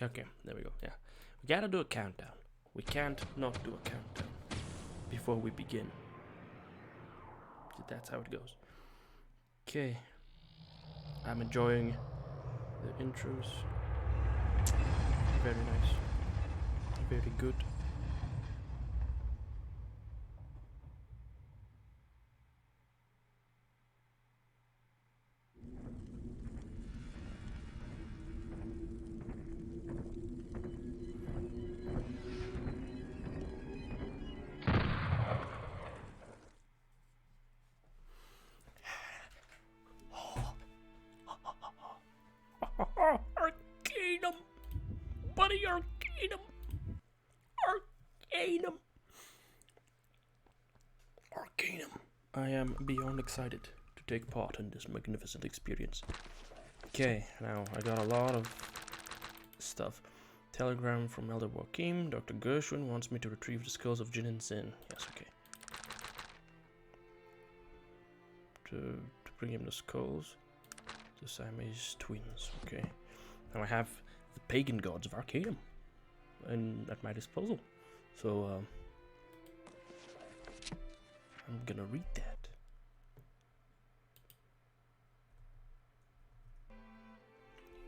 Okay, there we go. Yeah. We gotta do a countdown. We can't not do a countdown before we begin. That's how it goes. Okay. I'm enjoying the intros. Very nice. Very good. Arcanum! Buddy, Arcanum! Arcanum! Arcanum! I am beyond excited to take part in this magnificent experience. Okay, now I got a lot of stuff. Telegram from Elder Joachim. Dr. Gershwin wants me to retrieve the skulls of Jin and Sin. Yes, okay. To bring him the skulls. The Siamese twins, okay. Now I have the pagan gods of Arcadium at my disposal. So, I'm gonna read that.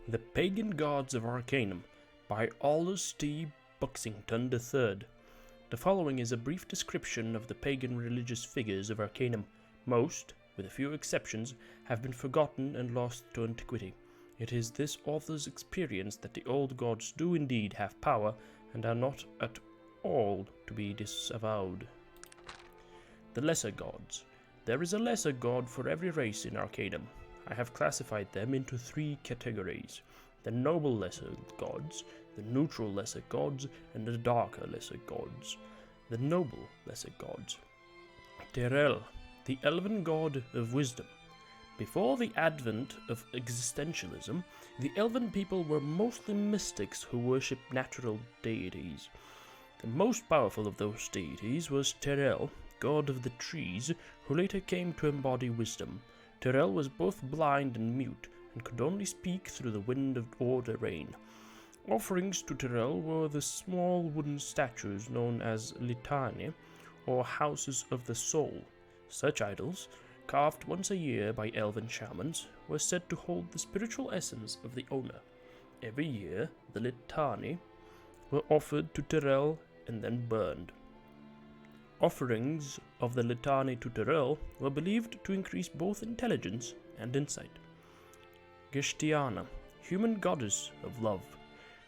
The Pagan Gods of Arcanum by Aldous T. Buxington III. The following is a brief description of the pagan religious figures of Arcanum. Most, with a few exceptions, have been forgotten and lost to antiquity. It is this author's experience that the old gods do indeed have power and are not at all to be disavowed. The Lesser Gods. There is a lesser god for every race in Arcanum. I have classified them into 3 categories: the noble lesser gods, the neutral lesser gods, and the darker lesser gods. The noble lesser gods. Terel, the elven god of wisdom. Before the advent of existentialism, the elven people were mostly mystics who worshipped natural deities. The most powerful of those deities was Terel, god of the trees, who later came to embody wisdom. Terel was both blind and mute, and could only speak through the wind or the rain. Offerings to Terel were the small wooden statues known as litani, or houses of the soul. Such idols, carved once a year by elven shamans, were said to hold the spiritual essence of the owner. Every year, the litani were offered to Terel and then burned. Offerings of the litani to Terel were believed to increase both intelligence and insight. Gestiana, human goddess of love.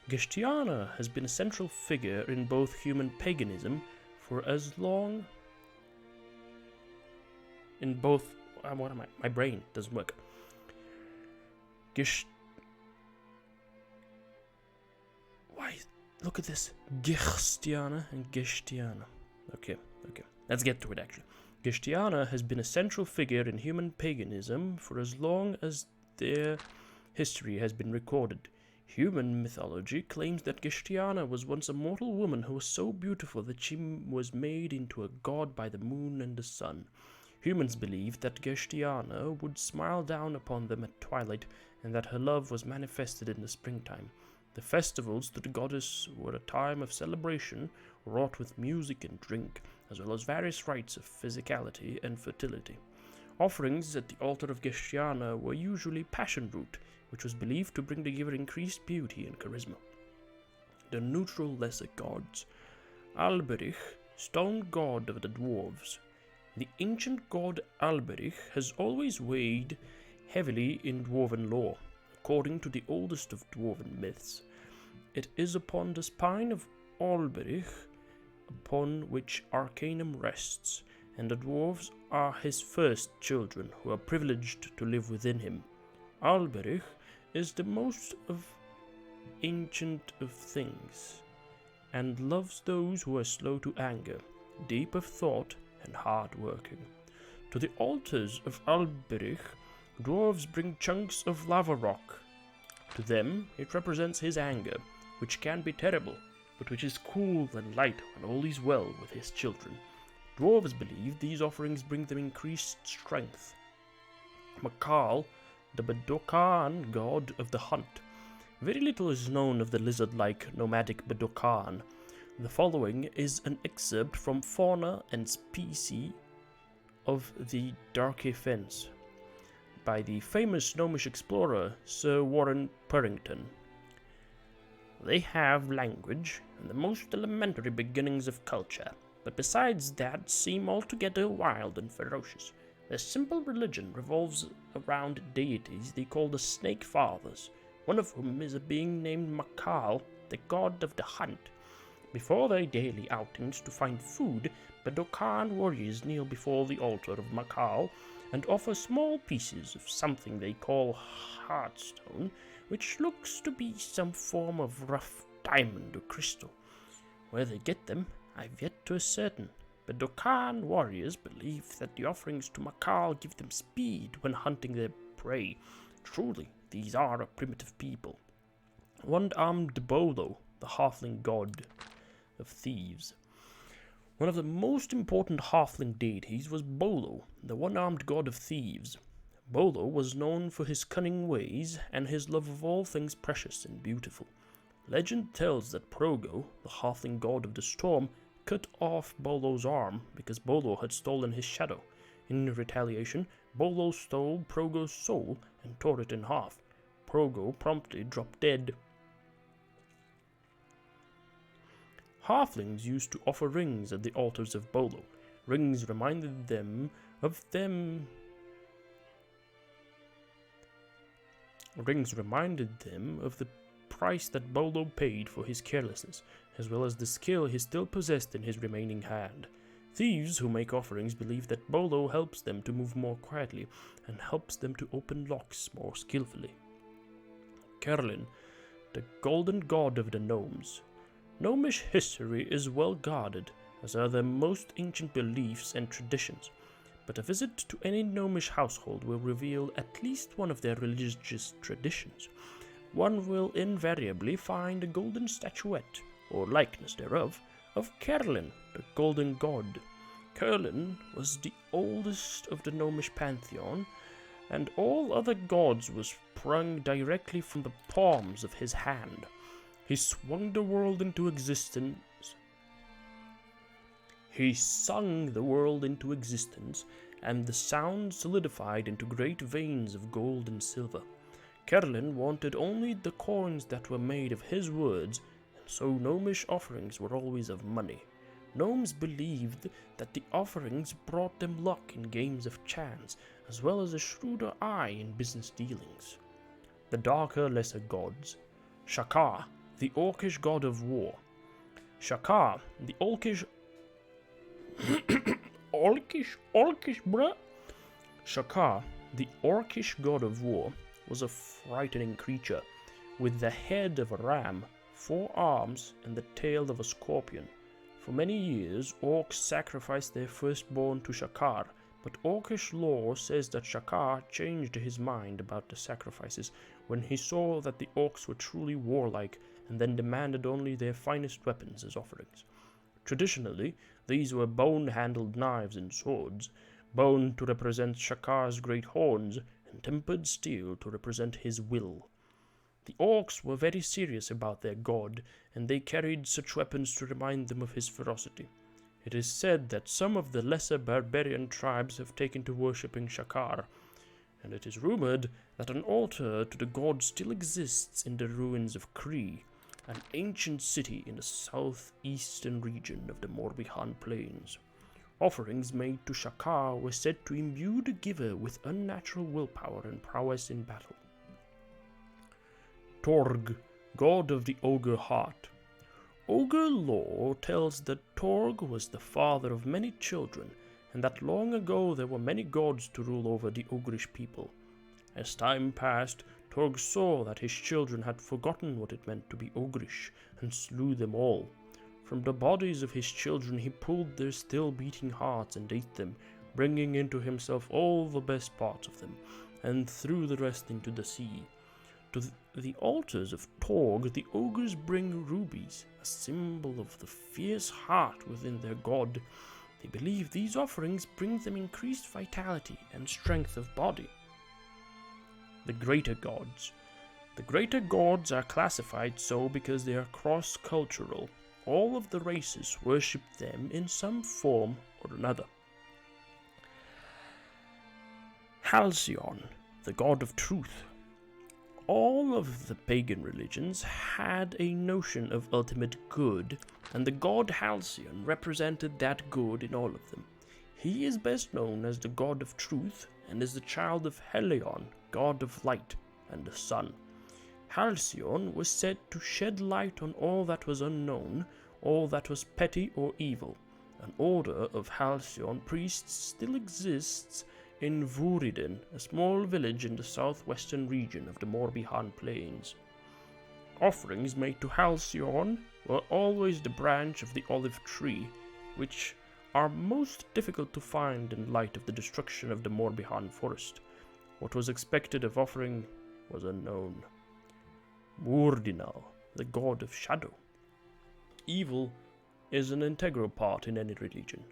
Gestiana has been a central figure in both human paganism for as long in both. What am I? My brain doesn't work. Why? Look at this. Gestiana and Gestiana. Okay. Let's get to it actually. Gestiana has been a central figure in human paganism for as long as their history has been recorded. Human mythology claims that Gestiana was once a mortal woman who was so beautiful that she was made into a god by the moon and the sun. Humans believed that Gestiana would smile down upon them at twilight, and that her love was manifested in the springtime. The festivals to the goddess were a time of celebration, wrought with music and drink, as well as various rites of physicality and fertility. Offerings at the altar of Gestiana were usually passion fruit, which was believed to bring the giver increased beauty and charisma. The neutral lesser gods. Alberich, stone god of the Dwarves. The ancient god Alberich has always weighed heavily in dwarven lore, according to the oldest of dwarven myths. It is upon the spine of Alberich upon which Arcanum rests, and the dwarves are his first children who are privileged to live within him. Alberich is the most of ancient of things, and loves those who are slow to anger, deep of thought, and hard-working. To the altars of Alberich, dwarves bring chunks of lava rock. To them, it represents his anger, which can be terrible, but which is cool and light when all is well with his children. Dwarves believe these offerings bring them increased strength. Makal, the Badokan god of the hunt. Very little is known of the lizard-like nomadic Bedokan. The following is an excerpt from Fauna and Species of the Darkey Fens by the famous gnomish explorer Sir Warren Purrington. They have language and the most elementary beginnings of culture, but besides that seem altogether wild and ferocious. Their simple religion revolves around deities they call the Snake Fathers, one of whom is a being named Makal, the god of the hunt. Before their daily outings to find food, Bedokan warriors kneel before the altar of Makal and offer small pieces of something they call heartstone, which looks to be some form of rough diamond or crystal. Where they get them, I've yet to ascertain. Bedokan warriors believe that the offerings to Makal give them speed when hunting their prey. Truly, these are a primitive people. One-armed Bolo, the halfling god of thieves. One of the most important halfling deities was Bolo, the one-armed god of thieves. Bolo was known for his cunning ways and his love of all things precious and beautiful. Legend tells that Progo, the halfling god of the storm, cut off Bolo's arm because Bolo had stolen his shadow. In retaliation, Bolo stole Progo's soul and tore it in half. Progo promptly dropped dead. Halflings used to offer rings at the altars of Bolo. Rings reminded them of the price that Bolo paid for his carelessness, as well as the skill he still possessed in his remaining hand. Thieves who make offerings believe that Bolo helps them to move more quietly and helps them to open locks more skillfully. Kerlin, the golden god of the gnomes. Gnomish history is well guarded, as are their most ancient beliefs and traditions, but a visit to any gnomish household will reveal at least one of their religious traditions. One will invariably find a golden statuette, or likeness thereof, of Kerlin, the golden god. Kerlin was the oldest of the gnomish pantheon, and all other gods were sprung directly from the palms of his hand. He swung the world into existence. He sung the world into existence, and the sound solidified into great veins of gold and silver. Kerlin wanted only the coins that were made of his words, and so gnomish offerings were always of money. Gnomes believed that the offerings brought them luck in games of chance, as well as a shrewder eye in business dealings. The darker, lesser gods. Shakar, the Orcish god of war. Shakar, the Orcish... Orcish, bruh? Shakar, the Orcish god of war, was a frightening creature, with the head of a ram, 4 arms, and the tail of a scorpion. For many years, orcs sacrificed their firstborn to Shakar, but Orcish lore says that Shakar changed his mind about the sacrifices when he saw that the orcs were truly warlike and then demanded only their finest weapons as offerings. Traditionally, these were bone-handled knives and swords, bone to represent Shakar's great horns, and tempered steel to represent his will. The orcs were very serious about their god, and they carried such weapons to remind them of his ferocity. It is said that some of the lesser barbarian tribes have taken to worshipping Shakar, and it is rumored that an altar to the god still exists in the ruins of Kree, an ancient city in the southeastern region of the Morbihan Plains. Offerings made to Shakar were said to imbue the giver with unnatural willpower and prowess in battle. Torg, god of the ogre heart. Ogre lore tells that Torg was the father of many children, and that long ago there were many gods to rule over the ogrish people. As time passed, Torg saw that his children had forgotten what it meant to be ogrish, and slew them all. From the bodies of his children he pulled their still-beating hearts and ate them, bringing into himself all the best parts of them, and threw the rest into the sea. To the altars of Torg, the ogres bring rubies, a symbol of the fierce heart within their god. They believe these offerings bring them increased vitality and strength of body. The greater gods. The greater gods are classified so because they are cross-cultural. All of the races worship them in some form or another. Halcyon, the god of truth. All of the pagan religions had a notion of ultimate good, and the god Halcyon represented that good in all of them. He is best known as the god of truth and is the child of Helion, god of light and the sun. Halcyon was said to shed light on all that was unknown, all that was petty or evil. An order of Halcyon priests still exists in Vuridin, a small village in the southwestern region of the Morbihan Plains. Offerings made to Halcyon were always the branch of the olive tree, which are most difficult to find in light of the destruction of the Morbihan forest. What was expected of offering was unknown. Murdinal, the god of shadow. Evil is an integral part in any religion.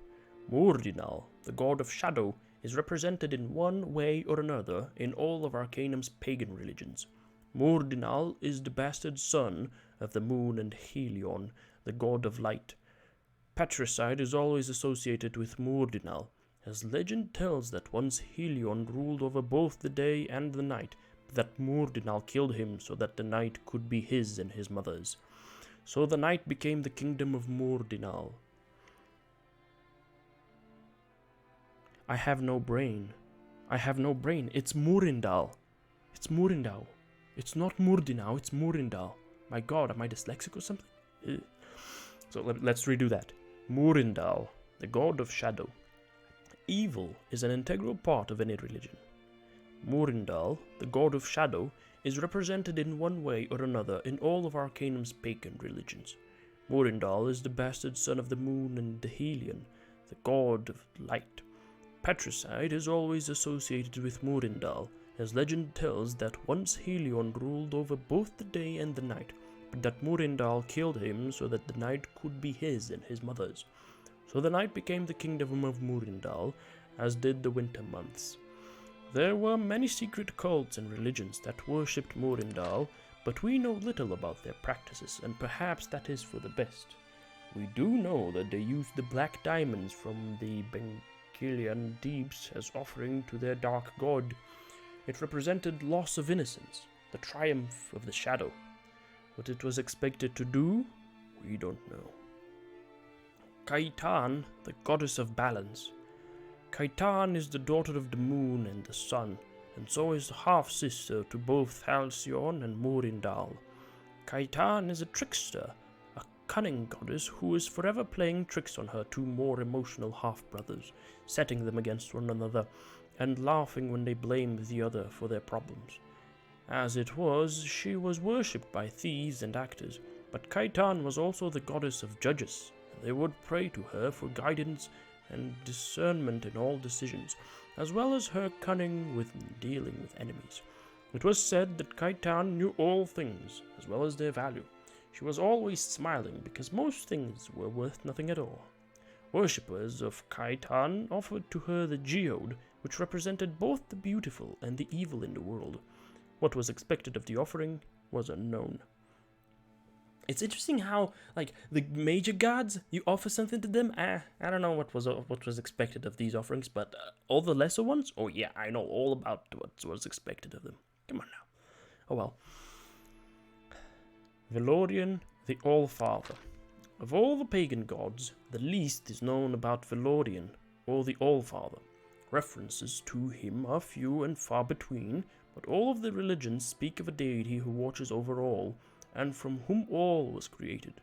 Murdinal, the god of shadow, is represented in one way or another in all of Arcanum's pagan religions. Murdinal is the bastard son of the moon and Helion, the god of light. Patricide is always associated with Murdinal, as legend tells that once Helion ruled over both the day and the night, but that Murdinal killed him so that the night could be his and his mother's. So the night became the kingdom of Murdinal. I have no brain. It's Murindal. It's Murindal. It's not Murdinal, it's Murindal. My god, am I dyslexic or something? So let's redo that. Murindal, the god of shadow. Evil is an integral part of any religion. Murindal, the god of shadow, is represented in one way or another in all of Arcanum's pagan religions. Murindal is the bastard son of the moon and the Helion, the god of light. Patricide is always associated with Murindal, as legend tells that once Helion ruled over both the day and the night, but that Murindal killed him so that the night could be his and his mother's. So the night became the kingdom of Murindal, as did the winter months. There were many secret cults and religions that worshipped Murindal, but we know little about their practices, and perhaps that is for the best. We do know that they used the black diamonds from the Bengilian deeps as offering to their dark god. It represented loss of innocence, the triumph of the shadow. What it was expected to do, we don't know. Kaitan, the goddess of balance. Kaitan is the daughter of the moon and the sun, and so is the half-sister to both Halcyon and Murindal. Kaitan is a trickster, a cunning goddess who is forever playing tricks on her two more emotional half-brothers, setting them against one another, and laughing when they blame the other for their problems. As it was, she was worshipped by thieves and actors, but Kaitan was also the goddess of judges, and they would pray to her for guidance and discernment in all decisions, as well as her cunning with dealing with enemies. It was said that Kaitan knew all things, as well as their value. She was always smiling, because most things were worth nothing at all. Worshippers of Kaitan offered to her the geode, which represented both the beautiful and the evil in the world. What was expected of the offering was unknown. It's interesting how, like, the major gods, you offer something to them. I don't know what was expected of these offerings, but all the lesser ones, oh yeah, I know all about what was expected of them. Come on now. Oh well. Velorian, the All-Father. Of all the pagan gods, the least is known about Velorian, or the All-Father. References to him are few and far between, but all of the religions speak of a deity who watches over all, and from whom all was created.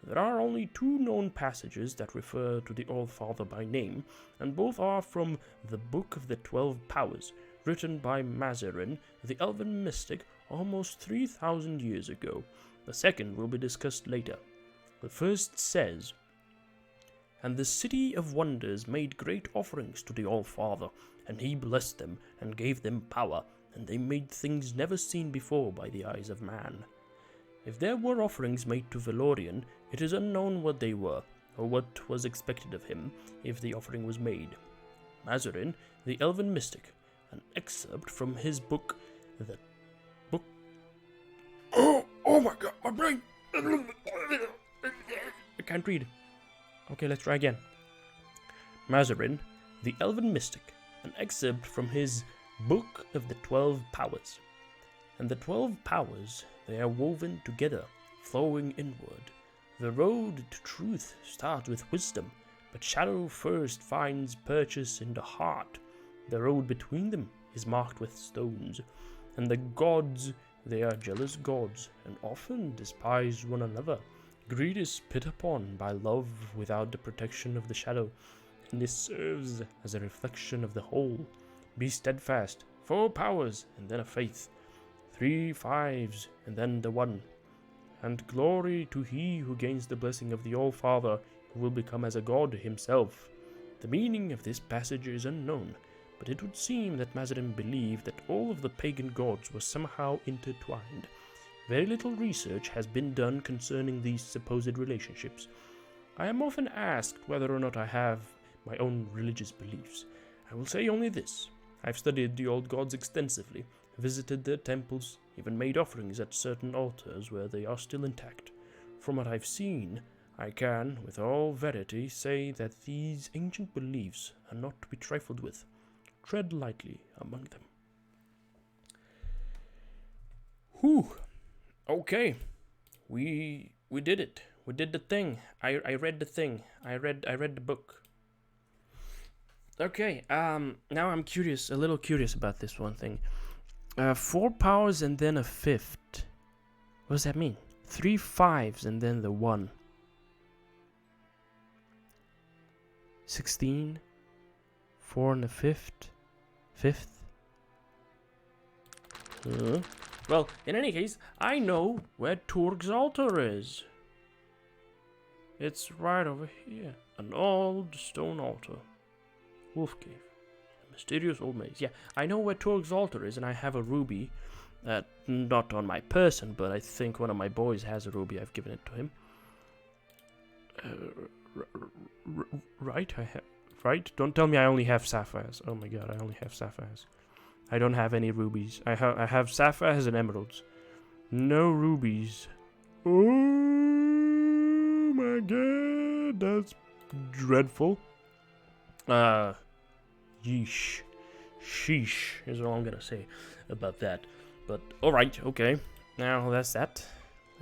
There are only two known passages that refer to the All-Father by name, and both are from the Book of the 12 Powers, written by Mazarin, the Elven mystic, almost 3,000 years ago. The second will be discussed later. The first says, "And the city of wonders made great offerings to the All-Father, and he blessed them, and gave them power, and they made things never seen before by the eyes of man." If there were offerings made to Velorian, it is unknown what they were, or what was expected of him if the offering was made. Mazarin, the Elven mystic, an excerpt from his book, the Book Oh my god, my brain! I can't read. Okay, let's try again. Mazarin, the Elven Mystic, an excerpt from his Book of the 12 Powers. And the 12 powers, they are woven together, flowing inward. The road to truth starts with wisdom, but shadow first finds purchase in the heart. The road between them is marked with stones, and the gods, they are jealous gods, and often despise one another. Greed is spit upon by love without the protection of the shadow, and this serves as a reflection of the whole. Be steadfast, 4 powers, and then a faith, 3 fives, and then the 1. And glory to he who gains the blessing of the All-Father, who will become as a god himself. The meaning of this passage is unknown, but it would seem that Mazarin believed that all of the pagan gods were somehow intertwined. Very little research has been done concerning these supposed relationships. I am often asked whether or not I have my own religious beliefs. I will say only this. I've studied the old gods extensively, visited their temples, even made offerings at certain altars where they are still intact. From what I've seen, I can, with all verity, say that these ancient beliefs are not to be trifled with. Tread lightly among them. Whew. Okay. We did it. We did the thing. I read the thing. I read the book. Okay, now I'm curious, a little curious about this one thing. 4 powers and then a 5th. What does that mean? 3 fives and then the 1. 16, 4 and a 5th. 5th? Well, in any case, I know where Turg's altar is. It's right over here. An old stone altar. Wolf Cave. A mysterious old maze. Yeah, I know where Turg's altar is, and I have a ruby. Not on my person, but I think one of my boys has a ruby. I've given it to him. Right? I have. Right? Don't tell me I only have sapphires. Oh my god, I only have sapphires. I don't have any rubies. I have sapphires and emeralds. No rubies. Oh my god, that's dreadful. Yeesh. Sheesh is all I'm gonna say about that. But, alright, okay. Now, that's that.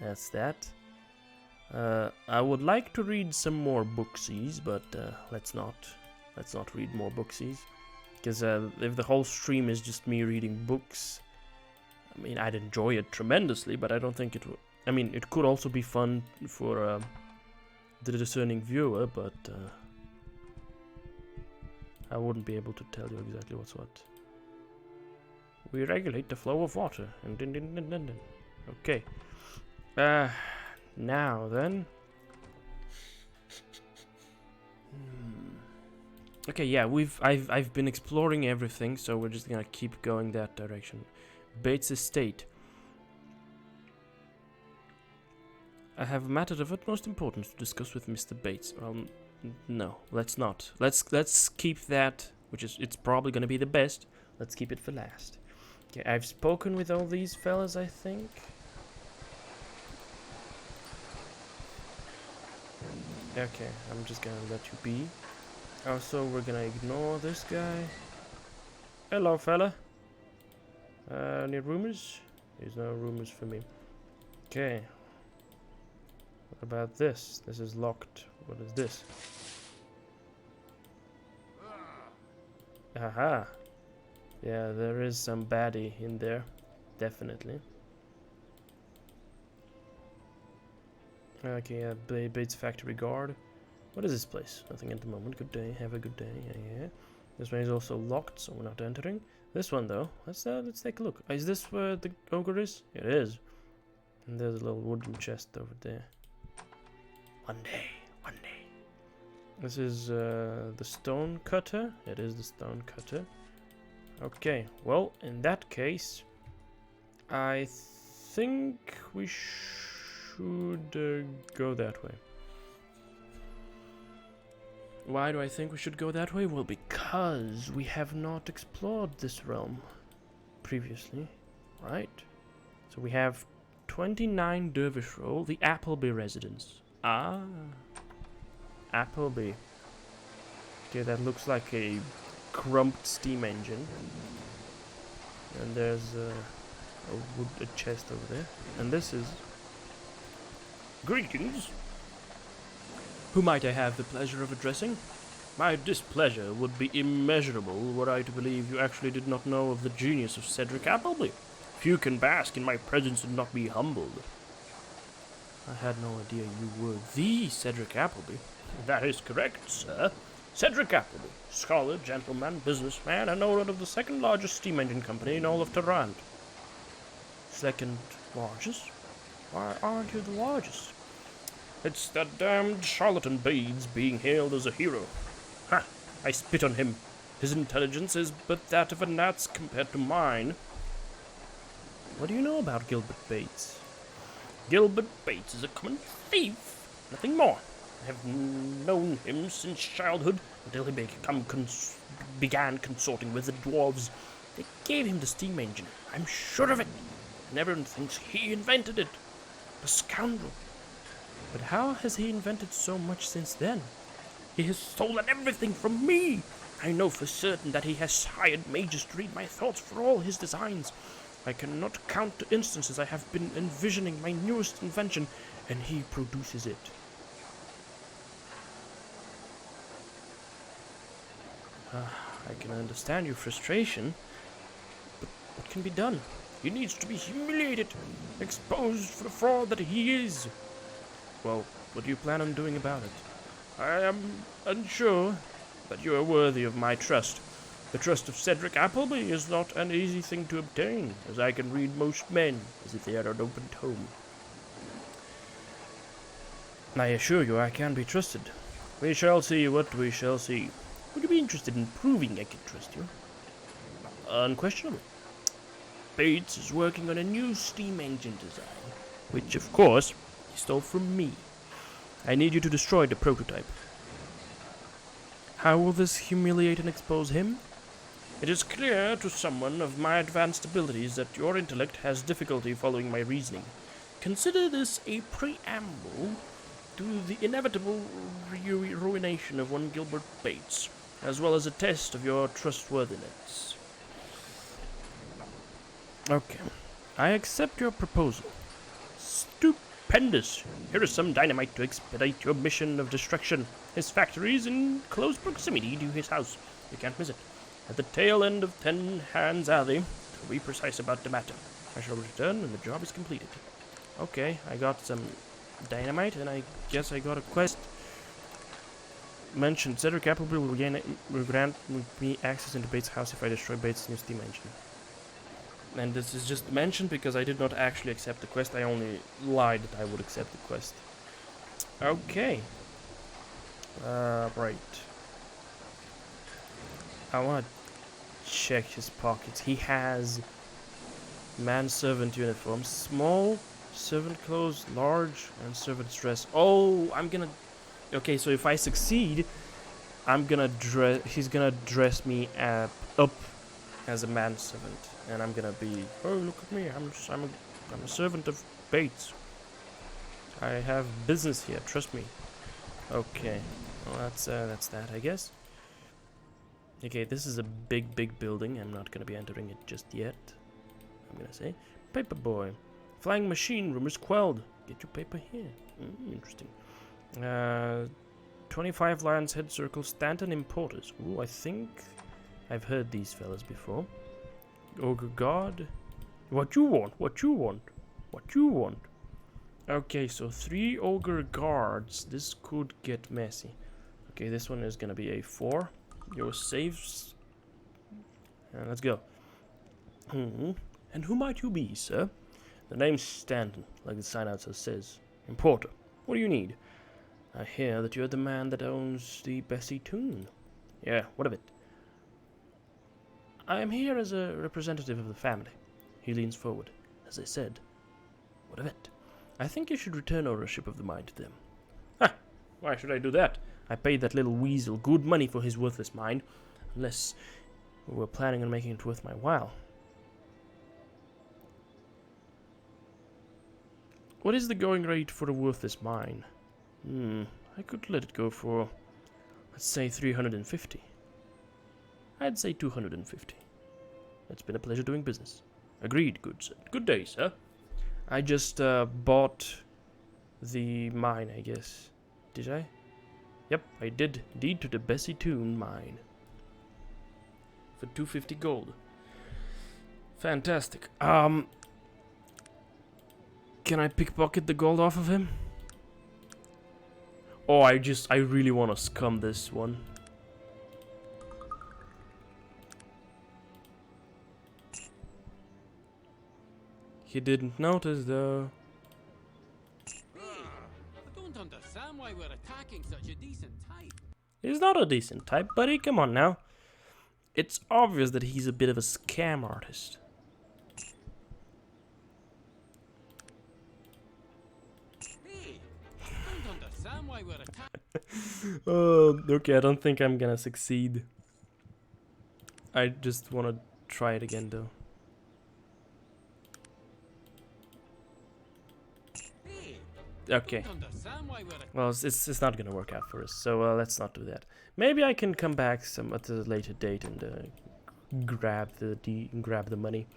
That's that. I would like to read some more booksies, but, let's not read more booksies. Because, if the whole stream is just me reading books, I mean, I'd enjoy it tremendously, but I don't think it would. I mean, it could also be fun for, the discerning viewer, but, I wouldn't be able to tell you exactly what's what. We regulate the flow of water. Okay. Now then. Okay, yeah, I've been exploring everything, so we're just gonna keep going that direction. Bates Estate. I have a matter of utmost importance to discuss with Mr. Bates. No, let's not. Let's keep that, it's probably gonna be the best. Let's keep it for last. Okay, I've spoken with all these fellas, I think. Okay, I'm just gonna let you be. Also, we're gonna ignore this guy. Hello, fella. Any rumors? There's no rumors for me. Okay. What about this? This is locked. What is this? Aha. Yeah, there is some baddie in there. Definitely. Okay, yeah, Bates Factory Guard. What is this place? Nothing at the moment. Good day. Have a good day. Yeah. This one is also locked, so we're not entering. This one, though. Let's take a look. Is this where the ogre is? It is. And there's a little wooden chest over there. One day. One day. This is the stone cutter. It is the stone cutter. Okay. Well, in that case, I think we should go that way. Why do I think we should go that way? Well, because we have not explored this realm previously, right? So we have 29 Dervish Roll, the Appleby residence. Ah. Appleby. Okay, that looks like a crumped steam engine. And there's a chest over there. And this is... Greetings. Who might I have the pleasure of addressing? My displeasure would be immeasurable were I to believe you actually did not know of the genius of Cedric Appleby. Few can bask in my presence and not be humbled. I had no idea you were the Cedric Appleby. That is correct, sir. Cedric Appleby, scholar, gentleman, businessman, and owner of the second largest steam engine company in all of Tarant. Second largest? Why aren't you the largest? It's that damned charlatan Bades being hailed as a hero. Ha! I spit on him. His intelligence is but that of a gnat's compared to mine. What do you know about Gilbert Bates? Gilbert Bates is a common thief, nothing more. I have known him since childhood, until he began consorting with the Dwarves. They gave him the steam engine, I'm sure of it, and everyone thinks he invented it. A scoundrel. But how has he invented so much since then? He has stolen everything from me. I know for certain that he has hired mages to read my thoughts for all his designs. I cannot count the instances I have been envisioning my newest invention, and he produces it. I can understand your frustration, but what can be done? He needs to be humiliated, exposed for the fraud that he is. Well, what do you plan on doing about it? I am unsure, but you are worthy of my trust. The trust of Cedric Appleby is not an easy thing to obtain, as I can read most men as if they had an open tome. I assure you I can be trusted. We shall see what we shall see. Would you be interested in proving I can trust you? Unquestionably. Bates is working on a new steam engine design, which, of course, he stole from me. I need you to destroy the prototype. How will this humiliate and expose him? It is clear to someone of my advanced abilities that your intellect has difficulty following my reasoning. Consider this a preamble to the inevitable ruination of one Gilbert Bates, as well as a test of your trustworthiness. Okay, I accept your proposal. Stupendous! Here is some dynamite to expedite your mission of destruction. His factory is in close proximity to his house. You can't miss it. At the tail end of 10 Hands Alley, to be precise about the matter. I shall return when the job is completed. Okay, I got some dynamite, and I guess I got a quest. Mentioned Cedric Appleby will grant me access into Bates' house if I destroy Bates' new steam engine. And this is just mentioned because I did not actually accept the quest. I only lied that I would accept the quest. Okay. Right. I want to check his pockets. He has manservant uniform, small, servant clothes, large, and servant's dress. Oh, I'm gonna... Okay, so if I succeed, he's gonna dress me up as a manservant. And I'm gonna be, oh, look at me, I'm a servant of Bates. I have business here, trust me. Okay, well that's that, I guess. Okay, this is a big building. I'm not gonna be entering it just yet. I'm gonna say, Paperboy. Flying machine rumors quelled. Get your paper here. Interesting. 25 Lions Head Circle, Stanton Importers. Ooh, I think I've heard these fellas before. Ogre Guard. What you want? What you want? What you want? Okay, so 3 Ogre Guards. This could get messy. Okay, this one is gonna be a 4. Your saves. Let's go. And who might you be, sir? The name's Stanton, like the sign outside says. Importer. What do you need? I hear that you're the man that owns the Bessie Toon. Yeah, what of it? I am here as a representative of the family. He leans forward. As I said, what of it? I think you should return ownership of the mine to them. Ha! Why should I do that? I paid that little weasel good money for his worthless mine, unless we were planning on making it worth my while. What is the going rate for a worthless mine? I could let it go for, let's say 350. I'd say 250. It's been a pleasure doing business. Agreed, good sir. Good day, sir. I just bought the mine, I guess. Did I? Yep, I did. Deed to the Bessie Toon mine. For 250 gold. Fantastic. Can I pickpocket the gold off of him? Oh, I really want to scum this one. He didn't notice though. Hey, I don't understand why we're attacking such a decent type. He's not a decent type, buddy. Come on now. It's obvious that he's a bit of a scam artist. Hey, I don't understand why we're attacking. Okay, I don't think I'm gonna succeed. I just want to try it again though. Okay. Well, it's not gonna work out for us, so let's not do that. Maybe I can come back at a later date and grab the money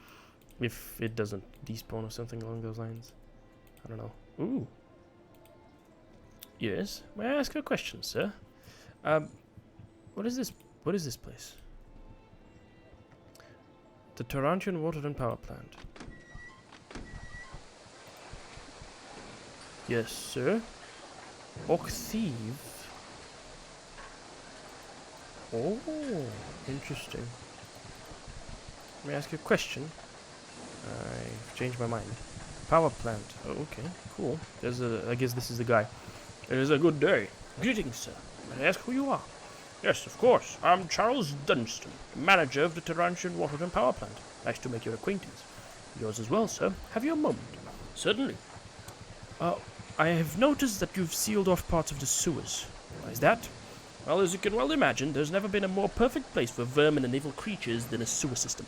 if it doesn't despawn or something along those lines. I don't know. Ooh. Yes. May I ask a question, sir? What is this? What is this place? The Tarantian Water and Power Plant. Yes, sir. Orc Thief. Oh, interesting. Let me ask you a question. I've changed my mind. Power plant. Oh, okay, cool. I guess this is the guy. It is a good day. Greetings, sir. May I ask who you are? Yes, of course. I'm Charles Dunstan, manager of the Tarantian Water and Power Plant. Nice to make your acquaintance. Yours as well, sir. Have you a moment? Certainly. I have noticed that you've sealed off parts of the sewers. Why is that? Well, as you can well imagine, there's never been a more perfect place for vermin and evil creatures than a sewer system.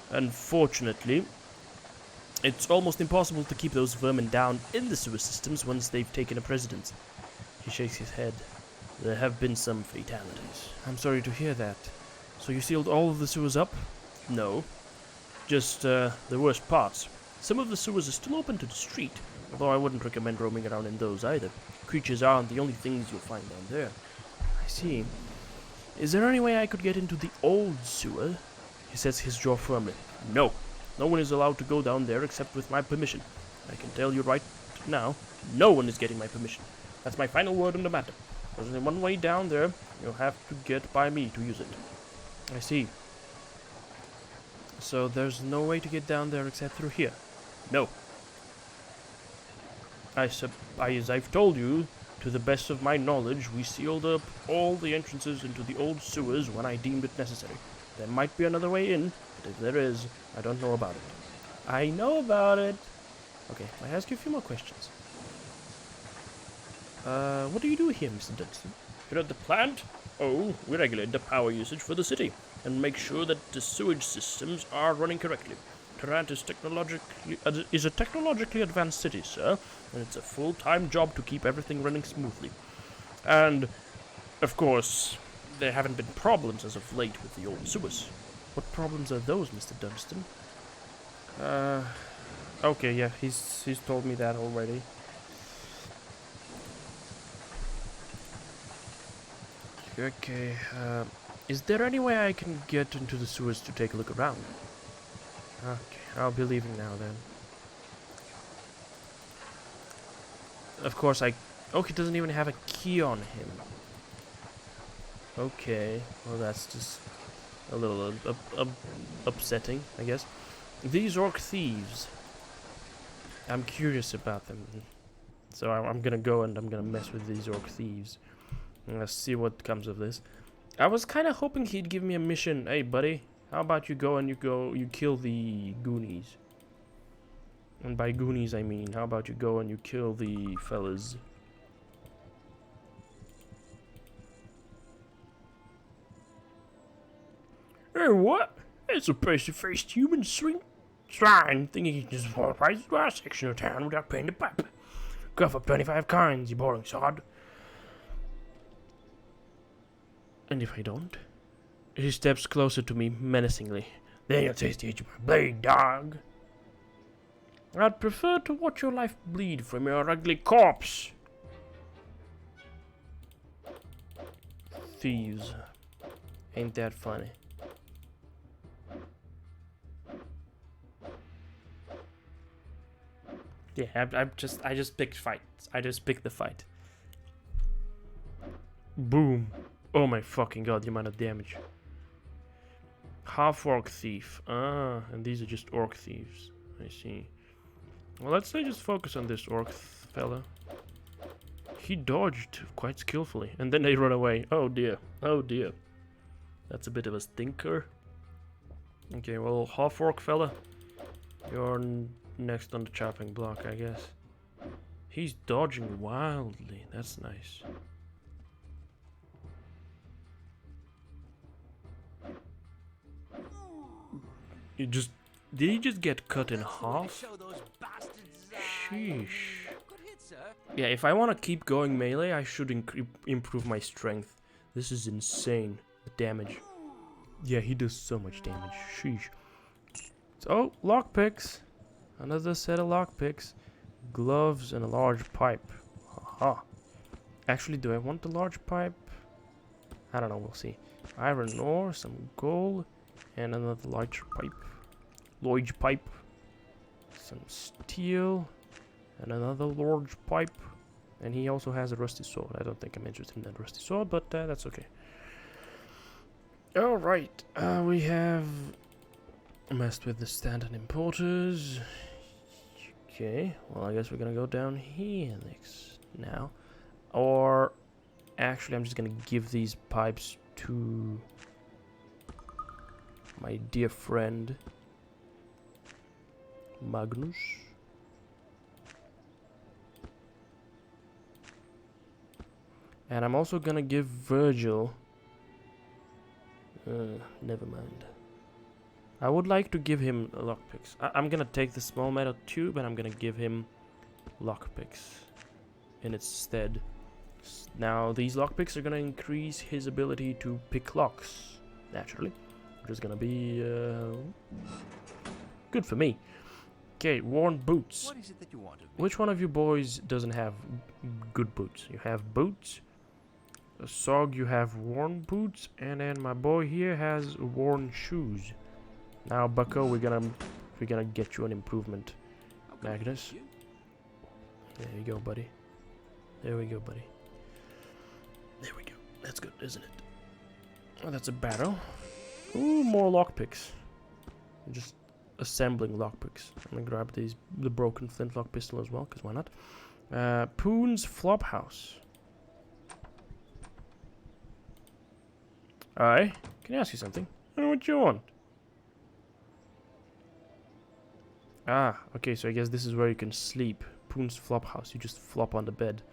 Unfortunately, it's almost impossible to keep those vermin down in the sewer systems once they've taken a precedence. He shakes his head. There have been some fatalities. I'm sorry to hear that. So you sealed all of the sewers up? No. Just the worst parts. Some of the sewers are still open to the street, although I wouldn't recommend roaming around in those either. Creatures aren't the only things you'll find down there. I see. Is there any way I could get into the old sewer? He sets his jaw firmly. No. No one is allowed to go down there except with my permission. I can tell you right now, no one is getting my permission. That's my final word on the matter. There's only one way down there. You'll have to get by me to use it. I see. So there's no way to get down there except through here? No. As I've told you, to the best of my knowledge, we sealed up all the entrances into the old sewers when I deemed it necessary. There might be another way in, but if there is, I don't know about it. I know about it! Okay, I ask you a few more questions. What do you do here, Mr. Dunstan? Here at the plant? Oh, we regulate the power usage for the city, and make sure that the sewage systems are running correctly. Tarant is a technologically advanced city, sir, and it's a full-time job to keep everything running smoothly. And, of course, there haven't been problems as of late with the old sewers. What problems are those, Mr. Dunstan? Okay, yeah, he's told me that already. Okay, is there any way I can get into the sewers to take a look around? Okay, I'll be leaving now then. Of course oh, he doesn't even have a key on him. Okay, well that's just a little upsetting, I guess. These orc thieves. I'm curious about them. So I'm gonna go and I'm gonna mess with these orc thieves. And let's see what comes of this. I was kind of hoping he'd give me a mission. Hey, buddy, how about you go and you kill the Goonies? And by Goonies, I mean, how about you go and you kill the fellas? Hey, what? It's a face-to-face human swing. Swine, thinking he can just walk right through our section of town without paying the pipe. Go for 25 coins, you boring sod. And if I don't? He steps closer to me menacingly. Then you'll taste the edge of my blade, dog. I'd prefer to watch your life bleed from your ugly corpse. Thieves. Ain't that funny? Yeah, I just picked fights. I just picked the fight. Boom. Oh my fucking god, the amount of damage. Half-orc thief. Ah, and these are just orc thieves. I see. Well, let's say just focus on this orc fella. He dodged quite skillfully, and then they run away. Oh dear. Oh dear. That's a bit of a stinker. Okay, well, half-orc fella. You're next on the chopping block, I guess. He's dodging wildly. That's nice. Did he just get cut in half? Sheesh. Yeah, if I want to keep going melee, I should improve my strength. This is insane. The damage. Yeah, he does so much damage. Sheesh. Oh, lockpicks. Another set of lockpicks. Gloves and a large pipe. Haha. Actually, do I want the large pipe? I don't know, we'll see. Iron ore, some gold, and another large pipe. Large pipe. Some steel, and another large pipe. And he also has a rusty sword. I don't think I'm interested in that rusty sword, but that's okay. Alright, we have messed with the standard importers. Okay, well I guess we're gonna go down here next now. Or, actually I'm just gonna give these pipes to my dear friend Magnus. And I'm also gonna give Virgil... never mind. I would like to give him lockpicks. I'm gonna take the small metal tube and I'm gonna give him lockpicks in its stead. Now these lockpicks are gonna increase his ability to pick locks, naturally, which is gonna be good for me. Okay, worn boots. What is it that you want of me? Which one of you boys doesn't have good boots? You have boots. Sog, you have worn boots, and then my boy here has worn shoes. Now, Bucko, we're gonna get you an improvement, Magnus. There you go, buddy. There we go, buddy. There we go. That's good, isn't it? Oh, that's a barrel. Ooh, more lockpicks. Just assembling lockpicks. I'm gonna grab the broken flintlock pistol as well, because why not? Poon's Flophouse. Aye, can I ask you something? I know what you want. Ah, okay, so I guess this is where you can sleep. Poon's Flophouse, you just flop on the bed.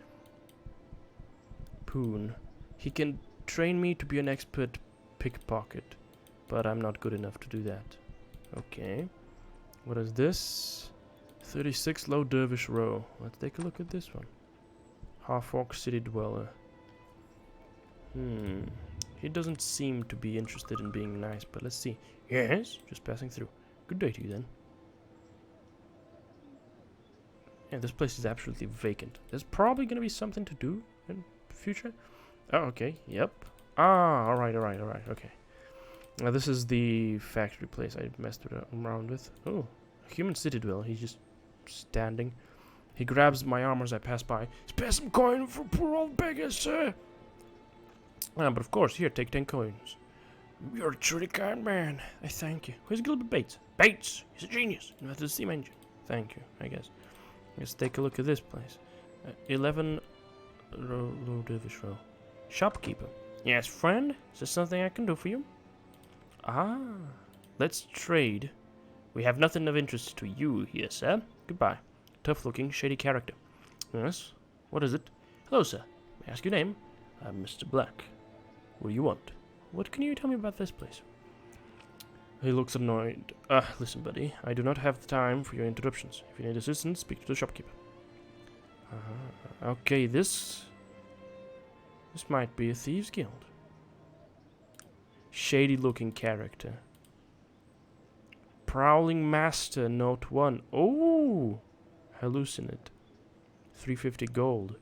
Poon. He can train me to be an expert pickpocket, but I'm not good enough to do that. Okay. What is this? 36 Low Dervish Row. Let's take a look at this one. Half-orc City Dweller. He doesn't seem to be interested in being nice, but let's see. Yes, just passing through. Good day to you then. Yeah, this place is absolutely vacant. There's probably gonna be something to do in the future. Oh, okay. Yep. Ah, alright, okay. Now this is the factory place I messed around with. Oh, a human city dweller. He's just standing. He grabs my arm as I pass by. Spare some coin for poor old beggars, sir. But of course, here, take 10 coins. You're a truly kind man. I thank you. Where's Gilbert Bates? Bates! He's a genius. Invented the steam engine. Thank you, I guess. Let's take a look at this place. 11 Low Dervish Row. Shopkeeper. Yes, friend? Is there something I can do for you? Ah, let's trade. We have nothing of interest to you here, sir. Goodbye. Tough-looking, shady character. Yes? What is it? Hello, sir. May I ask your name? I'm Mr. Black. What do you want? What can you tell me about this place? He looks annoyed. Listen, buddy. I do not have the time for your interruptions. If you need assistance, speak to the shopkeeper. Okay, this might be a thieves' guild. Shady-looking character. Prowling Master, Note 1. Oh! Hallucinate. 350 gold.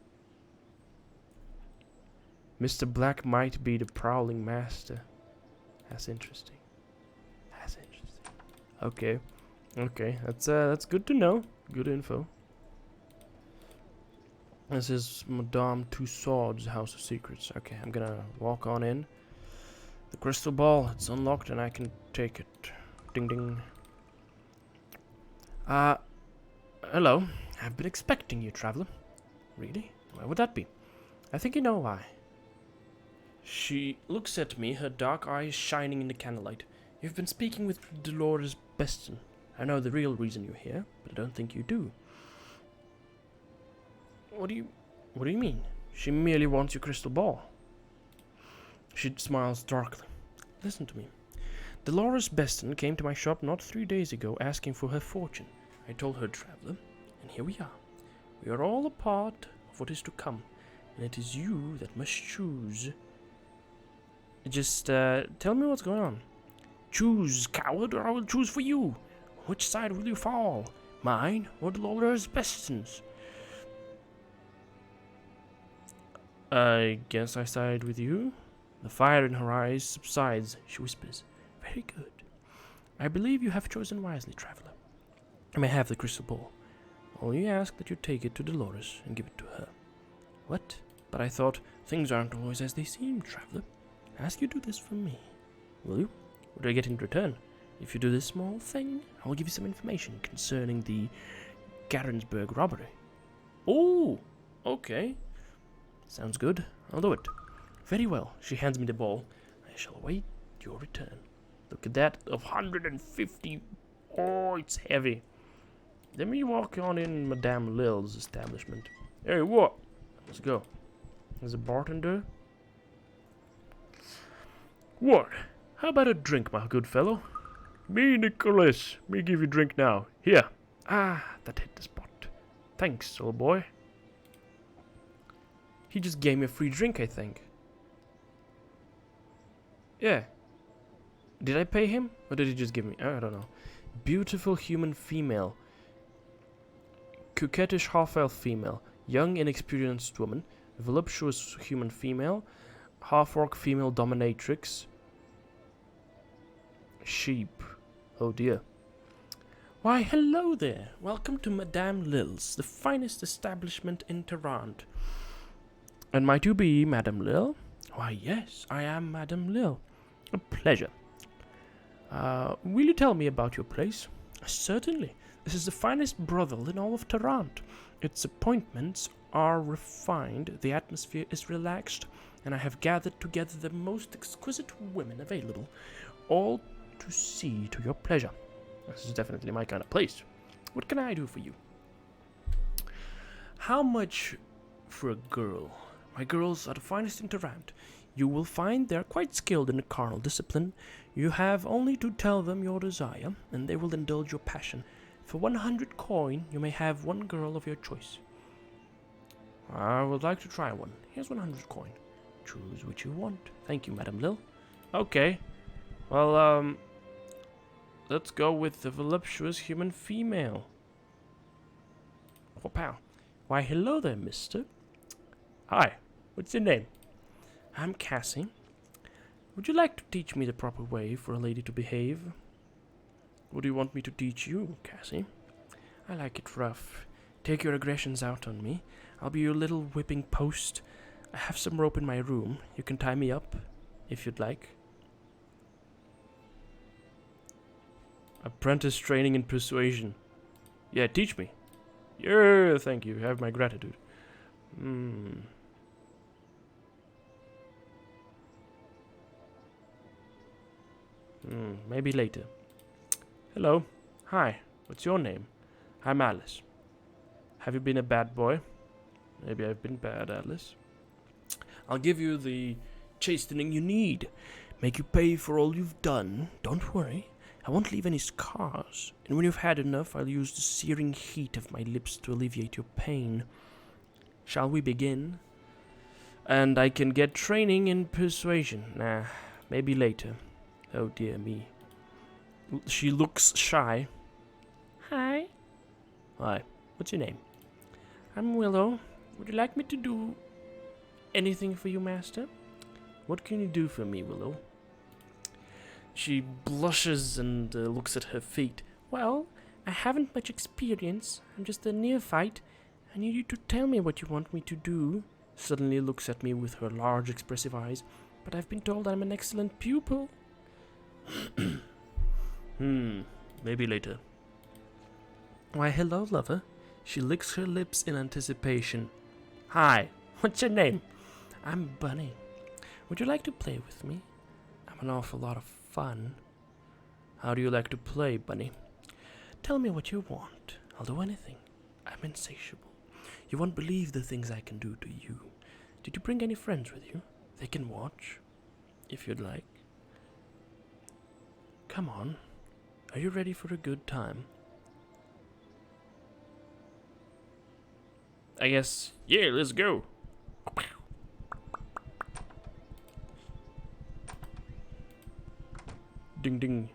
Mr. Black might be the Prowling Master. That's interesting. That's interesting. Okay. Okay, that's good to know. Good info. This is Madame Two Swords' House of Secrets. Okay, I'm gonna walk on in. The crystal ball, it's unlocked and I can take it. Ding ding. Hello. I've been expecting you, traveler. Really? Why would that be? I think you know why. She looks at me, her dark eyes shining in the candlelight. You've been speaking with Dolores Beston. I know the real reason you're here, but I don't think you do. What do you mean? She merely wants your crystal ball. She smiles darkly. Listen to me. Dolores Beston came to my shop not 3 days ago asking for her fortune. I told her, traveler, and here we are. We are all a part of what is to come, and it is you that must choose. Just tell me what's going on. Choose, coward, or I will choose for you. Which side will you fall? Mine or Dolores Beston's? I guess I side with you. The fire in her eyes subsides. She whispers, very good. I believe you have chosen wisely, traveler. I may have the crystal ball. Only ask that you take it to Dolores and give it to her. What? But I thought things aren't always as they seem, traveler. Ask you to do this for me. Will you? What do I get in return? If you do this small thing, I will give you some information concerning the Garensburg robbery. Oh, okay. Sounds good. I'll do it. Very well. She hands me the ball. I shall await your return. Look at that. 150. Oh, it's heavy. Let me walk on in Madame Lil's establishment. Hey, what? Let's go. There's a bartender. What? How about a drink, my good fellow? Me, Nicholas. Me give you drink now. Here. Ah, that hit the spot. Thanks, old boy. He just gave me a free drink, I think. Yeah. Did I pay him? Or did he just give me? I don't know. Beautiful human female. Coquettish half-elf female. Young, inexperienced woman. Voluptuous human female. Half-orc female dominatrix. Sheep. Oh dear. Why, hello there. Welcome to Madame Lil's, the finest establishment in Tarant. And might you be Madame Lil? Why, yes, I am Madame Lil. A pleasure. Will you tell me about your place? Certainly. This is the finest brothel in all of Tarant. Its appointments are refined, the atmosphere is relaxed, and I have gathered together the most exquisite women available, all to see to your pleasure. This is definitely my kind of place. What can I do for you? How much for a girl? My girls are the finest in Tarant. You will find they are quite skilled in the carnal discipline. You have only to tell them your desire, and they will indulge your passion. For 100 coin, you may have one girl of your choice. I would like to try one. Here's 100 coin. Choose which you want. Thank you, Madame Lil. Okay. Well, let's go with the voluptuous human female. Oh, pow. Why, hello there, mister. Hi. What's your name? I'm Cassie. Would you like to teach me the proper way for a lady to behave? What do you want me to teach you, Cassie? I like it rough. Take your aggressions out on me. I'll be your little whipping post. I have some rope in my room. You can tie me up, if you'd like. Apprentice training in persuasion. Yeah, teach me. Yeah, thank you. Have my gratitude. Maybe later. Hello. Hi. What's your name? I'm Alice. Have you been a bad boy? Maybe I've been bad, Alice. I'll give you the chastening you need. Make you pay for all you've done. Don't worry. I won't leave any scars, and when you've had enough, I'll use the searing heat of my lips to alleviate your pain. Shall we begin? And I can get training in persuasion. Nah, maybe later. Oh dear me. She looks shy. Hi. Hi. What's your name? I'm Willow. Would you like me to do anything for you, Master? What can you do for me, Willow? She blushes and looks at her feet. Well, I haven't much experience. I'm just a neophyte. I need you to tell me what you want me to do. Suddenly looks at me with her large expressive eyes. But I've been told I'm an excellent pupil. Maybe later. Why, hello, lover. She licks her lips in anticipation. Hi, what's your name? I'm Bunny. Would you like to play with me? I'm an awful lot of fun. How do you like to play, Bunny? Tell me what you want. I'll do anything. I'm insatiable. You won't believe the things I can do to you. Did you bring any friends with you? They can watch, if you'd like. Come on. Are you ready for a good time? I guess, yeah, let's go. Ding ding.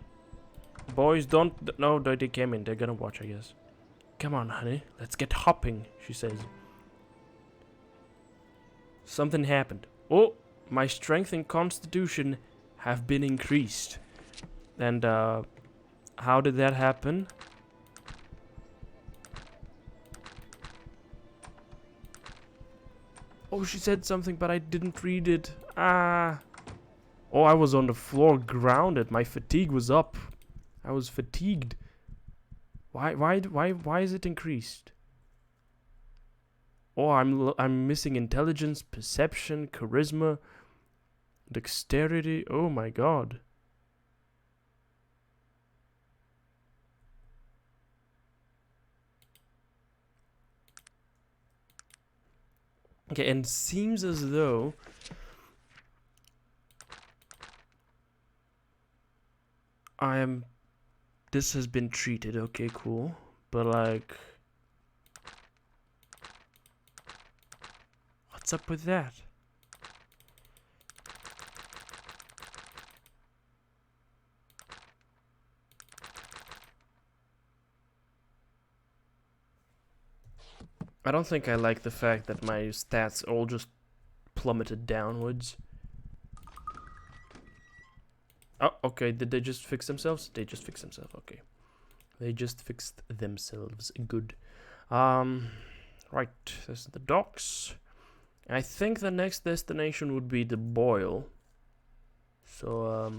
Boys, don't. No, they came in. They're gonna watch, I guess. Come on, honey. Let's get hopping, she says. Something happened. Oh, my strength and constitution have been increased. And, how did that happen? Oh, she said something, but I didn't read it. Ah. Oh, I was on the floor, grounded. My fatigue was up. I was fatigued. Why is it increased? Oh, I'm missing intelligence, perception, charisma, dexterity. Oh my god. Okay, and it seems as though this has been treated. Okay, cool. But like, what's up with that? I don't think I like the fact that my stats all just plummeted downwards. Oh, okay. Did they just fix themselves? They just fixed themselves. Okay. They just fixed themselves. Good. Right. This is the docks. I think the next destination would be the boil. So,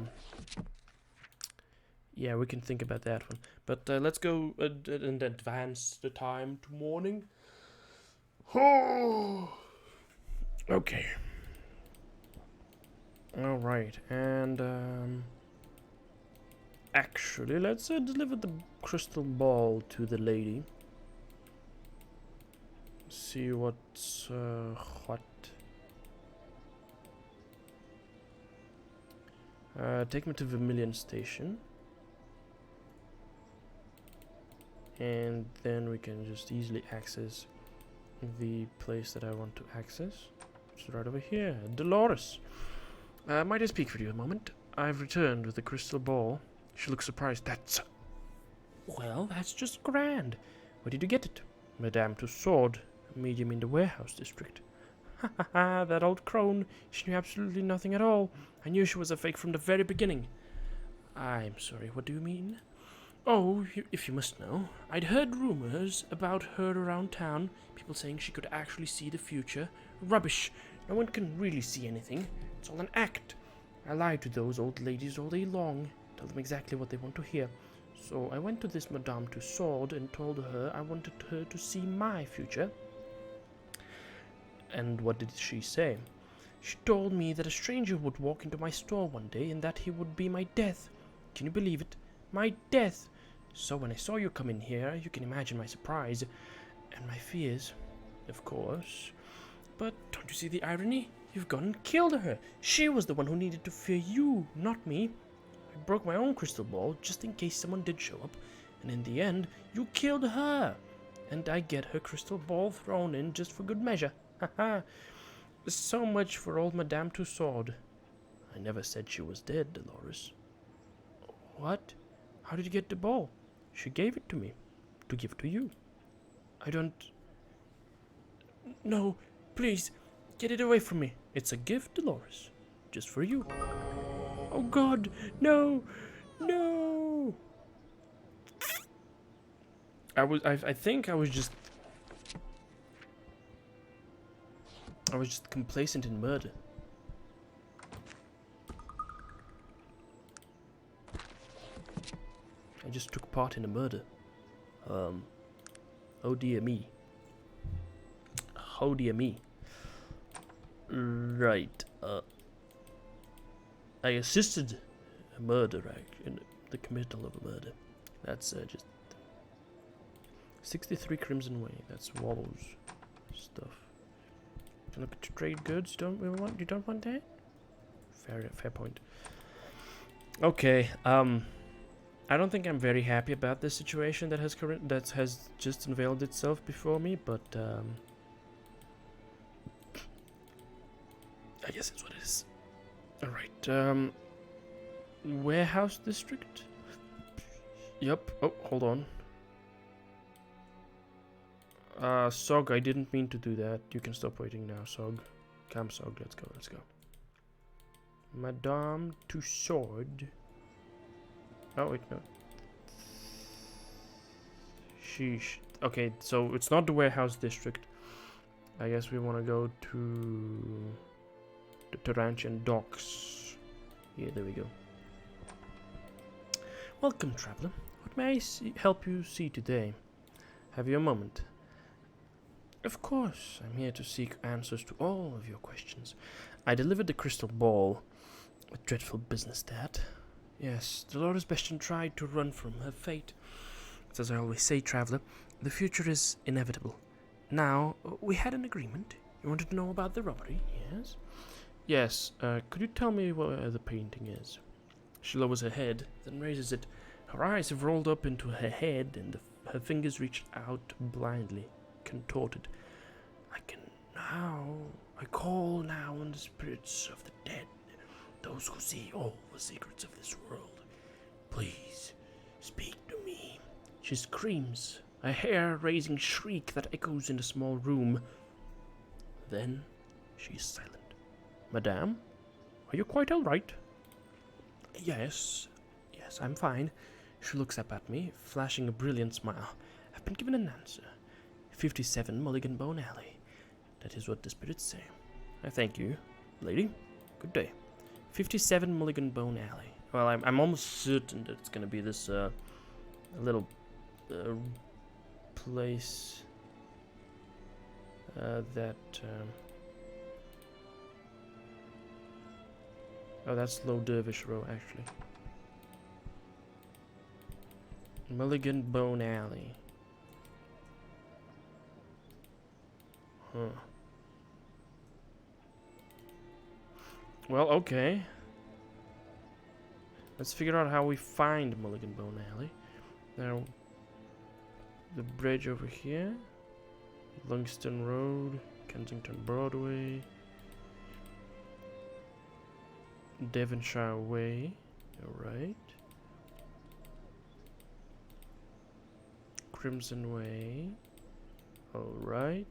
yeah, we can think about that one. But let's go and advance the time to morning. Okay. Alright, and actually, let's deliver the crystal ball to the lady. See what's what. Take me to Vermilion Station. And then we can just easily access the place that I want to access. It's right over here. Dolores. Might I speak for you a moment? I've returned with the crystal ball. She looks surprised. Well, that's just grand. Where did you get it? Madame Tussauds, a medium in the warehouse district. Ha ha ha, that old crone. She knew absolutely nothing at all. I knew she was a fake from the very beginning. I'm sorry, what do you mean? Oh, if you must know, I'd heard rumors about her around town. People saying she could actually see the future. Rubbish. No one can really see anything. It's all an act. I lied to those old ladies all day long. Tell them exactly what they want to hear. So I went to this Madame Tussauds and told her I wanted her to see my future. And what did she say? She told me that a stranger would walk into my store one day and that he would be my death. Can you believe it? My death! So when I saw you come in here, you can imagine my surprise. And my fears, of course. But don't you see the irony? You've gone and killed her. She was the one who needed to fear you, not me. I I broke my own crystal ball just in case someone did show up, and in the end, you killed her! And I get her crystal ball thrown in just for good measure. Haha. So much for old Madame Tussaud. I never said she was dead, Dolores. What? How did you get the ball? She gave it to me. To give to you. I don't... No, please, get it away from me. It's a gift, Dolores. Just for you. Oh God, no! No! I think I was just complacent in murder. I just took part in a murder. Oh dear me. Oh dear me. Right. I assisted a murder in the committal of a murder. That's just 63 Crimson Way. That's Wallow's stuff. Can look at trade goods. You don't want that? Fair point. Okay. I don't think I'm very happy about this situation that has just unveiled itself before me, but I guess it's what it is. All right. Warehouse district. Yep. Oh, hold on. Sog, I didn't mean to do that. You can stop waiting now, Sog. Come, Sog, let's go. Madame Tussaud. Oh, wait, no. Sheesh. Okay, so it's not the warehouse district. I guess we want to go to the Tarantian docks. Yeah, there we go. Welcome, traveler. What may I help you see today? Have you a moment? Of course, I'm here to seek answers to all of your questions. I delivered the crystal ball. A dreadful business, that. Yes, Dolores Bastion tried to run from her fate. But as I always say, traveler, the future is inevitable. Now, we had an agreement. You wanted to know about the robbery, yes? Yes, could you tell me where the painting is? She lowers her head, then raises it. Her eyes have rolled up into her head, and her fingers reach out blindly, contorted. I call now on the spirits of the dead, those who see all the secrets of this world. Please, speak to me. She screams, a hair-raising shriek that echoes in the small room. Then she is silent. Madame, are you quite all right? Yes, I'm fine. She looks up at me, flashing a brilliant smile. I've been given an answer. 57 Mulligan Bone Alley. That is what the spirits say. I thank you, lady. Good day. 57 Mulligan Bone Alley. Well, I'm almost certain that it's gonna be this little place that. Oh, that's Low Dervish Row, actually. Mulligan Bone Alley. Huh. Well, okay. Let's figure out how we find Mulligan Bone Alley. Now, the bridge over here. Lungston Road. Kensington Broadway. Devonshire Way. Alright. Crimson Way. Alright.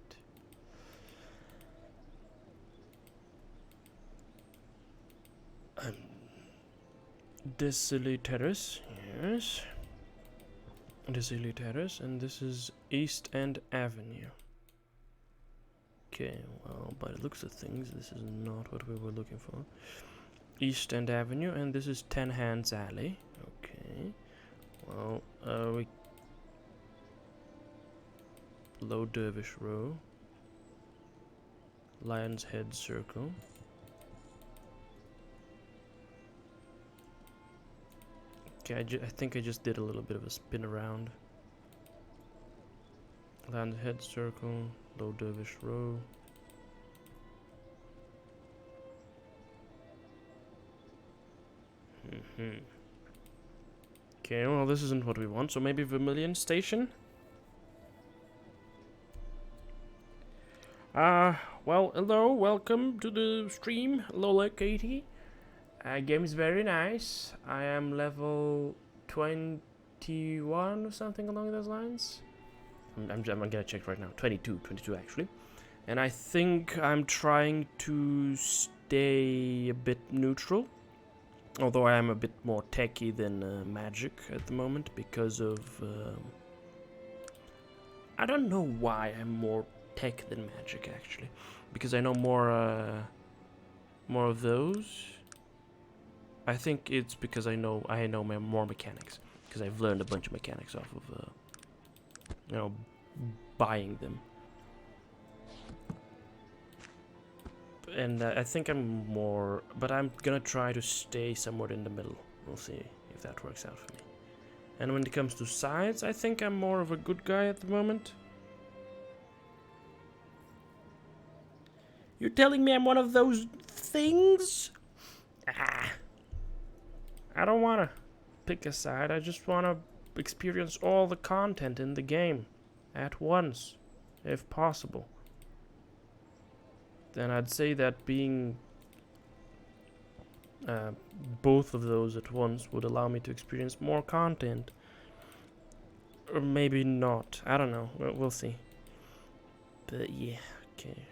Desilly Terrace, yes. Desilly Terrace, and this is East End Avenue. Okay, well, by the looks of things, this is not what we were looking for. East End Avenue, and this is Ten Hands Alley. Okay. Well, we... Low Dervish Row. Lion's Head Circle. Okay, I think I just did a little bit of a spin around. Lion's Head Circle. Low Dervish Row. Okay, well, this isn't what we want, so maybe Vermilion Station? Well, hello, welcome to the stream. Lola Katie. Game is very nice. I am level 21 or something along those lines. I'm gonna check right now. 22 actually. And I think I'm trying to stay a bit neutral. Although I am a bit more techy than magic at the moment because of... I don't know why I'm more tech than magic actually. Because I know more of those. I think it's because I know more mechanics. Because I've learned a bunch of mechanics off of, buying them. And I think I'm more... But I'm gonna try to stay somewhere in the middle. We'll see if that works out for me. And when it comes to sides, I think I'm more of a good guy at the moment. You're telling me I'm one of those things? I don't want to pick a side. I just want to experience all the content in the game at once, if possible. Then I'd say that being both of those at once would allow me to experience more content. Or maybe not. I don't know. We'll see. But yeah, okay.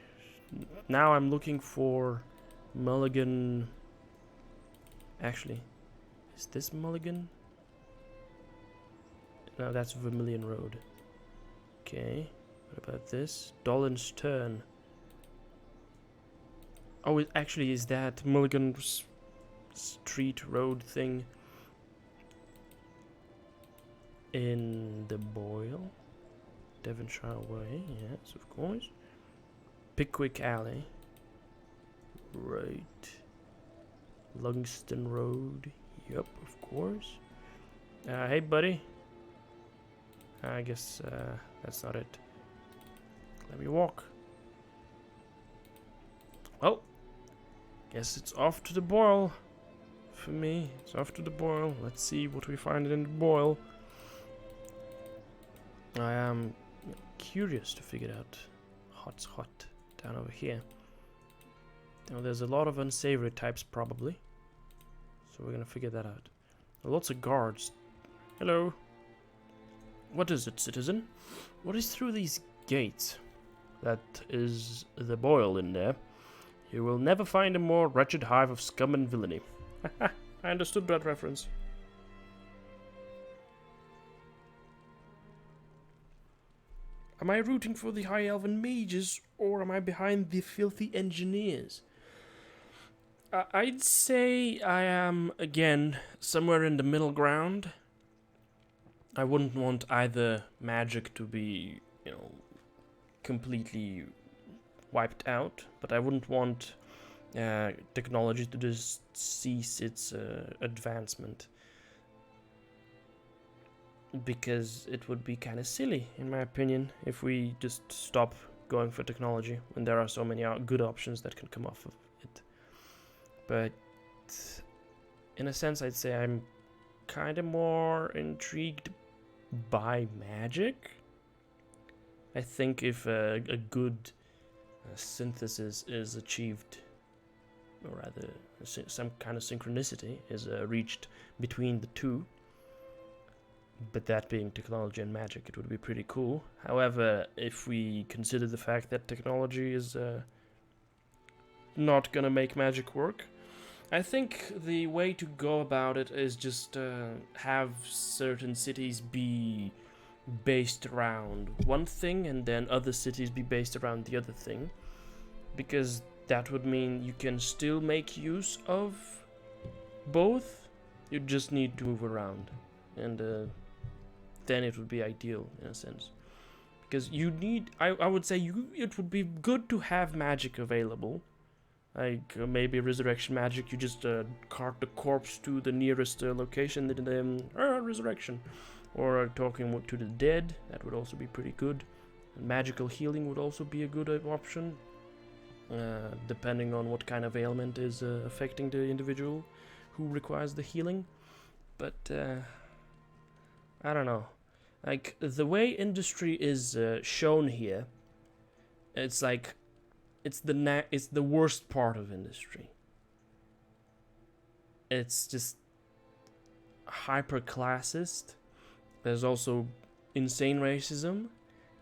Now I'm looking for Mulligan. Actually, is this Mulligan? No, that's Vermilion Road. Okay. What about this? Dolan's Turn. Oh, it actually is that Mulligan Street Road thing in the Boyle? Devonshire Way, yes, of course. Pickwick Alley. Right. Lungston Road. Yep, of course. Hey, buddy. I guess that's not it. Let me walk. Oh. Guess it's off to the Boyle. For me, it's off to the Boyle. Let's see what we find in the Boyle. I am curious to figure out what's hot down over here. Now, there's a lot of unsavory types probably, so we're gonna figure that out. Lots of guards. Hello. What is it, citizen? What is through these gates? That is the Boyle in there. You will never find a more wretched hive of scum and villainy. I understood that reference. Am I rooting for the High Elven mages, or am I behind the filthy engineers? I'd say I am, again, somewhere in the middle ground. I wouldn't want either magic to be, completely wiped out, but I wouldn't want technology to just cease its advancement. Because it would be kind of silly, in my opinion, if we just stop going for technology when there are so many good options that can come off of it. But in a sense, I'd say I'm kind of more intrigued by magic. I think if a good synthesis is achieved, or rather some kind of synchronicity is reached between the two, but that being technology and magic, it would be pretty cool. However, if we consider the fact that technology is not gonna make magic work, I think the way to go about it is just have certain cities be based around one thing and then other cities be based around the other thing, because that would mean you can still make use of both, you just need to move around, and then it would be ideal in a sense, because you need, I would say it would be good to have magic available, like maybe resurrection magic. You just cart the corpse to the nearest location and then resurrection, or talking to the dead. That would also be pretty good. And magical healing would also be a good option, depending on what kind of ailment is affecting the individual who requires the healing. But I don't know. Like, the way industry is shown here, it's like, it's the worst part of industry. It's just hyper-classist. There's also insane racism.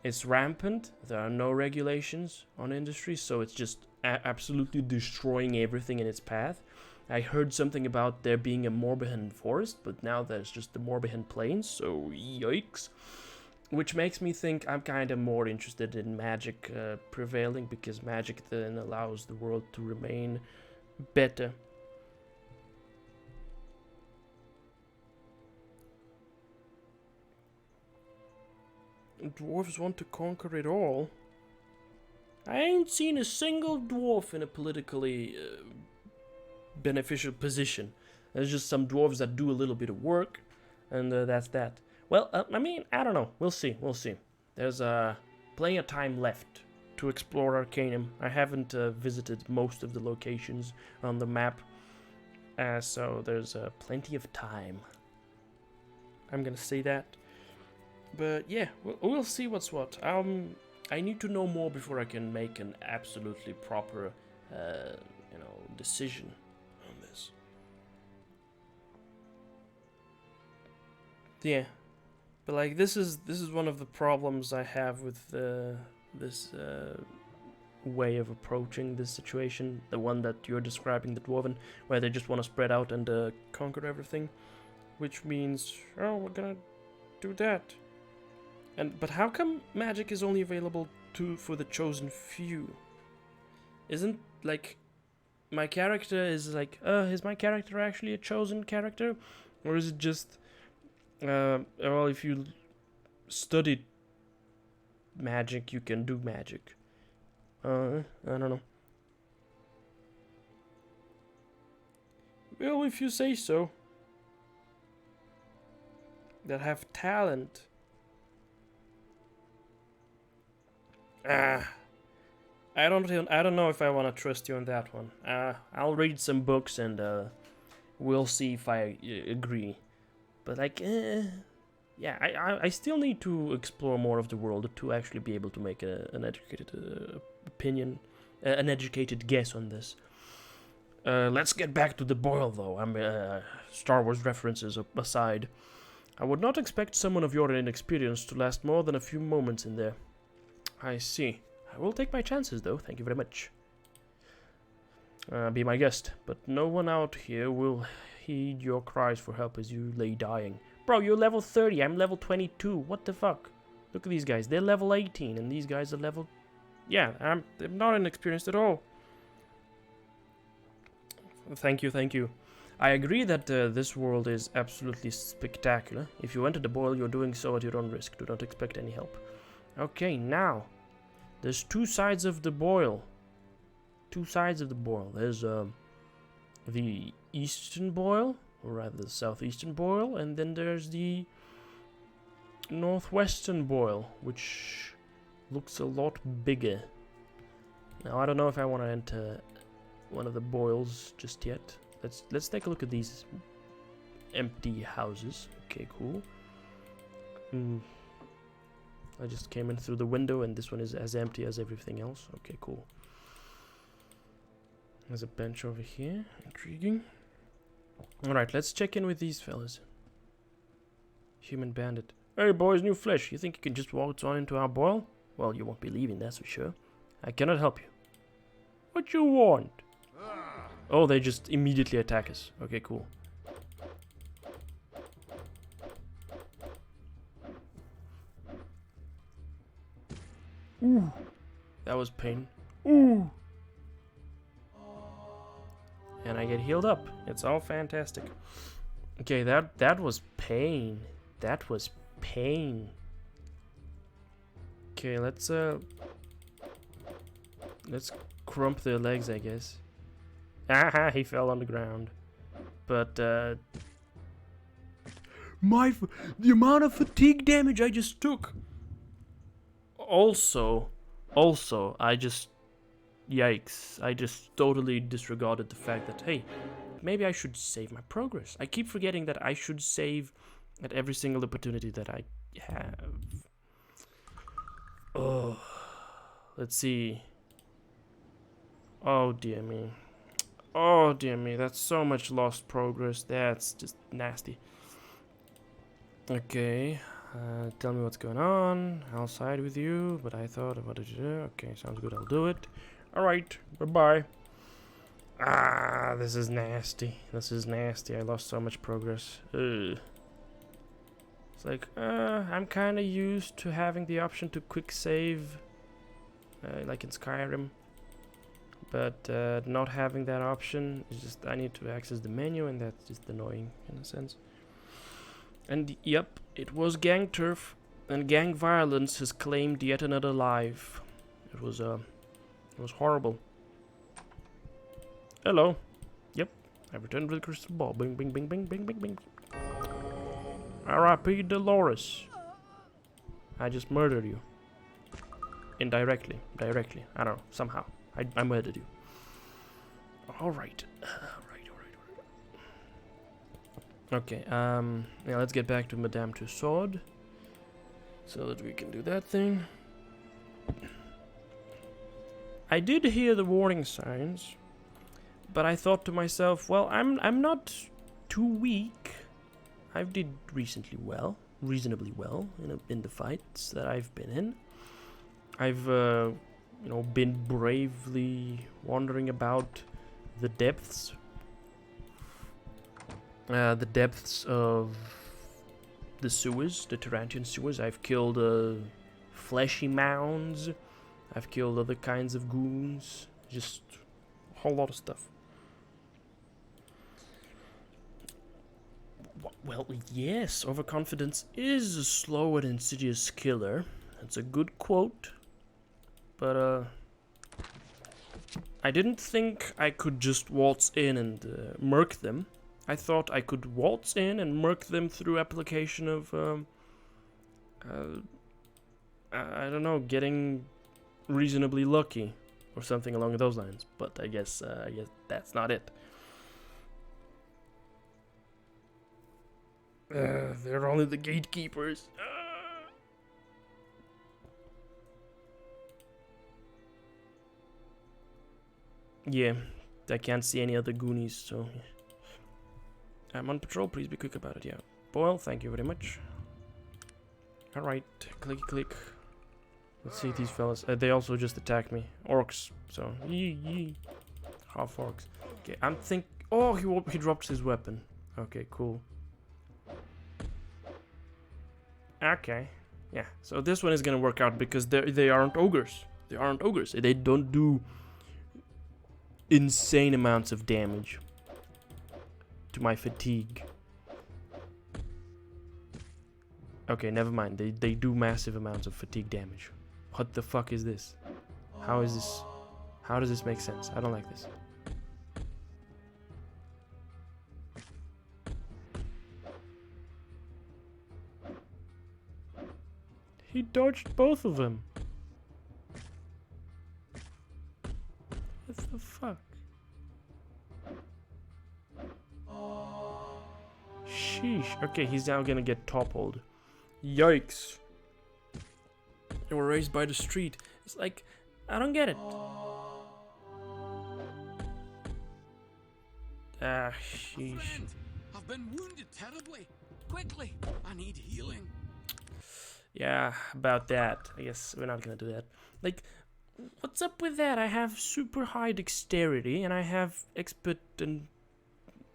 It's rampant. There are no regulations on industry, so it's just absolutely destroying everything in its path. I heard something about there being a Morbihan forest, but now there's just the Morbihan plains, so yikes. Which makes me think I'm kind of more interested in magic prevailing, because magic then allows the world to remain better. Dwarves want to conquer it all. I ain't seen a single dwarf in a politically beneficial position. There's just some dwarves that do a little bit of work, and that's that. Well, I mean, I don't know. We'll see. We'll see. There's plenty of time left to explore Arcanum. I haven't visited most of the locations on the map, so there's plenty of time. I'm gonna say that. But yeah, we'll see what's what. I need to know more before I can make an absolutely proper, decision on this. Yeah, but like this is one of the problems I have with this way of approaching this situation, the one that you're describing, the Dwarven, where they just want to spread out and conquer everything, which means, oh, we're gonna do that. But how come magic is only available for the chosen few? Isn't, like, my character is like, is my character actually a chosen character? Or is it just, well, if you studied magic, you can do magic? I don't know. Well, if you say so. That have talent. I don't know if I want to trust you on that one. I'll read some books and we'll see if I agree. But like, yeah, I still need to explore more of the world to actually be able to make an educated opinion, an educated guess on this. Let's get back to the boil, though. Star Wars references aside. I would not expect someone of your inexperience to last more than a few moments in there. I see. I will take my chances, though. Thank you very much. Be my guest, but no one out here will heed your cries for help as you lay dying. Bro, you're level 30. I'm level 22. What the fuck? Look at these guys. They're level 18, and these guys are level... Yeah, I'm not inexperienced at all. Thank you, thank you. I agree that this world is absolutely spectacular. If you enter the boil, you're doing so at your own risk. Do not expect any help. Okay, now... There's two sides of the boil. Two sides of the boil. There's the eastern boil, or rather the southeastern boil, and then there's the northwestern boil, which looks a lot bigger. Now I don't know if I want to enter one of the boils just yet. Let's take a look at these empty houses. Okay, cool. I just came in through the window, and this one is as empty as everything else. Okay, cool. There's a bench over here. Intriguing. Alright, let's check in with these fellas. Human bandit. Hey boys, new flesh. You think you can just waltz on into our boil? Well, you won't be leaving, that's for sure. I cannot help you. What you want? Oh, they just immediately attack us. Okay, cool. Ooh, that was pain. Ooh. And I get healed up. It's all fantastic. Okay, that was pain. That was pain. Okay, let's crump their legs, I guess. Aha, he fell on the ground. But the amount of fatigue damage I just took. Also, yikes, I just totally disregarded the fact that, hey, maybe I should save my progress. I keep forgetting that I should save at every single opportunity that I have. Oh, let's see. Oh dear me. Oh dear me, that's so much lost progress. That's just nasty. Okay, tell me what's going on. I'll side with you, but I thought, what did you do? Okay, sounds good, I'll do it. Alright, bye-bye. Ah, this is nasty. This is nasty. I lost so much progress. Ugh. It's like, I'm kind of used to having the option to quick save, like in Skyrim. But not having that option is just, I need to access the menu, and that's just annoying in a sense. And yep, it was gang turf, and gang violence has claimed yet another life. It was horrible. Hello. Yep, I returned with the crystal ball. Bing, bing, bing, bing, bing, bing, bing. R.I.P. Dolores. I just murdered you. Indirectly, directly. I don't know. Somehow, I murdered you. All right. Okay, yeah, let's get back to Madame Tussauds, so that we can do that thing. I did hear the warning signs, but I thought to myself, well, I'm not too weak. I did reasonably well in the fights that I've been in. I've been bravely wandering about the depths. The depths of the sewers, the Tarantian sewers. I've killed fleshy mounds. I've killed other kinds of goons. Just a whole lot of stuff. Well, yes, overconfidence is a slow and insidious killer. That's a good quote. But, I didn't think I could just waltz in and murk them. I thought I could waltz in and murk them through application of, I don't know, getting reasonably lucky or something along those lines. But I guess that's not it. They're only the gatekeepers. Yeah, I can't see any other goonies, so... I'm on patrol, please be quick about it, yeah. Boyle, thank you very much. Alright, clicky click. Let's see these fellas. They also just attacked me. Orcs, so... Yee. Half orcs. Okay, I'm think... Oh, he dropped his weapon. Okay, cool. Okay. Yeah, so this one is gonna work out because they aren't ogres. They aren't ogres. They don't do insane amounts of damage to my fatigue. Okay, never mind. They do massive amounts of fatigue damage. What the fuck is this? How is this? How does this make sense? I don't like this. He dodged both of them. What the fuck? Sheesh. Okay, he's now gonna get toppled. Yikes. They were raised by the street. It's like, I don't get it. Ah, sheesh. I've been wounded terribly. Quickly, I need healing. Yeah, about that. I guess we're not gonna do that. Like, what's up with that? I have super high dexterity and I have expert in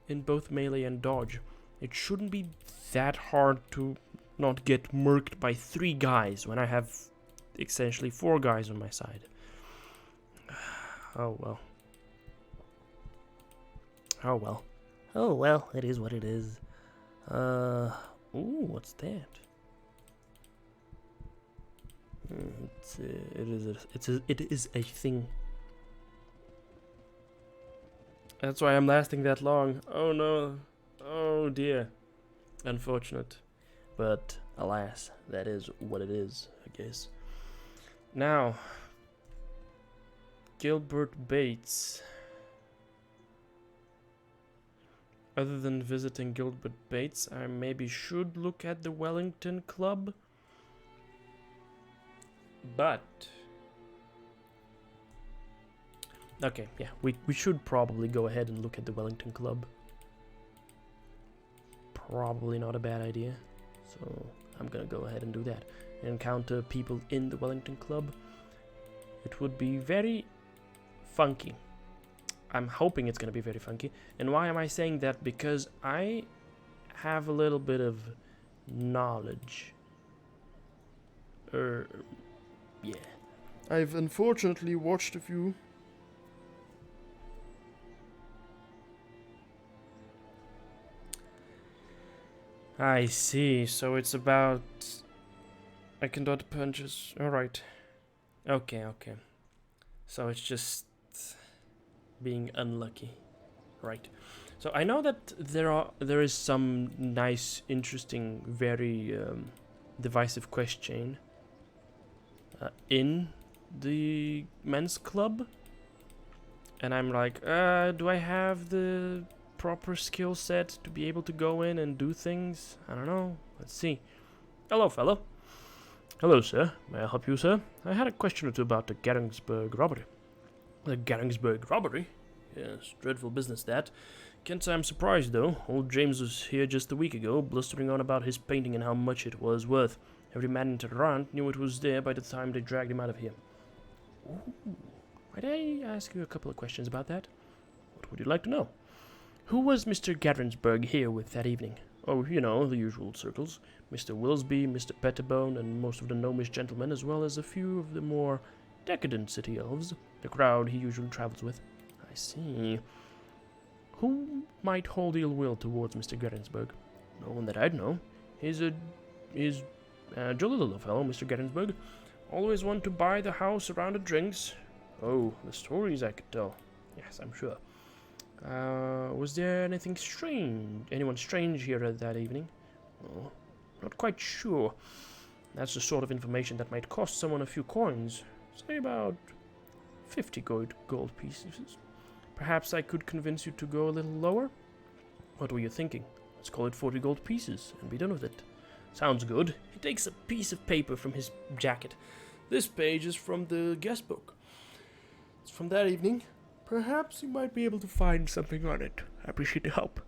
both melee and dodge. It shouldn't be that hard to not get murked by 3 guys when I have essentially 4 guys on my side. Oh well. Oh well. Oh well, it is what it is. Ooh, what's that? It is a thing. That's why I'm lasting that long. Oh no. Oh dear. Unfortunate. But alas, that is what it is, I guess. Now, Gilbert Bates. Other than visiting Gilbert Bates, I maybe should look at the Wellington Club. But... okay, yeah, we should probably go ahead and look at the Wellington Club. Probably not a bad idea. So I'm gonna go ahead and do that. Encounter people in the Wellington Club. It would be very funky. I'm hoping it's gonna be very funky. And why am I saying that? Because I have a little bit of knowledge. Yeah. I've unfortunately watched a few. I see. So it's about... I can dodge punches. Alright. Okay. So it's just being unlucky. Right. So I know that there is some nice, interesting, very divisive quest chain in the men's club. And I'm like, do I have the proper skill set to be able to go in and do things? I don't know. Let's see. Hello, fellow. Hello, sir. May I help you, sir? I had a question or two about the Garingsburg robbery. The Garingsburg robbery? Yes, dreadful business that. Can't say I'm surprised, though. Old James was here just a week ago, blustering on about his painting and how much it was worth. Every man in Tarant knew it was there by the time they dragged him out of here. Ooh. Might I ask you a couple of questions about that? What would you like to know? Who was Mr. Garingsburg here with that evening? Oh, you know, the usual circles. Mr. Willsby, Mr. Pettibone, and most of the gnomish gentlemen, as well as a few of the more decadent city elves. The crowd he usually travels with. I see. Who might hold ill will towards Mr. Garingsburg? No one that I'd know. He's a jolly little fellow, Mr. Garingsburg. Always want to buy the house around the drinks. Oh, the stories I could tell. Yes, I'm sure. Was there anything strange? Anyone strange here that evening? Oh, not quite sure. That's the sort of information that might cost someone a few coins. Say about 50 gold pieces. Perhaps I could convince you to go a little lower? What were you thinking? Let's call it 40 gold pieces and be done with it. Sounds good. He takes a piece of paper from his jacket. This page is from the guest book. It's from that evening. Perhaps you might be able to find something on it. I appreciate the help.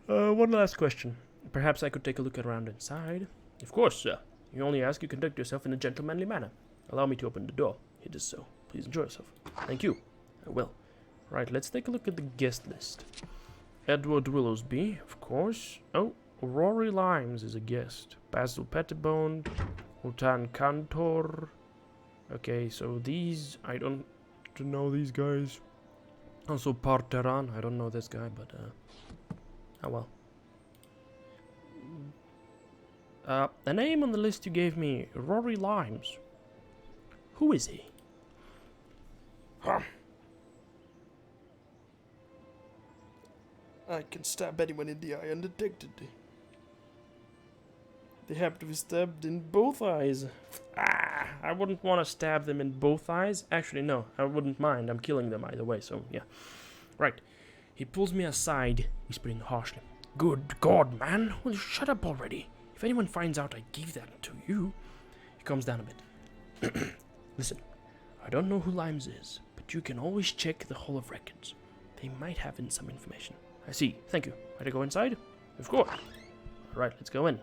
One last question. Perhaps I could take a look around inside? Of course, sir. You only ask, you conduct yourself in a gentlemanly manner. Allow me to open the door. It is so. Please enjoy yourself. Thank you. I will. Right, let's take a look at the guest list. Edward Willowsby, of course. Oh, Rory Limes is a guest. Basil Pettibone. Utan Cantor. Okay, so these, I don't know these guys. Also Parteran, I don't know this guy, but oh well. The name on the list you gave me, Rory Limes. Who is he? Huh. I can stab anyone in the eye undetected. They happen to be stabbed in both eyes. I wouldn't want to stab them in both eyes. Actually, no, I wouldn't mind. I'm killing them either way, so yeah. Right. He pulls me aside, whispering harshly. Good God, man. Will you shut up already? If anyone finds out I gave that to you... He calms down a bit. Listen, I don't know who Limes is, but you can always check the Hall of Records. They might have in some information. I see. Thank you. Might I go inside? Of course. Alright, let's go in.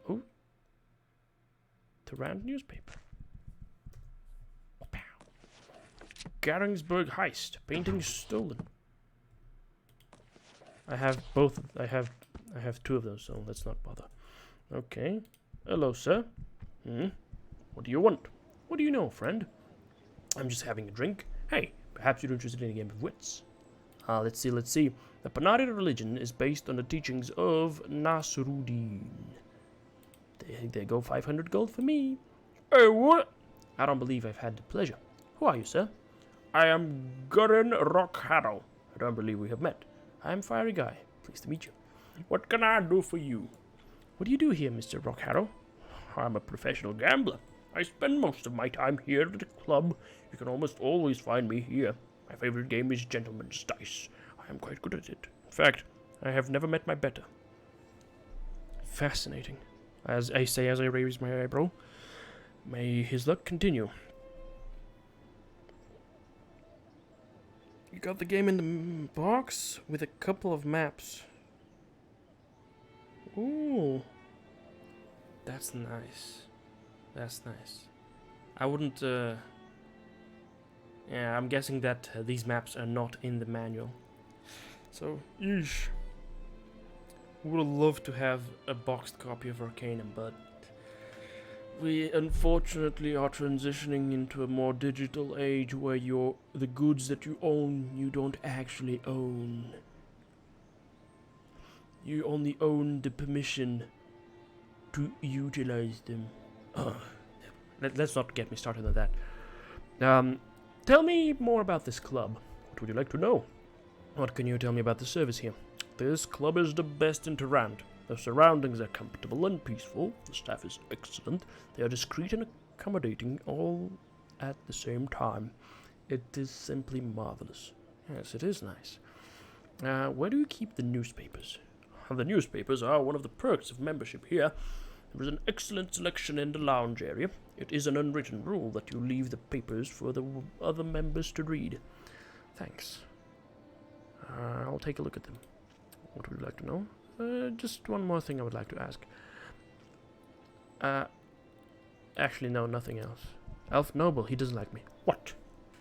Oh. Tarant newspaper. Garingsburg heist. Painting stolen. I have both. I have two of those, so let's not bother. Okay. Hello, sir. What do you want? What do you know, friend? I'm just having a drink. Hey, perhaps you're interested in a game of wits. Let's see. The Panari religion is based on the teachings of Nasruddin. They go 500 gold for me. Oh, what? I don't believe I've had the pleasure. Who are you, sir? I am Gurren Rockharrow. I don't believe we have met. I am Fiery Guy. Pleased to meet you. What can I do for you? What do you do here, Mr. Rockharrow? I'm a professional gambler. I spend most of my time here at the club. You can almost always find me here. My favorite game is Gentleman's Dice. I am quite good at it. In fact, I have never met my better. Fascinating. As I say as I raise my eyebrow. May his luck continue. You got the game in the box with a couple of maps. Ooh. That's nice. That's nice. I wouldn't, yeah, I'm guessing that these maps are not in the manual. So, yeesh. Would have loved to have a boxed copy of Arcanum, but we unfortunately are transitioning into a more digital age where the goods that you own, you don't actually own. You only own the permission to utilize them. Let's not get me started on that. Tell me more about this club. What would you like to know? What can you tell me about the service here? This club is the best in Tarant. The surroundings are comfortable and peaceful. The staff is excellent. They are discreet and accommodating all at the same time. It is simply marvelous. Yes, it is nice. Where do you keep the newspapers? The newspapers are one of the perks of membership here. There is an excellent selection in the lounge area. It is an unwritten rule that you leave the papers for the other members to read. Thanks. I'll take a look at them. What would you like to know? Just one more thing I would like to ask. Actually, no, nothing else. Elf Noble, he doesn't like me. What?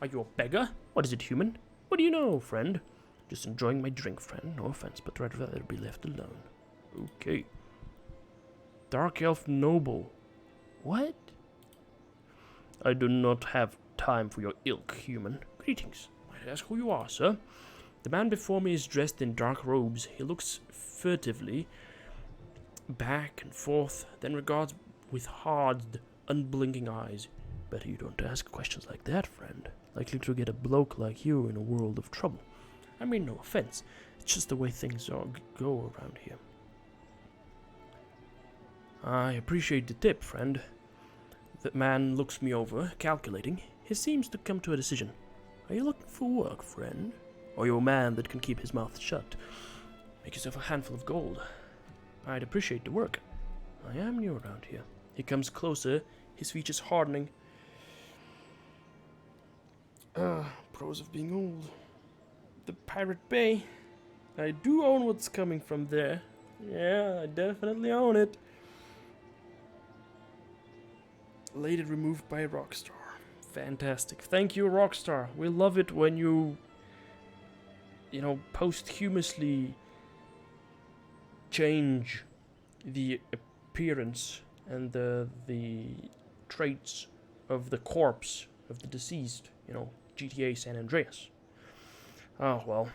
Are you a beggar? What is it, human? What do you know, friend? Just enjoying my drink, friend. No offense, but I'd rather be left alone. Okay. Dark Elf Noble. What? I do not have time for your ilk, human. Greetings. Might I ask who you are, sir? The man before me is dressed in dark robes. He looks furtively back and forth, then regards with hard, unblinking eyes. Better you don't ask questions like that, friend. Likely to get a bloke like you in a world of trouble. I mean no offense. It's just the way things go around here. I appreciate the tip, friend. The man looks me over, calculating. He seems to come to a decision. Are you looking for work, friend? Or you a man that can keep his mouth shut? Make yourself a handful of gold. I'd appreciate the work. I am new around here. He comes closer, his features hardening. Pros of being old. The Pirate Bay. I do own what's coming from there. Yeah, I definitely own it. Later removed by Rockstar. Fantastic. Thank you, Rockstar. We love it when you posthumously change the appearance and the traits of the corpse of the deceased. GTA San Andreas. Oh, well.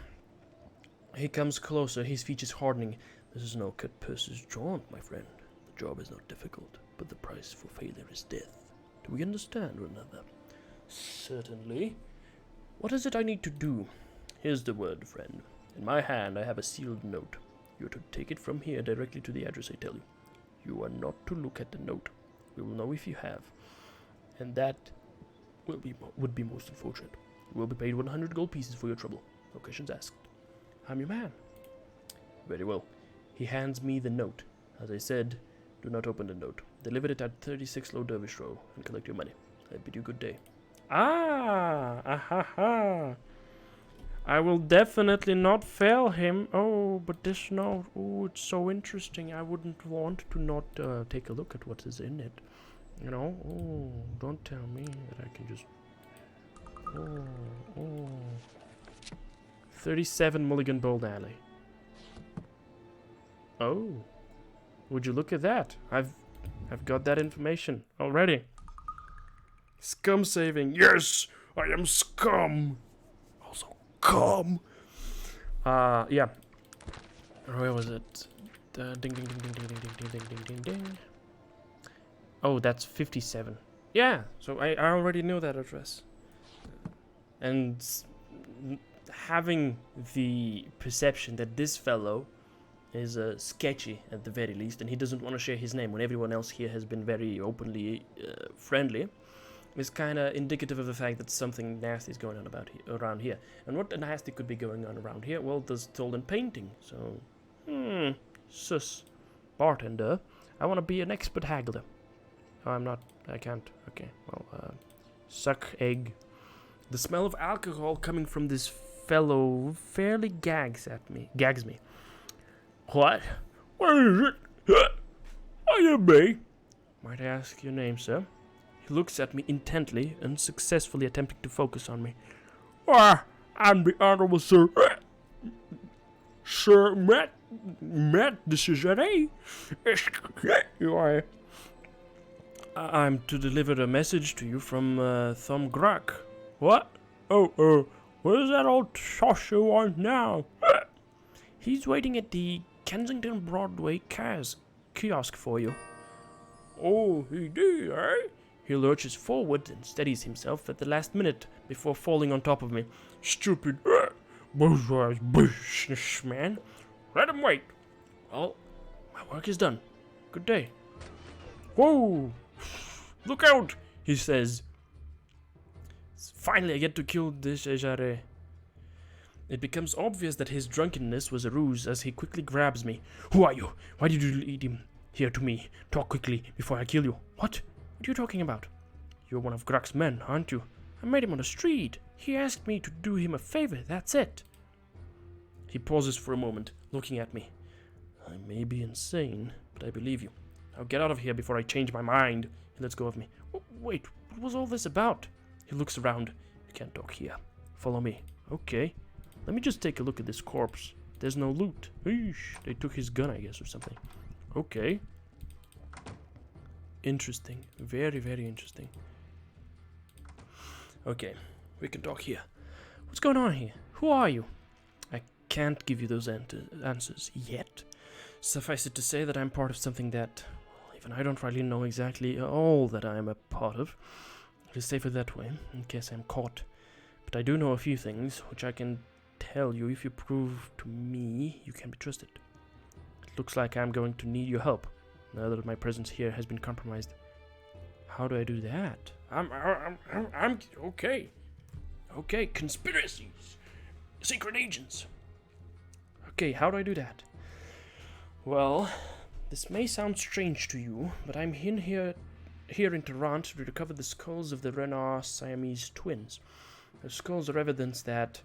He comes closer, his features hardening. This is no cut purse's jaunt, my friend. The job is not difficult, but the price for failure is death. Do we understand one another? Certainly. What is it I need to do? Here's the word, friend. In my hand I have a sealed note. You're to take it from here directly to the address I tell you. You are not to look at the note. We will know if you have. And that would be most unfortunate. You will be paid 100 gold pieces for your trouble. No questions asked. I'm your man. Very well. He hands me the note. As I said, do not open the note. Deliver it at 36 Low Dervish Row and collect your money. I bid you good day. Ah! I will definitely not fail him. Oh, but this note, it's so interesting. I wouldn't want to not take a look at what is in it. Oh, don't tell me that I can just... Oh. 37 Mulligan Bold Alley. Oh. Would you look at that? I've got that information already. Scum saving. Yes! I am scum! Also, cum! Yeah. Where was it? Ding, ding, ding, ding, ding, ding, ding, ding, ding, ding, ding. Oh, that's 57. Yeah, so I already knew that address. And having the perception that this fellow is sketchy at the very least, and he doesn't want to share his name when everyone else here has been very openly friendly, is kind of indicative of the fact that something nasty is going on around here. And what nasty could be going on around here? Well, there's stolen painting, so Sus. Bartender. I want to be an expert haggler. Oh, I'm not. I can't. Okay, well, suck egg. The smell of alcohol coming from this fellow fairly gags me. What? What is it? Are you me? Might I ask your name, sir? He looks at me intently, unsuccessfully attempting to focus on me. I'm the Honorable Sir Matt Decision. I'm to deliver a message to you from Thom Grak. What? What does that old saucer want now? He's waiting at the Kensington Broadway kiosk for you. Oh, he did, eh? He lurches forward and steadies himself at the last minute before falling on top of me. Stupid bourgeois businessman. Let him wait. Well, my work is done. Good day. Whoa! Look out! He says. Finally, I get to kill this Ejare. It becomes obvious that his drunkenness was a ruse as he quickly grabs me. Who are you? Why did you lead him here to me? Talk quickly before I kill you. What? What are you talking about? You're one of Grak's men, aren't you? I met him on the street. He asked me to do him a favor, that's it. He pauses for a moment, looking at me. I may be insane, but I believe you. Now get out of here before I change my mind. He lets go of me. Wait, what was all this about? He looks around. You can't talk here. Follow me. Okay. Let me just take a look at this corpse. There's no loot. Eesh, they took his gun, I guess, or something. Okay. Interesting. Very, very interesting. Okay, we can talk here. What's going on here? Who are you? I can't give you those answers yet. Suffice it to say that I'm part of something that, well, even I don't really know exactly all that I'm a part of. It is safer that way, in case I'm caught. But I do know a few things, which I can tell you if you prove to me you can be trusted. It looks like I'm going to need your help, now that my presence here has been compromised. How do I do that? I'm okay. Okay, conspiracies. Secret agents. Okay, how do I do that? Well, this may sound strange to you, but I'm here in Tarant to recover the skulls of the Renault Siamese twins. The skulls are evidence that,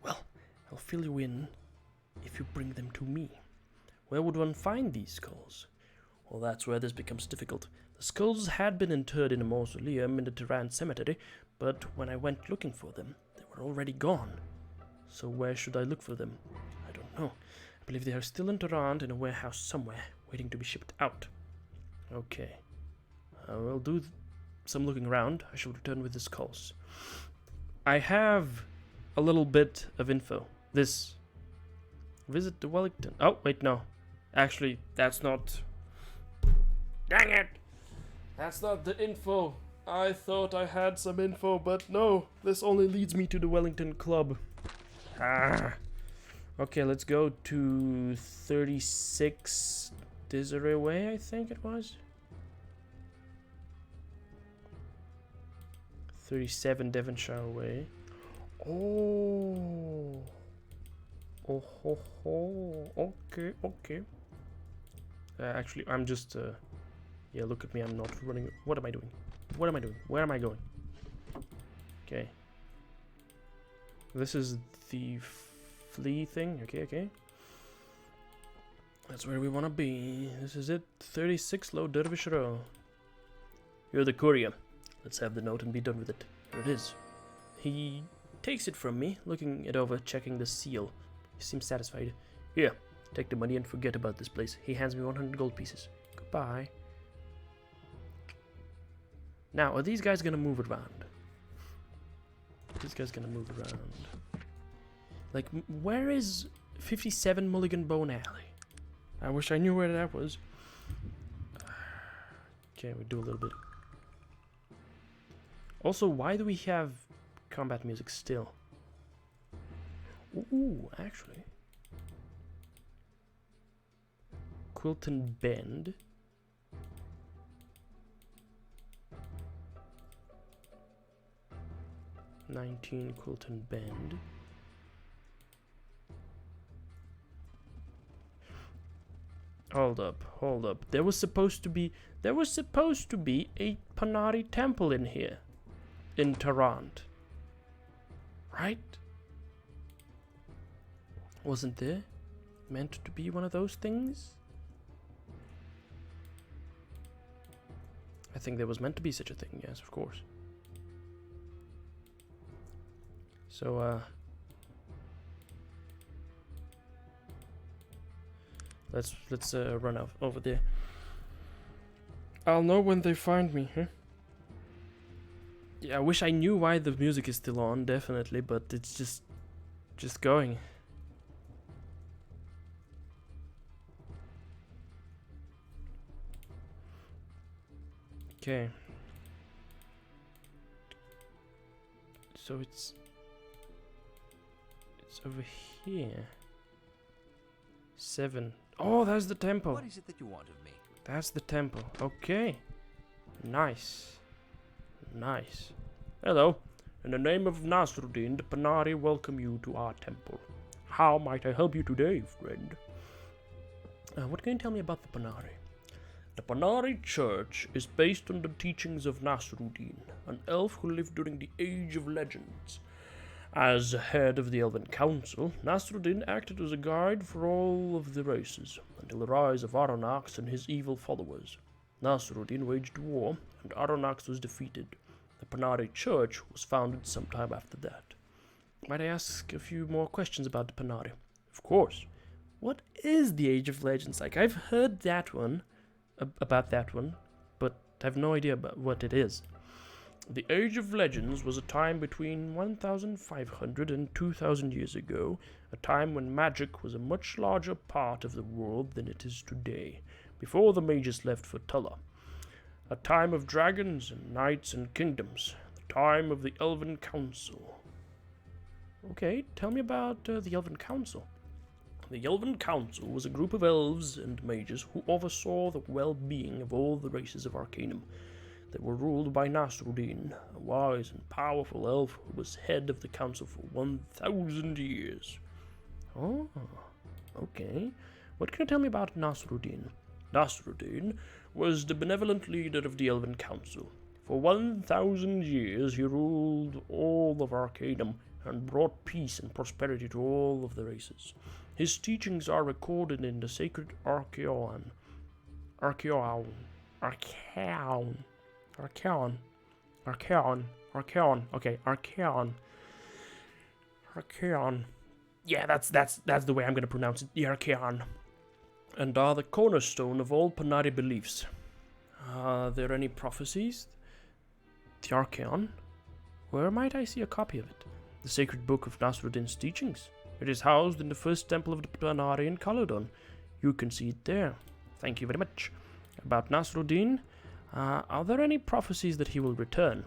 well, I'll fill you in if you bring them to me. Where would one find these skulls? Well, that's where this becomes difficult. The skulls had been interred in a mausoleum in the Tarant cemetery, but when I went looking for them, they were already gone. So where should I look for them? I don't know. I believe they are still in Tarant in a warehouse somewhere, waiting to be shipped out. Okay. I will do some looking around. I shall return with the skulls. I have a little bit of info. This. Visit the Wellington. Oh, wait, no. Actually, that's not. Dang it! That's not the info. I thought I had some info, but no. This only leads me to the Wellington Club. Okay, let's go to 36 Desiree Way, I think it was. 37 Devonshire Way. Oh. Oh ho ho. Okay. Actually, I'm just yeah, look at me. I'm not running. What am I doing? Where am I going? Okay. This is the flea thing. Okay. That's where we want to be. This is it. 36 Low Dervish Row. You're the courier. Let's have the note and be done with it. Here it is. He takes it from me, looking it over, checking the seal. He seems satisfied. Here, take the money and forget about this place. He hands me 100 gold pieces. Goodbye. Now, are these guys gonna move around? This guy's gonna move around. Like, where is 57 Mulligan Bone Alley? I wish I knew where that was. Okay, we do a little bit. Also, why do we have combat music still? Ooh, actually. Quilton Bend. (19) Quilton Bend. Hold up, hold up. There was supposed to be a Panari temple in here. In Tarant. Right? Wasn't there meant to be one of those things? I think there was meant to be such a thing, yes, of course. So, let's run out over there. I'll know when they find me, huh? Yeah, I wish I knew why the music is still on, definitely, but it's just going. Okay. So it's over here. 7. Oh, that's the temple. What is it that you want of me? That's the temple. Okay. Nice. Nice. Hello. In the name of Nasruddin, the Panari welcome you to our temple. How might I help you today, friend? What can you tell me about the Panari? The Panari Church is based on the teachings of Nasruddin, an elf who lived during the Age of Legends. As head of the Elven Council, Nasruddin acted as a guide for all of the races, until the rise of Aronnax and his evil followers. Nasruddin waged war, and Aronnax was defeated. The Panari Church was founded sometime after that. Might I ask a few more questions about the Panari? Of course. What is the Age of Legends like? I've heard that one, about that one, but I have no idea about what it is. The Age of Legends was a time between 1,500 and 2,000 years ago, a time when magic was a much larger part of the world than it is today, before the mages left for Tulla. A time of dragons and knights and kingdoms, the time of the Elven Council. Okay, tell me about the Elven Council. The Elven Council was a group of elves and mages who oversaw the well-being of all the races of Arcanum. They were ruled by Nasruddin, a wise and powerful elf who was head of the council for 1,000 years. Oh, okay. What can you tell me about Nasruddin? Nasruddin was the benevolent leader of the Elven Council. For 1,000 years he ruled all of Arcadium and brought peace and prosperity to all of the races. His teachings are recorded in the sacred Arcadium. Yeah, that's the way I'm gonna pronounce it. The Arcadium. And are the cornerstone of all Panari beliefs. Are there any prophecies? The Arcadium? Where might I see a copy of it? The sacred book of Nasruddin's teachings. It is housed in the first temple of the Panari in Caledon. You can see it there. Thank you very much. About Nasruddin, are there any prophecies that he will return?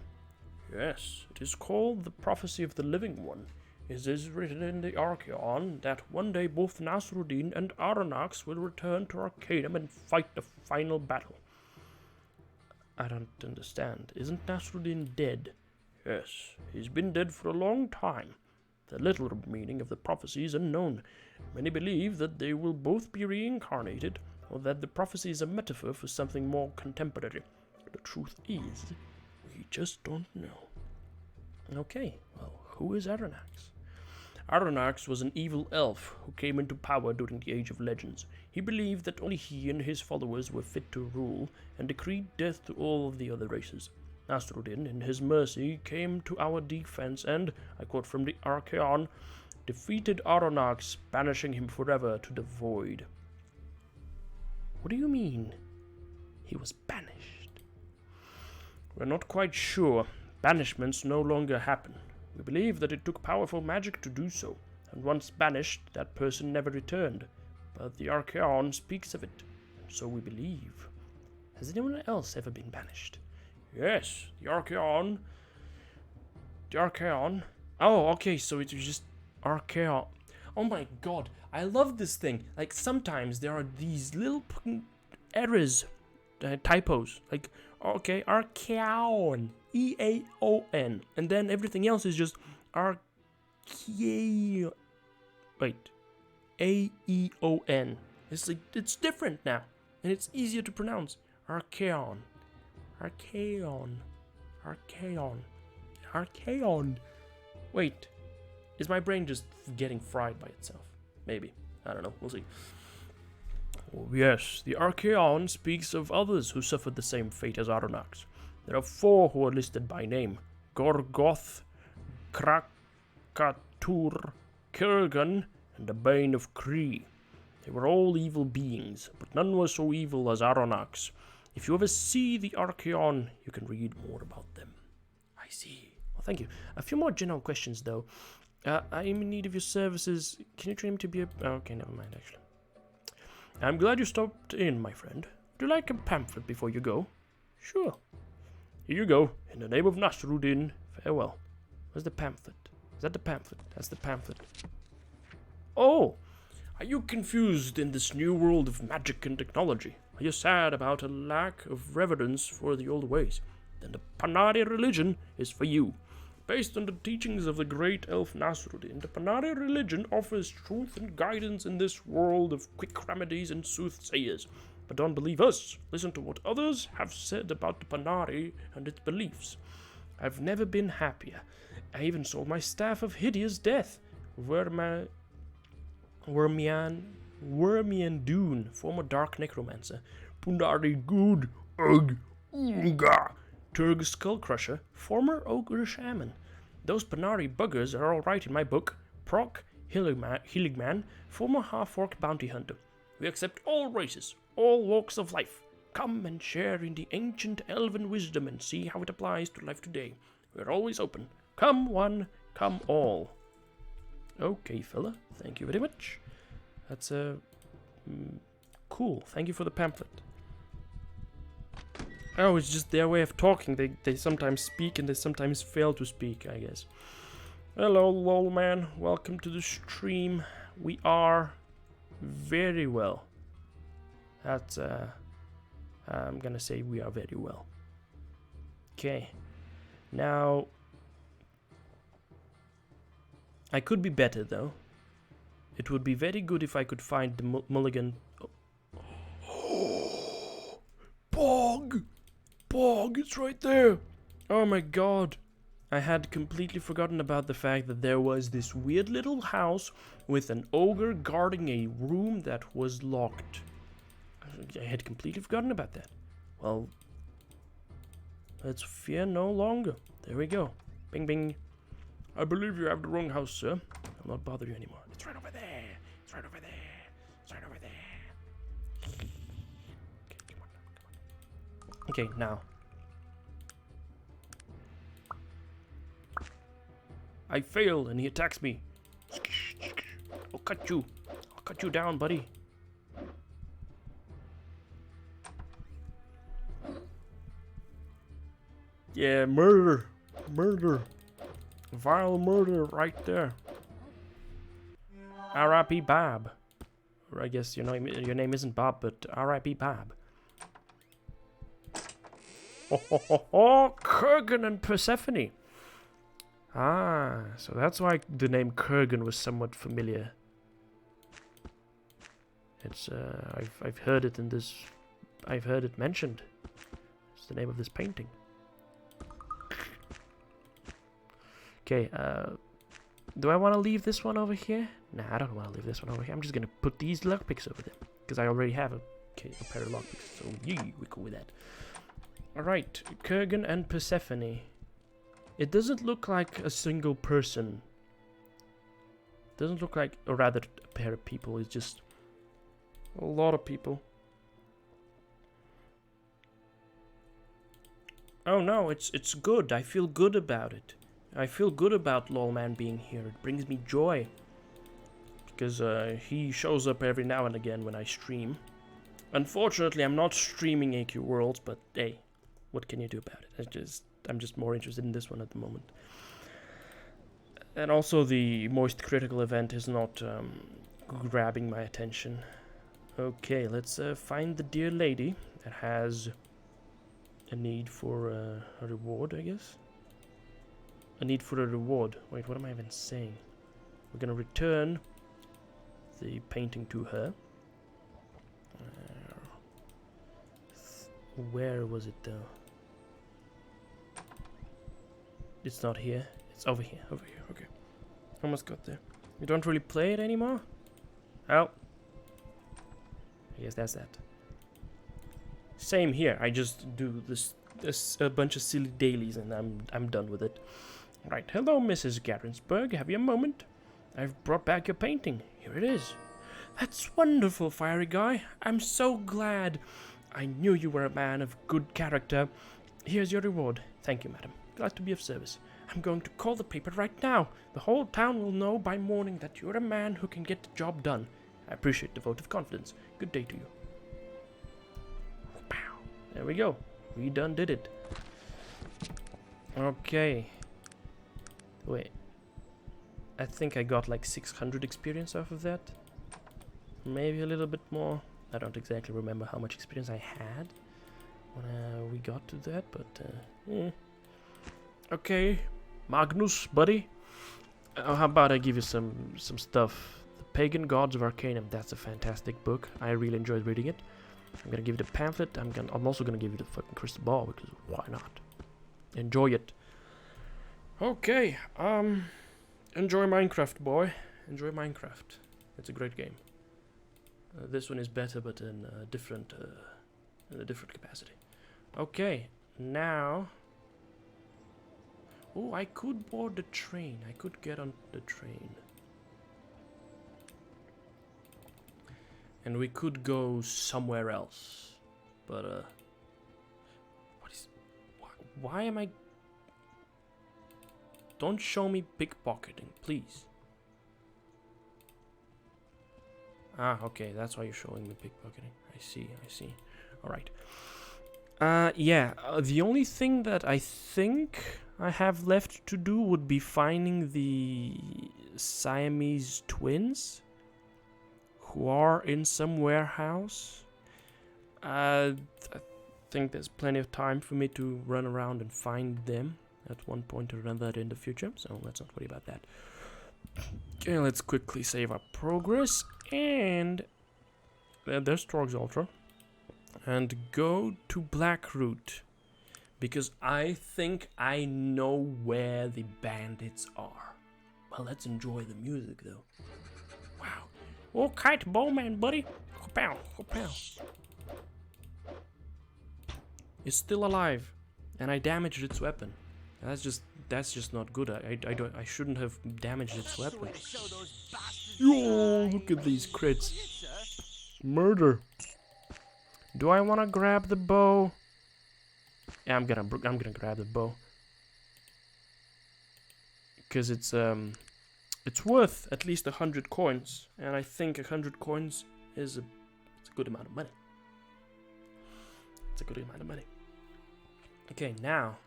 Yes, it is called the Prophecy of the Living One. It is written in the Arcadium that one day both Nasruddin and Aronnax will return to Arcadium and fight the final battle. I don't understand. Isn't Nasruddin dead? Yes, he's been dead for a long time. The literal meaning of the prophecy is unknown. Many believe that they will both be reincarnated, or that the prophecy is a metaphor for something more contemporary. The truth is, we just don't know. Okay, well, who is Aronnax? Aronnax was an evil elf who came into power during the Age of Legends. He believed that only he and his followers were fit to rule, and decreed death to all of the other races. Nasruddin, in his mercy, came to our defense and, I quote from the Arcadium, defeated Aronnax, banishing him forever to the void. What do you mean? He was banished? We're not quite sure. Banishments no longer happen. We believe that it took powerful magic to do so, and once banished, that person never returned. But the Arcadium speaks of it, and so we believe. Has anyone else ever been banished? Yes, the Arcadium. The Arcadium. Oh, okay, so it's just Arcadium. Oh my god, I love this thing. Like, sometimes there are these little errors, typos. Like, okay, Arcadium. E-A-O-N. And then everything else is just Wait. A-E-O-N. It's different now, and it's easier to pronounce. Archaon. Archaon. Archaon. Archaon. Wait, is my brain just getting fried by itself? Maybe. I don't know. We'll see. Oh, yes, the Archaon speaks of others who suffered the same fate as Aronnax. There are 4 who are listed by name. Gorgoth, Krakatur, Kurgan, and the Bane of Kree. They were all evil beings, but none were so evil as Aronnax. If you ever see the Archaon, you can read more about them. I see. Well, thank you. A few more general questions, though. I am in need of your services. Can you train me to be a... Oh, okay, never mind, actually. I'm glad you stopped in, my friend. Would you like a pamphlet before you go? Sure. Here you go. In the name of Nasruddin, farewell. Where's the pamphlet? Is that the pamphlet? That's the pamphlet. Oh! Are you confused in this new world of magic and technology? Are you sad about a lack of reverence for the old ways? Then the Panari religion is for you. Based on the teachings of the great elf Nasruddin, the Panari religion offers truth and guidance in this world of quick remedies and soothsayers. But don't believe us. Listen to what others have said about the Panari and its beliefs. I've never been happier. I even saw my staff of hideous death. Wormian Dune, former dark necromancer. Punari Good, Ugh, Unga, Turg Skullcrusher, former ogre shaman. Those Panari buggers are alright in my book. Proc, Hilligman, former half-orc bounty hunter. We accept all races, all walks of life. Come and share in the ancient elven wisdom and see how it applies to life today. We're always open. Come one, come all. Okay, fella. Thank you very much. That's cool. Thank you for the pamphlet. Oh, it's just their way of talking. They sometimes speak and they sometimes fail to speak, I guess. Hello, lol man. Welcome to the stream. We are very well. That's, I'm gonna say we are very well. Okay. Now, I could be better, though. It would be very good if I could find the mulligan... Oh. Bog! Bog, it's right there! Oh my god. I had completely forgotten about the fact that there was this weird little house with an ogre guarding a room that was locked. I had completely forgotten about that. Well, let's fear no longer. There we go. Bing, bing. I believe you have the wrong house, sir. I'll not bother you anymore. It's right over there. It's right over there. It's right over there. Okay, come on. Okay, now. I failed and he attacks me. I'll cut you. I'll cut you down, buddy. Yeah, murder. Murder. Vile murder right there. R.I.P. Bob. Or I guess your name isn't Bob, but R.I.P. Bob. Oh, Kurgan and Persephone. Ah, so that's why the name Kurgan was somewhat familiar. It's I've heard it in this. I've heard it mentioned. It's the name of this painting. Okay, do I want to leave this one over here? Nah, I don't want to leave this one over here. I'm just going to put these lockpicks over there. Because I already have a pair of lockpicks. So, yeah, we're cool with that. Alright, Kurgan and Persephone. It doesn't look like a single person. It doesn't look like, or rather, a pair of people. It's just a lot of people. Oh no, it's good. I feel good about it. I feel good about Lolman being here. It brings me joy. Because he shows up every now and again when I stream. Unfortunately, I'm not streaming AQ Worlds, but hey, what can you do about it? I'm just more interested in this one at the moment. And also the Moist Critical event is not grabbing my attention. Okay, let's find the dear lady that has a need for a reward, I guess. A need for a reward. Wait, what am I even saying? We're gonna return the painting to her. Where was it though? It's not here. It's over here. Over here. Okay. Almost got there. You don't really play it anymore? Oh. I guess that's that. Same here. I just do this a bunch of silly dailies and I'm done with it. Right. Hello, Mrs. Garensburg. Have you a moment? I've brought back your painting. Here it is. That's wonderful, Fiery Guy. I'm so glad. I knew you were a man of good character. Here's your reward. Thank you, madam. Glad to be of service. I'm going to call the paper right now. The whole town will know by morning that you're a man who can get the job done. I appreciate the vote of confidence. Good day to you. Pow. There we go. We done did it. Okay. Wait. I think I got like 600 experience off of that. Maybe a little bit more. I don't exactly remember how much experience I had when we got to that, but okay, Magnus, buddy. How about I give you some stuff? The Pagan Gods of Arcanum. That's a fantastic book. I really enjoyed reading it. I'm gonna give you the pamphlet. I'm also gonna give you the fucking crystal ball because why not? Enjoy it. Okay. Enjoy Minecraft, boy. Enjoy Minecraft. It's a great game. This one is better, but in a different capacity. Okay, now. Oh, I could board the train. I could get on the train, and we could go somewhere else. But what is? Why am I? Don't show me pickpocketing, please. Ah, okay, that's why you're showing me pickpocketing. I see. Alright. Yeah, the only thing that I think I have left to do would be finding the Siamese twins who are in some warehouse. I think there's plenty of time for me to run around and find them at one point or another in the future, so let's not worry about that. Okay, let's quickly save our progress and there's Trog's Ultra and go to Blackroot because I think I know where the bandits are. Well, let's enjoy the music though. Wow. Oh, kite bowman, buddy. Pow, pow. It's still alive and I damaged its weapon. That's just not good. I shouldn't have damaged its weapon. Yo, look at these crits. Murder. Do I want to grab the bow? Yeah, I'm gonna grab the bow. Cause it's worth at least 100 coins, and I think 100 coins is a good amount of money. It's a good amount of money. Okay, now.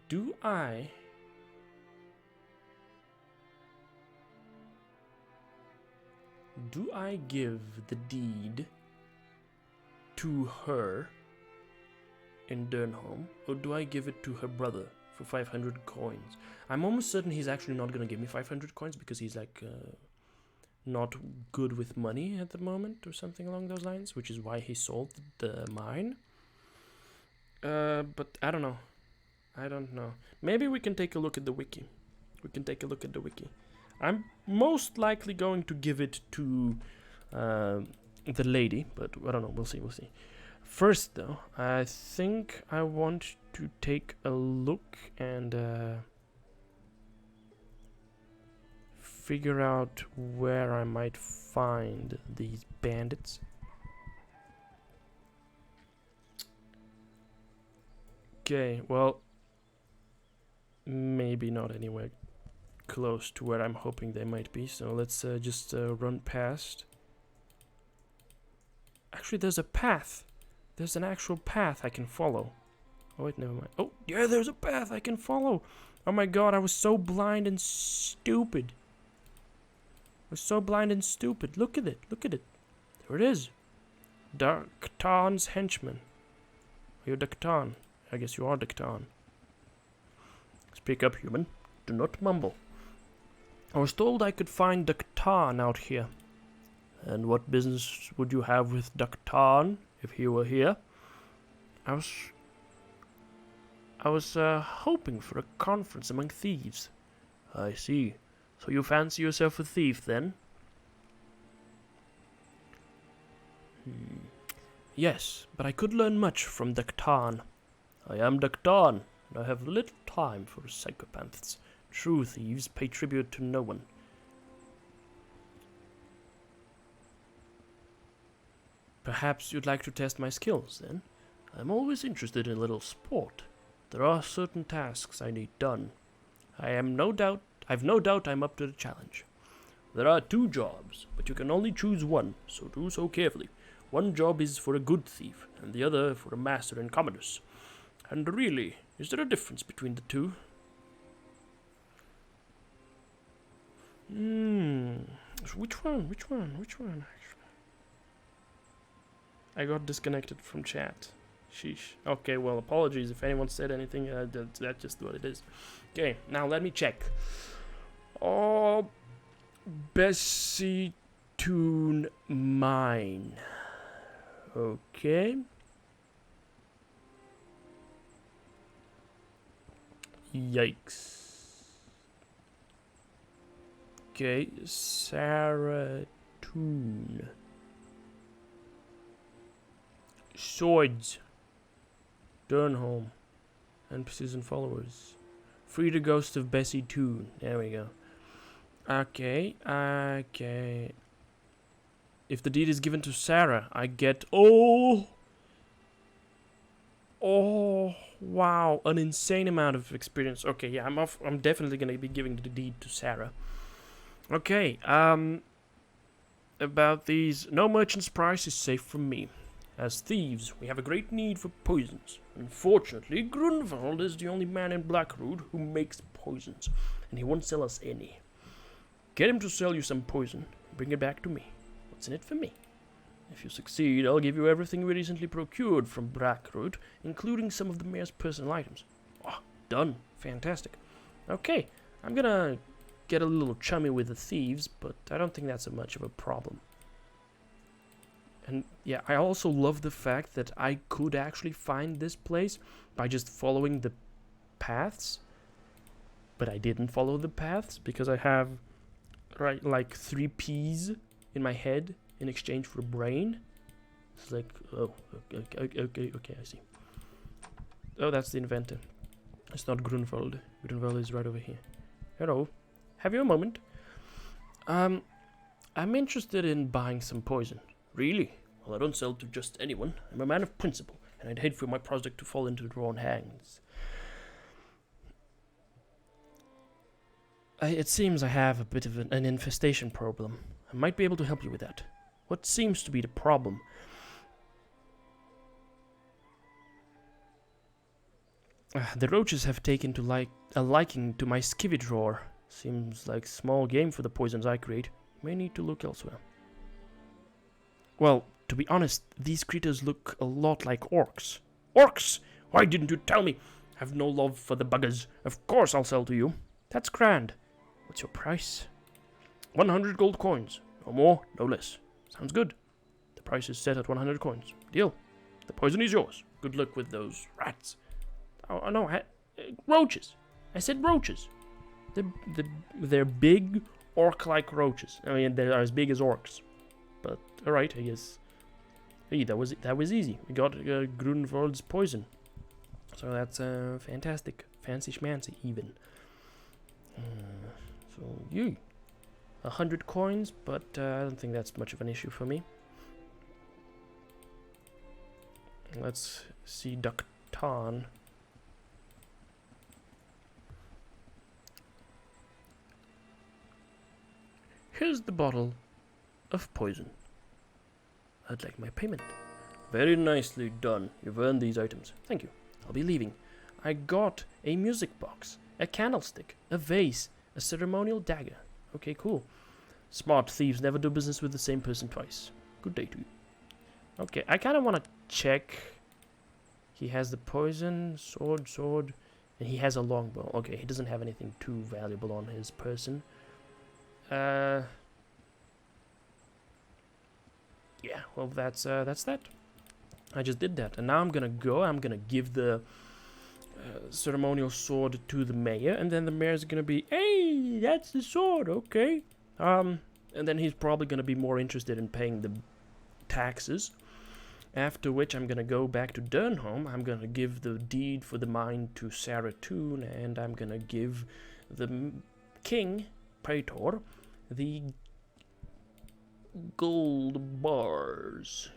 Do I give the deed to her in Durnholm, or do I give it to her brother for 500 coins? I'm almost certain he's actually not going to give me 500 coins because he's like not good with money at the moment or something along those lines, which is why he sold the mine. But I don't know. Maybe we can take a look at the wiki. I'm most likely going to give it to the lady, but I don't know. We'll see. First, though, I think I want to take a look and figure out where I might find these bandits. Okay, well, maybe not anywhere close to where I'm hoping they might be, so let's just run past. Actually, there's a path. There's an actual path I can follow. Oh wait, never mind. Oh, yeah, there's a path I can follow. Oh my god, I was so blind and stupid. Look at it. There it is. Kaitan's henchman. Are you Kaitan? I guess you are Kaitan. Speak up, human. Do not mumble. I was told I could find the Kaitan out here. And what business would you have with Kaitan if he were here? I was hoping for a conference among thieves. I see. So you fancy yourself a thief, then? Yes, but I could learn much from Kaitan. I am Kaitan, and I have little time for psychopaths. True thieves pay tribute to no one. Perhaps you'd like to test my skills, then? I'm always interested in a little sport. There are certain tasks I need done. I've no doubt I'm up to the challenge. There are 2 jobs, but you can only choose one, so do so carefully. One job is for a good thief, and the other for a master in commodus. And really, is there a difference between the 2? Which one, actually? I got disconnected from chat. Sheesh. Okay, well, apologies if anyone said anything. That's just what it is. Okay, now let me check. Oh, Bessie Tune Mine. Okay. Yikes. Okay, Sarah Toon. Swords. Durnholm. NPCs and followers. Free the ghost of Bessie Toon. There we go. Okay. If the deed is given to Sarah, I get... Oh, wow. An insane amount of experience. Okay, yeah, I'm definitely going to be giving the deed to Sarah. Okay, about these... No merchant's price is safe from me. As thieves, we have a great need for poisons. Unfortunately, Grunwald is the only man in Blackroot who makes poisons, and he won't sell us any. Get him to sell you some poison, and bring it back to me. What's in it for me? If you succeed, I'll give you everything we recently procured from Blackroot, including some of the mayor's personal items. Oh, done. Fantastic. Okay, I'm gonna get a little chummy with the thieves, but I don't think that's much of a problem. And yeah, I also love the fact that I could actually find this place by just following the paths. But I didn't follow the paths because I have like 3 peas in my head in exchange for a brain. It's like, oh, okay, I see. Oh, that's the inventor. It's not Grunwald. Grunwald is right over here. Hello. Have you a moment? I'm interested in buying some poison. Really? Well, I don't sell to just anyone. I'm a man of principle, and I'd hate for my project to fall into the wrong hands. It seems I have a bit of an infestation problem. I might be able to help you with that. What seems to be the problem? The roaches have taken to a liking to my skivvy drawer. Seems like small game for the poisons I create. May need to look elsewhere. Well, to be honest, these creatures look a lot like orcs. Orcs! Why didn't you tell me? Have no love for the buggers. Of course I'll sell to you. That's grand. What's your price? 100 gold coins. No more, no less. Sounds good. The price is set at 100 coins. Deal. The poison is yours. Good luck with those rats. Oh, no, roaches. I said roaches. They're big, orc-like roaches. I mean, they're as big as orcs. But, alright, I guess. Hey, that was easy. We got Grunwald's poison. So that's fantastic. Fancy schmancy, even. So, 100 coins, but I don't think that's much of an issue for me. Let's see Kaitan. Here's the bottle of poison. I'd like my payment. Very nicely done. You've earned these items. Thank you. I'll be leaving. I got a music box, a candlestick, a vase, a ceremonial dagger. Okay, cool. Smart thieves never do business with the same person twice. Good day to you. Okay, I kind of want to check. He has the poison, sword, and he has a longbow. Okay, he doesn't have anything too valuable on his person. well, that's that. I just did that, and now I'm gonna go. I'm gonna give the ceremonial sword to the mayor, and then the mayor's gonna be, hey, that's the sword, okay. And then he's probably gonna be more interested in paying the taxes. After which I'm gonna go back to Durnholm. I'm gonna give the deed for the mine to Saratoon, and I'm gonna give the king, Praetor, the gold bars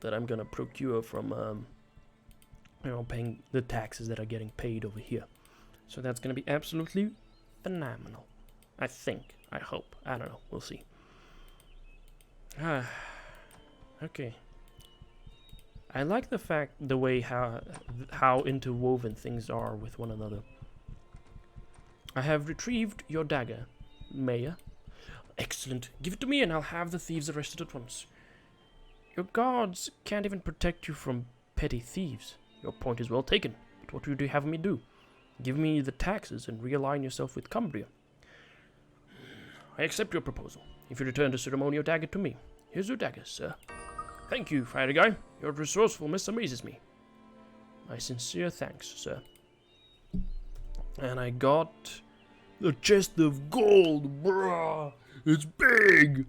that I'm gonna procure from paying the taxes that are getting paid over here. So that's gonna be absolutely phenomenal. I think. I hope. I don't know. We'll see. Okay. I like the way how interwoven things are with one another. I have retrieved your dagger, Mayor. Excellent. Give it to me and I'll have the thieves arrested at once. Your guards can't even protect you from petty thieves. Your point is well taken, but what would you have me do? Give me the taxes and realign yourself with Cumbria. I accept your proposal. If you return the ceremonial dagger to me. Here's your dagger, sir. Thank you, Fire Guy. Your resourcefulness amazes me. My sincere thanks, sir. And I got the chest of gold, bruh. It's big.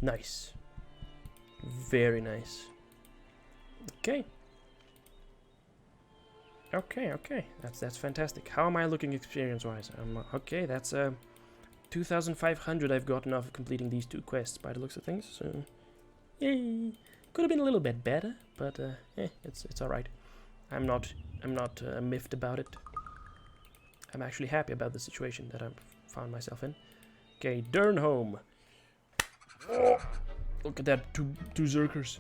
Nice. Very nice. Okay. Okay. That's fantastic. How am I looking experience-wise? Okay, that's 2,500 I've gotten off of completing these 2 quests by the looks of things. So, yay. Could have been a little bit better, but it's all right. I'm not miffed about it. I'm actually happy about the situation that I've found myself in. Okay, Durnholm. Oh, look at that, two zerkers.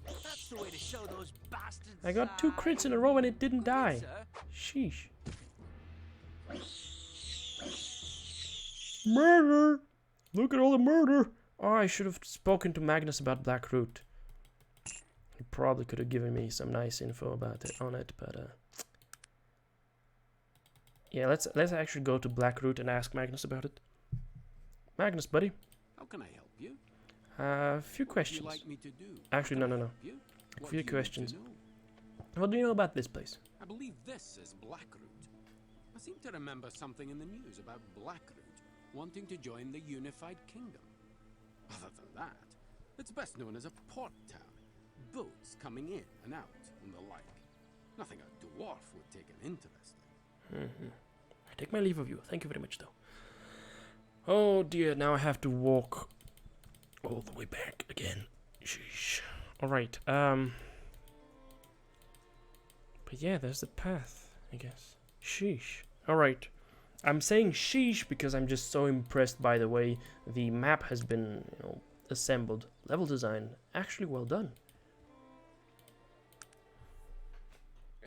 That's the way to show those bastards. I got 2 crits in a row and it didn't die. Sheesh. Murder! Look at all the murder! Oh, I should have spoken to Magnus about Blackroot. He probably could have given me some nice info about it on it, but yeah, let's actually go to Blackroot and ask Magnus about it. Magnus, buddy. How can I help you? A few questions. What would you like me to do? Actually, no. A few questions. What do you know about this place? I believe this is Blackroot. I seem to remember something in the news about Blackroot wanting to join the unified kingdom. Other than that, it's best known as a port town. Boats coming in and out and the like. Nothing a dwarf would take an interest in. I take my leave of you. Thank you very much, though. Oh dear, now I have to walk all the way back again. Sheesh. Alright, but yeah, there's the path, I guess. Sheesh. Alright. I'm saying sheesh because I'm just so impressed by the way the map has been, assembled. Level design, actually well done.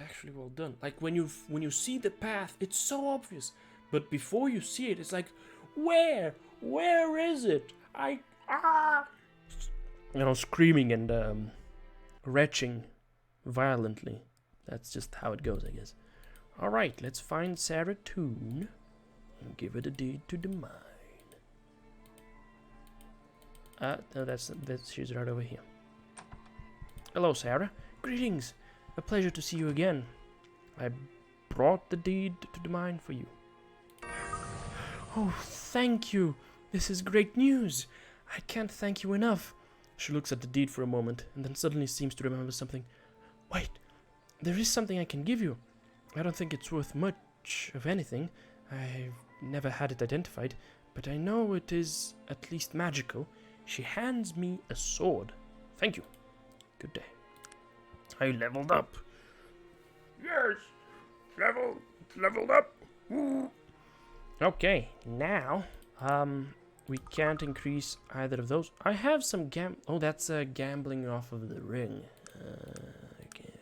Actually well done. Like when you see the path, it's so obvious. But before you see it, it's like, where is it? Screaming and retching violently. That's just how it goes, I guess. All right, let's find Saratoon and give it a deed to the mine. No, that's she's right over here. Hello, Sarah. Greetings. A pleasure to see you again. I brought the deed to the mine for you. Oh, thank you. This is great news. I can't thank you enough. She looks at the deed for a moment and then suddenly seems to remember something. Wait, there is something I can give you. I don't think it's worth much of anything. I've never had it identified, but I know it is at least magical. She hands me a sword. Thank you. Good day. I leveled up. Yes! Leveled up. Woo. Okay, now, we can't increase either of those. I have some oh, that's gambling off of the ring. Okay.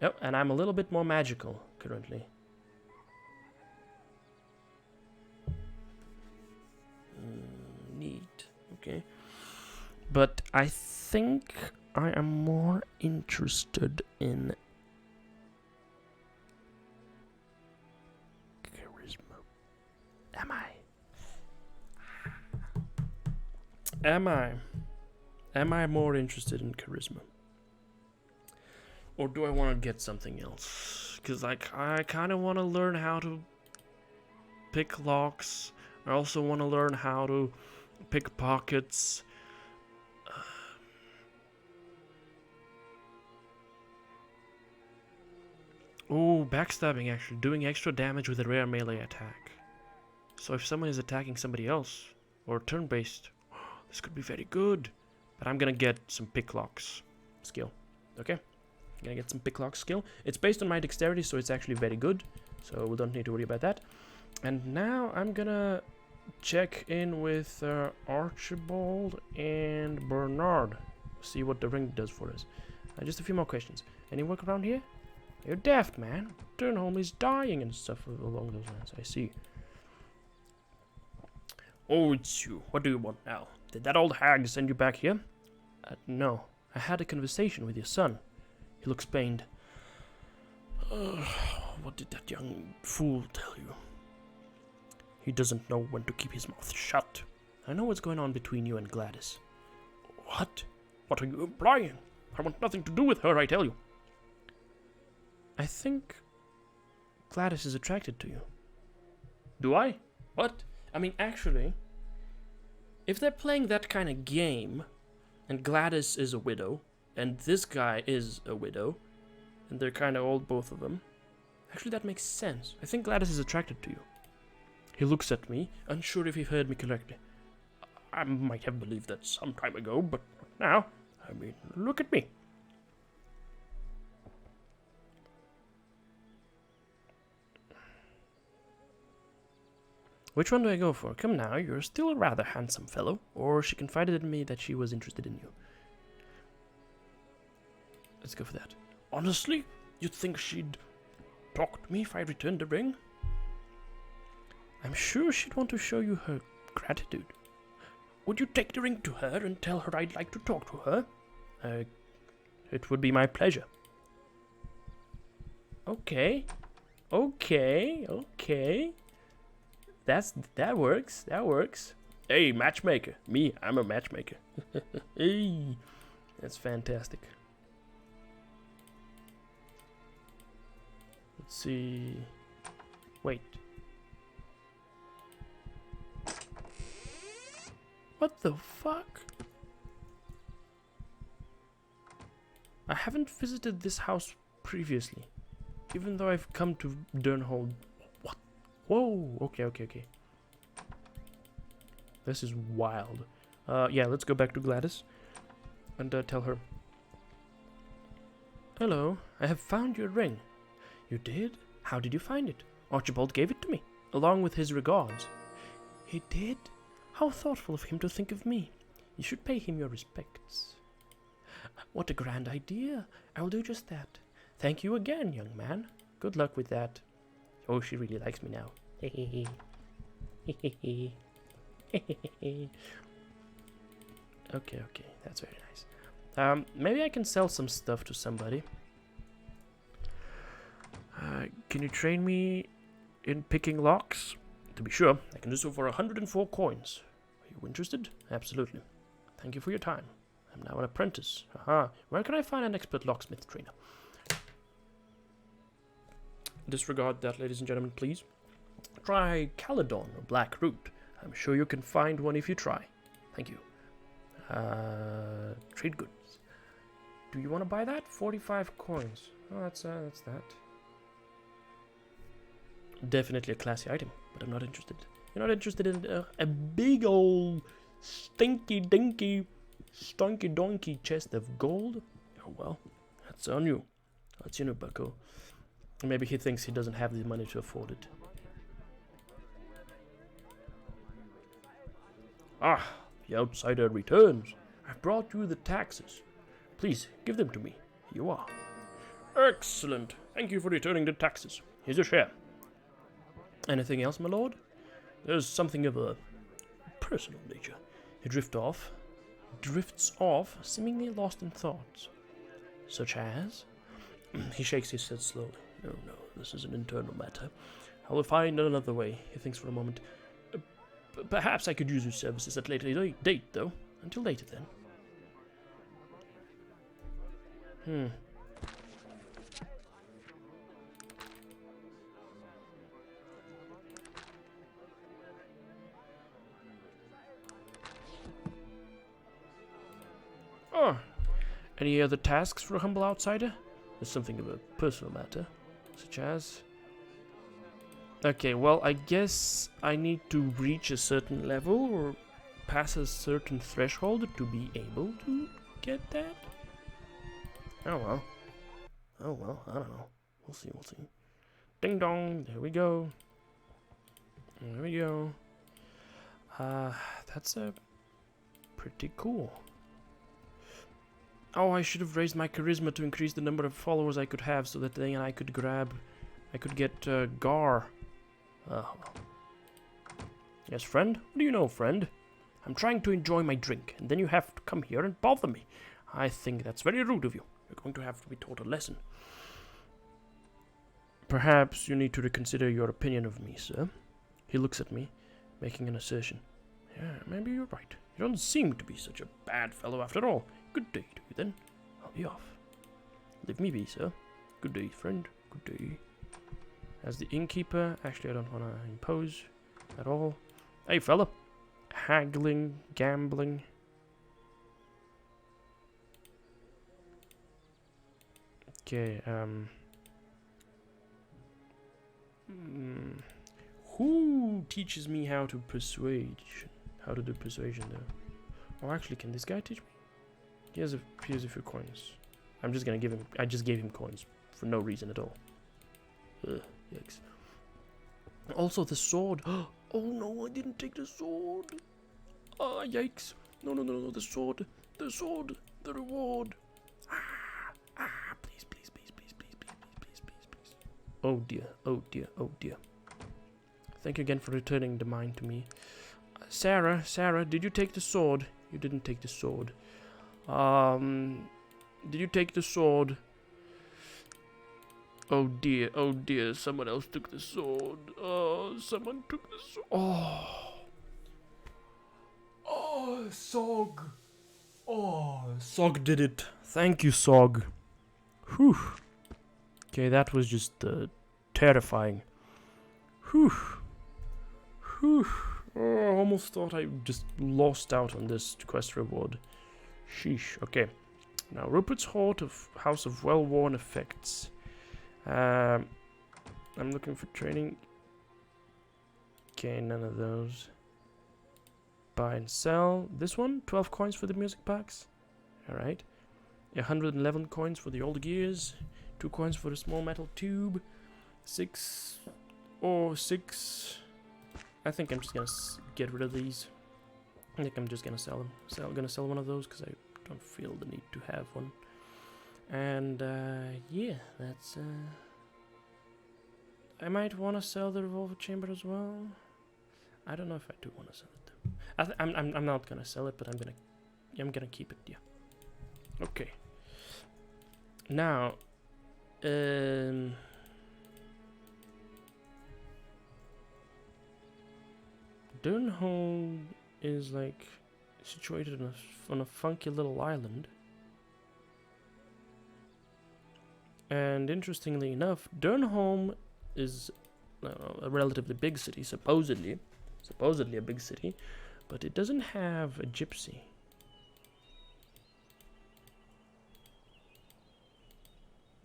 Oh, and I'm a little bit more magical currently. Neat. Okay. But I think I am more interested in charisma. Am I? Am I more interested in charisma? Or do I want to get something else? Because like, I kind of want to learn how to pick locks. I also want to learn how to pick pockets. Oh, backstabbing actually. Doing extra damage with a rare melee attack. So if someone is attacking somebody else, or turn-based, this could be very good. But I'm gonna get some picklocks skill. Okay? I'm gonna get some picklock skill. It's based on my dexterity, so it's actually very good. So we don't need to worry about that. And now I'm gonna check in with Archibald and Bernard. See what the ring does for us. Just a few more questions. Any work around here? You're daft, man. Turnholm is dying and stuff along those lines. I see. Oh, it's you. What do you want now? Did that old hag send you back here? No. I had a conversation with your son. He looks pained. What did that young fool tell you? He doesn't know when to keep his mouth shut. I know what's going on between you and Gladys. What? What are you implying? I want nothing to do with her, I tell you. I think Gladys is attracted to you. Do I? What? I mean, actually, if they're playing that kind of game, and Gladys is a widow, and this guy is a widow, and they're kind of old, both of them, actually that makes sense. I think Gladys is attracted to you. He looks at me, unsure if he heard me correctly. I might have believed that some time ago, but now, I mean, look at me. Which one do I go for? Come now, you're still a rather handsome fellow. Or she confided in me that she was interested in you. Let's go for that. Honestly? You'd think she'd talk to me if I returned the ring? I'm sure she'd want to show you her gratitude. Would you take the ring to her and tell her I'd like to talk to her? It would be my pleasure. Okay. That works. Hey, matchmaker. Me, I'm a matchmaker. Hey, that's fantastic. Let's see. Wait. What the fuck? I haven't visited this house previously, even though I've come to Durnhold. What? Whoa, okay. This is wild. Yeah, let's go back to Gladys and tell her. Hello, I have found your ring. You did? How did you find it? Archibald gave it to me, along with his regards. He did? How thoughtful of him to think of me. You should pay him your respects. What a grand idea. I will do just that. Thank you again, young man. Good luck with that. Oh, she really likes me now. Okay, that's very nice. Maybe I can sell some stuff to somebody. Can you train me in picking locks? To be sure, I can do so for 104 coins. Are you interested? Absolutely. Thank you for your time. I'm now an apprentice. Aha. Where can I find an expert locksmith trainer? Disregard that, ladies and gentlemen, please. Try Caledon or Black Root. I'm sure you can find one if you try. Thank you. Trade goods. Do you want to buy that? 45 coins. Oh, that's that. Definitely a classy item, but I'm not interested. You're not interested in a big old stinky dinky stonky donkey chest of gold? Oh well, that's on you. That's you, bucko. Maybe he thinks he doesn't have the money to afford it. Ah, the outsider returns. I've brought you the taxes. Please, give them to me. Here you are. Excellent. Thank you for returning the taxes. Here's your share. Anything else, my lord? There's something of a personal nature. He drifts off, seemingly lost in thoughts. Such as? He shakes his head slowly. No, this is an internal matter. I will find another way. He thinks for a moment. Perhaps I could use your services at a later date, though. Until later, then. Hmm. Oh. Any other tasks for a humble outsider? There's something of a personal matter, such as... Okay, well, I guess I need to reach a certain level or pass a certain threshold to be able to get that? Oh well. Oh well, I don't know. We'll see, we'll see. Ding dong, there we go. There we go. That's pretty cool. Oh, I should have raised my charisma to increase the number of followers I could have so that then I could get Gar. Oh. Yes, friend? What do you know, friend? I'm trying to enjoy my drink, and then you have to come here and bother me. I think that's very rude of you. You're going to have to be taught a lesson. Perhaps you need to reconsider your opinion of me, sir. He looks at me, making an assertion. Yeah, maybe you're right. You don't seem to be such a bad fellow after all. Good day to you, then. I'll be off. Leave me be, sir. Good day, friend. Good day. As the innkeeper, actually I don't want to impose at all. Hey, fella. Haggling, gambling. Okay, who teaches me how to persuade? How to do persuasion, though? Oh, actually, can this guy teach me? He has a few coins. I'm just gonna give him... I just gave him coins for no reason at all. Ugh, yikes. Also, the sword. Oh no, I didn't take the sword. Ah, yikes. No, the sword. The sword. The reward. Please. Oh dear. Thank you again for returning the mine to me. Sarah, did you take the sword? You didn't take the sword. Did you take the sword? Oh dear, someone else took the sword. Oh, someone took the sword. Oh, Sog. Oh, Sog did it. Thank you, Sog. Whew. Okay, that was just terrifying. Whew. Oh, I almost thought I just lost out on this quest reward. Sheesh. Okay. Now, Rupert's House of Well-Worn Effects. I'm looking for training. Okay, none of those. Buy and sell. This one, 12 coins for the music packs. Alright. 111 coins for the old gears. 2 coins for the small metal tube. 6. I think I'm just gonna get rid of these. I think I'm just gonna sell them. I'm gonna sell one of those because I don't feel the need to have one. And yeah, that's I might want to sell the revolver chamber as well. I don't know if I do want to sell it though. I'm not gonna sell it, but I'm gonna keep it. Yeah. Okay. Now, Durnholm is like situated on a funky little island. And interestingly enough, Durnholm is a relatively big city, supposedly a big city, but it doesn't have a gypsy.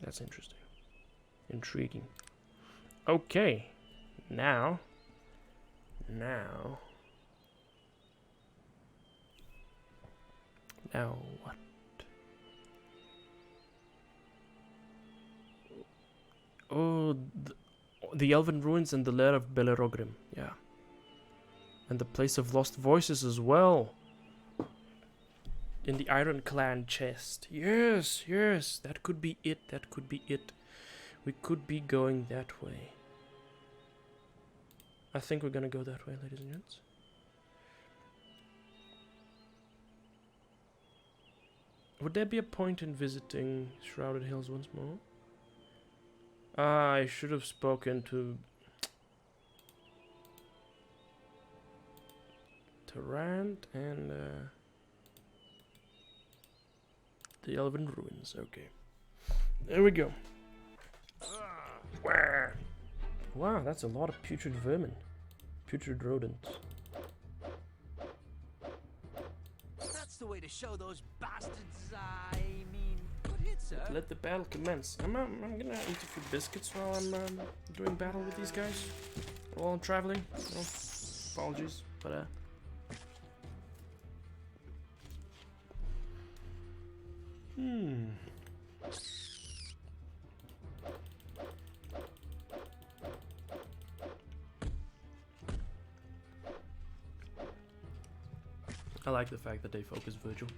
That's interesting. Intriguing. Okay. Now what? Oh, the Elven Ruins and the lair of Bellerogrim. Yeah. And the place of lost voices as well. In the Iron Clan chest. Yes. That could be it. We could be going that way. I think we're gonna go that way, ladies and gents. Would there be a point in visiting Shrouded Hills once more? I should have spoken to Tarant and the Elven Ruins. Okay. There we go. Wow, that's a lot of putrid vermin. Putrid rodents. That's the way to show those bastards. I mean, good hit, sir. Let the battle commence. I'm gonna eat a few biscuits while I'm doing battle with these guys. While I'm traveling. Well, apologies, but I like the fact that they focus Virgil.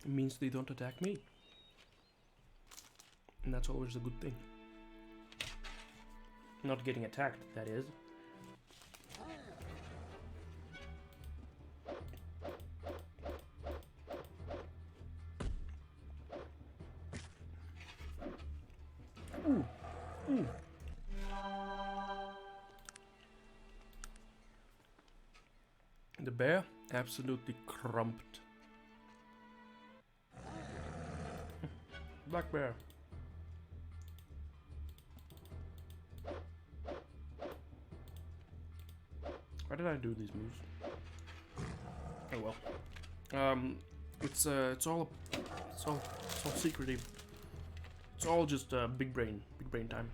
It means they don't attack me. And that's always a good thing. Not getting attacked, that is. The bear absolutely crumped. Black bear. Why did I do these moves? Oh well. It's all secretive. It's all just big brain time.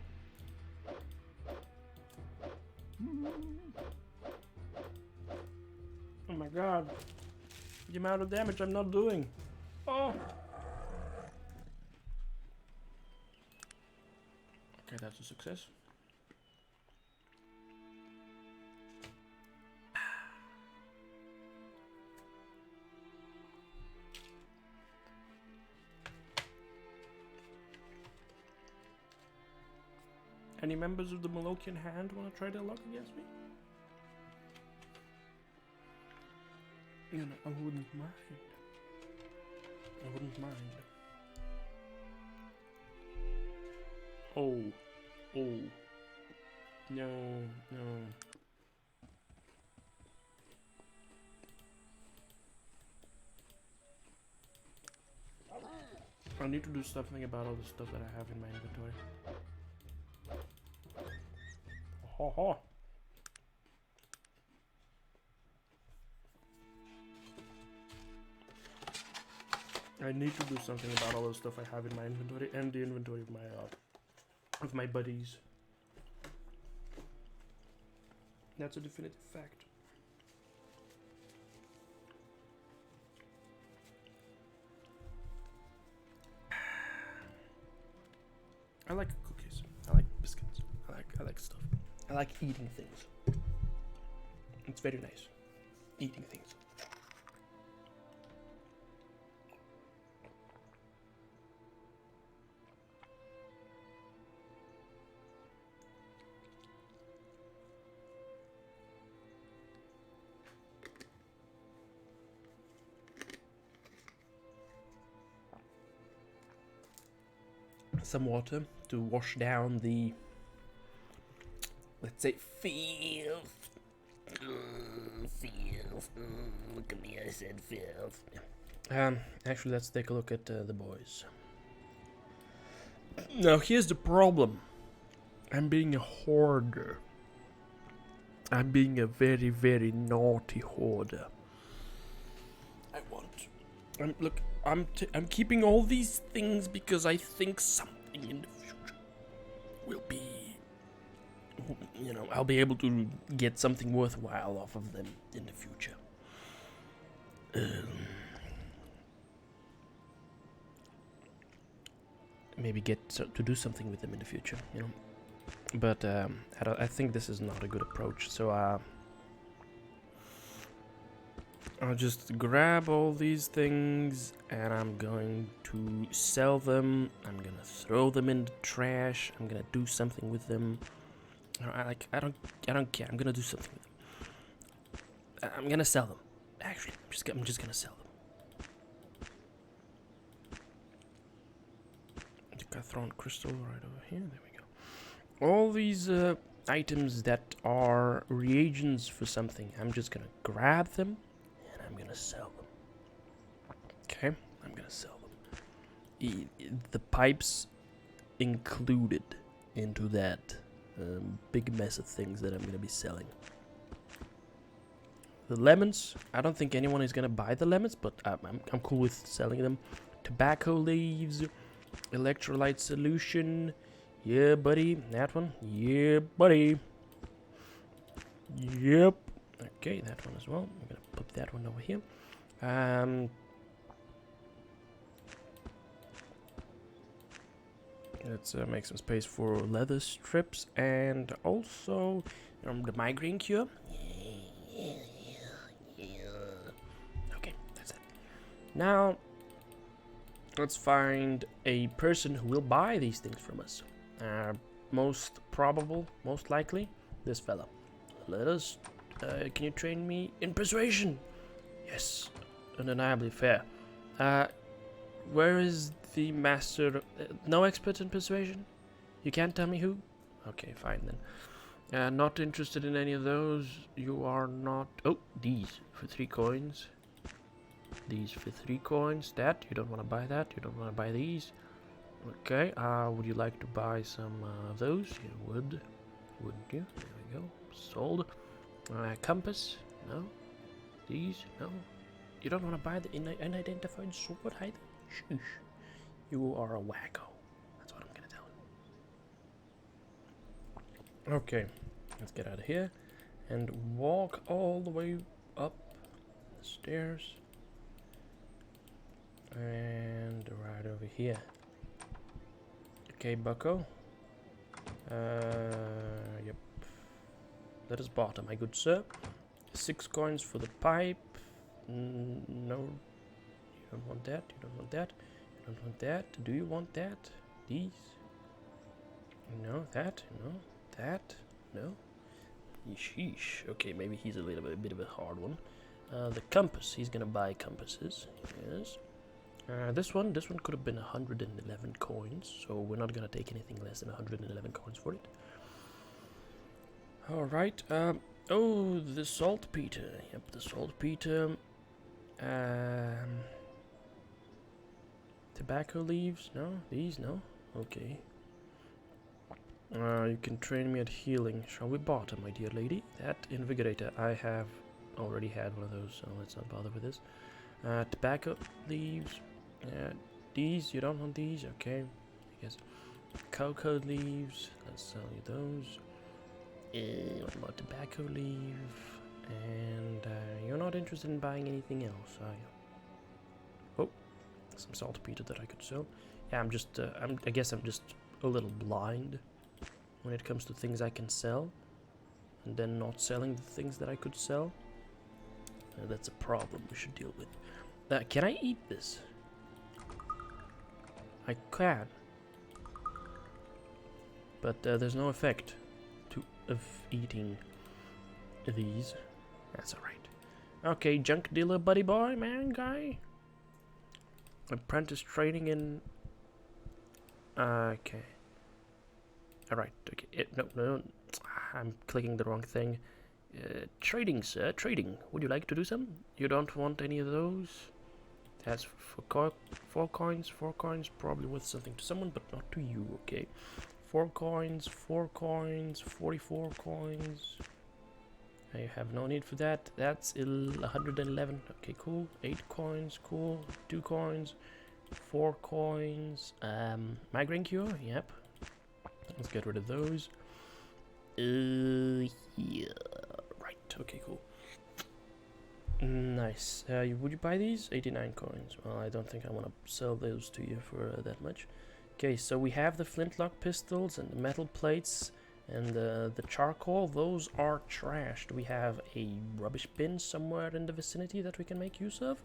Oh my god. The amount of damage I'm not doing. Oh. Okay, that's a success. Any members of the Molochian Hand want to try their luck against me? You know, I wouldn't mind. I wouldn't mind. Oh. Oh. No, no. I need to do something about all the stuff that I have in my inventory. Ho ho. I need to do something about all the stuff I have in my inventory and the inventory of my buddies. That's a definitive fact. I like cookies. I like biscuits. I like stuff. I like eating things. It's very nice. Eating things. Some water to wash down the, let's say, filth. Filth. Look at me, I said filth. Actually, let's take a look at the boys. Now, here's the problem. I'm being a hoarder. I'm being a very, very naughty hoarder. I'm keeping all these things because I think something in the future will be, I'll be able to get something worthwhile off of them in the future. Maybe get to do something with them in the future, But I think this is not a good approach, so I'll just grab all these things and I'm going to sell them. I'm gonna throw them in the trash. I'm gonna do something with them. I don't care. I'm gonna do something with them. I'm gonna sell them. Actually, I'm just gonna sell them. Kaitan crystal right over here. There we go. All these items that are reagents for something, I'm just gonna grab them and I'm gonna sell them. Okay, I'm gonna sell them. The pipes included into that big mess of things that I'm gonna be selling. The lemons, I don't think anyone is gonna buy the lemons, but I'm cool with selling them. Tobacco leaves, electrolyte solution. Yeah, buddy. That one. Yeah, buddy. Yep. Okay, that one as well. I'm gonna put that one over here. Let's make some space for leather strips and also the migraine cure. Okay, that's it. Now, let's find a person who will buy these things from us. Most probable, most likely, this fella. Let us. Can you train me in persuasion? Yes, undeniably fair. Where is the master? No expert in persuasion? You can't tell me who? Okay, fine then. Not interested in any of those. You are not. Oh, these for 3 coins. These for 3 coins. That you don't want to buy that. You don't want to buy these. Okay. Would you like to buy some of those? You would. Wouldn't you? There we go. Sold. Compass. No. These. No. You don't want to buy the unidentified sword either. Sheesh. You are a wacko. That's what I'm gonna tell him. Okay. Let's get out of here and walk all the way up the stairs. And right over here. Okay, bucko. Yep. That is bottom, my good sir. 6 coins for the pipe. No. You don't want that. You don't want that. You don't want that. Do you want that? These? No. That? No. That? No. Sheesh. Okay, maybe he's a bit of a hard one. The compass. He's gonna buy compasses. Yes. This one could have been 111 coins, so we're not gonna take anything less than 111 coins for it. Alright, oh, the saltpeter. Yep, the saltpeter. Tobacco leaves? No? These? No? Okay. You can train me at healing. Shall we barter, my dear lady? That invigorator, I have already had one of those, so let's not bother with this. Tobacco leaves. These, you don't want these? Okay, I guess. Cocoa leaves, let's sell you those. What about tobacco leaf? And you're not interested in buying anything else, are you? Oh, some saltpeter that I could sell. Yeah, I guess I'm just a little blind when it comes to things I can sell, and then not selling the things that I could sell. That's a problem we should deal with. Can I eat this? I can, but there's no effect of eating these. That's alright. Okay, junk dealer, buddy boy, man, guy. Apprentice training in. Okay. Alright. Okay. No. I'm clicking the wrong thing. Trading, sir. Trading. Would you like to do some? You don't want any of those? That's for 4 coins. 4 coins, probably worth something to someone, but not to you, okay? 4 coins, 4 coins, 44 coins. I have no need for that. That's 111. Okay, cool. 8 coins, cool. 2 coins, 4 coins. Migraine cure, yep. Let's get rid of those. Yeah. Right, okay, cool. Nice. Would you buy these? 89 coins. Well, I don't think I want to sell those to you for that much. Okay, so we have the flintlock pistols and the metal plates and the charcoal. Those are trashed. We have a rubbish bin somewhere in the vicinity that we can make use of.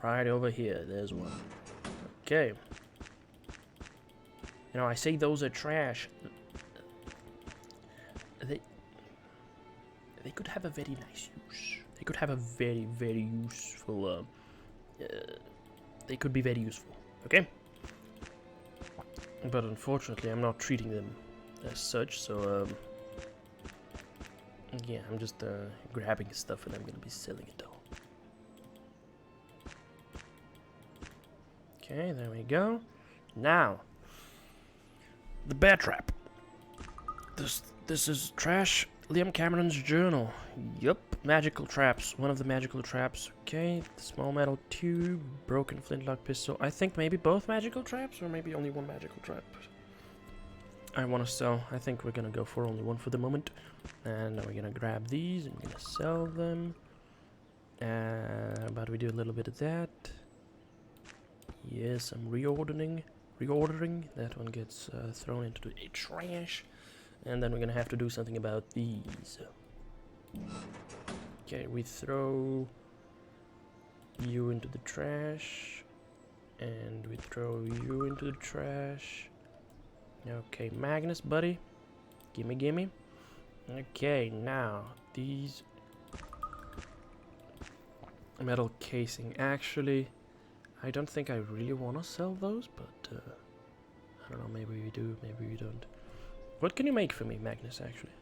Right over here, there's one. Okay. You know, I say those are trash. They could have a very nice use. They could have a very, very useful, they could be very useful, okay? But unfortunately, I'm not treating them as such, so yeah, I'm just grabbing stuff and I'm gonna be selling it all. Okay, there we go. Now, the bear trap. This is trash. Liam Cameron's journal. Yup, magical traps. One of the magical traps. Okay, the small metal tube, broken flintlock pistol. I think maybe both magical traps, or maybe only one magical trap. I want to sell. I think we're gonna go for only one for the moment, and we're gonna grab these and we're gonna sell them. But we do a little bit of that. Yes, I'm reordering. That one gets thrown into the trash. And then we're gonna have to do something about these. Okay, we throw you into the trash. And we throw you into the trash. Okay, Magnus, buddy. Gimme. Okay, now, these metal casing. Actually, I don't think I really want to sell those, but I don't know, maybe we do, maybe we don't. What can you make for me, Magnus, actually?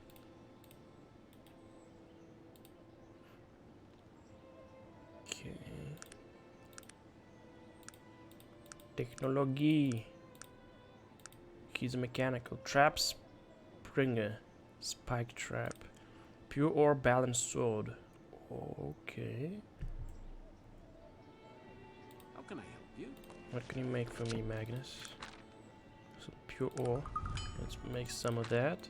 Okay. Technology. He's a mechanical. Trap Springer. Spike trap. Pure ore balanced sword. Okay. How can I help you? What can you make for me, Magnus? Some pure ore. Let's make some of that.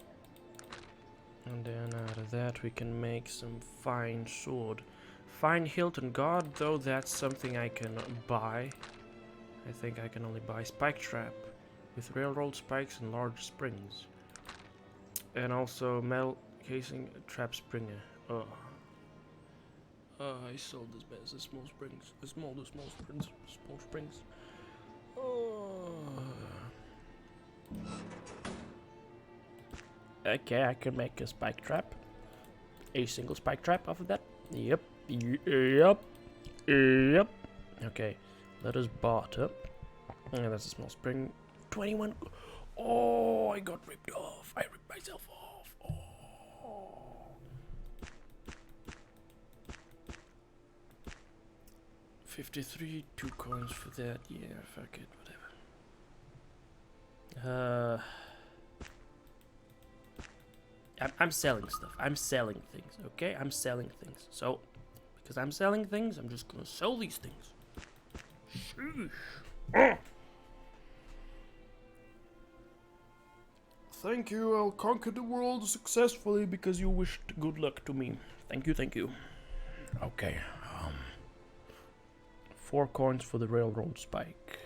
And then out of that we can make some fine sword. Fine hilt and guard, though that's something I can buy. I think I can only buy spike trap with railroad spikes and large springs. And also metal casing trap springer. Oh. I sold this as a small springs. Small springs. Oh. Okay, I can make a spike trap. A single spike trap off of that. Yep. Okay, let us barter. That's a small spring. 21. Oh, I got ripped off. I ripped myself off. Oh. 53, 2 coins for that. Yeah, fuck it, whatever. I'm selling stuff. I'm selling things, okay? I'm selling things. So, because I'm selling things, I'm just gonna sell these things. Sheesh. Thank you, I'll conquer the world successfully because you wished good luck to me. Thank you. Okay, 4 coins for the railroad spike.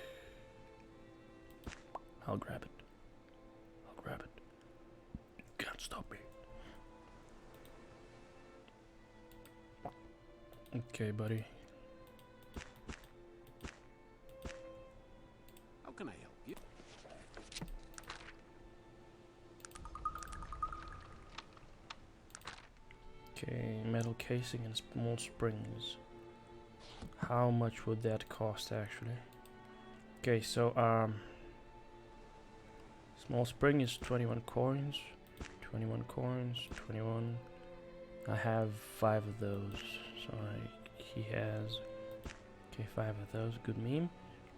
I'll grab it. Can't stop me. Okay, buddy. How can I help you? Okay, metal casing and small springs. How much would that cost, actually? Okay, so, small spring is 21 coins. 21. I have 5 of those. So he has... Okay, 5 of those. Good meme.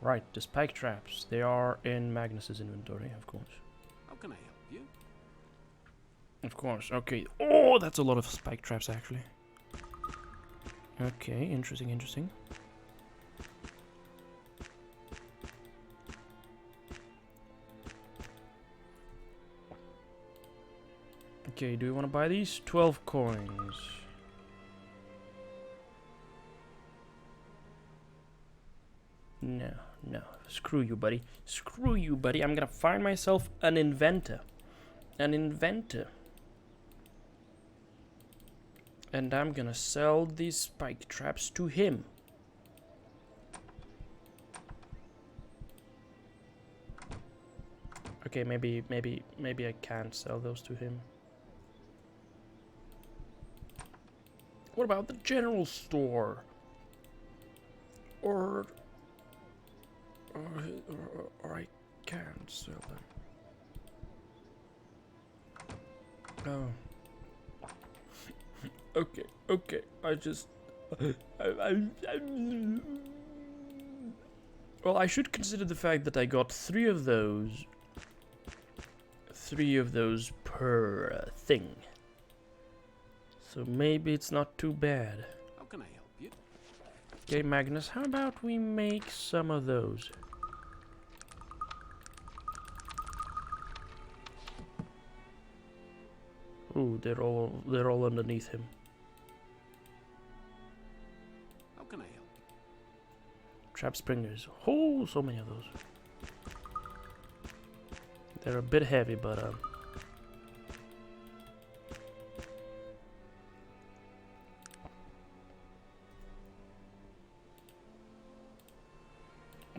Right, the spike traps. They are in Magnus's inventory, of course. How can I help you? Of course, okay. Oh, that's a lot of spike traps, actually. Okay, interesting. Okay, do we want to buy these? 12 coins. No. Screw you, buddy. I'm gonna find myself an inventor. And I'm gonna sell these spike traps to him. Okay, maybe I can't sell those to him. What about the general store? Or I can't sell them. Oh. Okay, okay. I just... Well, I should consider the fact that I got 3 of those. 3 of those per thing. So maybe it's not too bad. How can I help you? Okay, Magnus, how about we make some of those? Ooh, they're all underneath him. How can I help you? Trap springers. Oh, so many of those. They're a bit heavy, but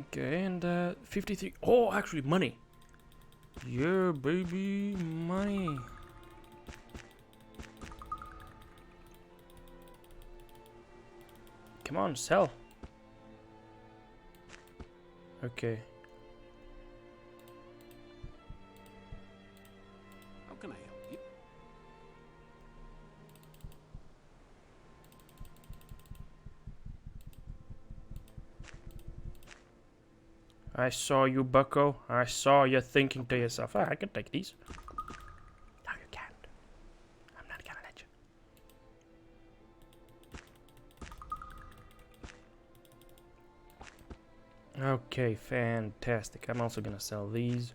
okay, and 53. Oh, actually, money. Yeah, baby, money. Come on, sell. Okay. How can I help you? I saw you, bucko. I saw you thinking to yourself, I can take these. No, you can't. I'm not gonna let you. Okay, fantastic. I'm also gonna sell these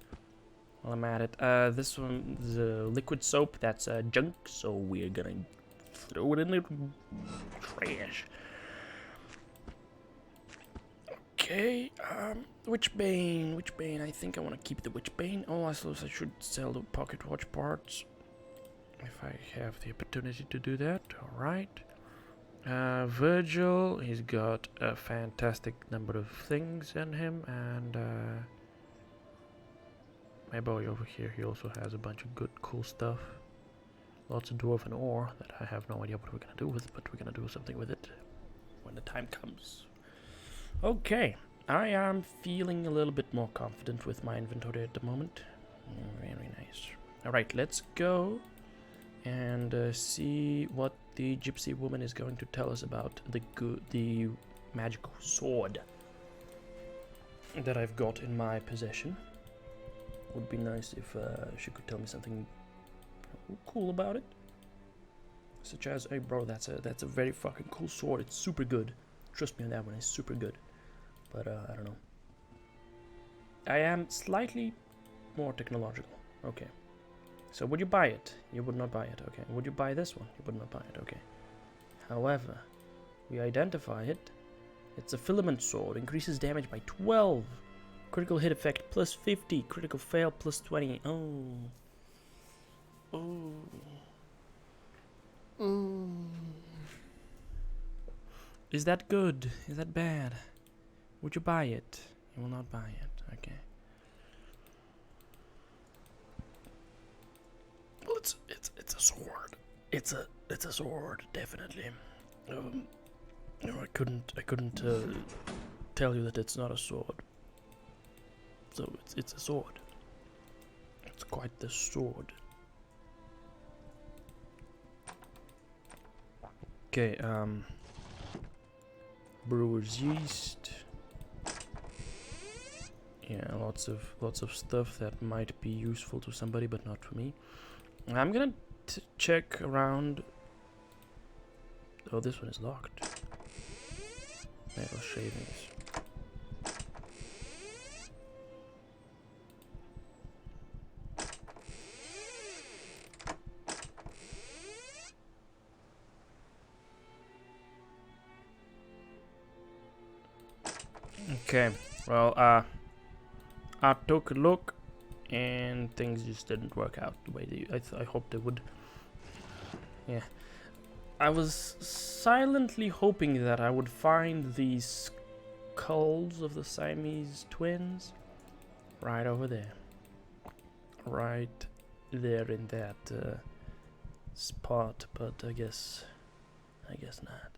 while I'm at it. This one is a liquid soap. That's junk, so we're gonna throw it in the trash. Okay, Witchbane. I think I want to keep the Witchbane. Oh, I suppose I should sell the pocket watch parts if I have the opportunity to do that. Alright. Virgil, he's got a fantastic number of things in him, and my boy over here, he also has a bunch of good, cool stuff. Lots of dwarven ore that I have no idea what we're gonna do with, but we're gonna do something with it when the time comes. Okay, I am feeling a little bit more confident with my inventory at the moment. Very nice. Alright, let's go and see what the gypsy woman is going to tell us about the magical sword that I've got in my possession. Would be nice if she could tell me something cool about it. Such as, hey bro, that's a very fucking cool sword. It's super good. Trust me on that one, it's super good. But I don't know. I am slightly more technological. Okay. So would you buy it? You would not buy it. Okay. Would you buy this one? You would not buy it. Okay. However, we identify it. It's a Filament Sword. Increases damage by 12. Critical hit effect plus 50. Critical fail plus 20. Oh. Oh. Oh. Is that good? Is that bad? Would you buy it? You will not buy it. Okay. Well, it's a sword. It's a sword, definitely. No, I couldn't tell you that it's not a sword. So it's a sword. It's quite the sword. Okay, brewer's yeast. Yeah, lots of stuff that might be useful to somebody, but not for me. I'm gonna check around. Oh, this one is locked. Metal shavings. Okay, well, I took a look, and things just didn't work out the way I hoped they would. Yeah, I was silently hoping that I would find these skulls of the Siamese twins right over there, right there in that spot, but I guess not.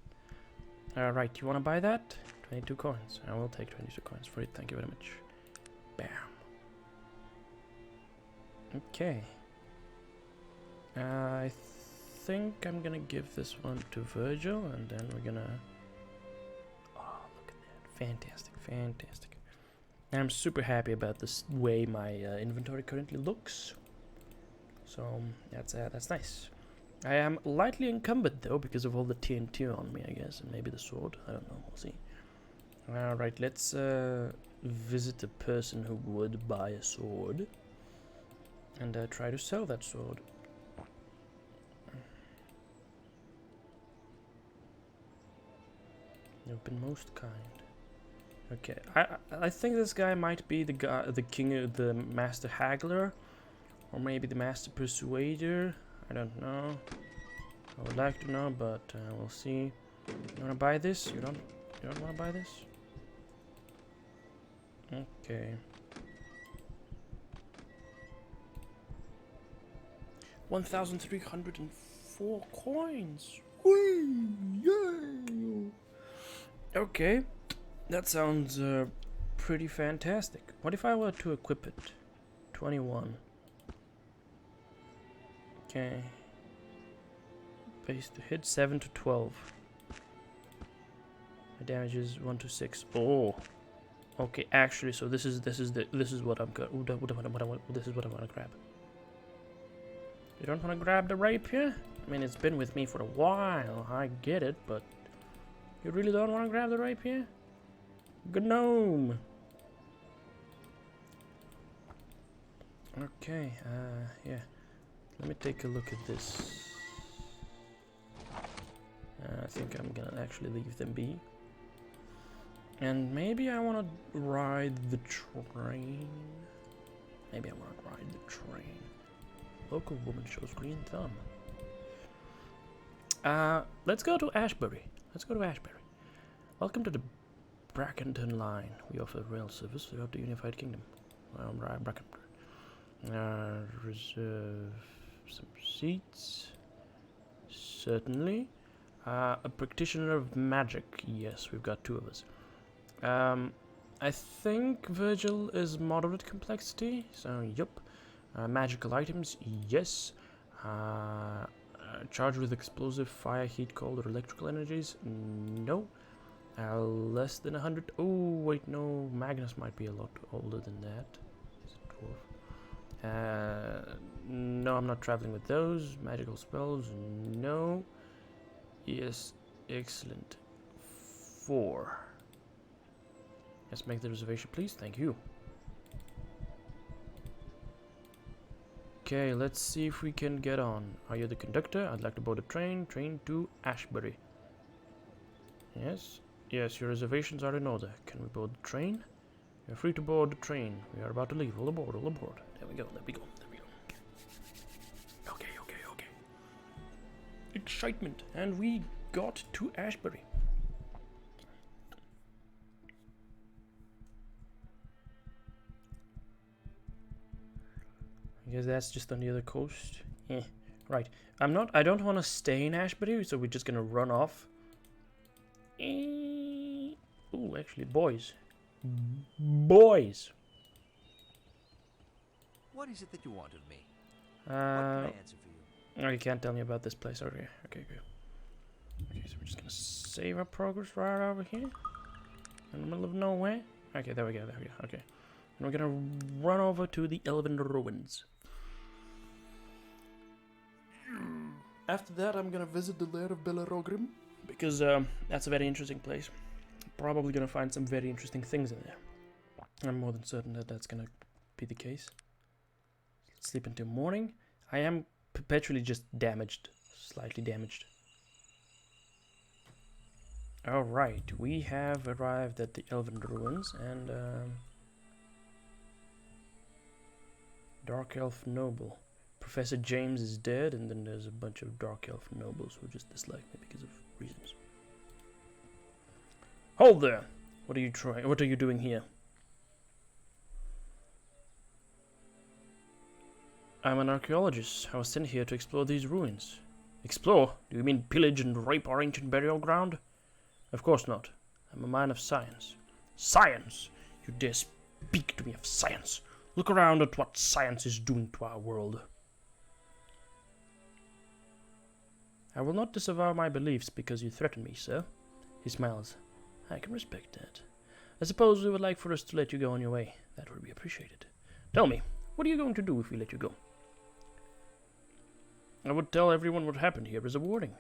Alright, you wanna buy that? 22 coins. I will take 22 coins for it, thank you very much. Bam. Okay. I think I'm gonna give this one to Virgil, and then we're gonna... Oh, look at that. Fantastic, fantastic. I'm super happy about this way my inventory currently looks. So, that's nice. I am lightly encumbered, though, because of all the TNT on me, I guess. And maybe the sword. I don't know. We'll see. Alright, let's visit the person who would buy a sword. And try to sell that sword. You've been most kind. Okay, I think this guy might be the guy, the king, the master haggler, or maybe the master persuader. I don't know. I would like to know, but we'll see. You wanna buy this? You don't wanna buy this? Okay. 1,304 coins. Whee! Yay! Okay, that sounds pretty fantastic. What if I were to equip it? 21. Okay. Base to hit 7 to 12. My damage is 1 to 6. Oh. Okay, actually, so this is what I'm this is what I want to grab. You don't want to grab the rapier? I mean, it's been with me for a while. I get it, but you really don't want to grab the rapier? Gnome. Okay, yeah. Let me take a look at this. I think I'm gonna actually leave them be. And maybe I want to ride the train. Maybe I want to ride the train. Local woman shows green thumb. Let's go to Ashbury. Welcome to the Brackenton line. We offer rail service throughout the unified kingdom. Reserve some seats. Certainly. A practitioner of magic. Yes, we've got 2 of us. I think Virgil is moderate complexity. So, yup. Magical items. Yes. Charged with explosive, fire, heat, cold, or electrical energies? No. Less than 100. Oh, wait, no. Magnus might be a lot older than that. He's a dwarf. No, I'm not traveling with those. Magical spells? No. Yes. Excellent. 4. Let's make the reservation, please. Thank you. Okay, let's see if we can get on. Are you the conductor? I'd like to board a train. Train to Ashbury. Yes. Yes, your reservations are in order. Can we board the train? You're free to board the train. We are about to leave. All aboard, all aboard. There we go, there we go, there we go. Okay, okay, okay. Excitement. And we got to Ashbury. I guess that's just on the other coast. Right. I don't want to stay in Ashbury, so we're just gonna run off. Oh, actually, boys. Boys! What is it that you want of me? What can I answer for you? Oh, you can't tell me about this place. Okay, okay, good. Okay, so we're just gonna save our progress right over here. In the middle of nowhere. Okay, there we go, okay. And we're gonna run over to the Elven Ruins. After that, I'm gonna visit the lair of Bellerogrim, because that's a very interesting place. Probably gonna find some very interesting things in there. I'm more than certain that that's gonna be the case. Let's sleep until morning. I am perpetually just damaged, slightly damaged. Alright, we have arrived at the Elven Ruins, and Dark Elf Noble. Professor James is dead, and then there's a bunch of Dark Elf Nobles who just dislike me because of reasons. Hold there! What are you doing here? I'm an archaeologist. I was sent here to explore these ruins. Explore? Do you mean pillage and rape our ancient burial ground? Of course not. I'm a man of science. Science? You dare speak to me of science? Look around at what science is doing to our world. I will not disavow my beliefs because you threaten me, sir. He smiles. I can respect that. I suppose you would like for us to let you go on your way. That would be appreciated. Tell me, what are you going to do if we let you go? I would tell everyone what happened here as a warning.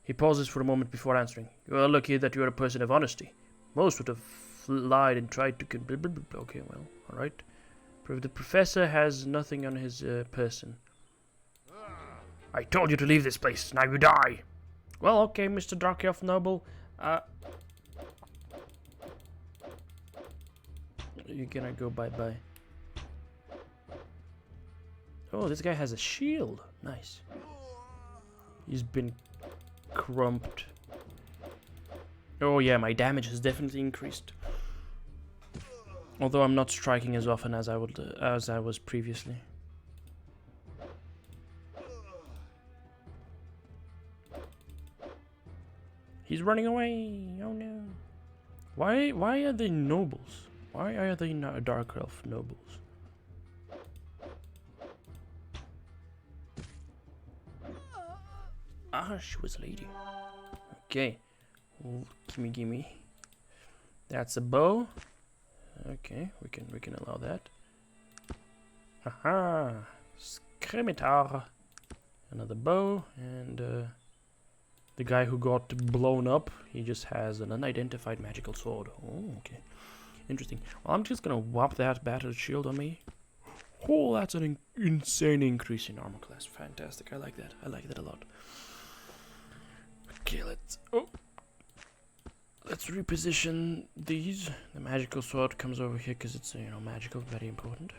He pauses for a moment before answering. You are lucky that you are a person of honesty. Most would have lied and tried to... Okay, well, alright. The professor has nothing on his person. I told you to leave this place. Now you die. Well, okay, Mr. Dark Elf Noble. You're gonna go bye-bye. Oh, this guy has a shield. Nice. He's been crumped. Oh yeah, my damage has definitely increased. Although I'm not striking as often as I was previously. He's running away. Oh no. Why are they nobles? Why are they not dark elf nobles? Ah, she was a lady. Okay. Ooh, gimme. That's a bow. Okay, we can allow that. Haha. Scimitar. Another bow, and the guy who got blown up, he just has an unidentified magical sword. Oh, okay. Interesting. Well, I'm just gonna whop that battered shield on me. Oh, that's an insane increase in armor class. Fantastic. I like that. I like that a lot. Okay, let's reposition these. The magical sword comes over here because it's magical, very important.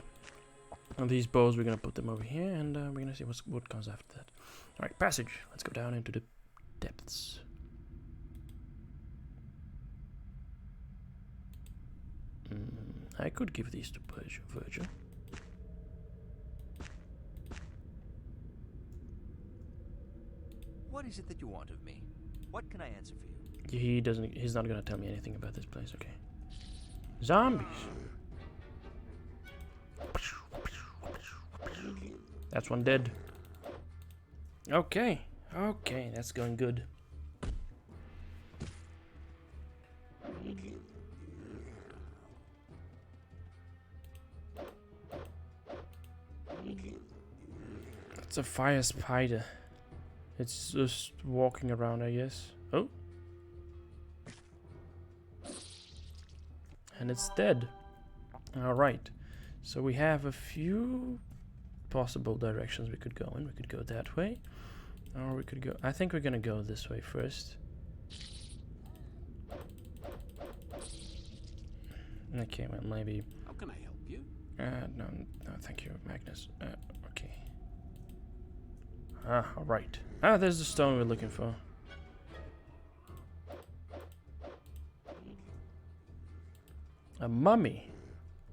And these bows, we're gonna put them over here, and we're gonna see what comes after that. All right, passage. Let's go down into the depths. I could give these to Virgil. What is it that you want of me? What can I answer for you? He's not gonna tell me anything about this place. Okay. Zombies. That's one dead. Okay, that's going good. It's a fire spider. It's just walking around, I guess. Oh. And it's dead. Alright. So we have a few possible directions we could go in. We could go that way. Or we could go... I think we're gonna go this way first. Okay, well, maybe... How can I help you? No, thank you, Magnus. Okay. Alright. There's the stone we're looking for. A mummy.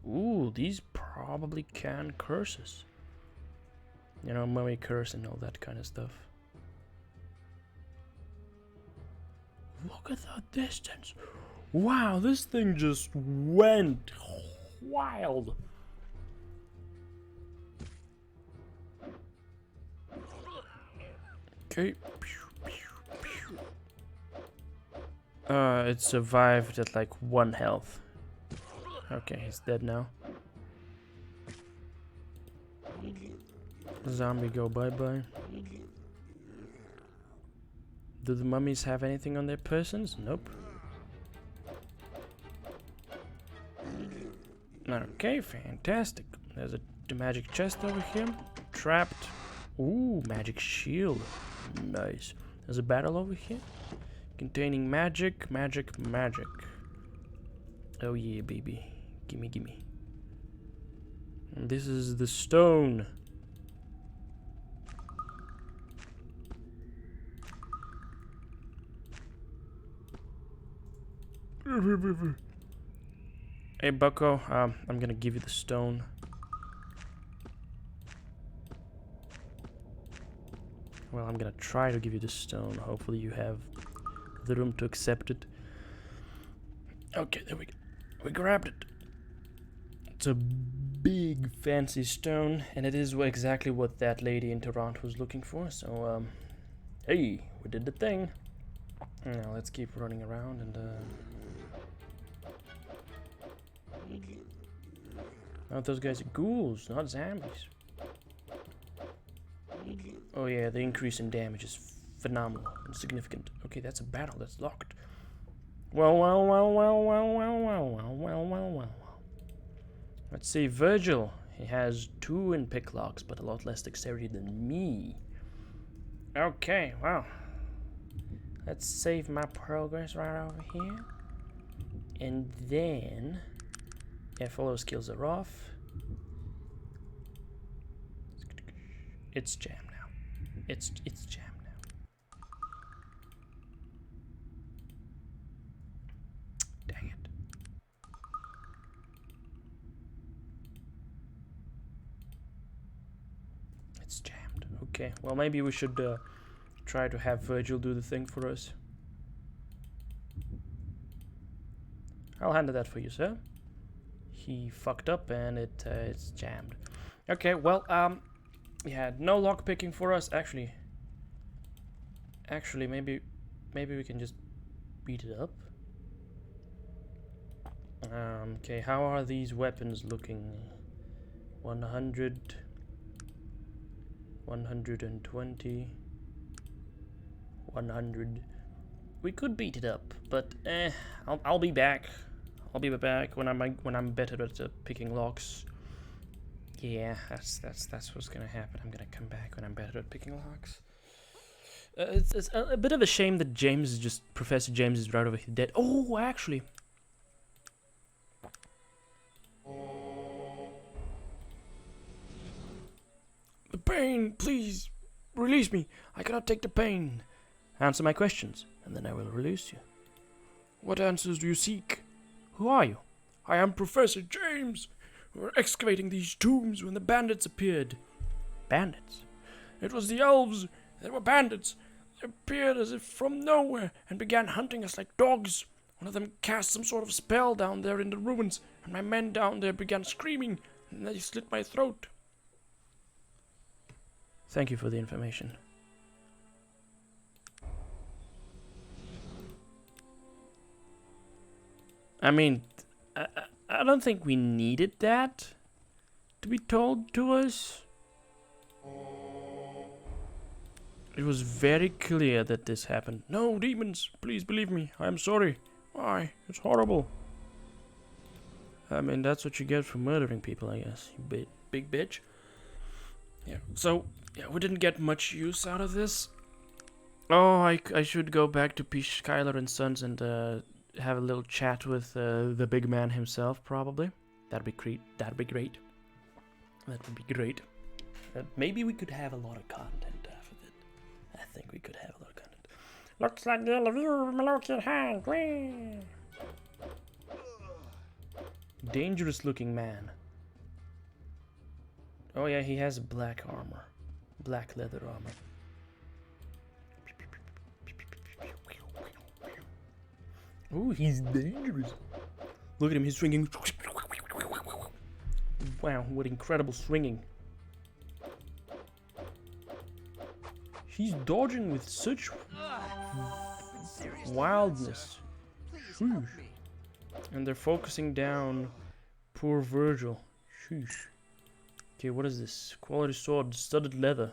Ooh, these probably can curses. Mummy curse and all that kind of stuff. Look at the distance. Wow, this thing just went wild. Okay. It survived at like 1 health. Okay, he's dead now. Zombie, go bye-bye. Do the mummies have anything on their persons? Nope. Okay, fantastic. There's a magic chest over here. Trapped. Ooh, magic shield. Nice. There's a battle over here. Containing magic. Oh yeah, baby. Gimme. And this is the stone. Hey, bucko, I'm gonna give you the stone. Well, I'm gonna try to give you the stone. Hopefully you have the room to accept it. Okay, there we go. We grabbed it. It's a big fancy stone, and it is exactly what that lady in Tarant was looking for. So, hey, we did the thing. Now let's keep running around and oh, those guys are ghouls, not zombies. Oh yeah, the increase in damage is phenomenal and significant. Okay, that's a battle that's locked. Well. Let's see, Virgil. He has 2 in picklocks, but a lot less dexterity than me. Okay, well. Let's save my progress right over here. And then... yeah, follow skills are off. It's jam now. It's jam now. Dang it. It's jammed. Okay, well maybe we should try to have Virgil do the thing for us. I'll handle that for you, sir. He fucked up and it's jammed. Okay, well, yeah, no lock picking for us. Actually, maybe we can just beat it up. Okay, how are these weapons looking? 100, 120, 100. We could beat it up, but I'll be back. I'll be back when I'm better at picking locks. Yeah, that's what's gonna happen. I'm gonna come back when I'm better at picking locks. It's a bit of a shame that Professor James is right over here dead. Oh, actually. The pain, please, release me. I cannot take the pain. Answer my questions, and then I will release you. What answers do you seek? Who are you? I am Professor James. We were excavating these tombs when the bandits appeared. Bandits? It was the elves. They were bandits. They appeared as if from nowhere and began hunting us like dogs. One of them cast some sort of spell down there in the ruins, and my men down there began screaming, and they slit my throat. Thank you for the information. I mean, I don't think we needed that to be told to us. It was very clear that this happened. No, demons, please believe me. I am sorry. Why? It's horrible. I mean, that's what you get for murdering people, I guess. You big bitch. Yeah, so, yeah, we didn't get much use out of this. Oh, I should go back to Schuyler and Sons and have a little chat with the big man himself, probably. That'd be great. That would be great. Maybe we could have a lot of content off of it. I think we could have a lot of content. Looks like the review of Malokian hand. Dangerous looking man. Oh yeah, he has black armor. Black leather armor. Ooh, he's dangerous. Look at him, he's swinging. Wow, what incredible swinging. He's dodging with such wildness. Sheesh. And they're focusing down poor Virgil. Sheesh. Okay, what is this? Quality sword, studded leather.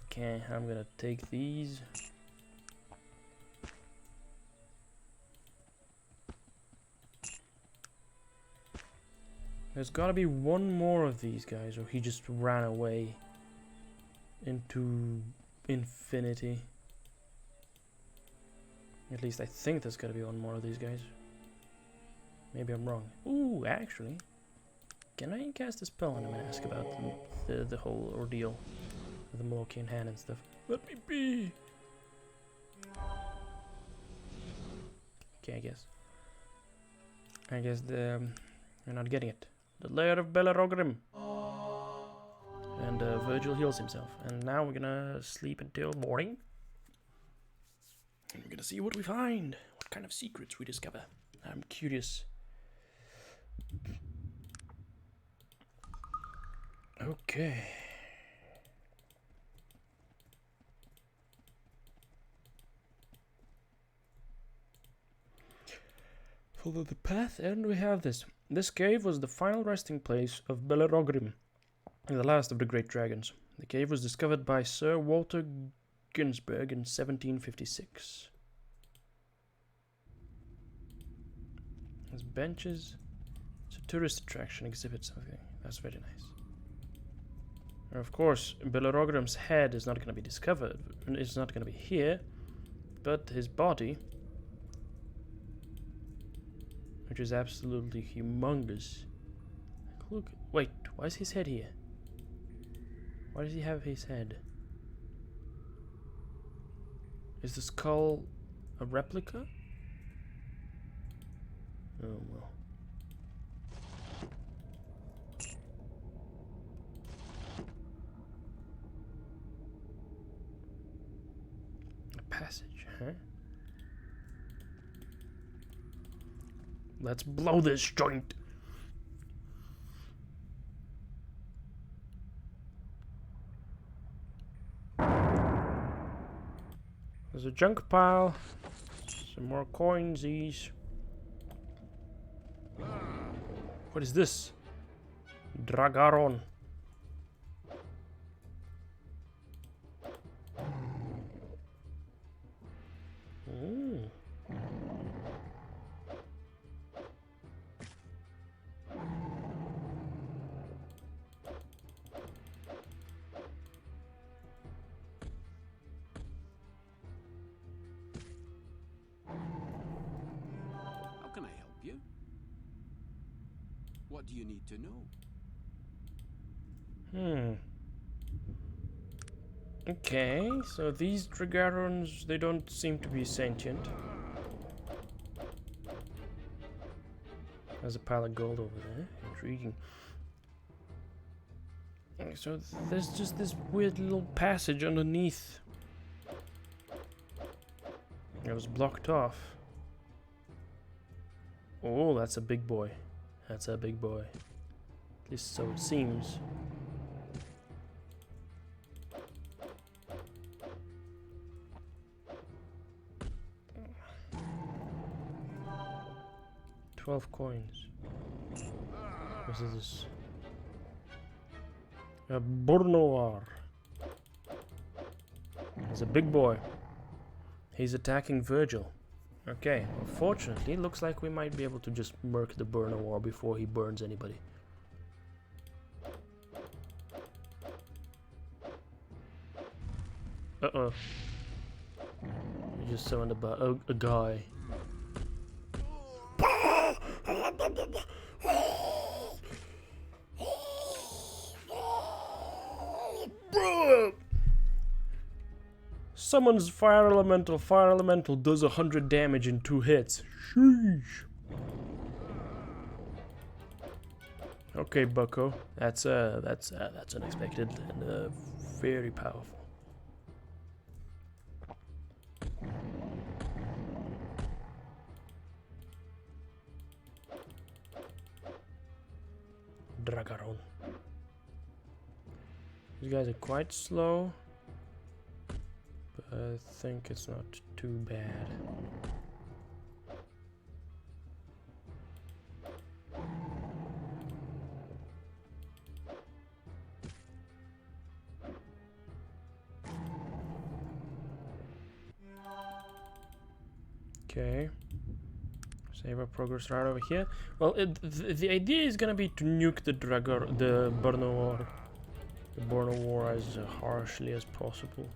Okay, I'm gonna take these. There's gotta be one more of these guys, or he just ran away into infinity. At least I think there's gotta be one more of these guys. Maybe I'm wrong. Ooh, actually, can I cast a spell on him and ask about the whole ordeal with the Malokian hand and stuff? Let me be. Okay, I guess you're not getting it. The lair of Bellerogrim. And Virgil heals himself. And now we're gonna sleep until morning. And we're gonna see what we find. What kind of secrets we discover. I'm curious. Okay. Follow the path, and we have this. This cave was the final resting place of Bellerogrim, the last of the great dragons. The cave was discovered by Sir Walter Ginsberg in 1756. There's benches. It's a tourist attraction, exhibit something. That's very nice. And of course, Bellerogrim's head is not going to be discovered. It's not going to be here, but his body, which is absolutely humongous. Look, wait, why is his head here? Why does he have his head? Is the skull a replica? Oh well. A passage, huh? Let's blow this joint. There's a junk pile. Some more coinsies. What is this? Dragaron. Ooh. How can I help you? What do you need to know? Okay, so these Dragarons, they don't seem to be sentient. There's a pile of gold over there. Intriguing. So there's just this weird little passage underneath. It was blocked off. Oh, that's a big boy. That's a big boy. At least so it seems. $12 coins. What is this? A Bournoir. He's a big boy. He's attacking Virgil. Okay, unfortunately, it looks like we might be able to just murk the Bournoir before he burns anybody. Uh-oh. You just summoned a guy. Summons fire elemental. Fire elemental does 100 damage in 2 hits. Sheesh. Okay, Bucko. That's unexpected and very powerful. Dragaron. These guys are quite slow, but I think it's not too bad. Okay. Save our progress right over here. Well, the idea is gonna be to nuke the Bournoir as harshly as possible.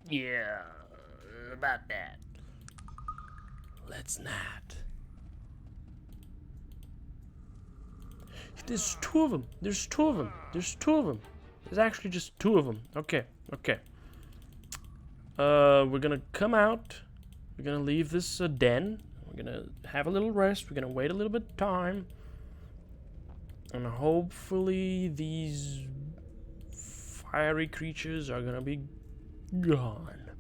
Yeah, about that. Let's not. There's 2 of them. There's 2 of them. There's 2 of them. There's actually just 2 of them. Okay, okay. We're gonna come out. We're gonna leave this den. We're gonna have a little rest. We're gonna wait a little bit of time. And hopefully these fiery creatures are gonna be gone.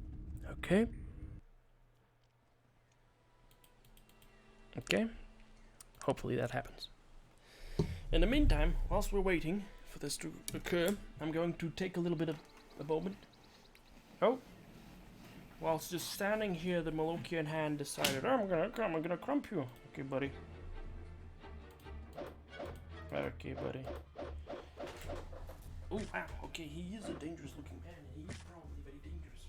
Okay? Okay? Hopefully that happens. In the meantime, whilst we're waiting for this to occur, I'm going to take a little bit of a moment. Oh. Whilst just standing here, the Malokian hand decided, I'm gonna crump you. Okay, buddy. Okay, buddy. Oh, wow. Okay, he is a dangerous looking man. He's probably very dangerous.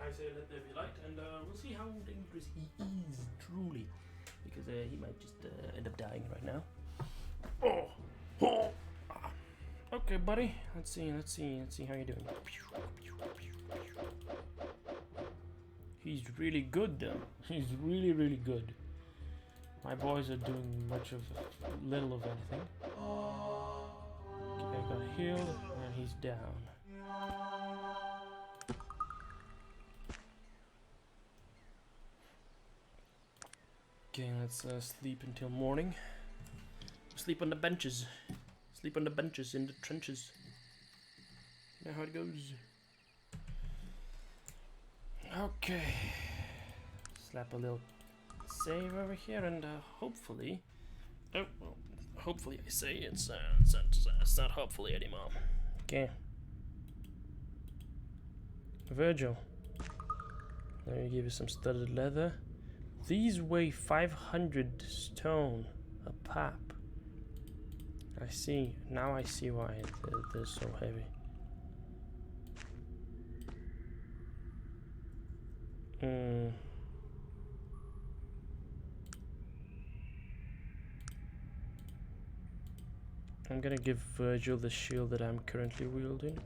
I say let there be light, and we'll see how dangerous he is, truly. Because he might just end up dying right now. Oh. Okay, buddy. Let's see how you're doing. He's really good, though. He's really, really good. My boys are doing little of anything. Okay, I got healed, and he's down. Okay, let's sleep until morning. Sleep on the benches. Sleep on the benches in the trenches. You know how it goes. Okay. Slap a little save over here, and hopefully... Oh, well, hopefully I say it's not hopefully anymore. Okay. Virgil. Let me give you some studded leather. These weigh 500 stone a pop. I see. Now I see why they're so heavy. I'm gonna give Virgil the shield that I'm currently wielding.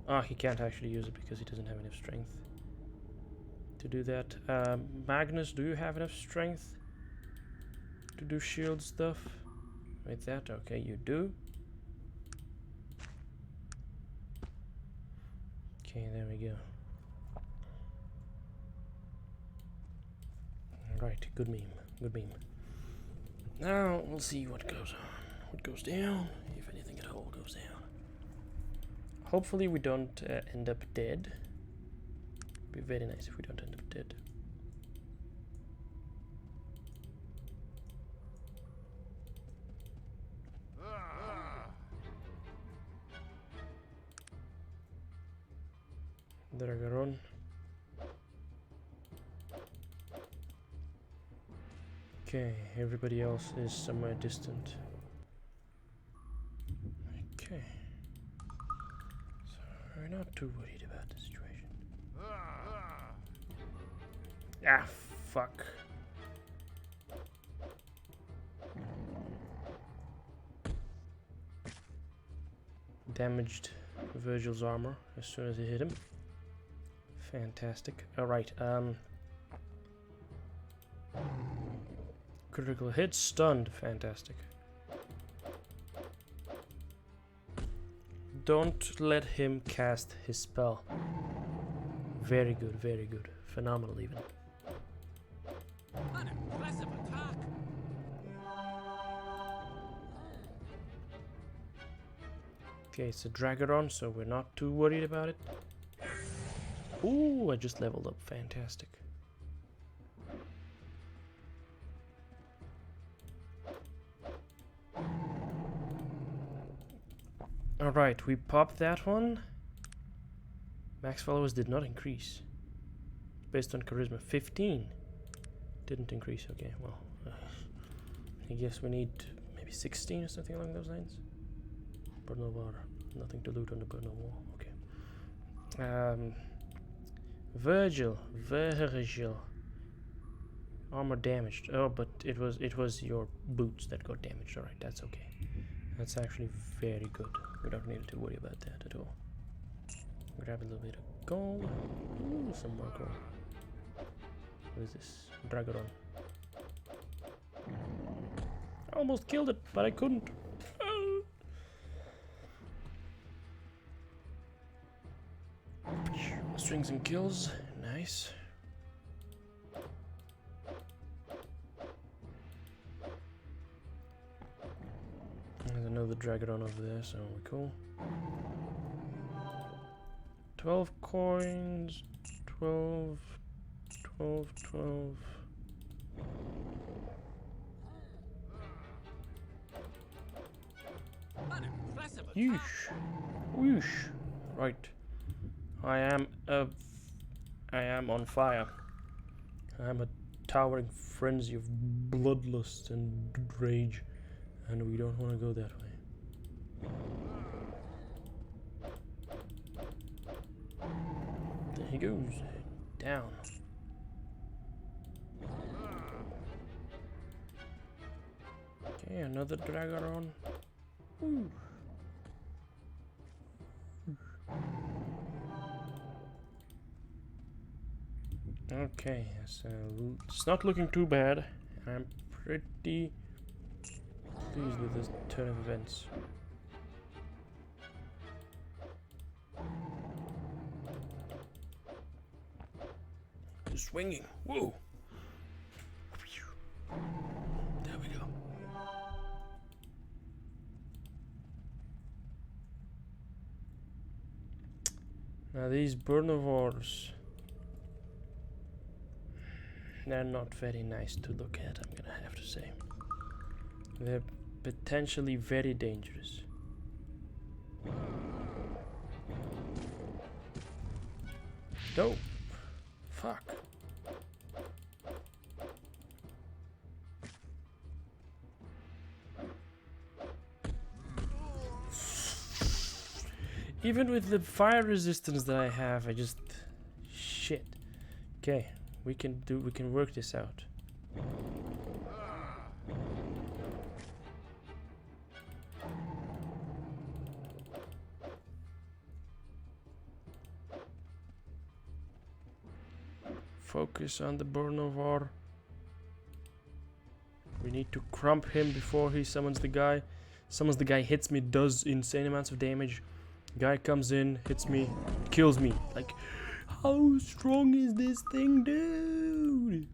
Ah, he can't actually use it because he doesn't have enough strength to do that. Magnus, do you have enough strength to do shield stuff? Like that? Okay, you do. Okay, there we go. Alright, good meme. Good meme. Now, we'll see what goes on. What goes down, if anything at all goes down. Hopefully we don't end up dead. It'd be very nice if we don't end up dead. Dragaron. Okay, everybody else is somewhere distant. Okay. So we're not too worried about the situation. Ah, fuck. Damaged Virgil's armor as soon as he hit him. Fantastic. Alright, critical hit, stunned. Fantastic. Don't let him cast his spell. Very good, very good. Phenomenal even. An impressive attack. Okay, it's a Dragaron, so we're not too worried about it. Ooh, I just leveled up. Fantastic. Alright, we popped that one. Max followers did not increase. Based on charisma, 15. Didn't increase, okay, well. I guess we need maybe 16 or something along those lines. Burn of water. Nothing to loot on the burn of wall, okay. Virgil. Armor damaged. Oh, but it was your boots that got damaged. Alright, that's okay. That's actually very good. We don't need to worry about that at all. Grab a little bit of gold. Ooh, some more gold. What is this? Dragaron. I almost killed it, but I couldn't. Strings and kills. Nice. There's another Dragaron over there, so we're cool. 12 coins. 12. Yeesh. Whoosh. Right. I am on fire. I am a towering frenzy of bloodlust and rage, and we don't want to go that way. There he goes. Down. Okay, another Dragaron. Ooh. Okay, so it's not looking too bad. I'm pretty pleased with this turn of events. Swinging. Whoa. There we go. Now these Burnivores, they're not very nice to look at, I'm gonna have to say. They're potentially very dangerous. No! Fuck. Even with the fire resistance that I have, I just... shit. Okay, we can work this out. Focus on the Burnivore. We need to crump him before he summons the guy. Summons the guy, hits me, does insane amounts of damage. Guy comes in, hits me, kills me. Like, how strong is this thing, dude?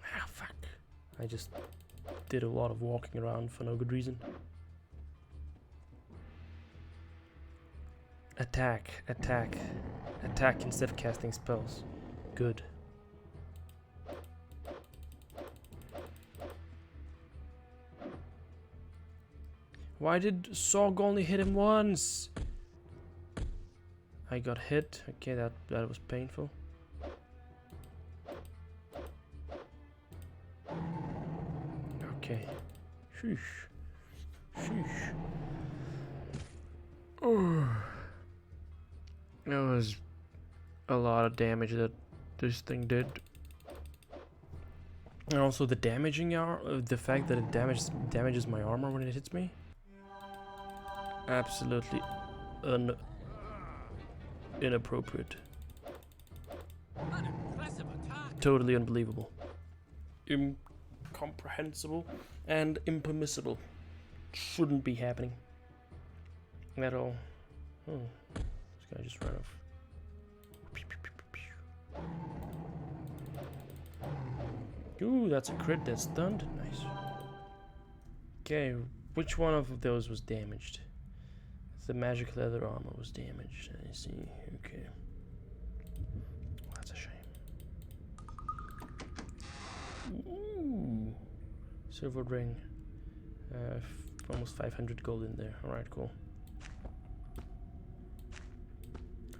Ah, fuck. I just did a lot of walking around for no good reason. Attack, attack, attack instead of casting spells. Good. Why did Sorg only hit him once? I got hit. Okay, that was painful. Okay. Sheesh. Sheesh. Oh. That was a lot of damage that this thing did. And also the damaging the fact that it damages my armor when it hits me. Absolutely inappropriate. An impressive attack. Totally unbelievable. Incomprehensible and impermissible. Shouldn't be happening at all. Oh, this guy just ran off. Ooh, that's a crit that's stunned. Nice. Okay, which one of those was damaged? The magic leather armor was damaged. I see. Okay. That's a shame. Ooh. Silver ring. Almost 500 gold in there. Alright, cool.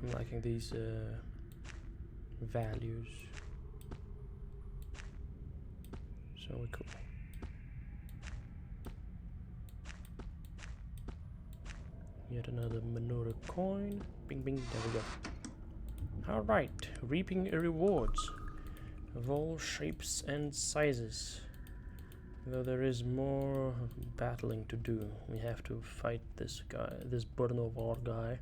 I'm liking these values. So we're cool. Yet another menorah coin. Bing bing, there we go. Alright, reaping rewards of all shapes and sizes. Though there is more battling to do. We have to fight this guy, this Burnivore guy.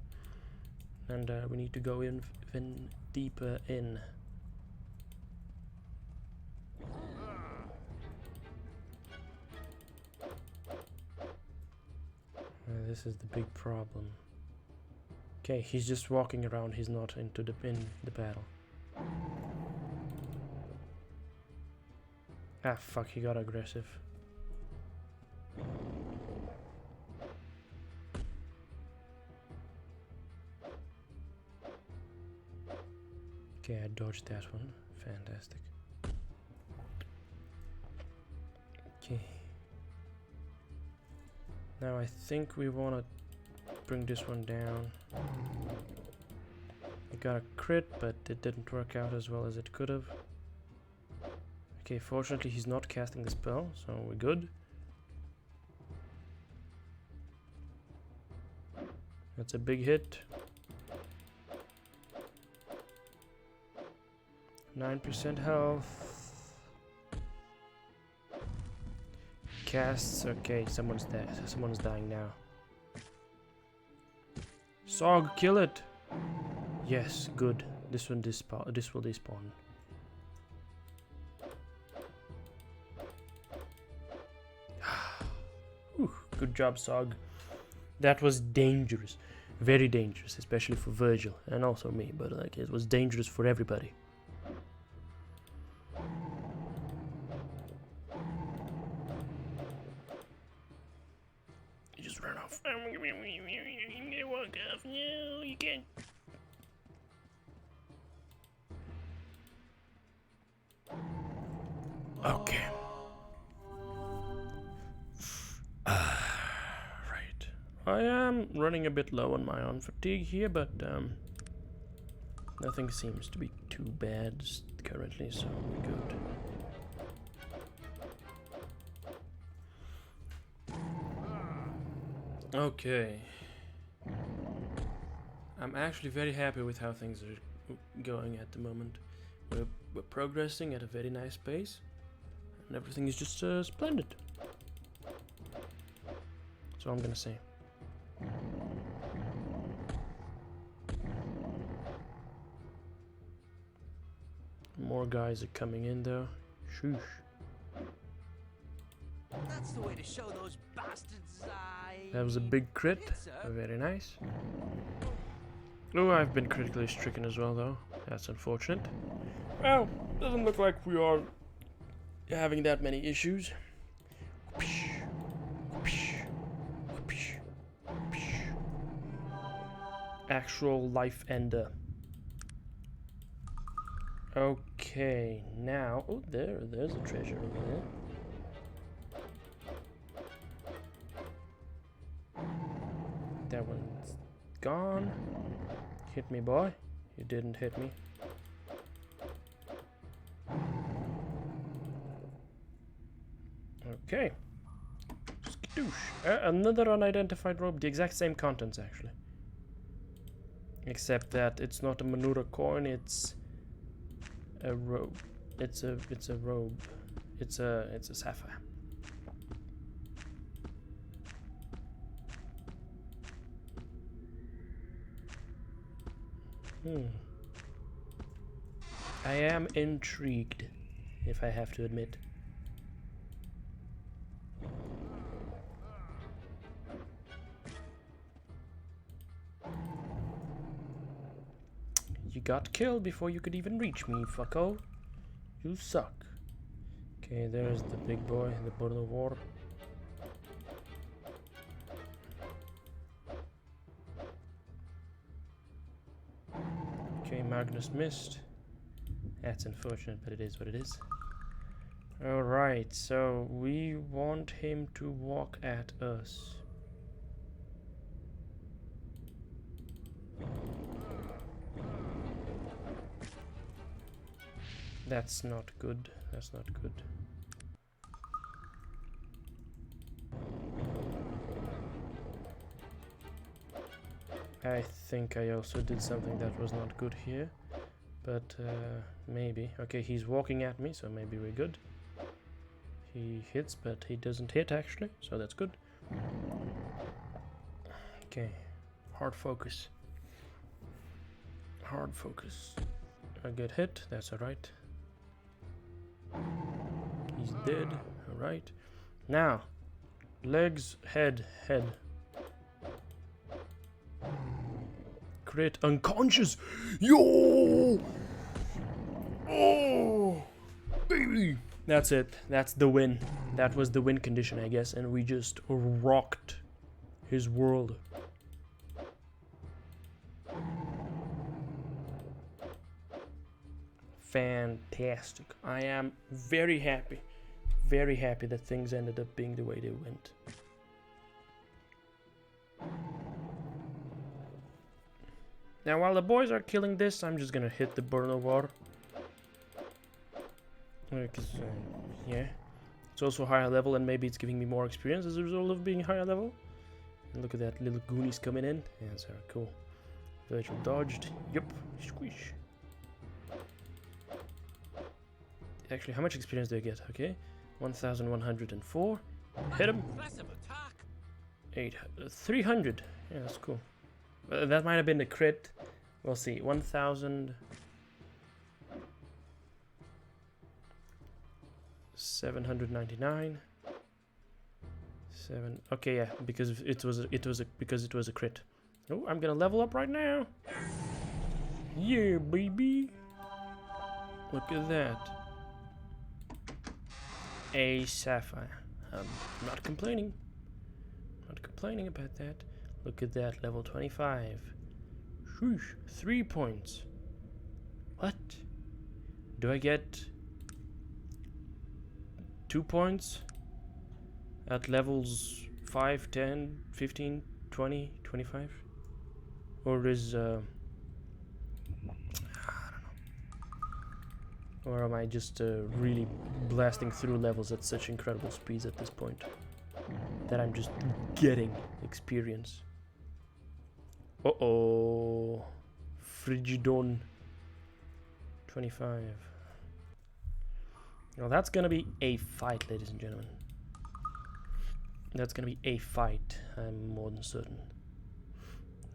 And we need to go in even deeper in. This is the big problem. Okay, he's just walking around. He's not in the battle. Ah, fuck! He got aggressive. Okay, I dodged that one. Fantastic. Okay. Now I think we want to bring this one down. I got a crit, but it didn't work out as well as it could have. Okay, fortunately he's not casting the spell, so we're good. That's a big hit. 9% health. Casts. Okay, someone's dead. Someone's dying now. Sog, kill it. Yes, good. This will despawn. Whew, good job, Sog. That was dangerous. Very dangerous, especially for Virgil and also me, but like it was dangerous for everybody. You just ran off. I'm gonna walk off. No, you can't. Okay. Right. I am running a bit low on my own fatigue here, but nothing seems to be too bad currently, so we're good. Okay. I'm actually very happy with how things are going at the moment. We're progressing at a very nice pace, and everything is just splendid. That's all I'm gonna say. More guys are coming in though. Shoosh. That's the way to show those bastards. That was a big crit. Very nice. Oh, I've been critically stricken as well though. That's unfortunate. Well, doesn't look like we are having that many issues. Actual life ender. Okay, now oh there's a treasure over there. That one's gone. Hit me, boy. You didn't hit me. Okay. Skadoosh. Another unidentified robe. The exact same contents, actually. Except that it's not a Manura coin. It's a robe. It's a robe. It's a sapphire. I am intrigued, if I have to admit. You got killed before you could even reach me, fucko. You suck. Okay, there's the big boy, the Border War. Okay, Magnus missed. That's unfortunate, but it is what it is. Alright, so we want him to walk at us. That's not good. That's not good. I think I also did something that was not good here. But maybe. Okay, he's walking at me, so maybe we're good. He hits, but he doesn't hit actually, so that's good. Okay, hard focus. Hard focus. I get hit, that's alright. He's dead, alright. Now, legs, head. Crit, unconscious! Yo! Oh! Baby! That's it. That's the win. That was the win condition, I guess, and we just rocked his world. Fantastic. I am very happy. very happy that things ended up being the way they went. Now, while the boys are killing this, I'm just gonna hit the burner war. Because, yeah. It's also higher level, and maybe it's giving me more experience as a result of being higher level. And look at that, little goonies coming in. Yeah, that's cool. Virtual dodged. Yup. Squish. Actually, how much experience do I get? Okay. 1,104. Hit him. 300. Yeah, that's cool. That might have been the crit. We'll see. 1,000. 799. 7. Okay, yeah, because it was a crit. Oh, I'm gonna level up right now. Yeah, baby. Look at that. A sapphire. I'm not complaining. Not complaining about that. Look at that, level 25. Shoosh, 3 points. What? Do I get 2 points at levels 5, 10, 15, 20, 25? Or is I don't know. Or am I just really blasting through levels at such incredible speeds at this point that I'm just getting experience? Uh-oh. Frigidon 25. Now that's gonna be a fight, ladies and gentlemen. That's gonna be a fight. I'm more than certain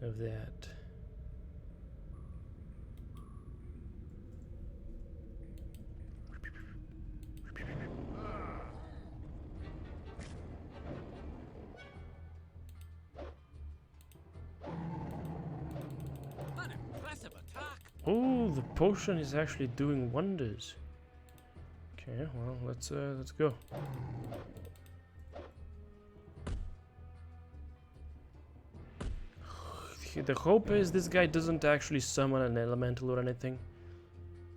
of that. Oh, the potion is actually doing wonders. Okay, well, let's go. The hope is this guy doesn't actually summon an elemental or anything,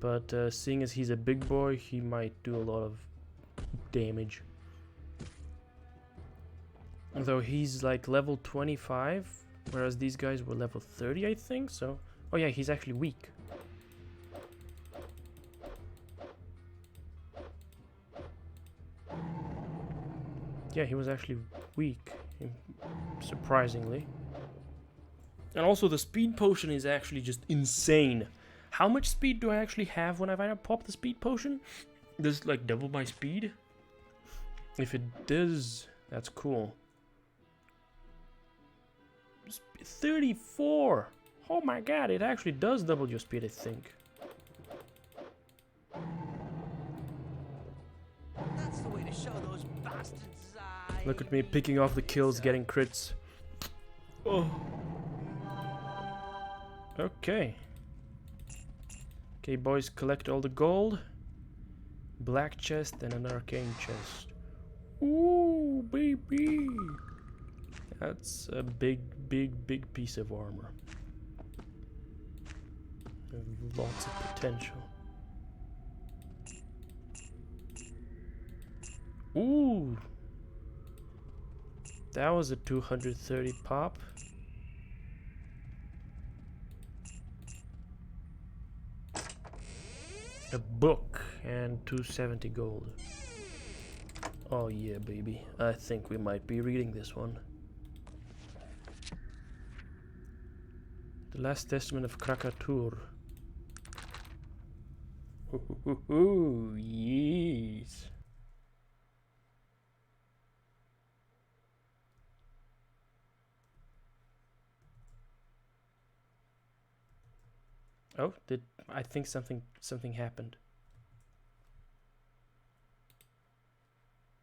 but seeing as he's a big boy, he might do a lot of damage. Though he's like level 25, whereas these guys were level 30, I think. So, oh yeah, he's actually weak. Yeah, he was actually weak, surprisingly. And also the speed potion is actually just insane. How much speed do I actually have when I pop the speed potion? Does it like double my speed? If it does, that's cool. 34! Oh my god, it actually does double your speed, I think. That's the way to show those bastards. Look at me picking off the kills, getting crits. Oh. Okay. Okay, boys, collect all the gold. Black chest and an arcane chest. Ooh, baby! That's a big piece of armor. Lots of potential. Ooh! That was a 230 pop. A book and 270 gold. Oh yeah, baby. I think we might be reading this one. The Last Testament of Krakatur. Ooh, yes. Oh, I think something happened.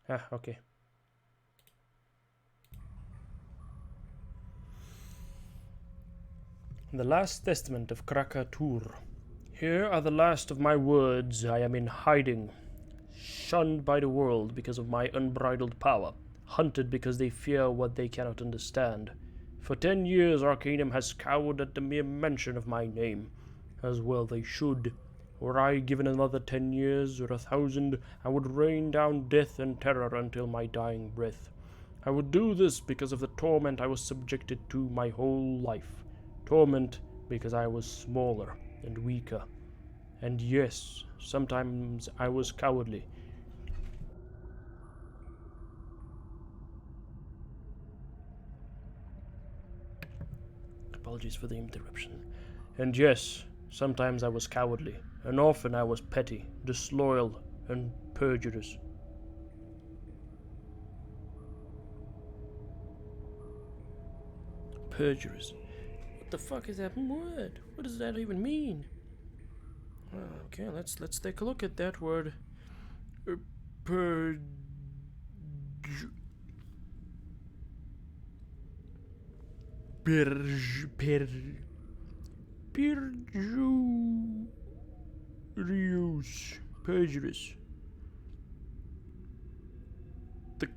Ah, okay. The Last Testament of Krakatur. Here are the last of my words. I am in hiding, shunned by the world because of my unbridled power, hunted because they fear what they cannot understand. For 10 years Arcadium has cowered at the mere mention of my name. As well they should. Were I given another 10 years or 1,000, I would rain down death and terror until my dying breath. I would do this because of the torment I was subjected to my whole life. Torment because I was smaller and weaker. And yes, sometimes I was cowardly. Apologies for the interruption. And yes, sometimes I was cowardly, and often I was petty, disloyal, and perjurous. Perjurous. What the fuck is that word? What does that even mean? Okay, let's take a look at that word. Perju. Perjurous. The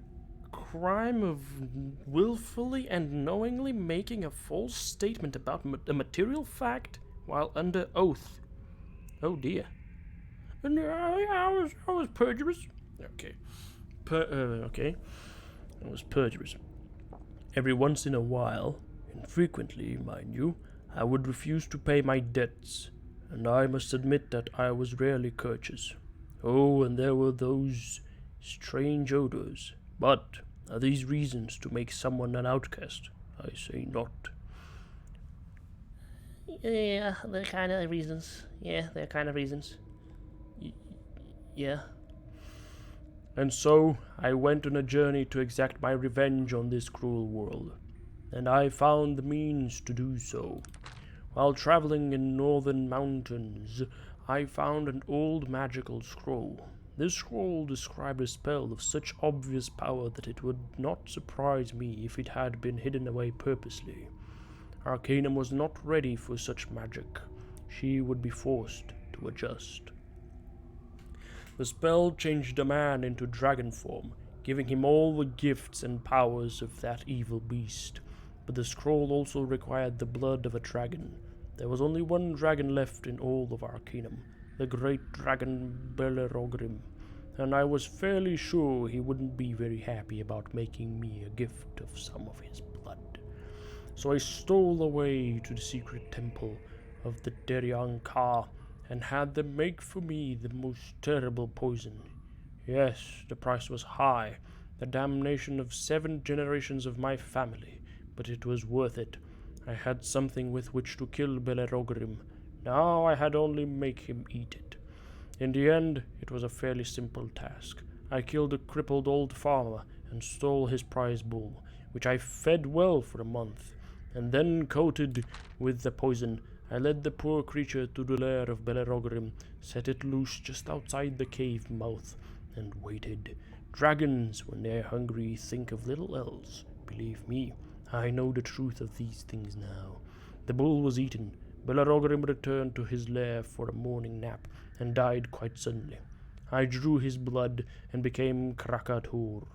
crime of willfully and knowingly making a false statement about a material fact while under oath. Oh dear. No, I was perjurous. Okay. Okay. I was perjurous. Every once in a while, infrequently, mind you, I would refuse to pay my debts, and I must admit that I was rarely courteous. Oh, and there were those strange odors. But are these reasons to make someone an outcast? I say not. Yeah, they're kind of reasons. Yeah. And so I went on a journey to exact my revenge on this cruel world, and I found the means to do so. While traveling in northern mountains, I found an old magical scroll. This scroll described a spell of such obvious power that it would not surprise me if it had been hidden away purposely. Arcanum was not ready for such magic. She would be forced to adjust. The spell changed a man into dragon form, giving him all the gifts and powers of that evil beast. But the scroll also required the blood of a dragon. There was only one dragon left in all of Arcanum, the great dragon Bellerogrim, and I was fairly sure he wouldn't be very happy about making me a gift of some of his blood. So I stole away to the secret temple of the Deryankar and had them make for me the most terrible poison. Yes, the price was high, the damnation of 7 generations of my family, but it was worth it. I had something with which to kill Bellerogrim. Now I had only make him eat it. In the end, it was a fairly simple task. I killed a crippled old farmer and stole his prize bull, which I fed well for a month, and then coated with the poison. I led the poor creature to the lair of Bellerogrim, set it loose just outside the cave mouth, and waited. Dragons, when they're hungry, think of little else. Believe me, I know the truth of these things now. The bull was eaten. Bellerogrim returned to his lair for a morning nap, and died quite suddenly. I drew his blood and became Krakatur,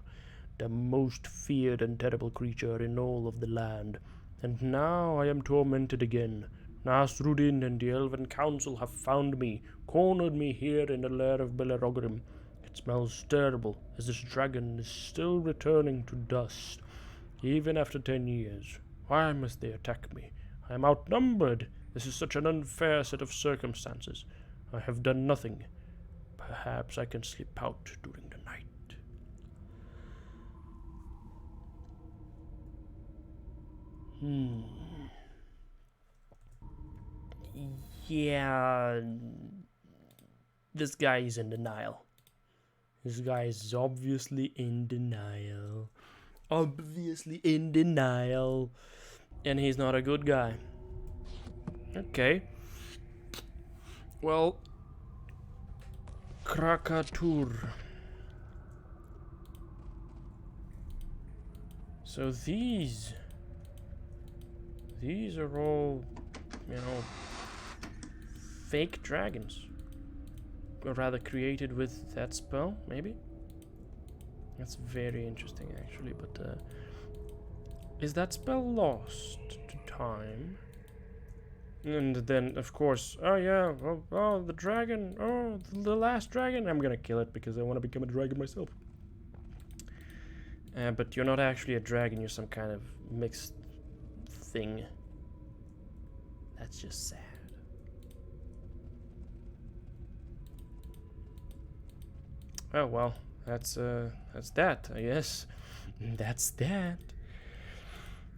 the most feared and terrible creature in all of the land. And now I am tormented again. Nasrudin and the Elven Council have found me, cornered me here in the lair of Bellerogrim. It smells terrible, as this dragon is still returning to dust, even after 10 years. Why must they attack me? I am outnumbered. This is such an unfair set of circumstances. I have done nothing. Perhaps I can slip out during the night. Yeah, this guy is in denial. This guy is obviously in denial. And he's not a good guy. Okay. Well, Krakatur. So these are all, fake dragons. Or rather created with that spell, maybe? That's very interesting, actually, but, is that spell lost to time? And then, of course, oh yeah, oh the dragon, oh the last dragon. I'm gonna kill it because I want to become a dragon myself. But you're not actually a dragon. You're some kind of mixed thing. That's just sad. Oh well, that's that, I guess. That's that.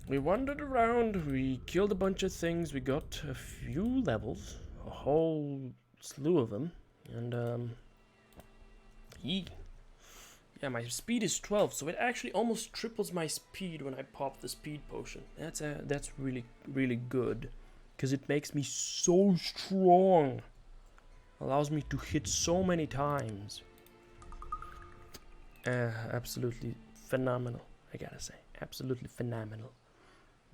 We wandered around, we killed a bunch of things, we got a few levels, a whole slew of them, and yeah, my speed is 12, so it actually almost triples my speed when I pop the speed potion. That's really, really good, because it makes me so strong. Allows me to hit so many times. Absolutely phenomenal, I gotta say. Absolutely phenomenal.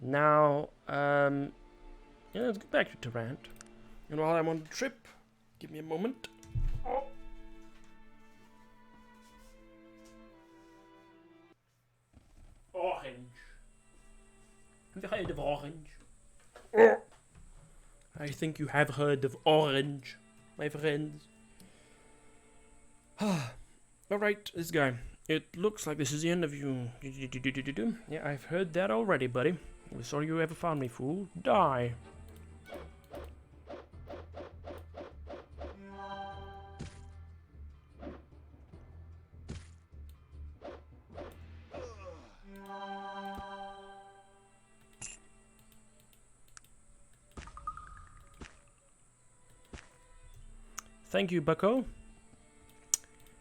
Now, yeah, let's go back to Tarant. And while I'm on the trip, give me a moment. Oh. Orange. Have you heard of orange? Oh. I think you have heard of orange, my friends. Alright, this guy. It looks like this is the end of you. Yeah, I've heard that already, buddy. Sorry you ever found me, fool. Die. Thank you, bucko.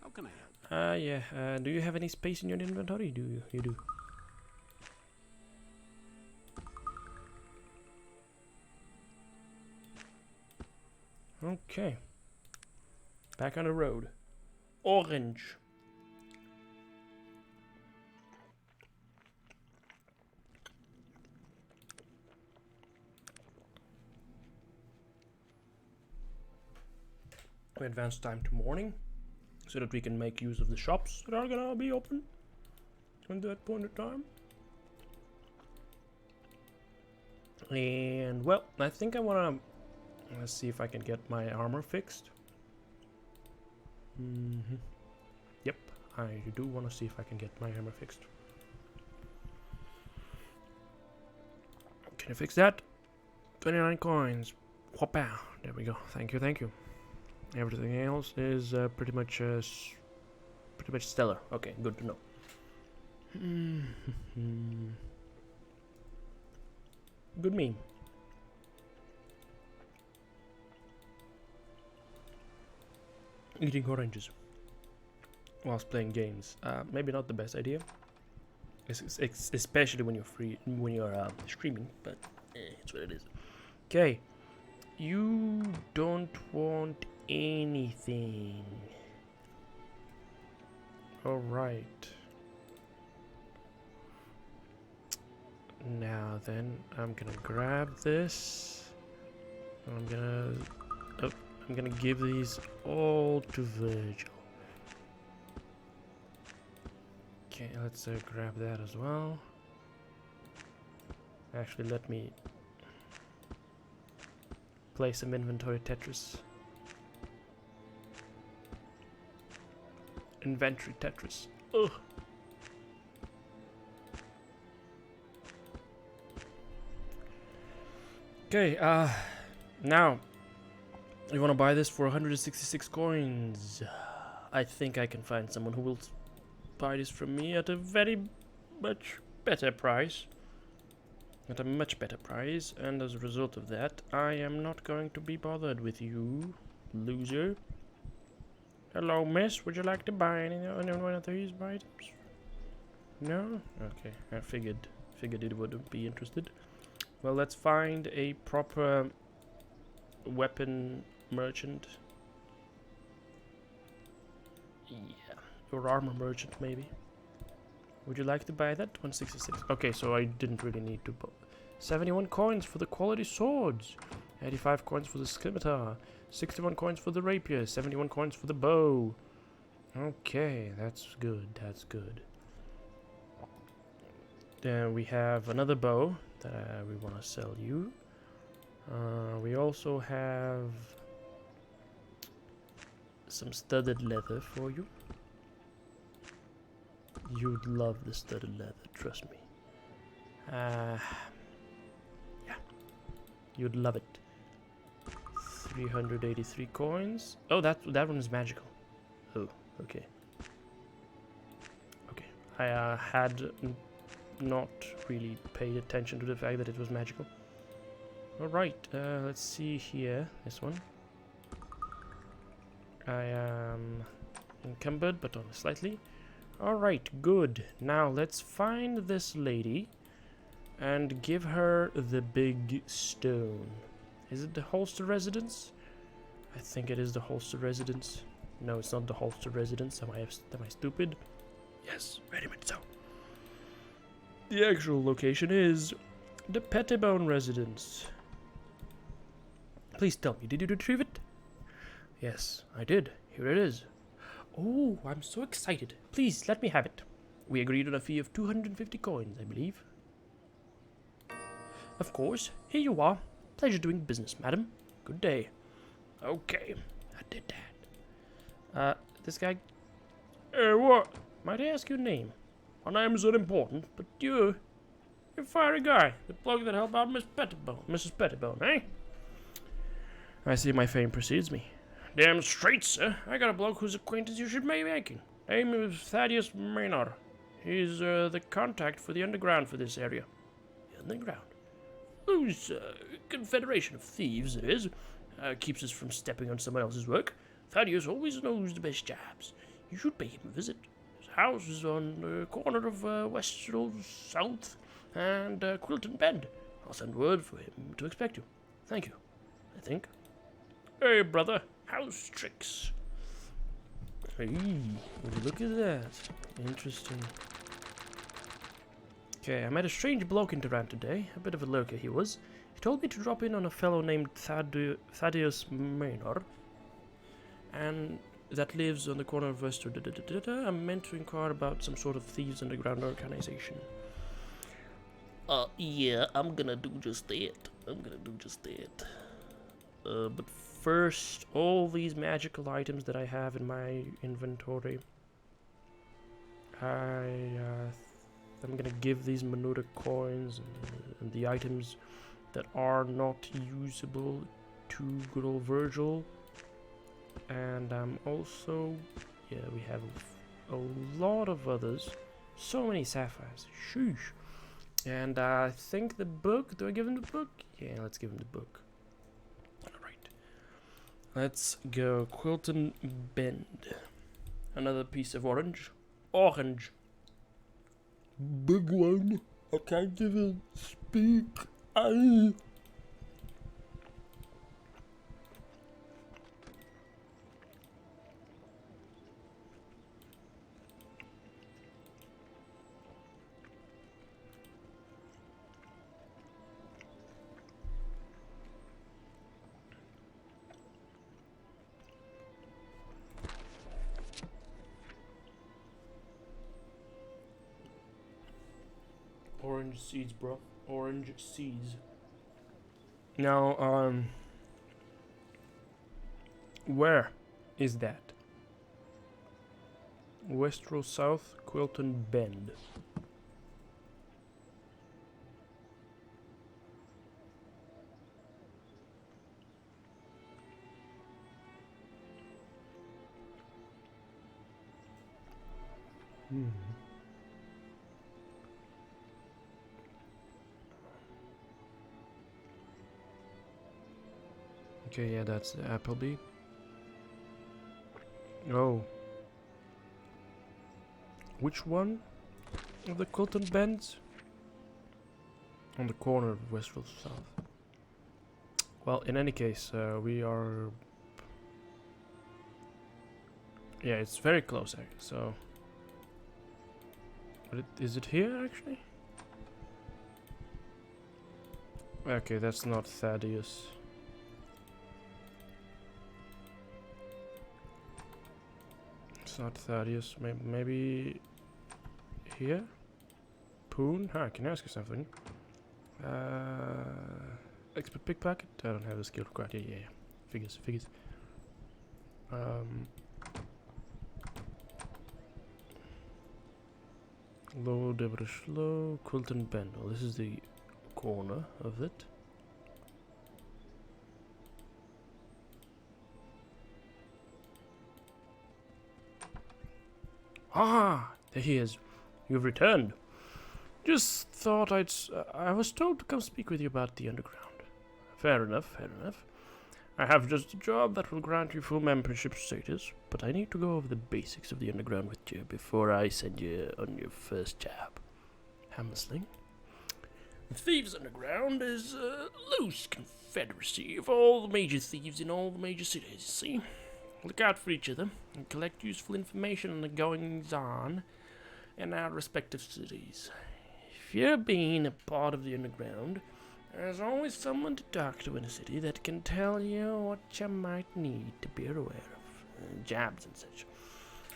How can I help? Yeah. Do you have any space in your inventory? Do you? You do. Okay. Back on the road. Orange. We advance time to morning, so that we can make use of the shops that are gonna be open at that point in time. And well, I think I wanna let's see if I can get my armor fixed. Yep, I do want to see if I can get my armor fixed. Can you fix that? 29 coins. Whoppa! There we go. Thank you, thank you. Everything else is pretty much stellar. Okay, good to know. Good meme. Eating oranges whilst playing games. Maybe not the best idea, especially when you're streaming. But it's what it is. Okay, you don't want anything. All right. Now then, I'm gonna grab this. I'm gonna give these all to Virgil. Okay, let's grab that as well. Actually, let me play some inventory Tetris. Inventory Tetris. Ugh. Okay, now you want to buy this for 166 coins. I think I can find someone who will buy this from me at a very much better price. At a much better price, and as a result of that, I am not going to be bothered with you, loser. Hello, miss. Would you like to buy any one of these items? No? Okay, I figured it wouldn't be interested. Well, let's find a proper weapon merchant. Yeah, or armor merchant maybe. Would you like to buy that? 166. Okay, so I didn't really need to. 71 coins for the quality swords. 85 coins for the scimitar. 61 coins for the rapier. 71 coins for the bow. Okay, that's good. That's good. Then we have another bow that we want to sell you. We also have some studded leather for you. You'd love the studded leather, trust me. Yeah, you'd love it. 383 coins. Oh, that one is magical. Oh, okay. Okay, I had not really paid attention to the fact that it was magical. Alright, let's see here. This one. I am encumbered, but only slightly. Alright, good. Now let's find this lady and give her the big stone. Is it the Holster residence? I think it is the Holster residence. No, it's not the Holster residence. Am I stupid? Yes, very much so. The actual location is the Pettibone residence. Please tell me, did you retrieve it? Yes, I did. Here it is. Oh, I'm so excited. Please, let me have it. We agreed on a fee of 250 coins, I believe. Of course. Here you are. Pleasure doing business, madam. Good day. Okay, I did that. This guy... what? Might I ask your name? My name is unimportant, but you're a fiery guy. The bloke that helped out Mrs. Pettibone, eh? I see my fame precedes me. Damn straight, sir. I got a bloke whose acquaintance you should be making. Name is Thaddeus Maynard. He's the contact for the underground for this area. The underground? Whose confederation of thieves it is. Keeps us from stepping on someone else's work. Thaddeus always knows the best jobs. You should pay him a visit. His house is on the corner of Westral South and Quilton Bend. I'll send word for him to expect you. Thank you, I think. Hey, brother. House tricks. Hey, would you look at that? Interesting. Okay, I met a strange bloke in Tarant today. A bit of a lurker he was. He told me to drop in on a fellow named Thaddeus Maynard, and that lives on the corner of Wester. I'm meant to inquire about some sort of thieves underground organization. Yeah, I'm gonna do just that. But first, all these magical items that I have in my inventory, I'm gonna give these Menuda coins and the items that are not usable to good old Virgil. And also, yeah, we have a lot of others. So many sapphires. Sheesh. And I think the book. Do I give him the book? Yeah, let's give him the book. Alright. Let's go Quilton Bend. Another piece of orange. Orange. Big one. I can't even speak. Orange seeds, bro. Orange seeds. Now, where is that? Westral South, Quilton Bend. Okay, yeah, that's the Appleby. Oh. Which one of the Quilton Bends? On the corner of Westfield South. Well, in any case, we are... Yeah, it's very close, actually, so... But is it here, actually? Okay, that's not Thaddeus. It's not Thaddeus. Maybe here? Poon? Hi, can I ask you something? expert pickpocket. I don't have the skill required. Yeah. Figures. Low, Devilish Low, Quilt and Bendel. This is the corner of it. Ah, there he is. You've returned. Just thought I was told to come speak with you about the underground. Fair enough. I have just a job that will grant you full membership status, but I need to go over the basics of the underground with you before I send you on your first job. Hammersling. The Thieves Underground is a loose confederacy of all the major thieves in all the major cities, you see? Look out for each other and collect useful information on the goings-on in our respective cities. If you're being a part of the underground, there's always someone to talk to in a city that can tell you what you might need to be aware of, jobs and such.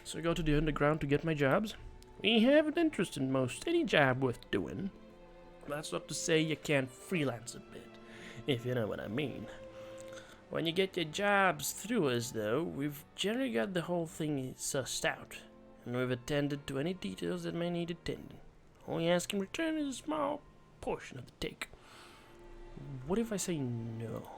So I go to the underground to get my jobs. We have an interest in most any job worth doing. That's not to say you can't freelance a bit, if you know what I mean. When you get your jobs through us, though, we've generally got the whole thing sussed out, and we've attended to any details that may need attending. All you ask in return is a small portion of the take. What if I say no?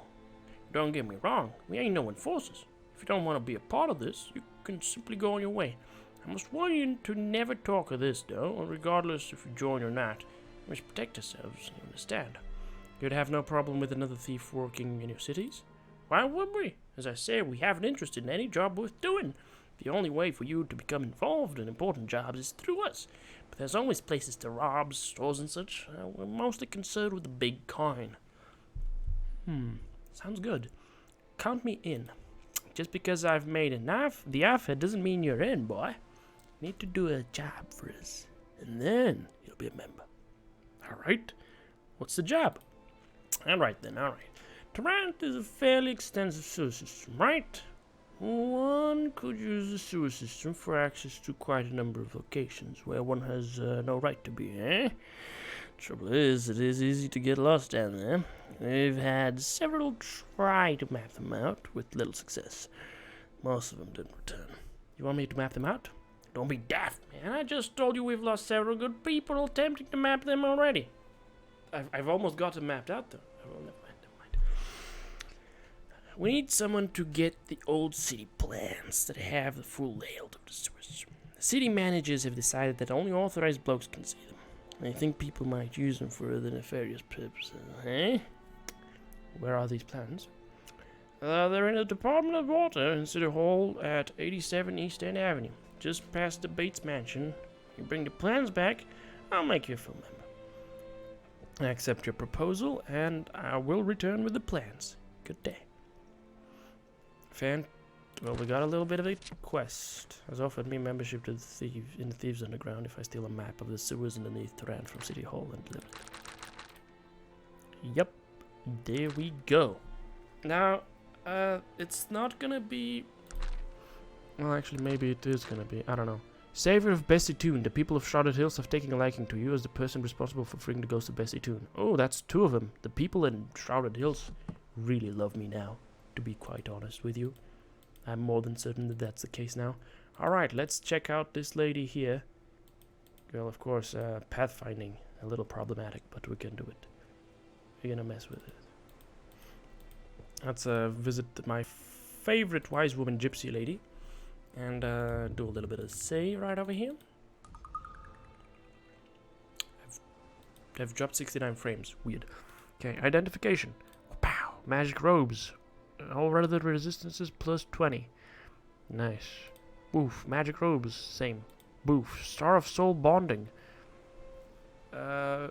Don't get me wrong, we ain't no enforcers. If you don't want to be a part of this, you can simply go on your way. I must warn you to never talk of this, though, regardless if you join or not. We must protect ourselves, you understand. You'd have no problem with another thief working in your cities? Why would we? As I say, we have an interest in any job worth doing. The only way for you to become involved in important jobs is through us. But there's always places to rob, stores and such. We're mostly concerned with the big coin. Sounds good. Count me in. Just because I've made the offer doesn't mean you're in, boy. You need to do a job for us, and then you'll be a member. Alright. What's the job? Alright. Tarant is a fairly extensive sewer system, right? One could use the sewer system for access to quite a number of locations where one has no right to be, eh? Trouble is, it is easy to get lost down there. We've had several try to map them out with little success. Most of them didn't return. You want me to map them out? Don't be daft, man. I just told you we've lost several good people attempting to map them already. I've almost got them mapped out, though. Oh, never mind. We need someone to get the old city plans that have the full layout of the sewers. The city managers have decided that only authorized blokes can see them. They think people might use them for other nefarious purposes, eh? Where are these plans? They're in the Department of Water in City Hall at 87 East End Avenue, just past the Bates Mansion. You bring the plans back, I'll make you a full member. I accept your proposal, and I will return with the plans. Good day. Well, we got a little bit of a quest. Has offered me membership to the Thieves Underground if I steal a map of the sewers underneath Tarant from City Hall and deliver it. Yep, there we go. Now, it's not gonna be... Well, actually, maybe it is gonna be. I don't know. Savior of Bessie Toon, the people of Shrouded Hills have taken a liking to you as the person responsible for freeing the ghost of Bessie Toon. Oh, that's two of them. The people in Shrouded Hills really love me now, to be quite honest with you. I'm more than certain that that's the case now. Alright, let's check out this lady here. Well, of course, pathfinding. A little problematic, but we can do it. We're gonna mess with it. Let's visit my favorite wise woman gypsy lady. And do a little bit of save right over here. I've dropped 69 frames. Weird. Okay, identification. Pow! Magic robes. All relative resistances plus 20. Nice. Boof. Magic robes. Same. Boof. Star of Soul bonding. A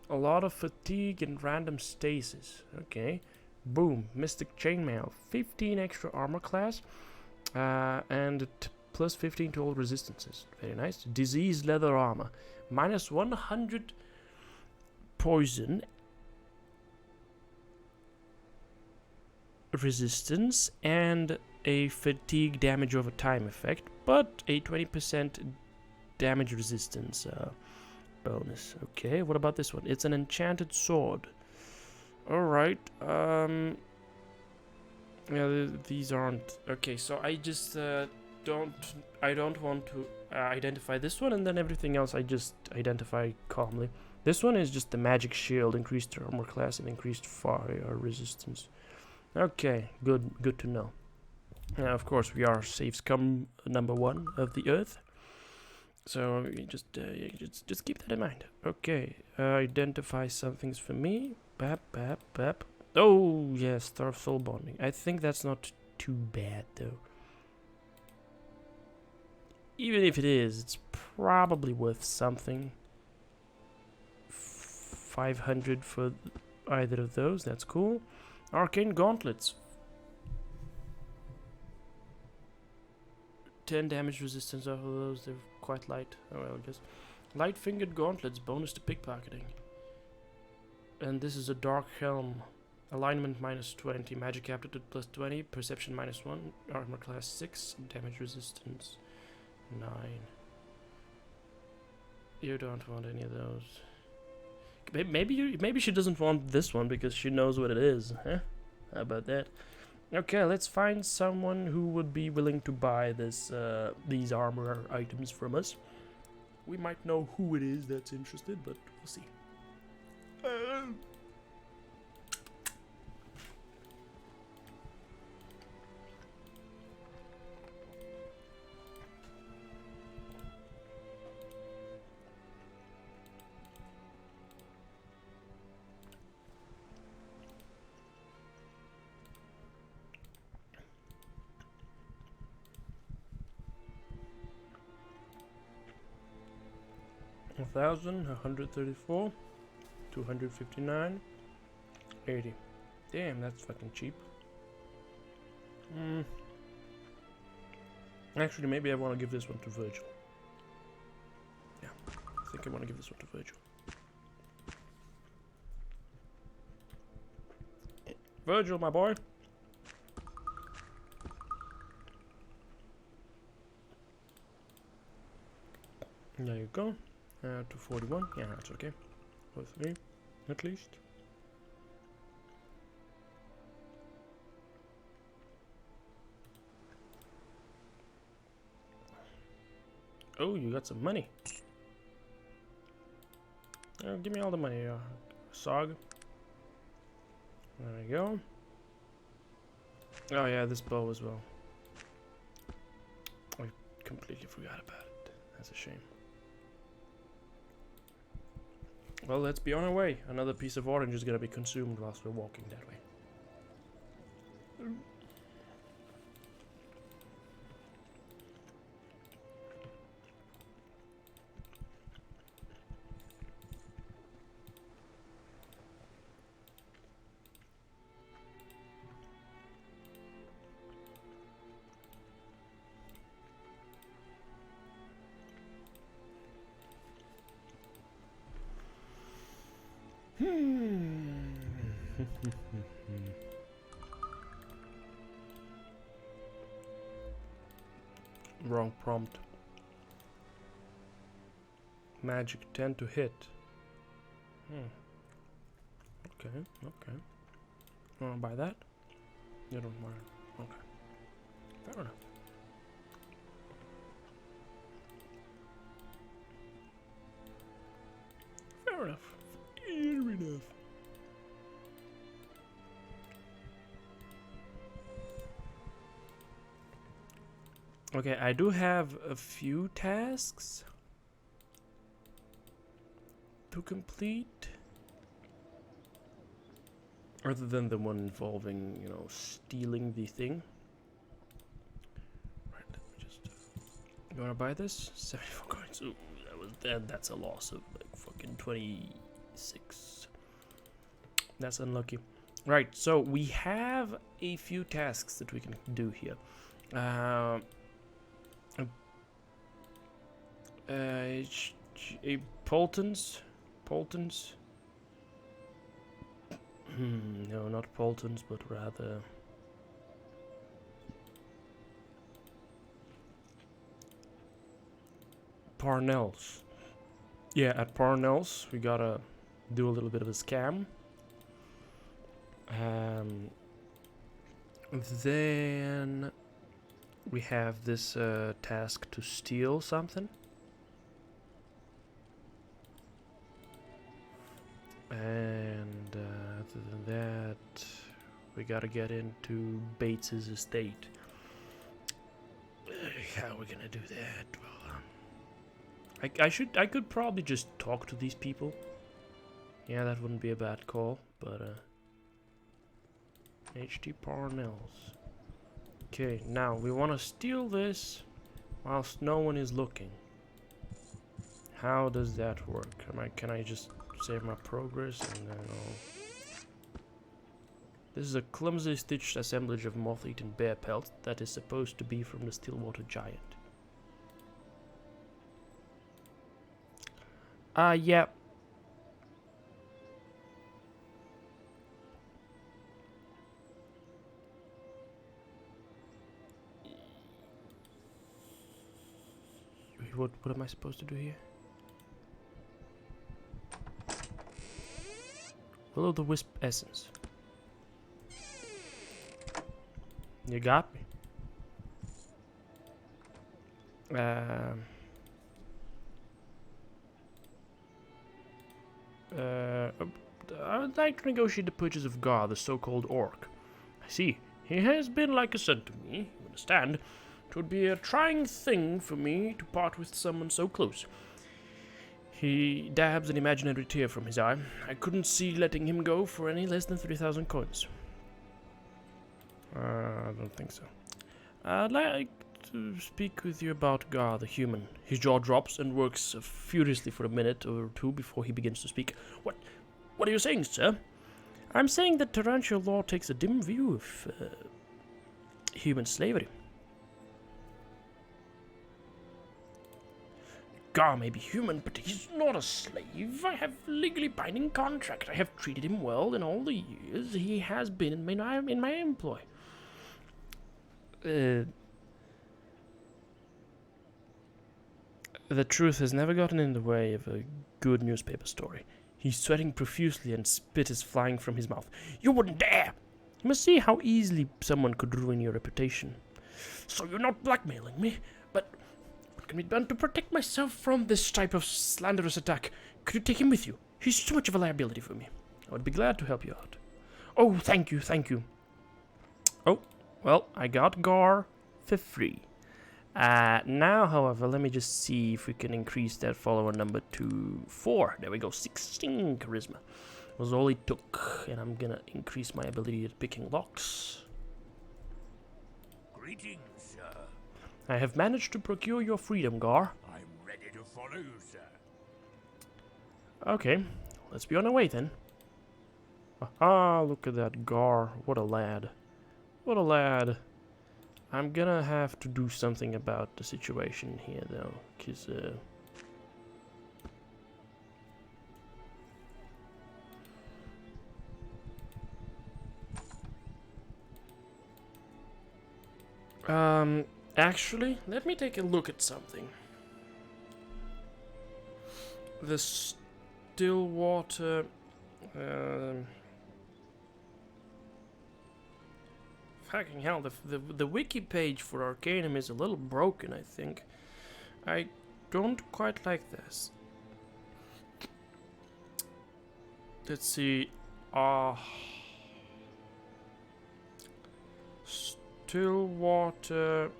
lot of fatigue and random stasis. Okay. Boom. Mystic chainmail. 15 extra armor class. And plus 15 to all resistances. Very nice. Disease leather armor. Minus 100 poison resistance and a fatigue damage over time effect, but a 20% damage resistance bonus. Okay, what about this one? It's an enchanted sword. Alright, yeah, these aren't... Okay, so I just don't want to identify this one, and then everything else I just identify calmly. This one is just the magic shield, increased armor class and increased fire resistance. Okay, good to know. Of course, we are safe scum number 1 of the earth. So you just keep that in mind. Okay, identify some things for me. Bap. Oh yes, Star of Soul Bonding. I think that's not too bad though. Even if it is, it's probably worth something. 500 for either of those. That's cool. Arcane Gauntlets. 10 damage resistance off of those. They're quite light. Oh well, I guess. Light Fingered Gauntlets. Bonus to pickpocketing. And this is a Dark Helm. Alignment minus 20. Magic aptitude plus 20. Perception minus 1. Armor class 6. Damage resistance 9. You don't want any of those. Maybe she doesn't want this one because she knows what it is. Huh? How about that? Okay, let's find someone who would be willing to buy these armor items from us. We might know who it is that's interested, but we'll see. 1,000, 134, 259, 80. Damn, that's fucking cheap. Actually, maybe I want to give this one to Virgil. Yeah, I think I want to give this one to Virgil. Virgil, my boy. There you go. 241. Yeah, that's okay. For 3, at least. Oh, you got some money. Give me all the money, Sog. There we go. Oh yeah, this bow as well. I completely forgot about it. That's a shame. Well, let's be on our way. Another piece of orange is gonna be consumed whilst we're walking that way. Wrong prompt. Magic 10 to hit. Okay. You wanna buy that? You don't mind. Okay. Fair enough. Fair enough. Okay, I do have a few tasks to complete. Other than the one involving, you know, stealing the thing. Right, let me just... you wanna buy this? 74 coins. Ooh, that's a loss of like fucking 26. That's unlucky. Right, so we have a few tasks that we can do here. Poltons? No, not Poltons, but rather... Parnell's. Yeah, at Parnell's, we gotta do a little bit of a scam. Then we have this task to steal something. And other than that, we gotta get into Bates's estate. How are we gonna do that? Well, I could probably just talk to these people. Yeah, that wouldn't be a bad call, but HT Parnells. Okay, now we want to steal this whilst no one is looking. How does that work? Can I just save my progress and then This is a clumsily stitched assemblage of moth-eaten bear pelt that is supposed to be from the Stillwater giant. Yeah. What am I supposed to do here? Will-o'-the-wisp essence. You got me. I would like to negotiate the purchase of Gar, the so-called orc. I see. He has been like a son to me, you understand. It would be a trying thing for me to part with someone so close. He dabs an imaginary tear from his eye. I couldn't see letting him go for any less than 3,000 coins. I don't think so. I'd like to speak with you about Gar, the human. His jaw drops and works furiously for a minute or two before he begins to speak. What are you saying, sir? I'm saying that Tarantula law takes a dim view of human slavery. Gar may be human, but he's not a slave. I have legally binding contract. I have treated him well in all the years he has been in my employ. The truth has never gotten in the way of a good newspaper story. He's sweating profusely and spit is flying from his mouth. You wouldn't dare! You must see how easily someone could ruin your reputation. So you're not blackmailing me, but what can be done to protect myself from this type of slanderous attack? Could you take him with you? He's too much of a liability for me. I would be glad to help you out. Oh, thank you, thank you. Oh, well, I got Gar for free. Now, however, let me just see if we can increase that follower number to 4. There we go, 16 charisma. Was all it took, and I'm gonna increase my ability at picking locks. Greetings, sir. I have managed to procure your freedom, Gar. I'm ready to follow you, sir. Okay, let's be on our way then. Aha, look at that Gar. What a lad. What a lad. I'm gonna have to do something about the situation here, though, because, actually, let me take a look at something. The Stillwater, fucking hell, the wiki page for Arcanum is a little broken, I think. I don't quite like this. Let's see. Stillwater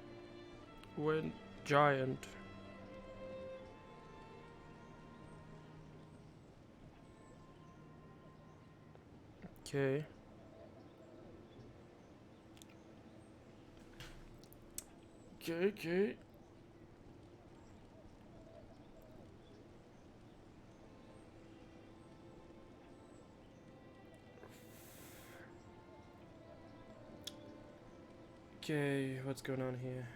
went giant. Okay. Okay. Okay, what's going on here?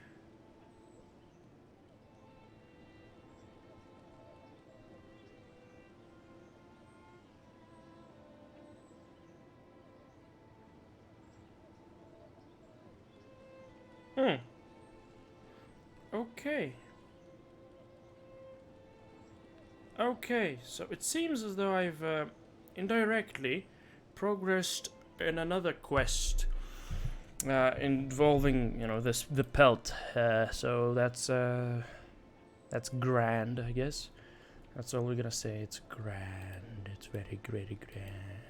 Okay, so it seems as though I've indirectly progressed in another quest involving, you know, the pelt. So that's grand, I guess. That's all we're gonna say. It's grand. It's very, very grand.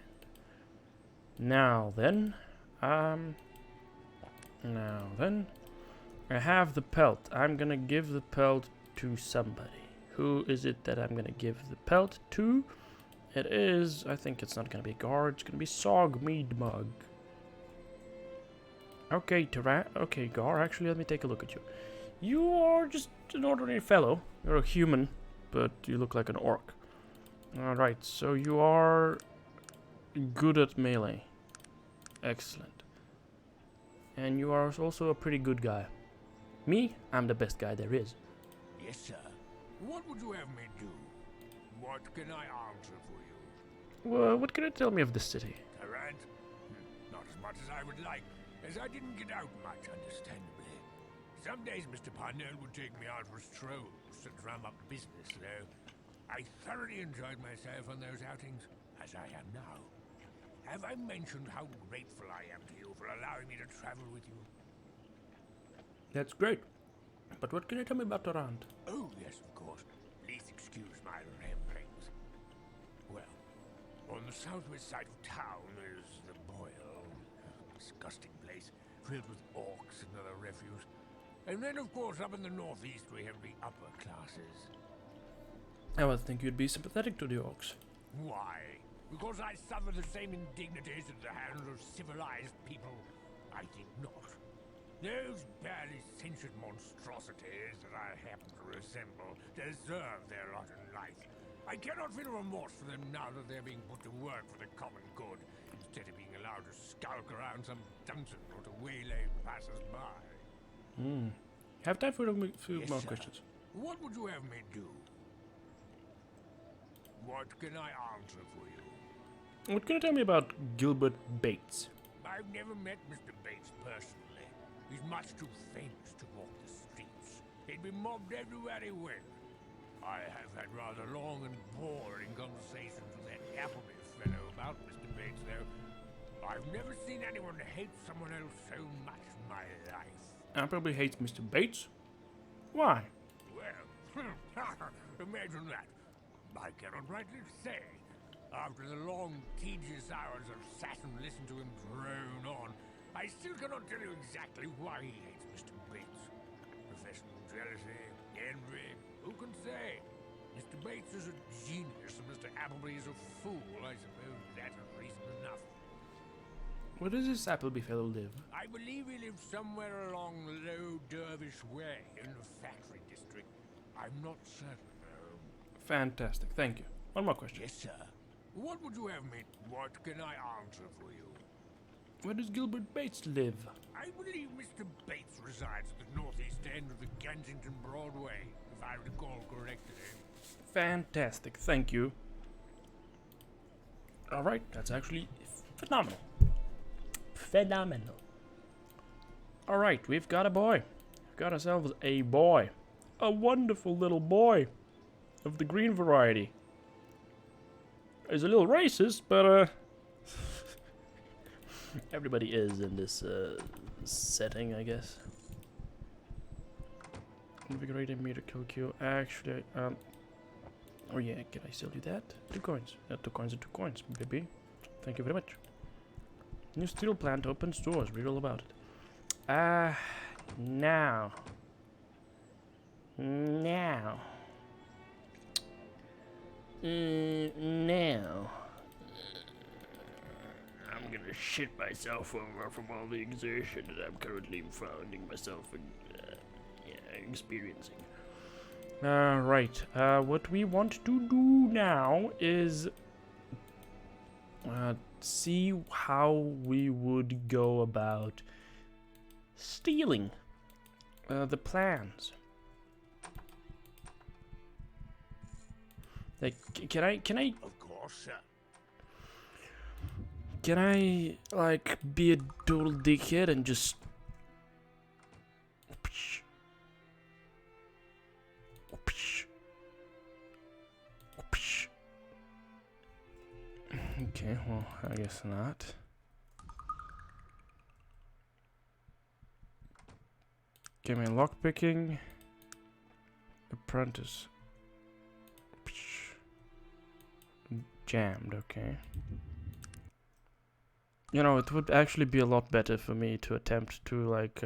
Now then, I have the pelt. I'm gonna give the pelt to somebody. Who is it that I'm gonna give the pelt to? It is, I think it's not gonna be Gar, it's gonna be Sogmead Mug. Okay, Tarant. Okay, Gar, actually, let me take a look at you. You are just an ordinary fellow. You're a human, but you look like an orc. Alright, so you are good at melee. Excellent. And you are also a pretty good guy. Me, I'm the best guy there is. Yes, sir. What would you have me do? What can I answer for you? Well, what can you tell me of the city? Tarant? Not as much as I would like, as I didn't get out much, understandably. Some days Mr. Parnell would take me out for strolls to drum up business, though. I thoroughly enjoyed myself on those outings, as I am now. Have I mentioned how grateful I am to you for allowing me to travel with you? That's great. But what can you tell me about Tarant? Oh, yes, of course. Please excuse my ramblings. Well, on the southwest side of town is the Boil. A disgusting place, filled with orcs and other refuse. And then, of course, up in the northeast we have the upper classes. I would think you'd be sympathetic to the orcs. Why? Because I suffer the same indignities at the hands of civilized people? I think not. Those barely sentient monstrosities that I happen to resemble deserve their lot in life. I cannot feel remorse for them now that they're being put to work for the common good, instead of being allowed to skulk around some dungeon or to waylay passers-by. Have time for a few Yes, more sir. questions. What would you have me do? What can I answer for you? What can you tell me about Gilbert Bates? I've never met Mr. Bates personally. He's much too famous to walk the streets. He'd be mobbed everywhere he went. I have had rather long and boring conversations with that Appleby fellow about Mr. Bates, though. I've never seen anyone hate someone else so much in my life. Appleby hates Mr. Bates? Why? Well, imagine that. I cannot rightly say. After the long, tedious hours of sat and listened to him drone on, I still cannot tell you exactly why he hates Mr. Bates. Professional jealousy, envy, who can say? Mr. Bates is a genius and Mr. Appleby is a fool. I suppose that's reason enough. Where does this Appleby fellow live? I believe he lives somewhere along Low Dervish Way in the factory district. I'm not certain, though. Fantastic, thank you. One more question. Yes, sir. What would you have me? What can I answer for you? Where does Gilbert Bates live? I believe Mr. Bates resides at the northeast end of the Kensington Broadway, if I recall correctly. Fantastic, thank you. Alright, that's actually phenomenal. Phenomenal. Alright, we've got a boy. We've got ourselves a boy. A wonderful little boy. Of the green variety. He's a little racist, but everybody is in this setting, I guess. Invigorate a meter kill queue. Actually, oh yeah, can I still do that? 2 coins. 2 coins and 2 coins, baby. Thank you very much. New steel plant opens doors. Read all about it. Now. Now, I'm gonna shit myself over from all the exertion that I'm currently finding myself experiencing. Right. What we want to do now is see how we would go about stealing the plans. Like, can I? Of course, sir. Can I, like, be a total dickhead and just... Okay, well, I guess not. Give me lockpicking. Apprentice. Jammed, okay. You know, it would actually be a lot better for me to attempt to, like,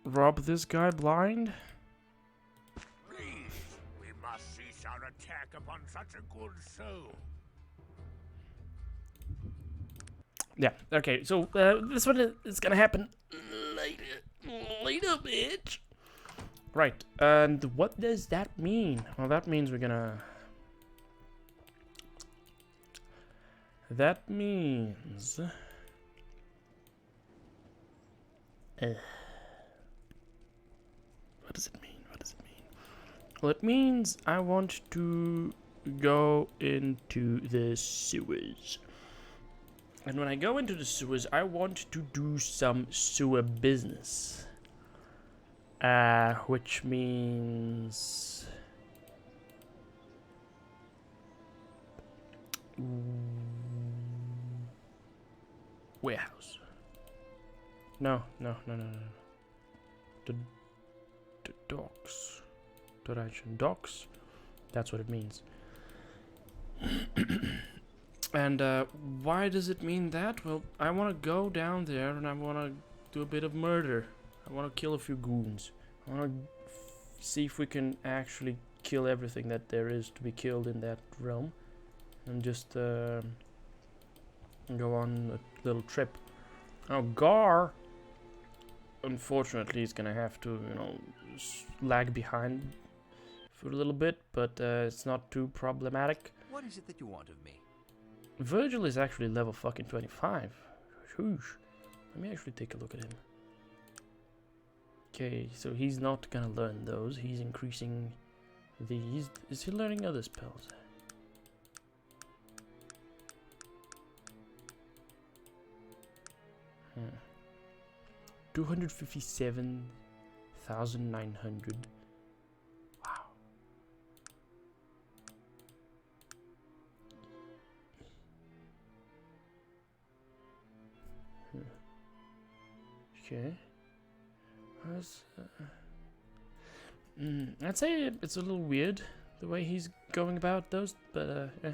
rob this guy blind. Please, we must cease our attack upon such a good soul. Yeah, okay, so this one is gonna happen later, bitch. Right, and what does that mean? Well, that means we're gonna... That means... what does it mean? What does it mean? Well, it means I want to go into the sewers. And when I go into the sewers, I want to do some sewer business. Which means... warehouse. No. The docks. Direction docks. That's what it means. And why does it mean that? Well, I want to go down there and I want to do a bit of murder. I want to kill a few goons. I want to see if we can actually kill everything that there is to be killed in that realm. And just go on a little trip. Now, Gar, unfortunately, is going to have to, you know, lag behind for a little bit, but it's not too problematic. What is it that you want of me? Virgil is actually level fucking 25. Whoosh. Let me actually take a look at him. Okay, so he's not gonna learn those. He's increasing these. Is he learning other spells? 257,900. Wow. Okay. I'd say it's a little weird the way he's going about those, but yeah.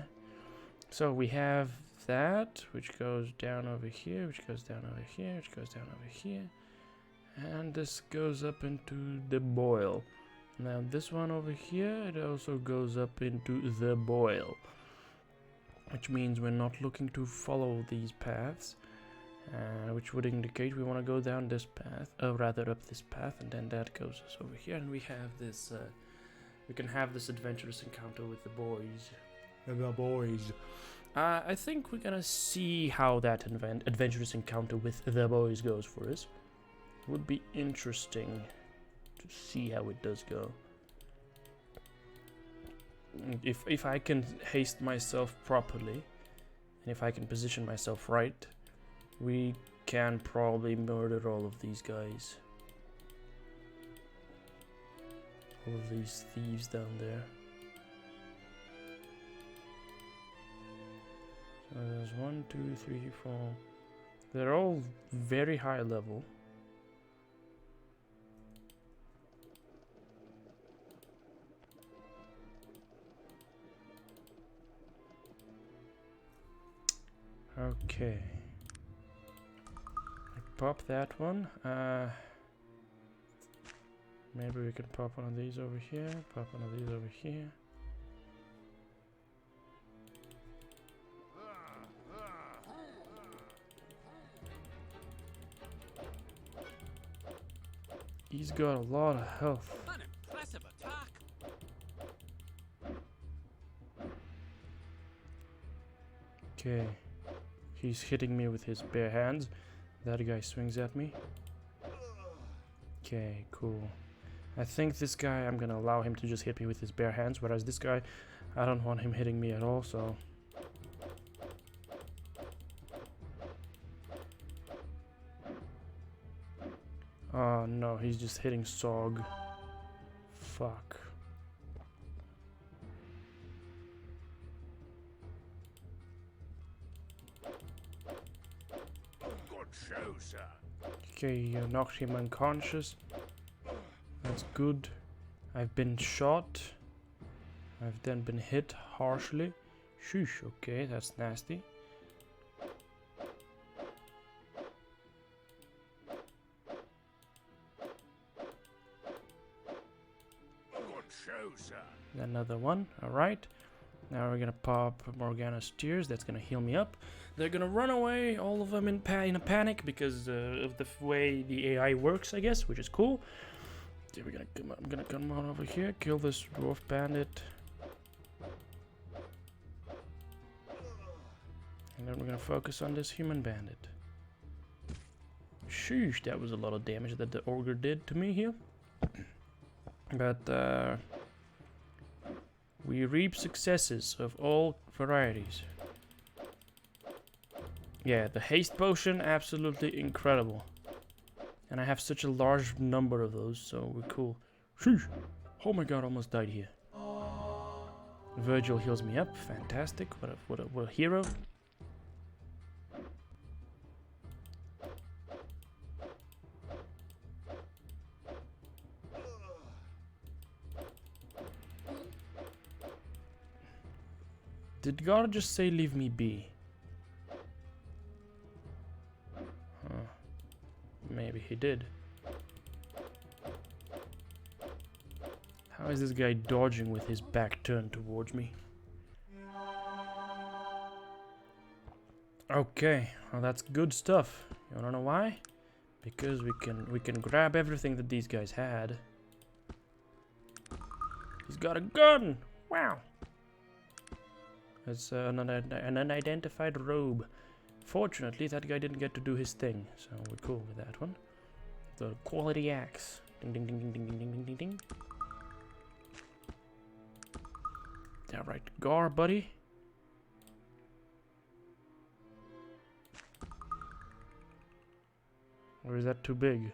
So we have that, which goes down over here, which goes down over here, which goes down over here, and this goes up into the boil. Now this one over here, it also goes up into the boil, which means we're not looking to follow these paths, which would indicate we want to go down this path, rather up this path, and then that goes us over here, and we have this, we can have this adventurous encounter with the boys. I think we're gonna see how that adventurous encounter with the boys goes for us. It would be interesting to see how it does go. If I can haste myself properly, and if I can position myself right, we can probably murder all of these guys. All of these thieves down there. So there's 1, 2, 3, 4. They're all very high level. Okay. Pop that one. Maybe we can pop one of these over here. Pop one of these over here. He's got a lot of health. An impressive attack. Okay. He's hitting me with his bare hands. That guy swings at me. Okay, cool. I think this guy, I'm gonna allow him to just hit me with his bare hands, whereas this guy, I don't want him hitting me at all, so... Oh no, he's just hitting Sog. Fuck. Good show, sir. Okay, you knocked him unconscious. That's good. I've been shot. I've then been hit harshly. Sheesh, okay, that's nasty. Good show, sir. Another one, alright. Now we're gonna pop Morgana's Tears, that's gonna heal me up. They're gonna run away, all of them in a panic because of the way the AI works, I guess, which is cool. So I'm gonna come on over here, kill this dwarf bandit. And then we're gonna focus on this human bandit. Sheesh, that was a lot of damage that the ogre did to me here. But we reap successes of all varieties. Yeah, the haste potion, absolutely incredible. And I have such a large number of those, so we're cool. Sheesh. Oh my god, almost died here. Virgil heals me up, fantastic. What a hero. Did God just say leave me be? Huh. Maybe he did. How is this guy dodging with his back turned towards me? Okay, well that's good stuff. You wanna know why? Because we can grab everything that these guys had. He's got a gun! Wow! It's an unidentified robe. Fortunately, that guy didn't get to do his thing, so we're cool with that one. The quality axe. Ding ding ding ding ding ding ding ding ding. Alright, Gar, buddy. Or is that too big?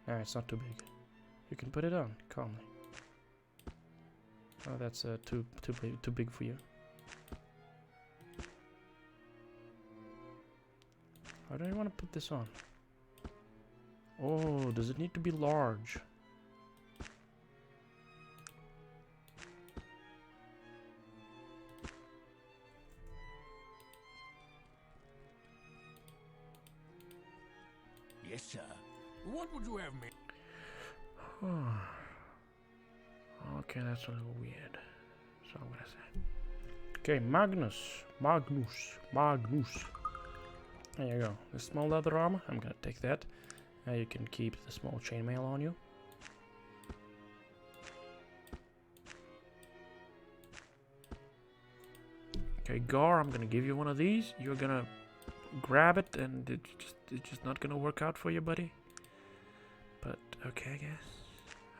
Nah, it's not too big. You can put it on calmly. Oh, that's too big for you. Why do I want to put this on? Oh, does it need to be large? Yes, sir. What would you have me? Okay, that's a little weird. So I'm gonna say. Okay, Magnus. There you go. The small leather armor. I'm gonna take that. You can keep the small chainmail on you. Okay, Gar, I'm gonna give you one of these. You're gonna grab it, and it's just not gonna work out for you, buddy. But okay, I guess.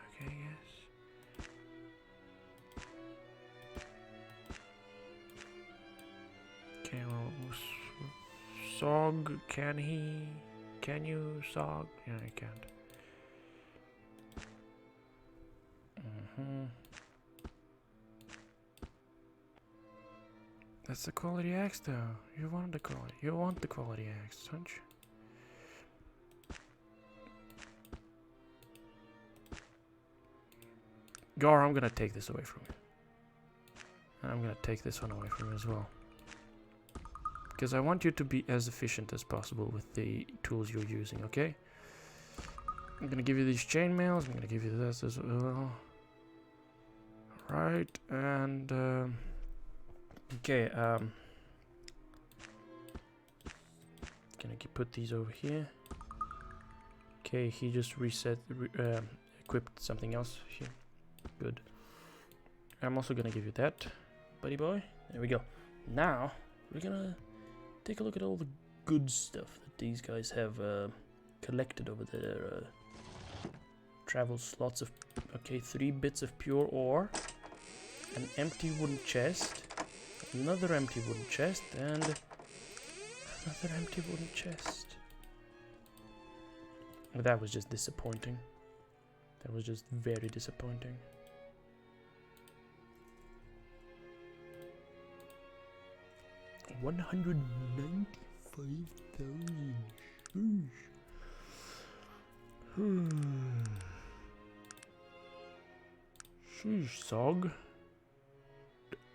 Okay, I guess. Okay, well, Sog, can you, Sog? Yeah, I can't. That's the quality axe, though. You want the quality axe, don't you? Gar, I'm gonna take this away from you. And I'm gonna take this one away from you as well. Because I want you to be as efficient as possible with the tools you're using, okay? I'm gonna give you these chainmails, I'm gonna give you this as well. Right, and okay, gonna put these over here. Okay, he just equipped something else here. Good. I'm also gonna give you that, buddy boy. There we go. Now, we're gonna take a look at all the good stuff that these guys have collected over their travel slots of... Okay, 3 bits of pure ore, an empty wooden chest, another empty wooden chest, and another empty wooden chest. That was just disappointing. That was just very disappointing. $195,000. Sheesh, Sog.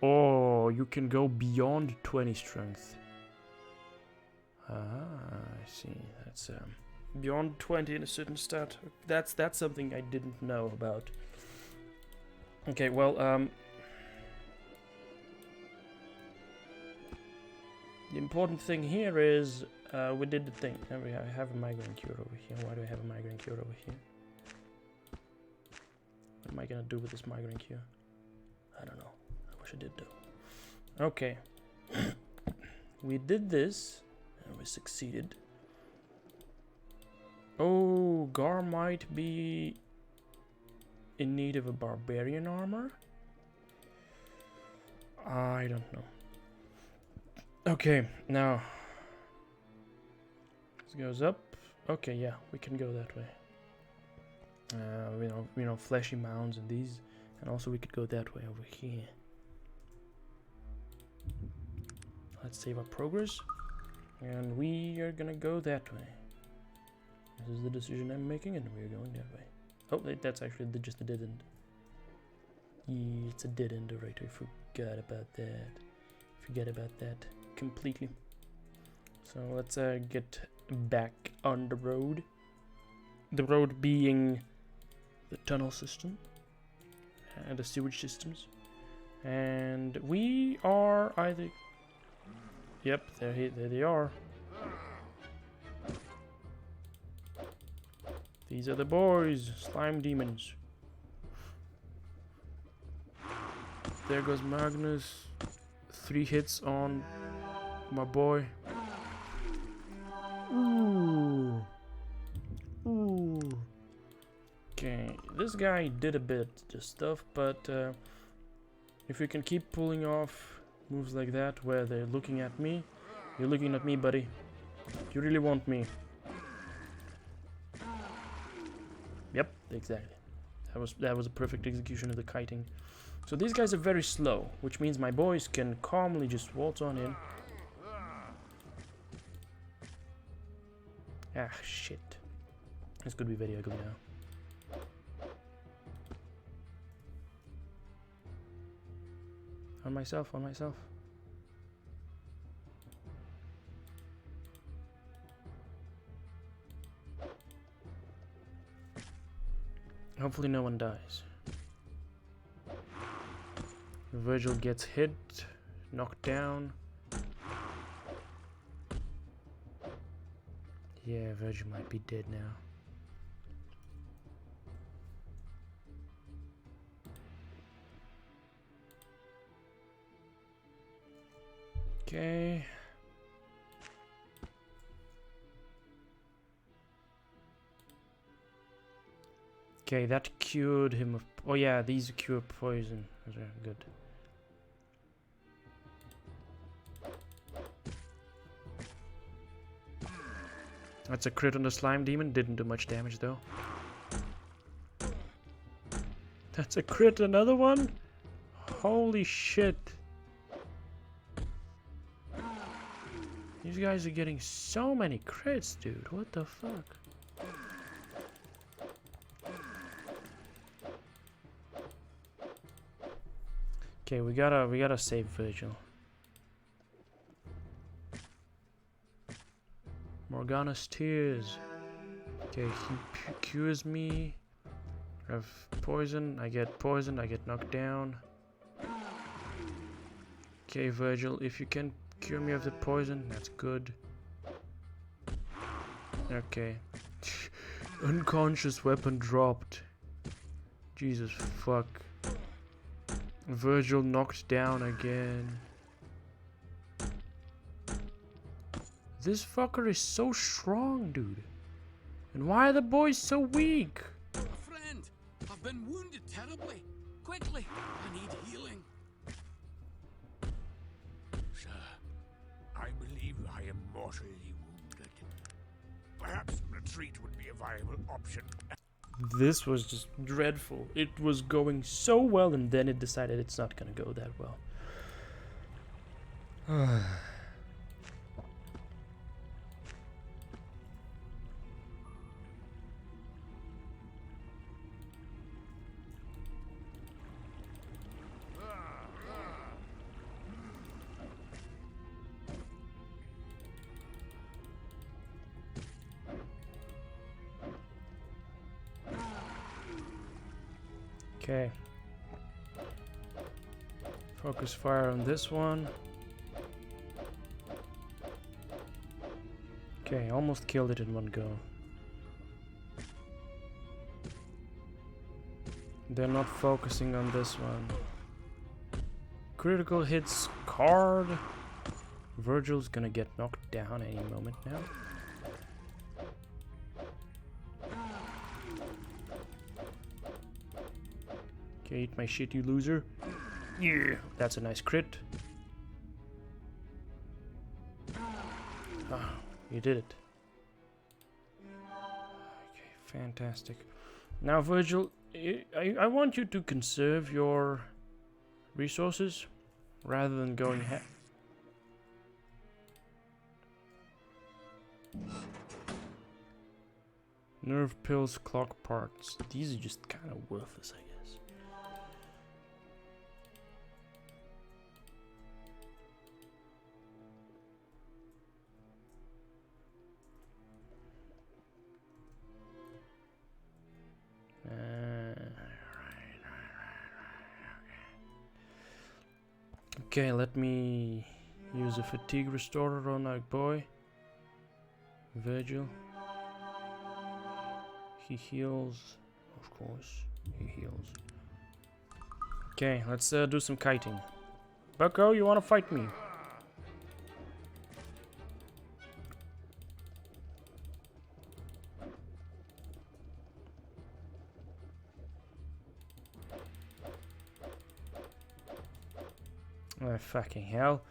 Oh, you can go beyond 20 strength. Ah, I see. That's beyond 20 in a certain stat. That's something I didn't know about. Okay, well, the important thing here is we did the thing. I have a migraine cure over here. Why do I have a migraine cure over here? What am I gonna do with this migraine cure? I don't know. I wish I did though. Okay. We did this. And we succeeded. Oh, Gar might be in need of a barbarian armor? I don't know. Okay, now this goes up. Okay, yeah, we can go that way. You know, fleshy mounds and these, and also we could go that way over here. Let's save our progress, and we are gonna go that way. This is the decision I'm making, and we're going that way. Oh, that's actually just a dead end. Yeah, it's a dead end, alright. I forgot about that. Forget about that completely. So let's get back on the road. The road being the tunnel system and the sewage systems. And we are either... Yep, there they are. These are the boys, slime demons. There goes Magnus. 3 hits on my boy. Ooh. Ooh. Okay, this guy did a bit of stuff, but if you can keep pulling off moves like that where they're looking at me, you're looking at me, buddy. You really want me? Yep, exactly. That was a perfect execution of the kiting. So these guys are very slow, which means my boys can calmly just waltz on in. Ah, shit. This could be very ugly now. On myself, on myself. Hopefully no one dies. Virgil gets hit, knocked down. Yeah, Virgil might be dead now. Okay. Okay, that cured him of... Oh yeah, these cure poison. Okay, good. That's a crit on the slime demon. Didn't do much damage though. That's a crit, another one? Holy shit. These guys are getting so many crits, dude. What the fuck? Okay, we gotta save Virgil. Morgana's tears. Okay, he cures me. I have poison. I get poisoned. I get knocked down. Okay, Virgil, if you can cure me of the poison, that's good. Okay. Unconscious weapon dropped. Jesus fuck. Virgil knocked down again. This fucker is so strong, dude. And why are the boys so weak? Friend, I've been wounded terribly. Quickly, I need healing. Sir, I believe I am mortally wounded. Perhaps retreat would be a viable option. This was just dreadful. It was going so well, and then it decided it's not gonna go that well. Okay. Focus fire on this one. Okay, almost killed it in one go. They're not focusing on this one. Critical hits card. Virgil's gonna get knocked down any moment now. Okay, eat my shit, you loser. Yeah, that's a nice crit. Ah, you did it. Okay, fantastic. Now, Virgil, I want you to conserve your resources rather than going nerve pills, clock parts. These are just kind of worthless, I guess. Okay, let me use a fatigue restorer on our boy Virgil. He heals, of course. He heals. Okay, let's do some kiting. Bucko, you want to fight me? Oh, fucking hell.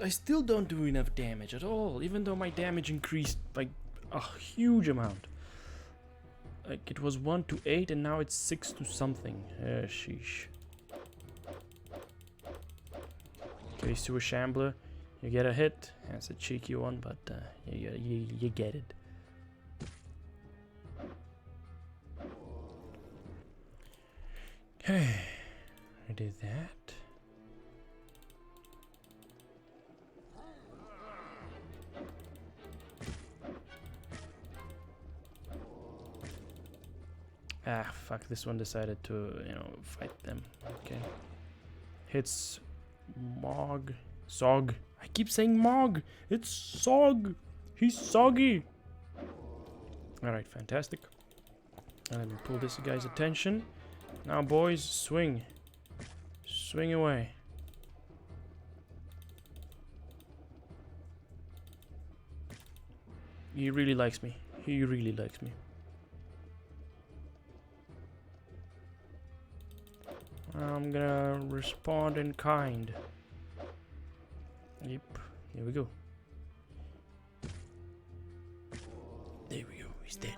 I still don't do enough damage at all, even though my damage increased by a huge amount. Like, it was 1 to 8 and now it's 6 to something. Sheesh. Okay, Sewer Shambler. You get a hit. That's a cheeky one, but you get it. Okay. I did that. Ah, fuck, this one decided to, fight them. Okay. Hits Mog. Sog. I keep saying Mog! It's Sog! He's soggy! Alright, fantastic. And let me pull this guy's attention. Now, boys, swing. Swing away. He really likes me. He really likes me. I'm gonna respond in kind. Yep, here we go. There we go, he's dead.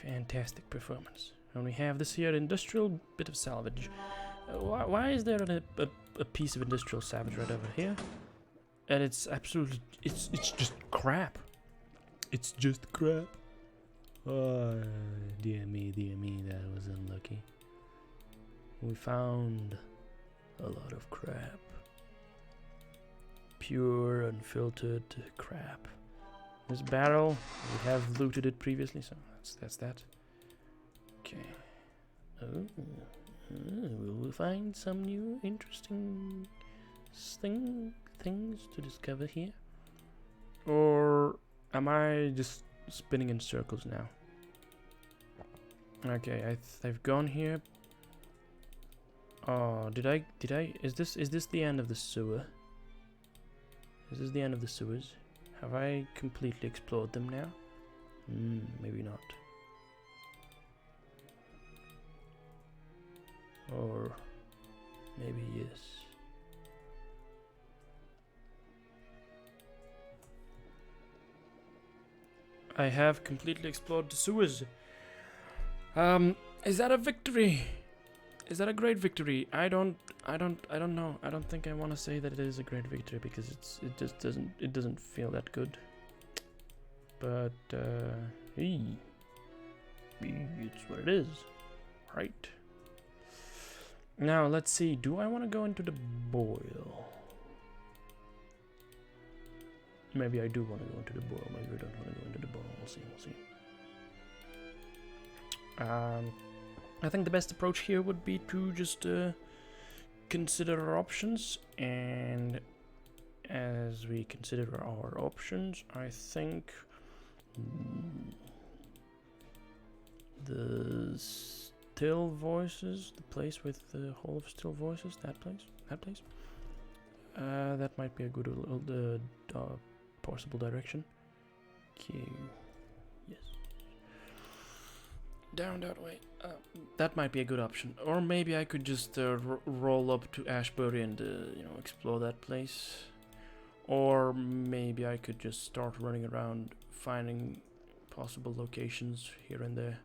Fantastic performance. And we have this here industrial bit of salvage. Why is there a piece of industrial salvage right over here? And it's absolutely, it's just crap. It's just crap. Oh, dear me, that was unlucky. We found a lot of crap. Pure, unfiltered crap. This barrel, we have looted it previously, so that's that. Okay. Oh, will we find some new interesting things to discover here? Or am I just spinning in circles now? Okay, I've gone here. Oh, did I? Is this the end of the sewer? Is this the end of the sewers? Have I completely explored them now? Maybe not. Or maybe yes. I have completely explored the sewers. Is that a victory? Is that a great victory? I don't know. I don't think I want to say that it is a great victory because it just doesn't feel that good. But hey, it's what it is, right? Now let's see. Do I want to go into the boil? Maybe I do want to go into the boil. Maybe I don't want to go into the boil. We'll see. I think the best approach here would be to just consider our options, and as we consider our options, I think the Still Voices, the place with the Hall of Still Voices, that place, that might be a good possible direction. Okay, yes, down that way. That might be a good option. Or maybe I could just roll up to Ashbury and explore that place. Or maybe I could just start running around finding possible locations here and there.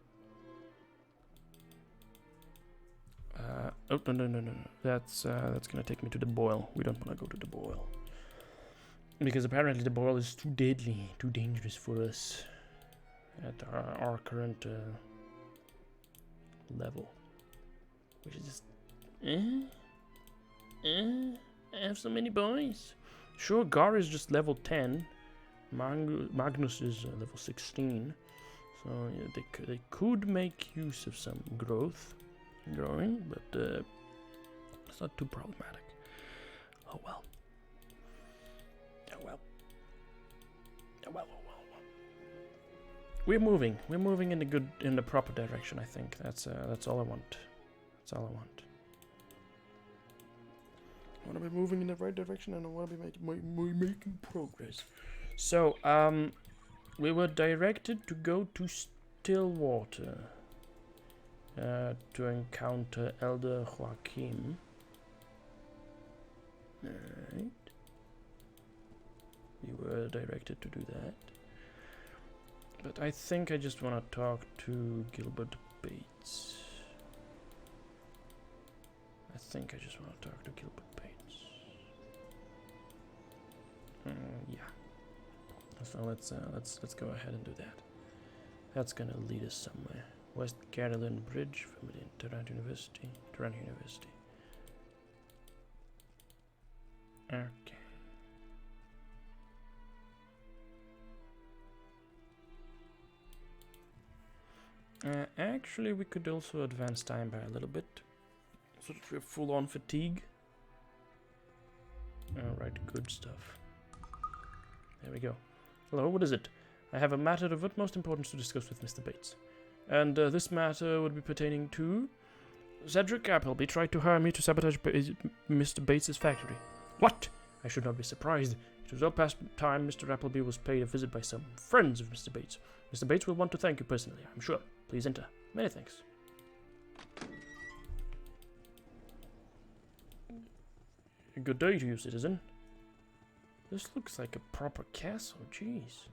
Oh, no. That's gonna take me to the boil. We don't want to go to the boil. Because apparently the boil is too deadly, too dangerous for us at our current level. Which is just... I have so many boys. Sure, Gar is just level 10. Magnus is level 16. So yeah, they could make use of some growing, but it's not too problematic. Oh well. We're moving in the proper direction. I think that's all I want. That's all I want. I want to be moving in the right direction, and I want to be making progress. So, we were directed to go to Stillwater to encounter Elder Joachim. Right. We were directed to do that. But I think I just want to talk to Gilbert Bates. Yeah. So let's go ahead and do that. That's gonna lead us somewhere. West Carolyn Bridge, familiar in Tarant University. Okay. Actually, we could also advance time by a little bit, so that we're full on fatigue. Alright, good stuff. There we go. Hello, what is it? I have a matter of utmost importance to discuss with Mr. Bates. And this matter would be pertaining to... Cedric Appleby tried to hire me to sabotage Mr. Bates's factory. What? I should not be surprised. It was well past time Mr. Appleby was paid a visit by some friends of Mr. Bates. Mr. Bates will want to thank you personally, I'm sure. Please enter. Many thanks. Good day to you, citizen. This looks like a proper castle, jeez.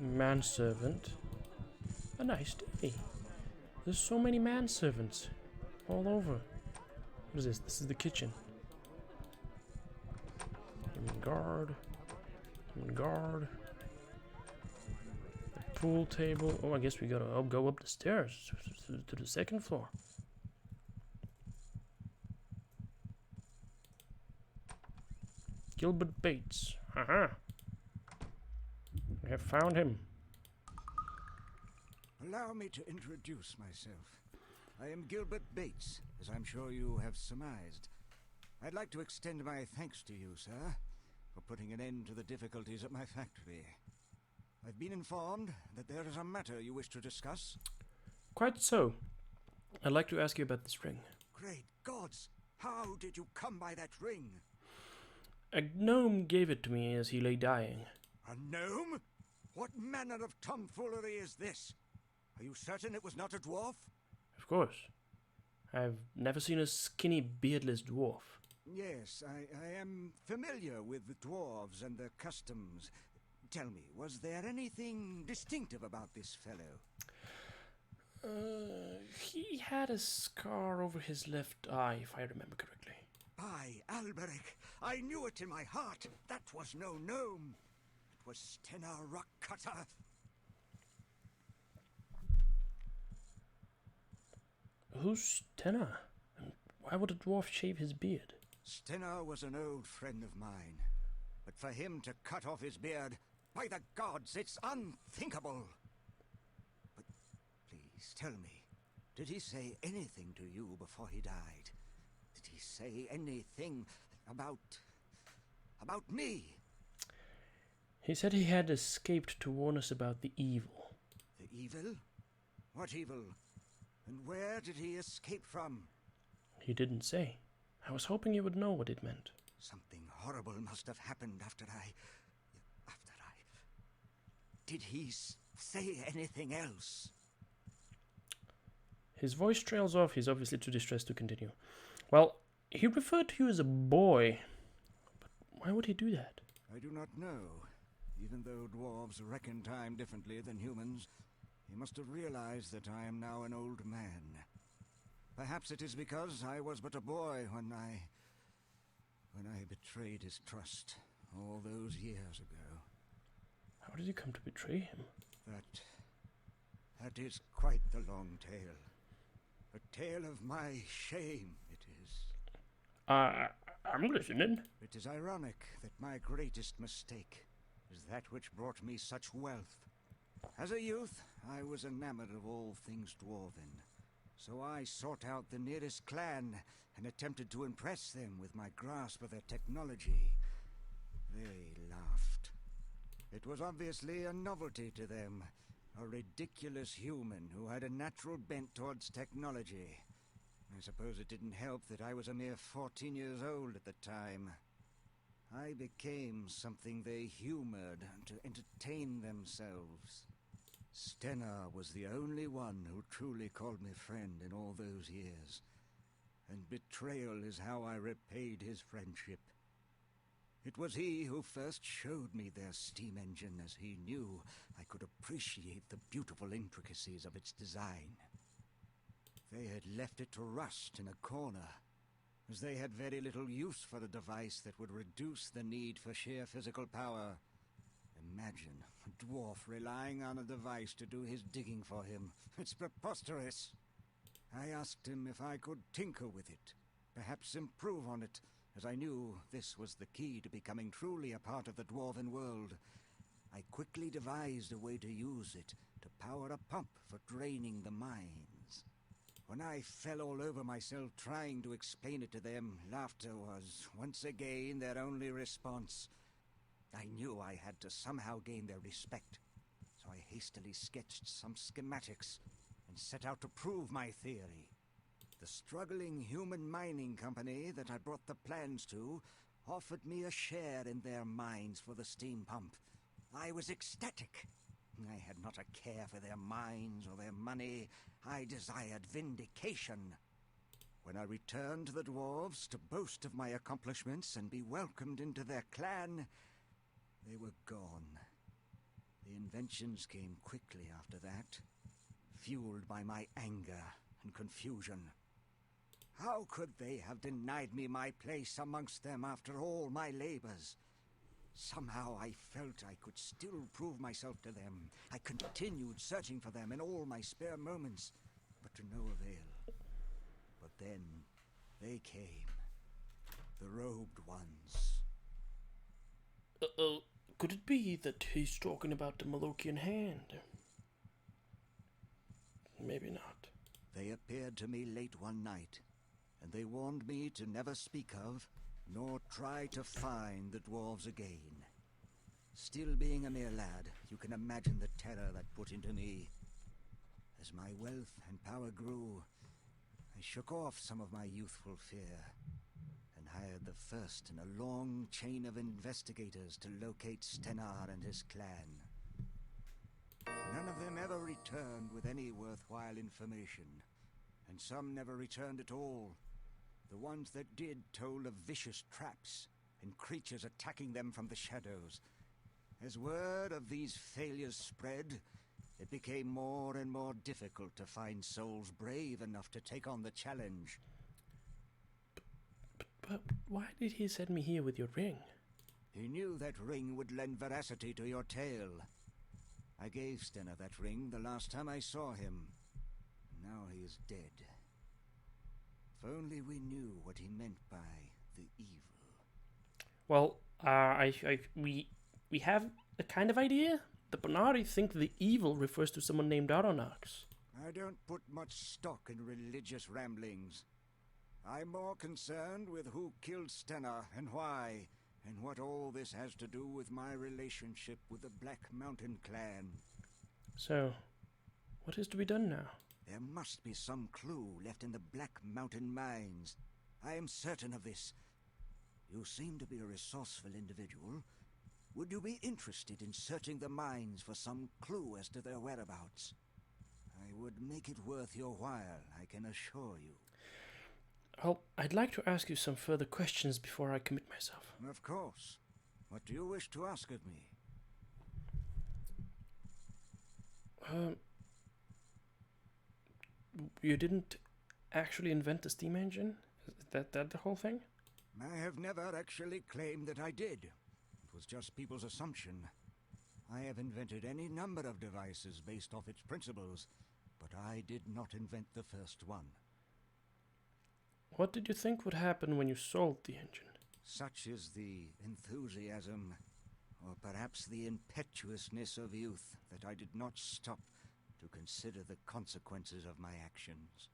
Manservant. A nice day. There's so many manservants all over. What is this? This is the kitchen. Guard. The pool table. Oh, I guess we gotta go up the stairs to the second floor. Gilbert Bates. Haha. We have found him. Allow me to introduce myself. I am Gilbert Bates, as I'm sure you have surmised. I'd like to extend my thanks to you, sir, for putting an end to the difficulties at my factory. I've been informed that there is a matter you wish to discuss. Quite so. I'd like to ask you about this ring. Great gods! How did you come by that ring? A gnome gave it to me as he lay dying. A gnome? What manner of tomfoolery is this? Are you certain it was not a dwarf? Of course. I've never seen a skinny, beardless dwarf. Yes, I am familiar with the dwarves and their customs. Tell me, was there anything distinctive about this fellow? He had a scar over his left eye, if I remember correctly. By Alberich, I knew it in my heart. That was no gnome. It was Stenar Rockcutter. Who's Stenar? And why would a dwarf shave his beard? Stenar was an old friend of mine. But for him to cut off his beard, By the gods, it's unthinkable! But please, tell me, did he say anything to you before he died? Did he say anything about me? He said he had escaped to warn us about the evil. The evil? What evil? And where did he escape from? He didn't say. I was hoping you would know what it meant. Something horrible must have happened after I... Did he say anything else? His voice trails off. He's obviously too distressed to continue. Well, he referred to you as a boy. But why would he do that? I do not know. Even though dwarves reckon time differently than humans, he must have realized that I am now an old man. Perhaps it is because I was but a boy when I betrayed his trust all those years ago. How did you come to betray him? That is quite the long tale. A tale of my shame, it is. I'm listening. It is ironic that my greatest mistake is that which brought me such wealth. As a youth, I was enamored of all things dwarven. So I sought out the nearest clan and attempted to impress them with my grasp of their technology. They laughed. It was obviously a novelty to them, a ridiculous human who had a natural bent towards technology. I suppose it didn't help that I was a mere 14 years old at the time. I became something they humored to entertain themselves. Stennar was the only one who truly called me friend in all those years, and betrayal is how I repaid his friendship. It was he who first showed me their steam engine, as he knew I could appreciate the beautiful intricacies of its design. They had left it to rust in a corner, as they had very little use for a device that would reduce the need for sheer physical power. Imagine a dwarf relying on a device to do his digging for him. It's preposterous. I asked him if I could tinker with it, perhaps improve on it, as I knew this was the key to becoming truly a part of the dwarven world. I quickly devised a way to use it to power a pump for draining the mines. When I fell all over myself trying to explain it to them, laughter was once again their only response. I knew I had to somehow gain their respect, so I hastily sketched some schematics and set out to prove my theory. The struggling human mining company that I brought the plans to offered me a share in their mines for the steam pump. I was ecstatic. I had not a care for their mines or their money. I desired vindication. When I returned to the dwarves to boast of my accomplishments and be welcomed into their clan, they were gone. The inventions came quickly after that, fueled by my anger and confusion. How could they have denied me my place amongst them after all my labors? Somehow I felt I could still prove myself to them. I continued searching for them in all my spare moments, but to no avail. But then they came, the robed ones. Could it be that he's talking about the Malokian hand? Maybe not. They appeared to me late one night, and they warned me to never speak of, nor try to find the dwarves again. Still being a mere lad, you can imagine the terror that put into me. As my wealth and power grew, I shook off some of my youthful fear, and hired the first in a long chain of investigators to locate Stennar and his clan. None of them ever returned with any worthwhile information, and some never returned at all. The ones that did told of vicious traps and creatures attacking them from the shadows. As word of these failures spread, it became more and more difficult to find souls brave enough to take on the challenge. But why did he send me here with your ring? He knew that ring would lend veracity to your tale. I gave Stennar that ring the last time I saw him. Now he is dead. If only we knew what he meant by the evil. Well, we have a kind of idea? The Bonari think the evil refers to someone named Aronnax. I don't put much stock in religious ramblings. I'm more concerned with who killed Stenna and why, and what all this has to do with my relationship with the Black Mountain clan. So, what is to be done now? There must be some clue left in the Black Mountain mines. I am certain of this. You seem to be a resourceful individual. Would you be interested in searching the mines for some clue as to their whereabouts? I would make it worth your while, I can assure you. Well, I'd like to ask you some further questions before I commit myself. Of course. What do you wish to ask of me? You didn't actually invent the steam engine? Is that the whole thing? I have never actually claimed that I did. It was just people's assumption. I have invented any number of devices based off its principles, but I did not invent the first one. What did you think would happen when you sold the engine? Such is the enthusiasm, or perhaps the impetuousness of youth, that I did not stop to consider the consequences of my actions.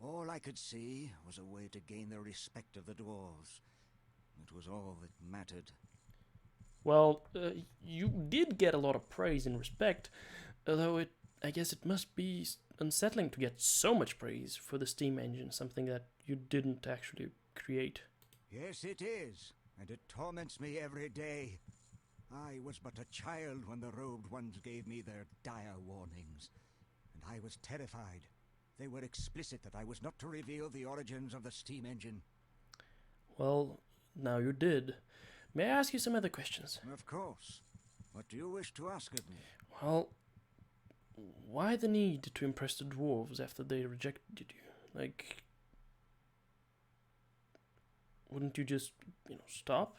All I could see was a way to gain the respect of the dwarves. It was all that mattered. Well, you did get a lot of praise and respect, although I guess it must be unsettling to get so much praise for the steam engine, something that you didn't actually create. Yes, it is, and it torments me every day. I was but a child when the robed ones gave me their dire warnings, and I was terrified. They were explicit that I was not to reveal the origins of the steam engine. Well, now you did. May I ask you some other questions? Of course. What do you wish to ask of me? Well, why the need to impress the dwarves after they rejected you? Like, wouldn't you just, stop?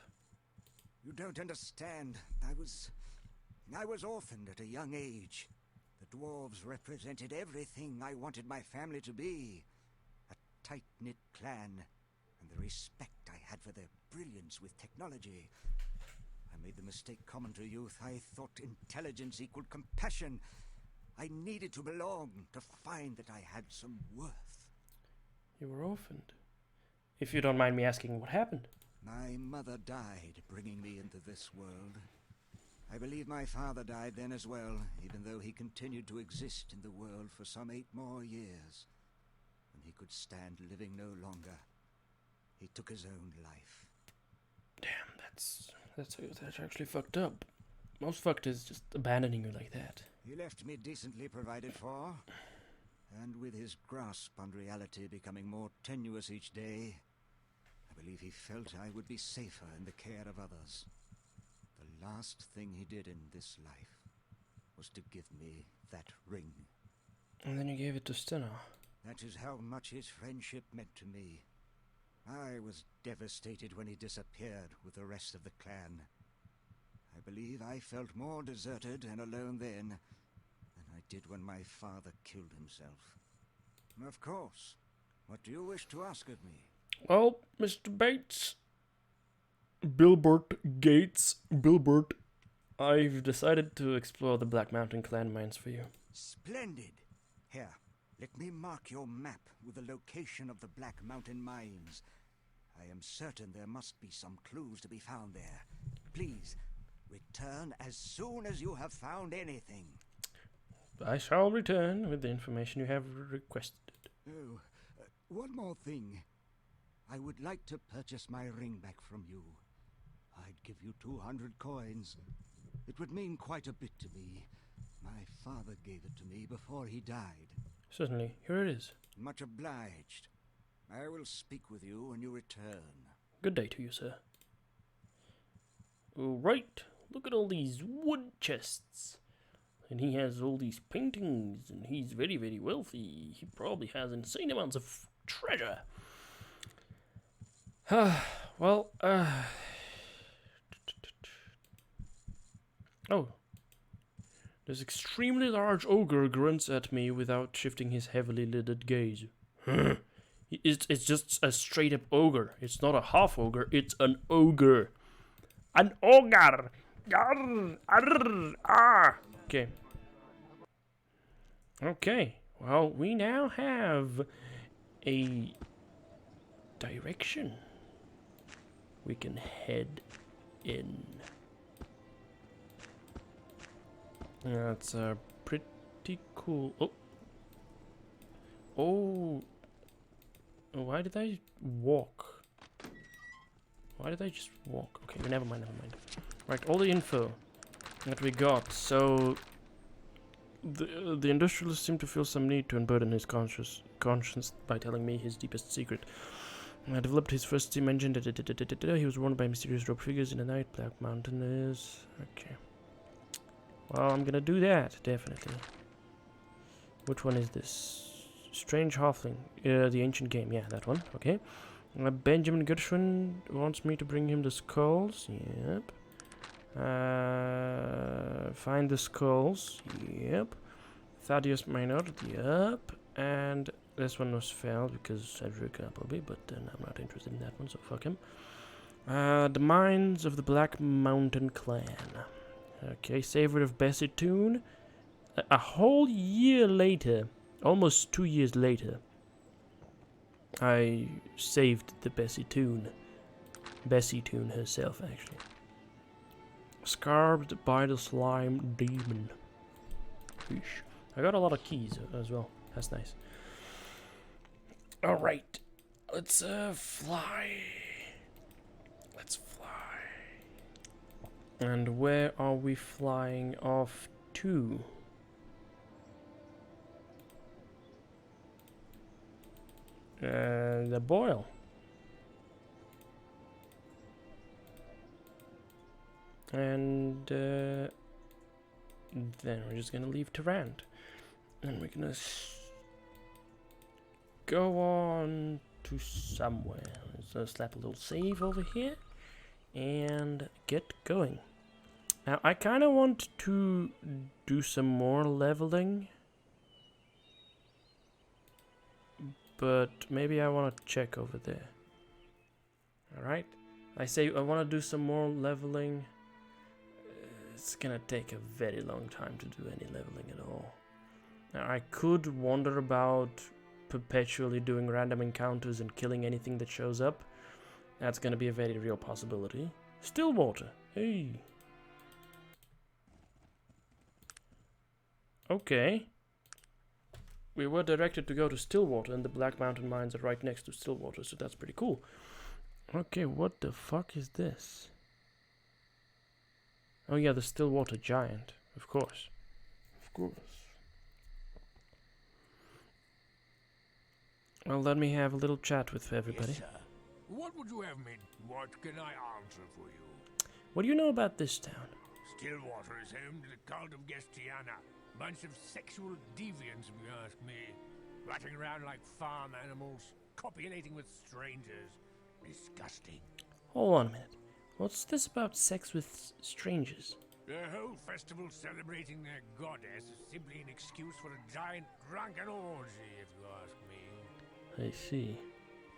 You don't understand. I was orphaned at a young age. The dwarves represented everything I wanted my family to be. A tight-knit clan, and the respect I had for their brilliance with technology. I made the mistake common to youth. I thought intelligence equaled compassion. I needed to belong, to find that I had some worth. You were orphaned. If you don't mind me asking, what happened? My mother died, bringing me into this world. I believe my father died then as well, even though he continued to exist in the world for some 8 more years. When he could stand living no longer, he took his own life. Damn, that's actually fucked up. Most fucked is just abandoning you like that. He left me decently provided for, and with his grasp on reality becoming more tenuous each day, I believe he felt I would be safer in the care of others. The last thing he did in this life was to give me that ring. And then you gave it to Stenna. That is how much his friendship meant to me. I was devastated when he disappeared with the rest of the clan. I believe I felt more deserted and alone then than I did when my father killed himself. Of course. What do you wish to ask of me? Well, Mr. Bates, Bilbert, I've decided to explore the Black Mountain clan mines for you. Splendid. Here, let me mark your map with the location of the Black Mountain mines. I am certain there must be some clues to be found there. Please, return as soon as you have found anything. I shall return with the information you have requested. Oh, one more thing. I would like to purchase my ring back from you. I'd give you 200 coins. It would mean quite a bit to me. My father gave it to me before he died. Certainly. Here it is. Much obliged. I will speak with you when you return. Good day to you, sir. Alright, look at all these wood chests. And he has all these paintings, and he's very, very wealthy. He probably has insane amounts of treasure. Well, oh. This extremely large ogre grunts at me without shifting his heavily lidded gaze. It's just a straight-up ogre. It's not a half-ogre, it's an ogre. An ogre! Okay. Okay. Well, we now have a direction we can head in. That's pretty cool. Oh. Oh. Why did I walk? Why did I just walk? Okay, never mind, never mind. Right, all the info that we got. So, the industrialist seemed to feel some need to unburden his conscience by telling me his deepest secret. I developed his first steam engine. He was warned by mysterious rogue figures in the night. Black Mountain is... Okay. Well, I'm gonna do that, definitely. Which one is this? Strange Halfling. The Ancient Game. Yeah, that one. Okay. Benjamin Gershwin wants me to bring him the skulls. Yep. Find the skulls. Yep. Thaddeus Maynard. Yep. And this one was failed because Cedric probably, but then I'm not interested in that one, so fuck him. The Mines of the Black Mountain Clan. Okay, Savor of Bessitoon. A whole year later, almost 2 years later, I saved the Bessitoon. Bessitoon herself, actually. Scarved by the Slime Demon. Eesh. I got a lot of keys as well. That's nice. Alright. Let's fly. Let's fly. And where are we flying off to? The Boil. And then we're just gonna leave Tarant. And we're gonna go on to somewhere. So slap a little save over here and get going. Now I kind of want to do some more leveling, but maybe I want to check over there. Alright, I say I want to do some more leveling. It's gonna take a very long time to do any leveling at all. Now I could wander about perpetually doing random encounters and killing anything that shows up. That's gonna be a very real possibility. Stillwater, hey. Okay. We were directed to go to Stillwater, and the Black Mountain Mines are right next to Stillwater, so that's pretty cool. Okay, what the fuck is this? Oh yeah, the Stillwater Giant, of course. Of course. Well, let me have a little chat with everybody. Yes, sir. What would you have me? What can I answer for you? What do you know about this town? Stillwater is home to the cult of Gestiana. Bunch of sexual deviants, if you ask me. Rutting around like farm animals, copulating with strangers. Disgusting. Hold on a minute. What's this about sex with strangers? The whole festival celebrating their goddess is simply an excuse for a giant drunken orgy, if you ask me. I see.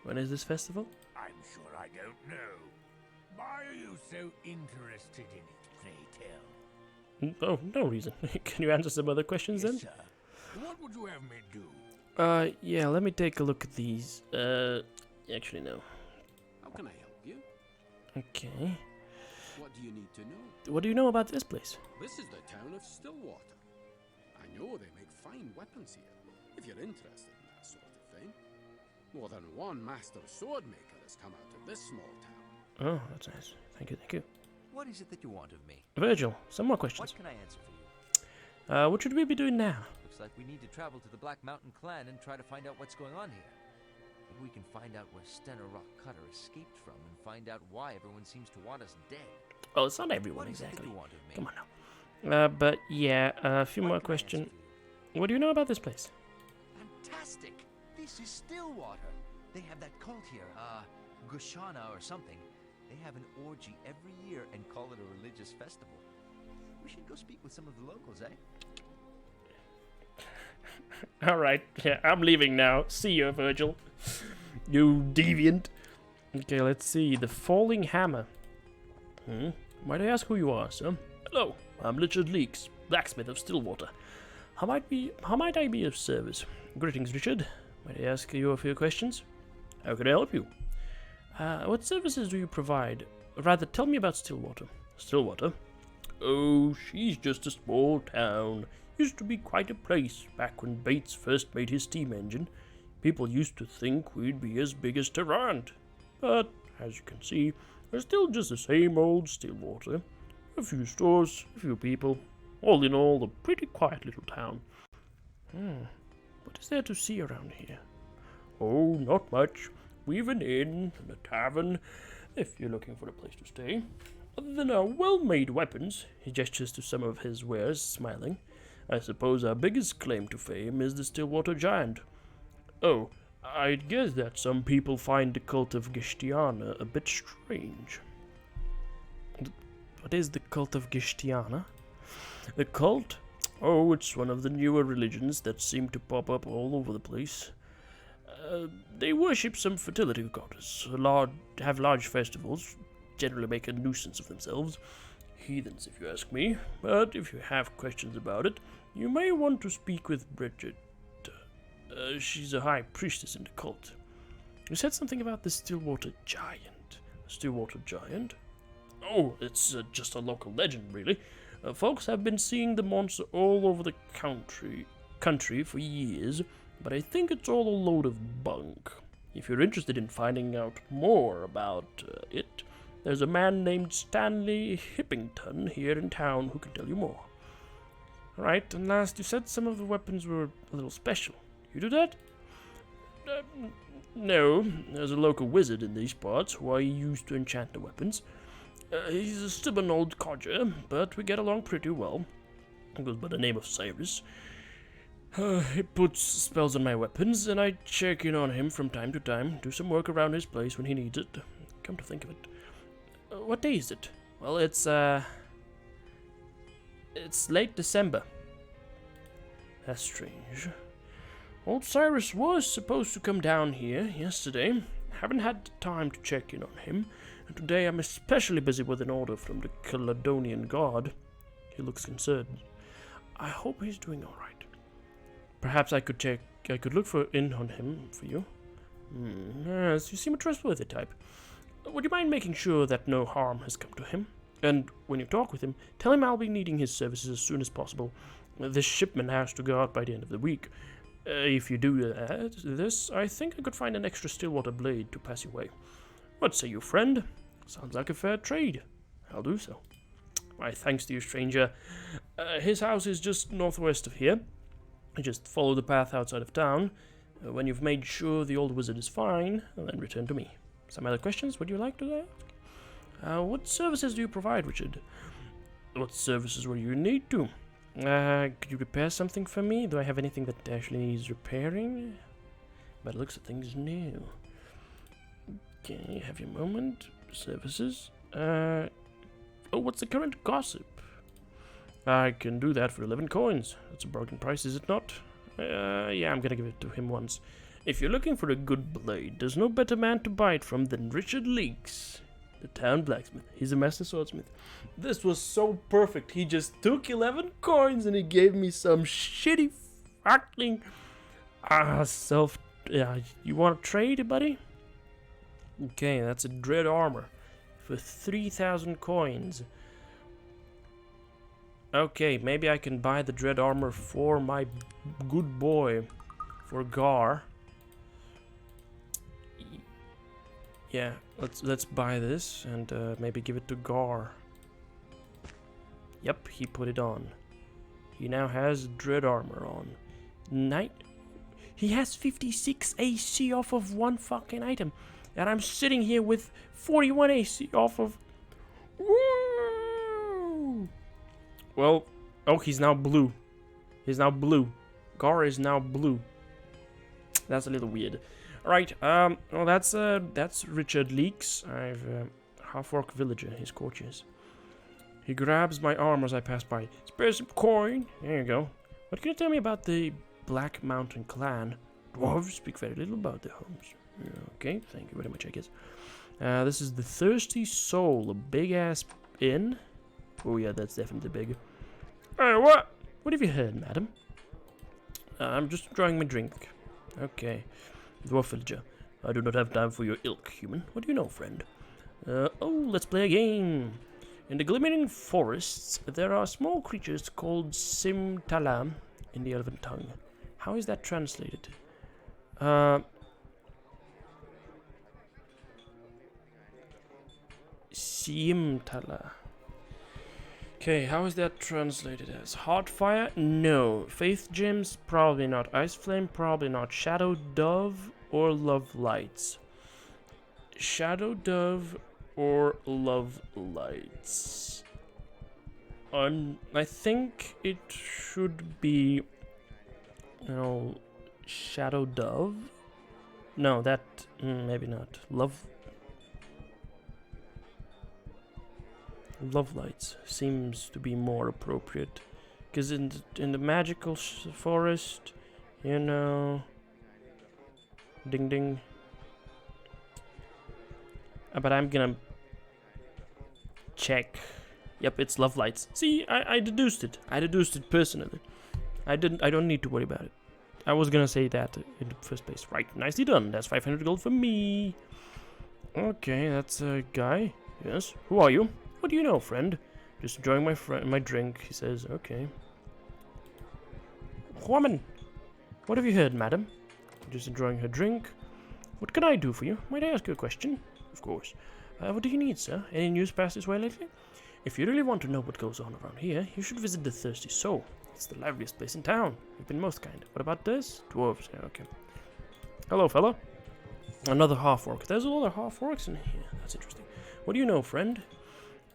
When is this festival? I'm sure I don't know. Why are you so interested in it, pray tell? Oh, no reason. Can you answer some other questions Yes, then? sir. What would you have me do? Yeah, let me take a look at these. Actually, no. How can I help you? Okay. What do you need to know? What do you know about this place? This is the town of Stillwater. I know they make fine weapons here, if you're interested in that sort of thing. More than one master sword maker has come out of this small town. Oh, that's nice. Thank you, thank you. What is it that you want of me? Virgil, some more questions. What can I answer for you? What should we be doing now? Looks like we need to travel to the Black Mountain Clan and try to find out what's going on here. Maybe we can find out where Stenner Rock Cutter escaped from and find out why everyone seems to want us dead. Oh, it's not everyone What is it that exactly. you want of me? Come on now. But yeah, a few more What can I answer questions. for you? What do you know about this place? Fantastic! This is Stillwater. They have that cult here, Gushana or something. They have an orgy every year and call it a religious festival. We should go speak with some of the locals, eh? Alright, yeah, I'm leaving now. See you, Virgil. You deviant. Okay, let's see. The Falling Hammer. Might I ask who you are, sir? Hello, I'm Richard Leeks, blacksmith of Stillwater. How might I be of service? Greetings, Richard. Might I ask you a few questions? How can I help you? What services do you provide? Rather, tell me about Stillwater. Stillwater? Oh, she's just a small town. Used to be quite a place back when Bates first made his steam engine. People used to think we'd be as big as Tarant. But, as you can see, we're still just the same old Stillwater. A few stores, a few people. All in all, a pretty quiet little town. What is there to see around here? Oh, not much. We've an inn and a tavern, if you're looking for a place to stay. Other than our well-made weapons, he gestures to some of his wares, smiling. I suppose our biggest claim to fame is the Stillwater Giant. Oh, I'd guess that some people find the cult of Gishtiana a bit strange. What is the cult of Gishtiana? The cult? Oh, it's one of the newer religions that seem to pop up all over the place. They worship some fertility goddess, have large festivals, generally make a nuisance of themselves. Heathens, if you ask me. But if you have questions about it, you may want to speak with Bridget. She's a high priestess in the cult. You said something about the Stillwater Giant. Stillwater Giant? Oh, it's just a local legend, really. Folks have been seeing the monster all over the country for years, but I think it's all a load of bunk. If you're interested in finding out more about it, there's a man named Stanley Hippington here in town who can tell you more. Right, and last, you said some of the weapons were a little special. You do that? No, there's a local wizard in these parts who I used to enchant the weapons. He's a stubborn old codger, but we get along pretty well. He goes by the name of Cyrus. He puts spells on my weapons, and I check in on him from time to time, do some work around his place when he needs it. Come to think of it. What day is it? Well, it's late December. That's strange. Old Cyrus was supposed to come down here yesterday. Haven't had the time to check in on him, and today I'm especially busy with an order from the Caledonian God. He looks concerned. I hope he's doing all right. Perhaps I could look in on him for you. Yes, you seem a trustworthy type. Would you mind making sure that no harm has come to him? And when you talk with him, tell him I'll be needing his services as soon as possible. This shipment has to go out by the end of the week. If you do this, I think I could find an extra Stillwater blade to pass your way. What say you, friend? Sounds like a fair trade. I'll do so. My thanks to you, stranger. His house is just northwest of here. Just follow the path outside of town. When you've made sure the old wizard is fine, then return to me. Some other questions would you like to ask? What services do you provide, Richard? What services will you need to? Could you repair something for me? Do I have anything that actually needs repairing? By the looks of things, no. Okay, have your moment. Services. What's the current gossip? I can do that for 11 coins. That's a bargain price, is it not? Yeah, I'm gonna give it to him once. If you're looking for a good blade, there's no better man to buy it from than Richard Leeks, the town blacksmith. He's a master swordsmith. This was so perfect. He just took 11 coins and he gave me some shitty fucking you want to trade, buddy? Okay, that's a dread armor for 3,000 coins. Okay, maybe I can buy the dread armor for my good boy, for Gar. Yeah, let's buy this and maybe give it to Gar. Yep, he put it on. He now has dread armor on. He has 56 AC off of one fucking item, and I'm sitting here with 41 AC off of. Woo! Well, oh, he's now blue. He's now blue. Gar is now blue. That's a little weird. Alright, well, that's Richard Leeks. I've half-orc villager, his courtiers. He grabs my arm as I pass by. Spare some coin. There you go. What can you tell me about the Black Mountain clan? Dwarves speak very little about their homes. Okay, thank you very much, I guess. This is the Thirsty Soul, a big-ass inn. Oh yeah, that's definitely big. What? What have you heard, madam? I'm just enjoying my drink. Okay. Dwarf villager. I do not have time for your ilk, human. What do you know, friend? Oh, let's play a game. In the glimmering forests, there are small creatures called Simtala in the Elven tongue. How is that translated? Simtala. Okay, how is that translated as? Heartfire? No. Faith gems? Probably not. Ice flame? Probably not. Shadow dove or love lights? Shadow dove or love lights? I think it should be, you know, shadow dove. No, that maybe not. Love lights seems to be more appropriate, because in the magical forest, you know, ding ding. But I'm gonna check. Yep, it's love lights. See, I deduced it. I deduced it personally. I don't need to worry about it. I was gonna say that in the first place. Right, nicely done. That's 500 gold for me. Okay, that's a guy. Yes. Who are you? What do you know, friend? Just enjoying my drink, he says. Okay. Woman! What have you heard, madam? Just enjoying her drink. What can I do for you? Might I ask you a question? Of course. What do you need, sir? Any news past this way lately? If you really want to know what goes on around here, you should visit the Thirsty Soul. It's the liveliest place in town. You've been most kind. What about this? Dwarves. Yeah, okay. Hello, fella. Another half-orc. There's a lot of half-orcs in here. That's interesting. What do you know, friend?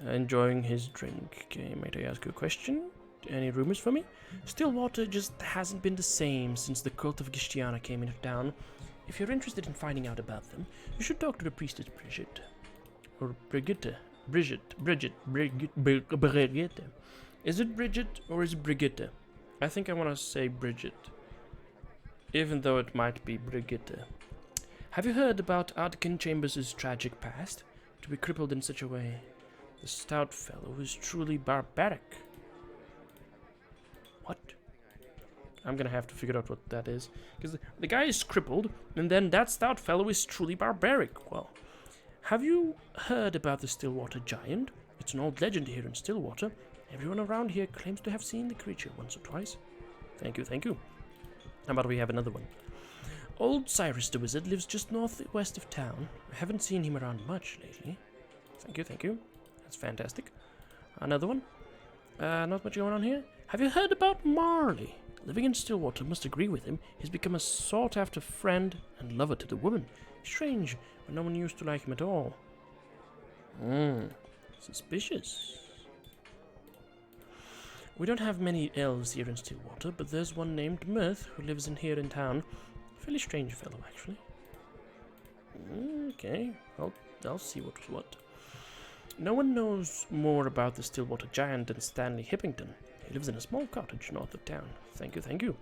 Enjoying his drink. Okay, might I ask you a question? Any rumors for me? Stillwater just hasn't been the same since the cult of Gishtiana came into town. If you're interested in finding out about them, you should talk to the priestess Brigitte. Or Brigitte. Brigitte. Is it Brigitte or is it Brigitte? I think I want to say Brigitte. Even though it might be Brigitte. Have you heard about Arcan Chambers' tragic past? To be crippled in such a way. The stout fellow is truly barbaric. What? I'm gonna have to figure out what that is. Because the guy is crippled, and then that stout fellow is truly barbaric. Well, have you heard about the Stillwater giant? It's an old legend here in Stillwater. Everyone around here claims to have seen the creature once or twice. Thank you, thank you. How about we have another one? Old Cyrus the Wizard lives just northwest of town. I haven't seen him around much lately. Thank you, thank you. That's fantastic. Another one? Not much going on here. Have you heard about Marley? Living in Stillwater must agree with him. He's become a sought-after friend and lover to the woman. Strange, when no one used to like him at all. Suspicious. We don't have many elves here in Stillwater, but there's one named Mirth who lives in here in town. Fairly strange fellow, actually. Okay, I'll see what's what. No one knows more about the Stillwater giant than Stanley Hippington. He lives in a small cottage north of town. Thank you, thank you.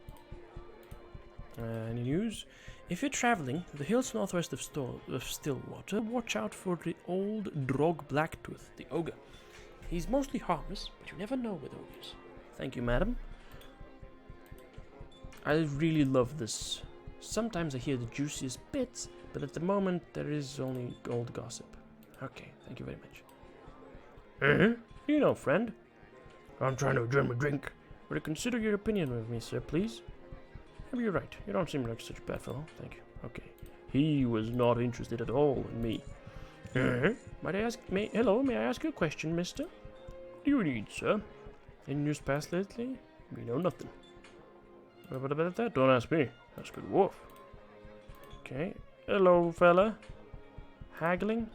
Any news? If you're traveling to the hills northwest of Stillwater, watch out for the old Drog Blacktooth, the ogre. He's mostly harmless, but you never know with ogres. Thank you, madam. I really love this. Sometimes I hear the juiciest bits, but at the moment there is only old gossip. Okay, thank you very much. You know, friend. I'm trying to enjoy my drink. Would you consider your opinion with me, sir, please? Maybe you're right. You don't seem like such a bad fellow. Thank you. Okay. He was not interested at all in me. Might I ask? Hello, may I ask you a question, mister? What do you need, sir? Any news past lately? We know nothing. What about that? Don't ask me. Ask a dwarf. Okay. Hello, fella. Haggling?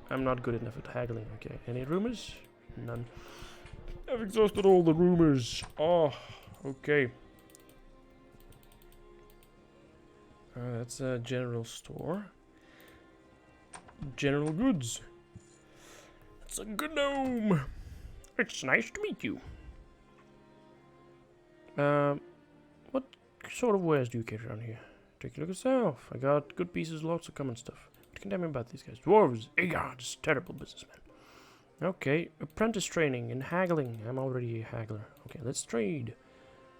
I'm not good enough at haggling. Okay. Any rumors? None. I've exhausted all the rumors. Oh, okay. That's a general store. General goods. It's a gnome. It's nice to meet you. What sort of wares do you carry around here? Take a look yourself. I got good pieces, lots of common stuff. What can you tell me about these guys? Dwarves, egards, terrible businessmen. Okay, apprentice training and haggling. I'm already a haggler. Okay, let's trade.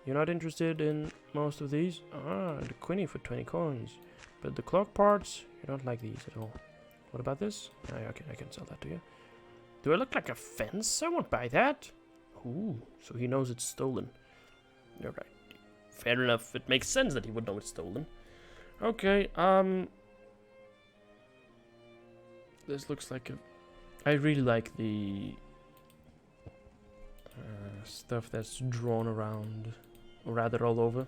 You're not interested in most of these? Ah, the quinny for 20 coins. But the clock parts, you don't like these at all. What about this? Ah, okay, I can sell that to you. Do I look like a fence? I won't buy that. Ooh, so he knows it's stolen. You're right. Fair enough. It makes sense that he would know it's stolen. Okay, this looks like a... I really like the stuff that's drawn around, or rather all over.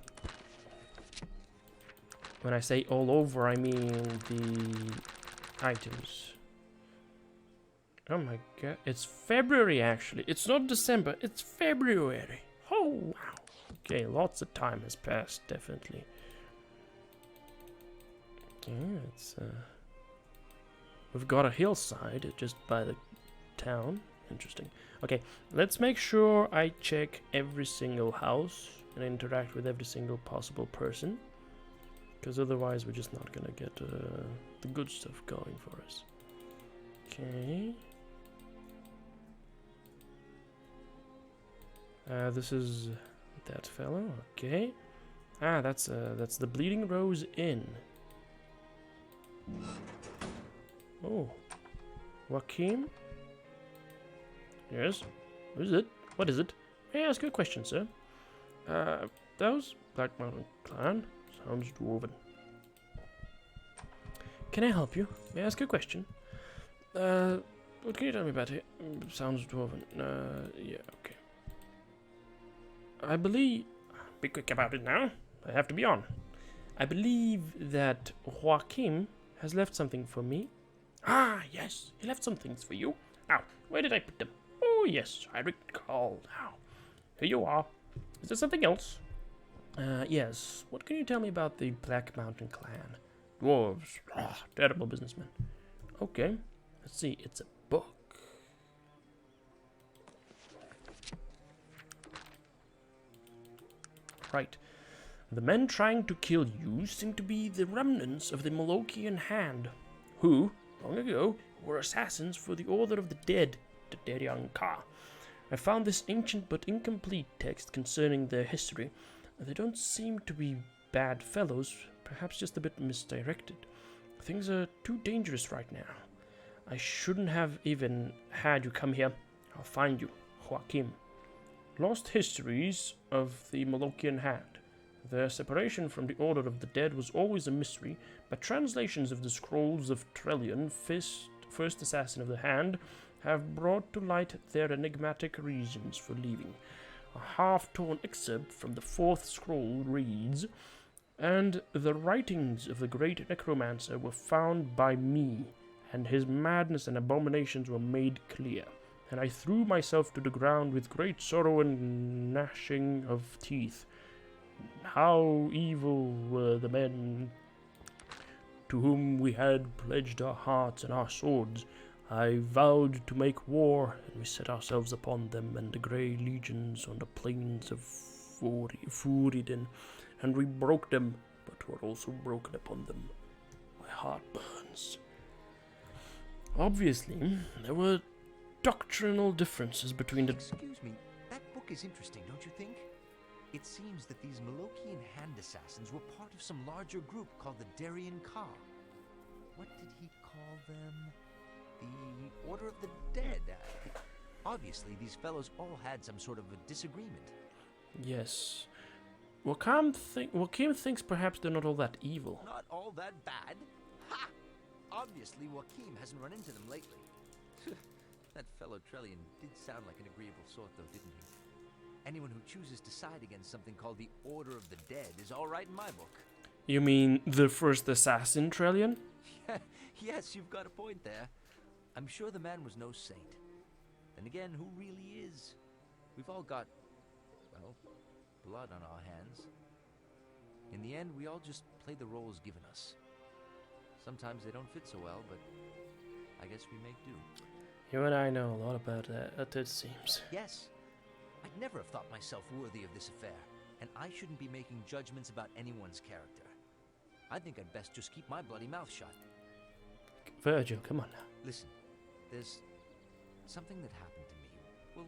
When I say all over, I mean the items. Oh my god, it's February actually. It's not December, it's February. Oh wow. Okay, lots of time has passed, definitely. Yeah, it's we've got a hillside just by the town. Interesting. Okay, let's make sure I check every single house and interact with every single possible person. Because otherwise we're just not gonna get the good stuff going for us. Okay. This is that fellow. Okay. Ah, that's the Bleeding Rose Inn. Oh, Joachim? Yes? What is it? What is it? May I ask you a question, sir? Those Black Mountain clan sounds dwarven. Can I help you? May I ask you a question? What can you tell me about it? Sounds dwarven. Yeah, okay. I believe... Be quick about it now. I have to be on. I believe that Joachim has left something for me. Ah, yes, he left some things for you. Now, where did I put them? Oh, yes, I recall now. Here you are. Is there something else? Yes. What can you tell me about the Black Mountain clan? Dwarves. Ah, terrible businessmen. Okay, let's see. It's a book. Right. The men trying to kill you seem to be the remnants of the Molochian Hand, who, long ago, were assassins for the Order of the Dead, the Derian Ka. I found this ancient but incomplete text concerning their history. They don't seem to be bad fellows, perhaps just a bit misdirected. Things are too dangerous right now. I shouldn't have even had you come here. I'll find you, Joachim. Lost histories of the Molochian Hand. Their separation from the Order of the Dead was always a mystery, but translations of the scrolls of Trellian, first assassin of the Hand, have brought to light their enigmatic reasons for leaving. A half-torn excerpt from the fourth scroll reads, "And the writings of the great necromancer were found by me, and his madness and abominations were made clear. And I threw myself to the ground with great sorrow and gnashing of teeth. How evil were the men to whom we had pledged our hearts and our swords. I vowed to make war, and we set ourselves upon them and the grey legions on the plains of Furidin, and we broke them, but were also broken upon them. My heart burns." Obviously, there were doctrinal differences between the... Excuse me, that book is interesting, don't you think? It seems that these Molochian hand assassins were part of some larger group called the Derian Ka. What did he call them? The Order of the Dead. Obviously, these fellows all had some sort of a disagreement. Yes. Joachim thinks perhaps they're not all that evil. Not all that bad? Ha! Obviously, Joachim hasn't run into them lately. That fellow Trellian did sound like an agreeable sort, though, didn't he? Anyone who chooses to side against something called the Order of the Dead is all right in my book. You mean the first assassin, Trellian? Yes, you've got a point there. I'm sure the man was no saint. Then again, who really is? We've all got, well, blood on our hands. In the end, we all just play the roles given us. Sometimes they don't fit so well, but I guess we make do. You and I know a lot about that, it seems. Yes. I'd never have thought myself worthy of this affair, and I shouldn't be making judgments about anyone's character. I think I'd best just keep my bloody mouth shut. Virgil, come on now. Listen, there's Something that happened to me. Well,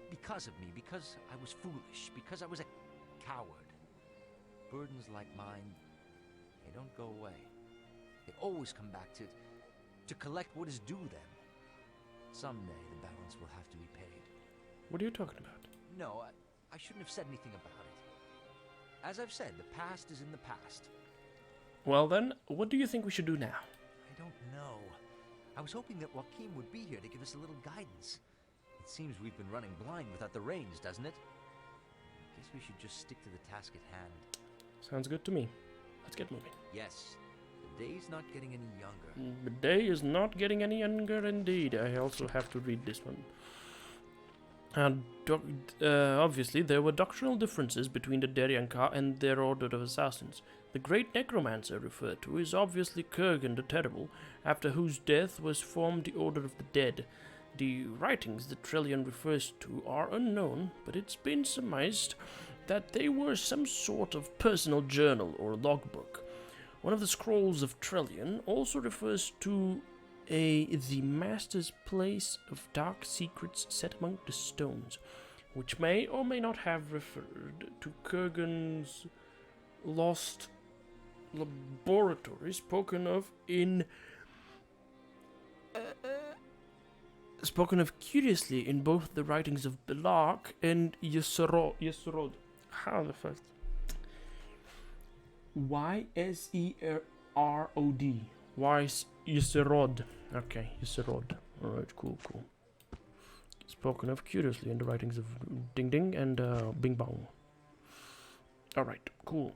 because of me, because I was foolish, because I was a coward. Burdens like mine, they don't go away. They always come back to collect what is due them. Someday the balance will have to be paid. What are you talking about? No, I shouldn't have said anything about it. As I've said, the past is in the past. Well then, what do you think we should do now? I don't know. I was hoping that Joachim would be here to give us a little guidance. It seems we've been running blind without the reins, doesn't it? I guess we should just stick to the task at hand. Sounds good to me. Let's get moving. Yes, the day's not getting any younger. The day is not getting any younger indeed. I also have to read this one. Obviously, there were doctrinal differences between the Derianka and their order of assassins. The great necromancer referred to is obviously Kurgan the Terrible, after whose death was formed the Order of the Dead. The writings that Trellian refers to are unknown, but it's been surmised that they were some sort of personal journal or logbook. One of the scrolls of Trellian also refers to the Master's place of dark secrets set among the stones, which may or may not have referred to Kurgan's lost laboratory spoken of curiously in both the writings of Belak and Yeserod. How the fuck? Yeserod. Yeserod. Okay, Yeserod. Alright, cool. Spoken of curiously in the writings of Ding Ding and Bing Bong. Alright, cool.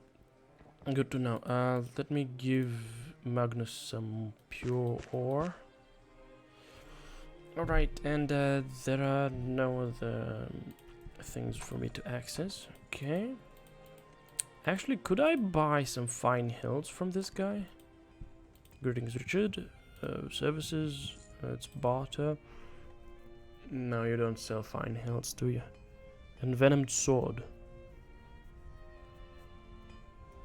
Good to know. Let me give Magnus some pure ore. Alright, and there are no other things for me to access. Okay. Actually, could I buy some fine hills from this guy? Greetings, Richard. Services. It's barter. No, you don't sell fine hills, do you? Envenomed sword.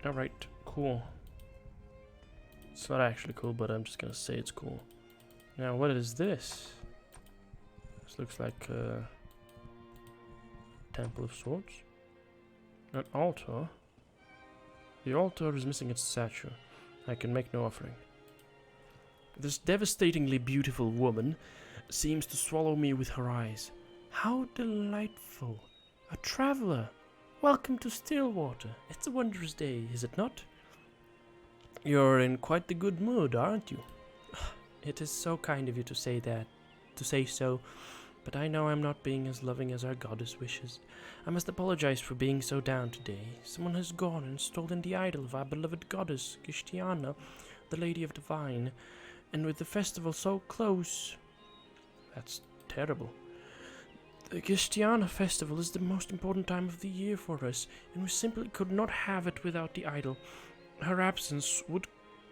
Alright, cool. It's not actually cool, but I'm just gonna say it's cool. Now, what is this? This looks like a Temple of Swords. An altar. The altar is missing its statue. I can make no offering. This devastatingly beautiful woman seems to swallow me with her eyes. How delightful. A traveler. Welcome to Stillwater. It's a wondrous day, is it not? You're in quite the good mood, aren't you? It is so kind of you to say so, but I know I'm not being as loving as our goddess wishes. I must apologize for being so down today. Someone has gone and stolen the idol of our beloved goddess, Gishtiana, the Lady of Divine, and with the festival so close... That's terrible. The Gishtiana festival is the most important time of the year for us, and we simply could not have it without the idol. Her absence would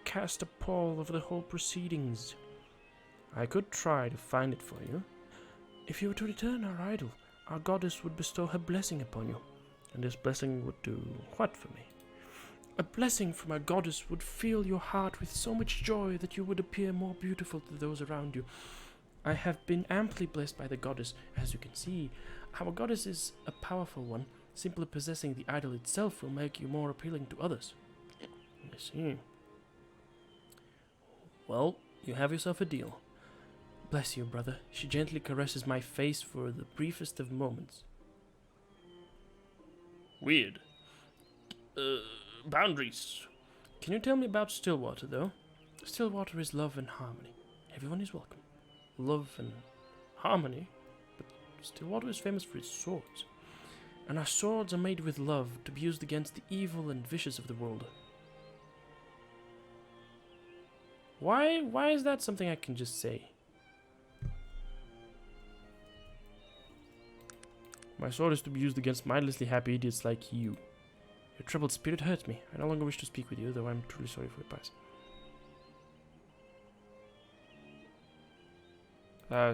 cast a pall over the whole proceedings. I could try to find it for you. If you were to return our idol, our goddess would bestow her blessing upon you, and this blessing would do what for me? A blessing from our goddess would fill your heart with so much joy that you would appear more beautiful to those around you. I have been amply blessed by the goddess, as you can see. Our goddess is a powerful one. Simply possessing the idol itself will make you more appealing to others. I see. Well, you have yourself a deal. Bless you, brother. She gently caresses my face for the briefest of moments. Weird. Boundaries. Can you tell me about Stillwater, though? Stillwater is love and harmony. Everyone is welcome. Love and harmony? But Stillwater is famous for its swords. And our swords are made with love to be used against the evil and vicious of the world. Why is that something I can just say? My sword is to be used against mindlessly happy idiots like you. Your troubled spirit hurts me. I no longer wish to speak with you, though I'm truly sorry for your past.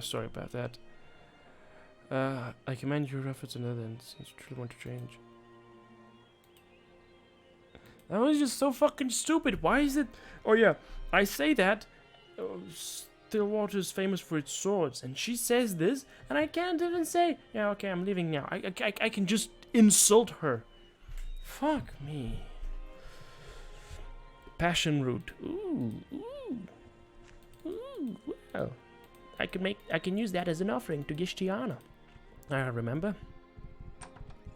Sorry about that. I commend your efforts and other since you truly want to change. That was just so fucking stupid. Why is it... Oh yeah, I say that... Stillwater is famous for its swords, and she says this, and I can't even say, yeah, okay, I'm leaving now. I can just insult her. Fuck me. Passion root. Ooh. Well, I can use that as an offering to Gishtiana. I remember.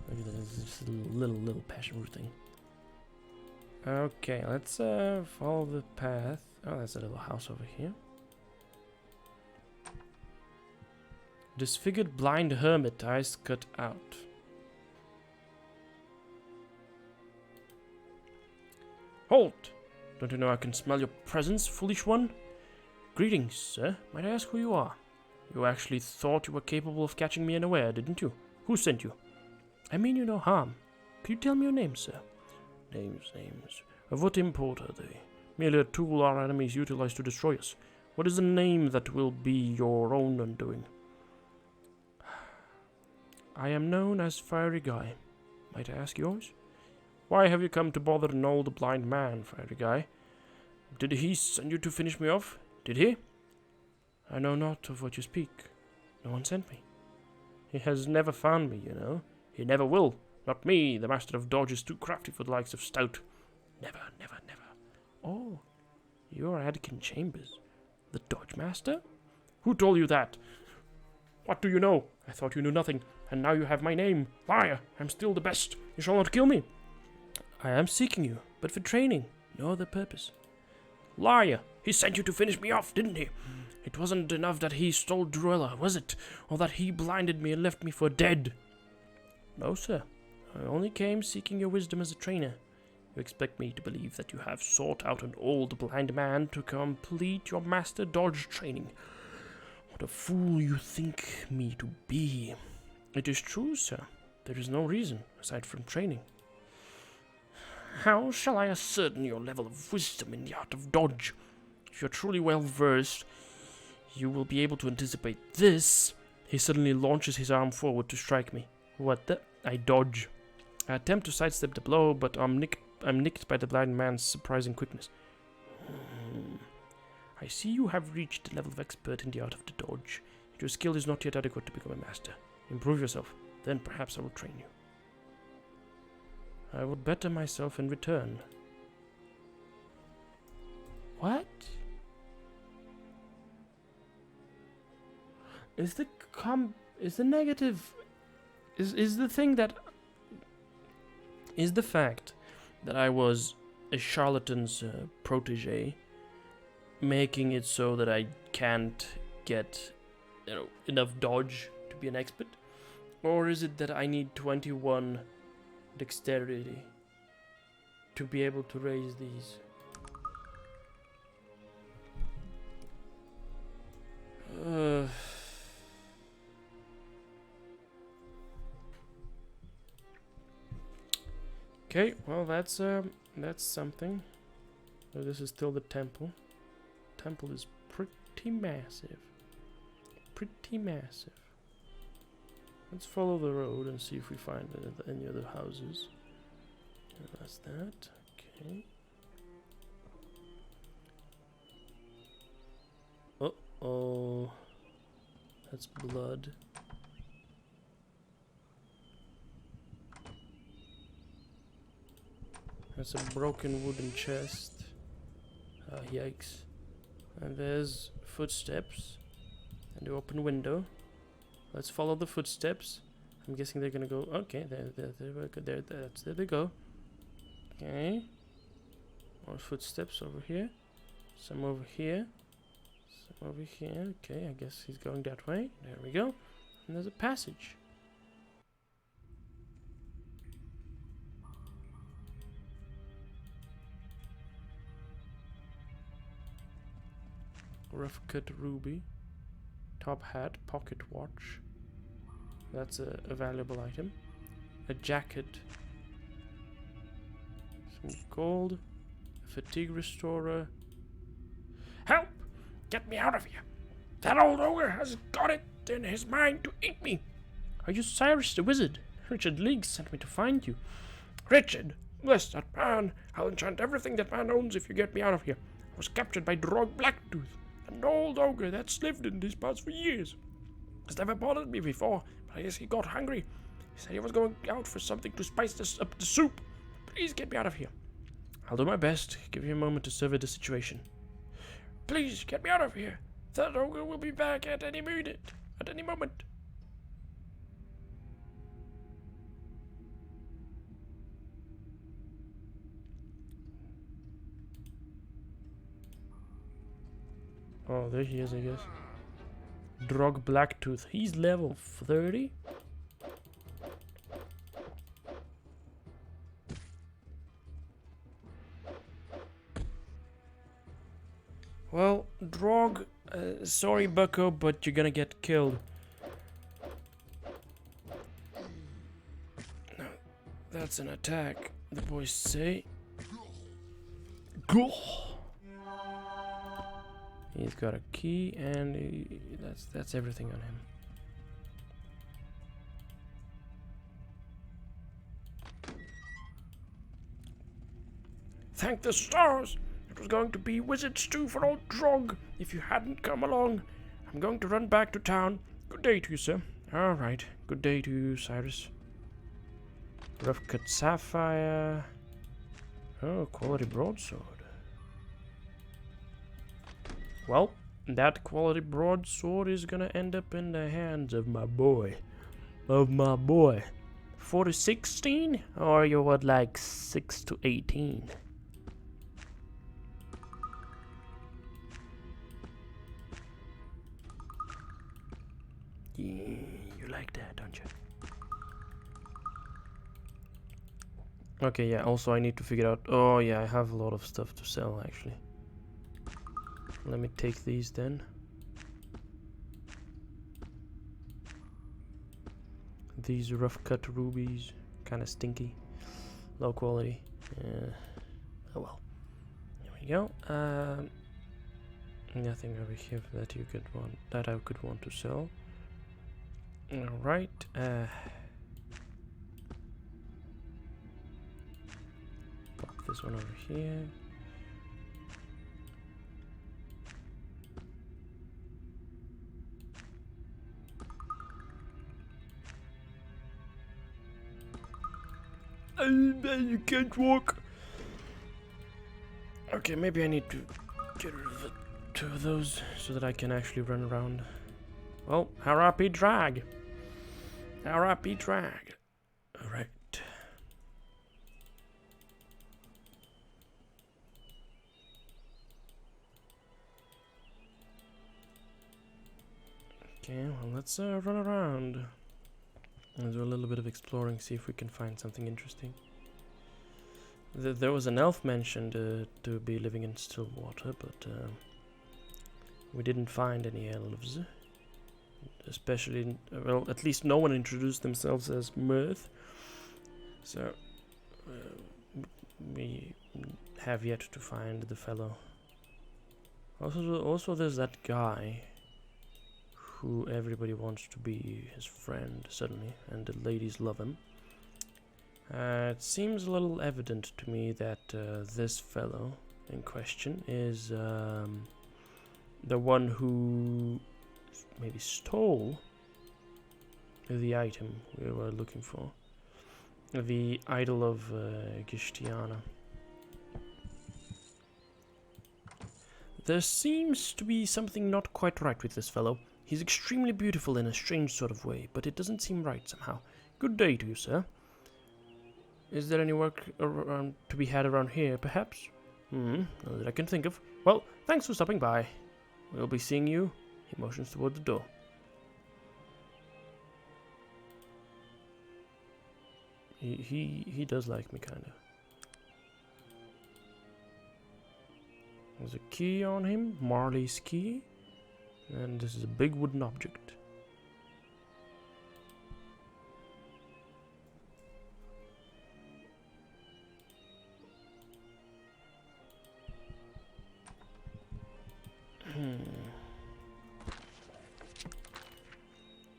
Look at this, just a little passion root thing. Okay, let's follow the path. Oh, that's a little house over here. Disfigured blind hermit, eyes cut out. Halt! Don't you know I can smell your presence, foolish one? Greetings, sir. Might I ask who you are? You actually thought you were capable of catching me unaware, didn't you? Who sent you? I mean you no harm. Could you tell me your name, sir? Names. Of what import are they? Merely a tool our enemies utilize to destroy us. What is the name that will be your own undoing? I am known as Fiery Guy. Might I ask yours? Why have you come to bother an old blind man, Fiery Guy? Did he send you to finish me off? Did he? I know not of what you speak. No one sent me. He has never found me, you know. He never will. Not me, the master of dodge is too crafty for the likes of Stout. Never. Oh, you're Adkin Chambers, the Dodge Master? Who told you that? What do you know? I thought you knew nothing, and now you have my name. Liar, I'm still the best. You shall not kill me. I am seeking you, but for training, no other purpose. Liar, he sent you to finish me off, didn't he? It wasn't enough that he stole Druella, was it? Or that he blinded me and left me for dead? No, sir. I only came seeking your wisdom as a trainer. You expect me to believe that you have sought out an old blind man to complete your master dodge training. What a fool you think me to be. It is true, sir. There is no reason, aside from training. How shall I ascertain your level of wisdom in the art of dodge? If you're truly well versed, you will be able to anticipate this. He suddenly launches his arm forward to strike me. What the? I dodge. I attempt to sidestep the blow, but I'm nicked by the blind man's surprising quickness. I see you have reached the level of expert in the art of the dodge. Yet your skill is not yet adequate to become a master. Improve yourself, then perhaps I will train you. I will better myself in return. What? Is the negative... Is the thing that... Is the fact that I was a charlatan's protege making it so that I can't get enough dodge to be an expert? Or is it that I need 21 dexterity to be able to raise these? Okay, well that's something. Oh, this is still the temple. Temple is pretty massive. Let's follow the road and see if we find any other houses. That's that. Okay. Uh-oh. That's blood. That's a broken wooden chest. Yikes. And there's footsteps. And the open window. Let's follow the footsteps. I'm guessing they're gonna go. Okay, there they go. Okay. More footsteps over here. Some over here. Some over here. Okay, I guess he's going that way. There we go. And there's a passage. Rough cut ruby. Top hat, pocket watch. That's a valuable item. A jacket. Some gold. A fatigue restorer. Help! Get me out of here! That old ogre has got it in his mind to eat me! Are you Cyrus the wizard? Richard League sent me to find you. Richard! Bless that man! I'll enchant everything that man owns if you get me out of here. I was captured by Drog Blacktooth. An old ogre that's lived in these parts for years. Has never bothered me before, but I guess he got hungry. He said he was going out for something to spice this up the soup. Please get me out of here. I'll do my best. Give you a moment to survey the situation. Please get me out of here. That ogre will be back at any minute. At any moment. Oh, there he is, I guess. Drog Blacktooth. He's level 30. Well, Drog, sorry bucko, but you're gonna get killed. No, that's an attack, the boys say. Go. He's got a key, and that's everything on him. Thank the stars! It was going to be wizard stew for old Drog if you hadn't come along. I'm going to run back to town. Good day to you, sir. All right. Good day to you, Cyrus. Rough cut sapphire. Oh, quality broadsword. Well, that quality broadsword is gonna end up in the hands of my boy. 4 to 16? Or you would like 6 to 18? Yeah, you like that, don't you? Okay, yeah, also I need to figure out... Oh, yeah, I have a lot of stuff to sell, actually. Let me take these then. These rough cut rubies, kind of stinky, low quality. Oh well. There we go. Nothing over here that you could want, that I could want to sell. All right. Pop this one over here. You can't walk. Okay, maybe I need to get rid of 2 of those so that I can actually run around. Well, RIP drag. RIP drag. Alright. Okay, well, let's run around. And do a little bit of exploring, see if we can find something interesting. There was an elf mentioned to be living in Stillwater, but we didn't find any elves. Especially, well, at least no one introduced themselves as Mirth. So, we have yet to find the fellow. Also there's that guy who everybody wants to be his friend suddenly, and the ladies love him. It seems a little evident to me that this fellow in question is the one who maybe stole the item we were looking for. The idol of Gishtiana. There seems to be something not quite right with this fellow. He's extremely beautiful in a strange sort of way, but it doesn't seem right somehow. Good day to you, sir. Is there any work to be had around here, perhaps? Not that I can think of. Well, thanks for stopping by. We'll be seeing you. He motions toward the door. He does like me, kinda. There's a key on him, Marley's key. And this is a big wooden object.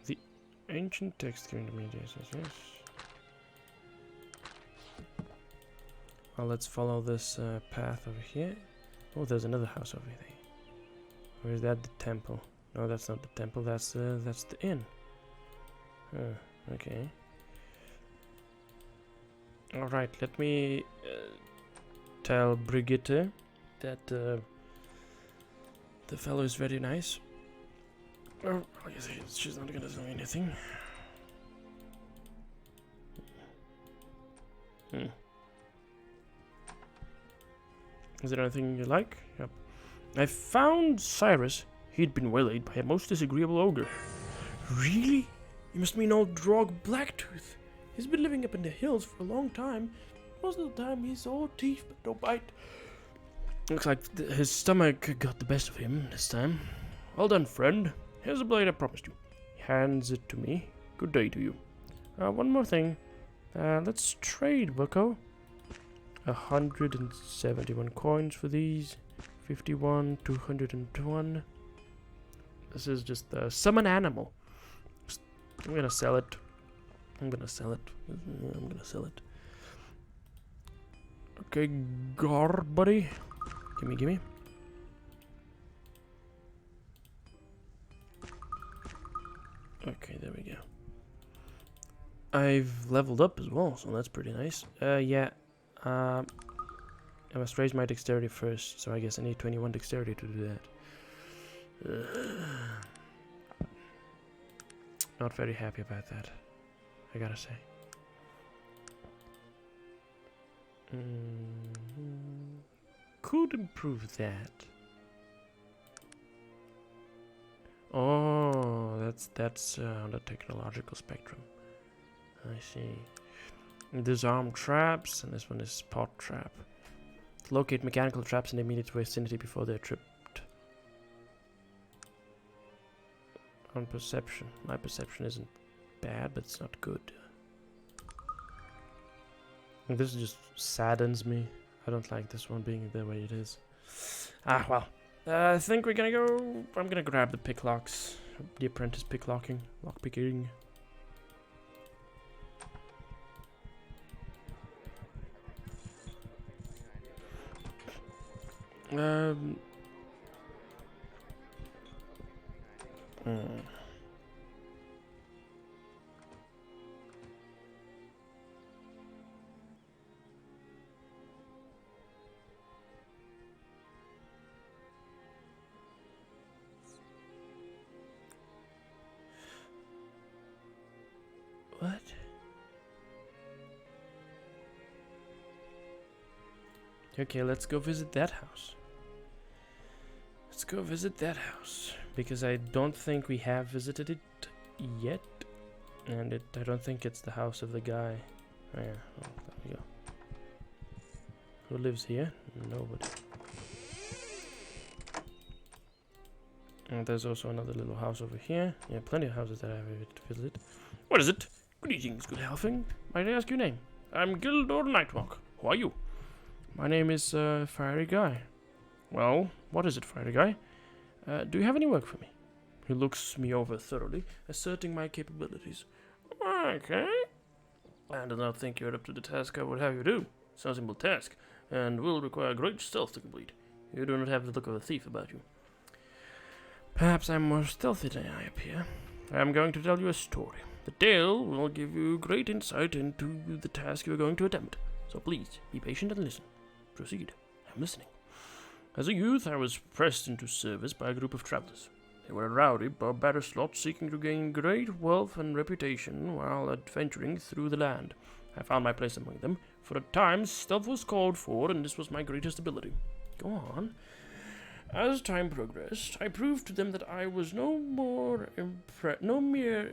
The ancient text given to me, yes. Well, let's follow this path over here. Oh, there's another house over there. Or is that the temple? No, that's not the temple. That's the inn. Okay. All right. Let me tell Brigitte that the fellow is very nice. Oh, I guess she's not gonna say anything. Is there anything you like? Yep. I found Cyrus. He'd been waylaid by a most disagreeable ogre. Really? You must mean old Drog Blacktooth. He's been living up in the hills for a long time. Most of the time he's all teeth but no bite. Looks like his stomach got the best of him this time. Well done, friend. Here's the blade I promised you. He hands it to me. Good day to you. One more thing. Let's trade, Wilco. 171 coins for these. 51, 201. This is just a summon animal. I'm gonna sell it. I'm gonna sell it. Okay, gar buddy. Gimme. Okay, there we go. I've leveled up as well, so that's pretty nice. Yeah. I must raise my dexterity first, so I guess I need 21 dexterity to do that. Not very happy about that, I gotta say. Could improve that. Oh, that's on the technological spectrum. I see. Disarm traps, and this one is spot trap. Locate mechanical traps in the immediate vicinity before they're tripped. On perception. My perception isn't bad, but it's not good. And this just saddens me. I don't like this one being the way it is. Ah, well. I think we're gonna go... I'm gonna grab the picklocks. The apprentice picklocking. Lockpicking. What? Okay, let's go visit that house. Let's go visit that house. Because I don't think we have visited it yet. And I don't think it's the house of the guy. Oh yeah, well, there we go. Who lives here? Nobody. And there's also another little house over here. Yeah, plenty of houses that I have yet to visit. What is it? Greetings, good halfling. Might I ask your name? I'm Gildor Nightwalk. Who are you? My name is Fiery Guy. Well, what is it, Fiery Guy? Do you have any work for me? He looks me over thoroughly, asserting my capabilities. Okay. I do not think you're up to the task I would have you do. It's a simple task, and will require great stealth to complete. You do not have the look of a thief about you. Perhaps I'm more stealthy than I appear. I am going to tell you a story. The tale will give you great insight into the task you are going to attempt. So please, be patient and listen. Proceed. I'm listening. As a youth, I was pressed into service by a group of travelers. They were a rowdy, barbarous lot seeking to gain great wealth and reputation while adventuring through the land. I found my place among them, for at times stealth was called for, and this was my greatest ability. Go on. As time progressed, I proved to them that I was no mere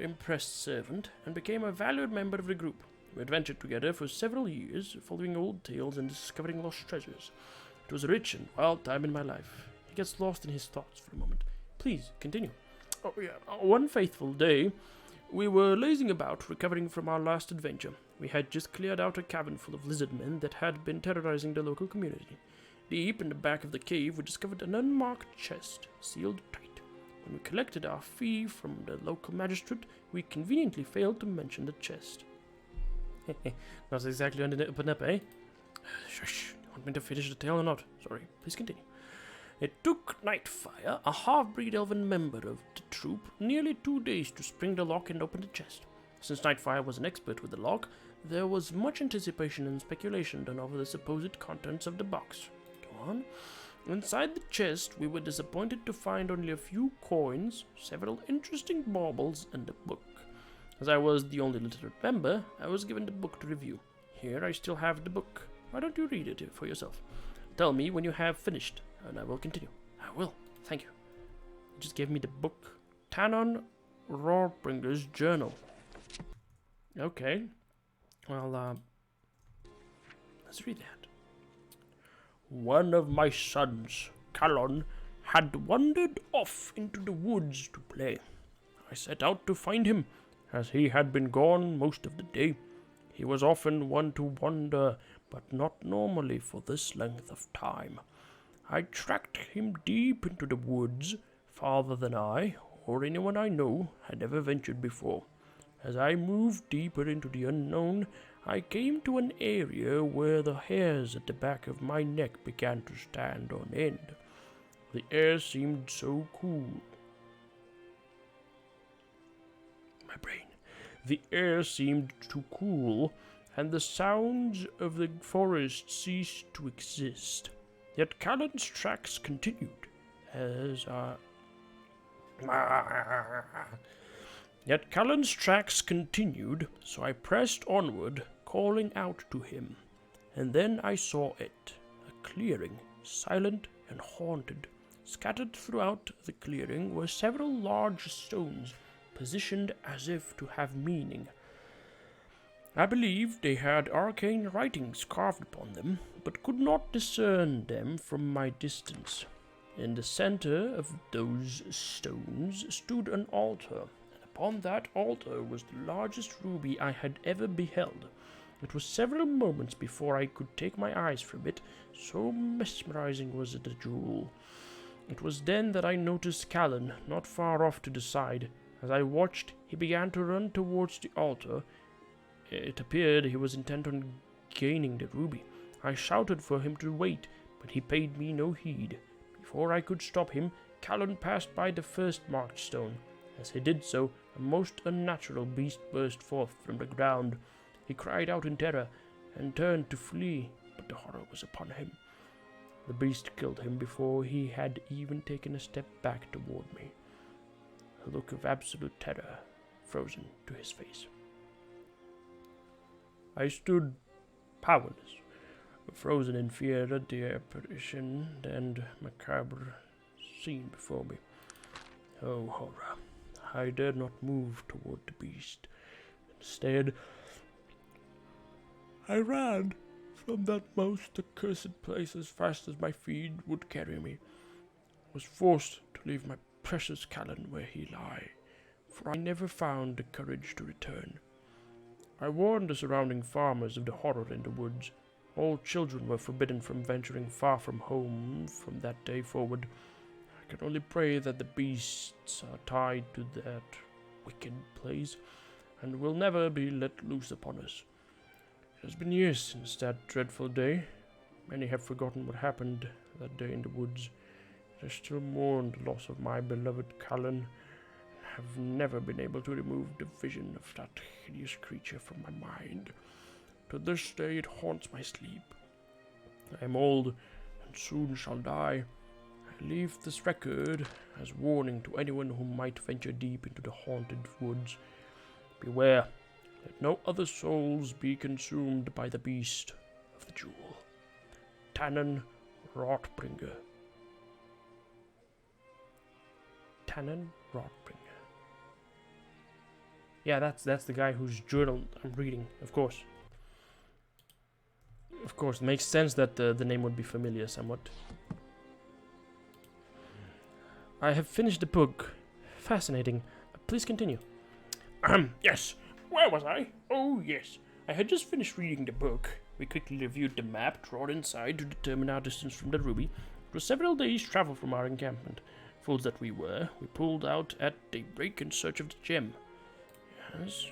impressed servant, and became a valued member of the group. We adventured together for several years, following old tales and discovering lost treasures. It was a rich and wild time in my life. He gets lost in his thoughts for a moment. Please, continue. Oh yeah, one faithful day, we were lazing about, recovering from our last adventure. We had just cleared out a cavern full of lizard men that had been terrorizing the local community. Deep in the back of the cave, we discovered an unmarked chest, sealed tight. When we collected our fee from the local magistrate, we conveniently failed to mention the chest. Not exactly on the up and up, eh? Shush. Want me to finish the tale or not? Sorry, please continue. It took Nightfire, a half-breed elven member of the troop, nearly 2 days to spring the lock and open the chest. Since Nightfire was an expert with the lock, there was much anticipation and speculation done over the supposed contents of the box. Go on. Inside the chest, we were disappointed to find only a few coins, several interesting baubles, and a book. As I was the only literate member, I was given the book to review. Here I still have the book. Why don't you read it for yourself? Tell me when you have finished, and I will continue. I will. Thank you. He just gave me the book. Tanon Rawbringer's Journal. Okay. Well, let's read that. One of my sons, Calon, had wandered off into the woods to play. I set out to find him, as he had been gone most of the day. He was often one to wander, but not normally for this length of time. I tracked him deep into the woods, farther than I, or anyone I know, had ever ventured before. As I moved deeper into the unknown, I came to an area where the hairs at the back of my neck began to stand on end. The air seemed so cool. My brain. The air seemed too cool, and the sounds of the forest ceased to exist. Yet Callan's tracks continued, so I pressed onward, calling out to him. And then I saw it, a clearing, silent and haunted. Scattered throughout the clearing were several large stones, positioned as if to have meaning. I believed they had arcane writings carved upon them, but could not discern them from my distance. In the center of those stones stood an altar, and upon that altar was the largest ruby I had ever beheld. It was several moments before I could take my eyes from it, so mesmerizing was it a jewel. It was then that I noticed Callan not far off to the side. As I watched, he began to run towards the altar. It appeared he was intent on gaining the ruby. I shouted for him to wait, but he paid me no heed. Before I could stop him, Callan passed by the first marked stone. As he did so, a most unnatural beast burst forth from the ground. He cried out in terror and turned to flee, but the horror was upon him. The beast killed him before he had even taken a step back toward me. A look of absolute terror frozen to his face. I stood powerless, frozen in fear at the apparition and macabre scene before me. Oh, horror! I dared not move toward the beast. Instead, I ran from that most accursed place as fast as my feet would carry me. I was forced to leave my precious Callan where he lay, for I never found the courage to return. I warned the surrounding farmers of the horror in the woods. All children were forbidden from venturing far from home from that day forward. I can only pray that the beasts are tied to that wicked place, and will never be let loose upon us. It has been years since that dreadful day. Many have forgotten what happened that day in the woods. I still mourn the loss of my beloved Callan, and have never been able to remove the vision of that hideous creature from my mind. To this day it haunts my sleep. I am old, and soon shall die. I leave this record as warning to anyone who might venture deep into the haunted woods. Beware, let no other souls be consumed by the beast of the jewel. Tannen Rotbringer. Tannen Rotbringer. Yeah, that's the guy whose journal I'm reading, of course. Of course, it makes sense that the name would be familiar somewhat. I have finished the book. Fascinating. Please continue. Yes. Where was I? Oh, yes. I had just finished reading the book. We quickly reviewed the map drawn inside to determine our distance from the ruby. It was several days' travel from our encampment. Fools that we were, we pulled out at daybreak in search of the gem. Yes.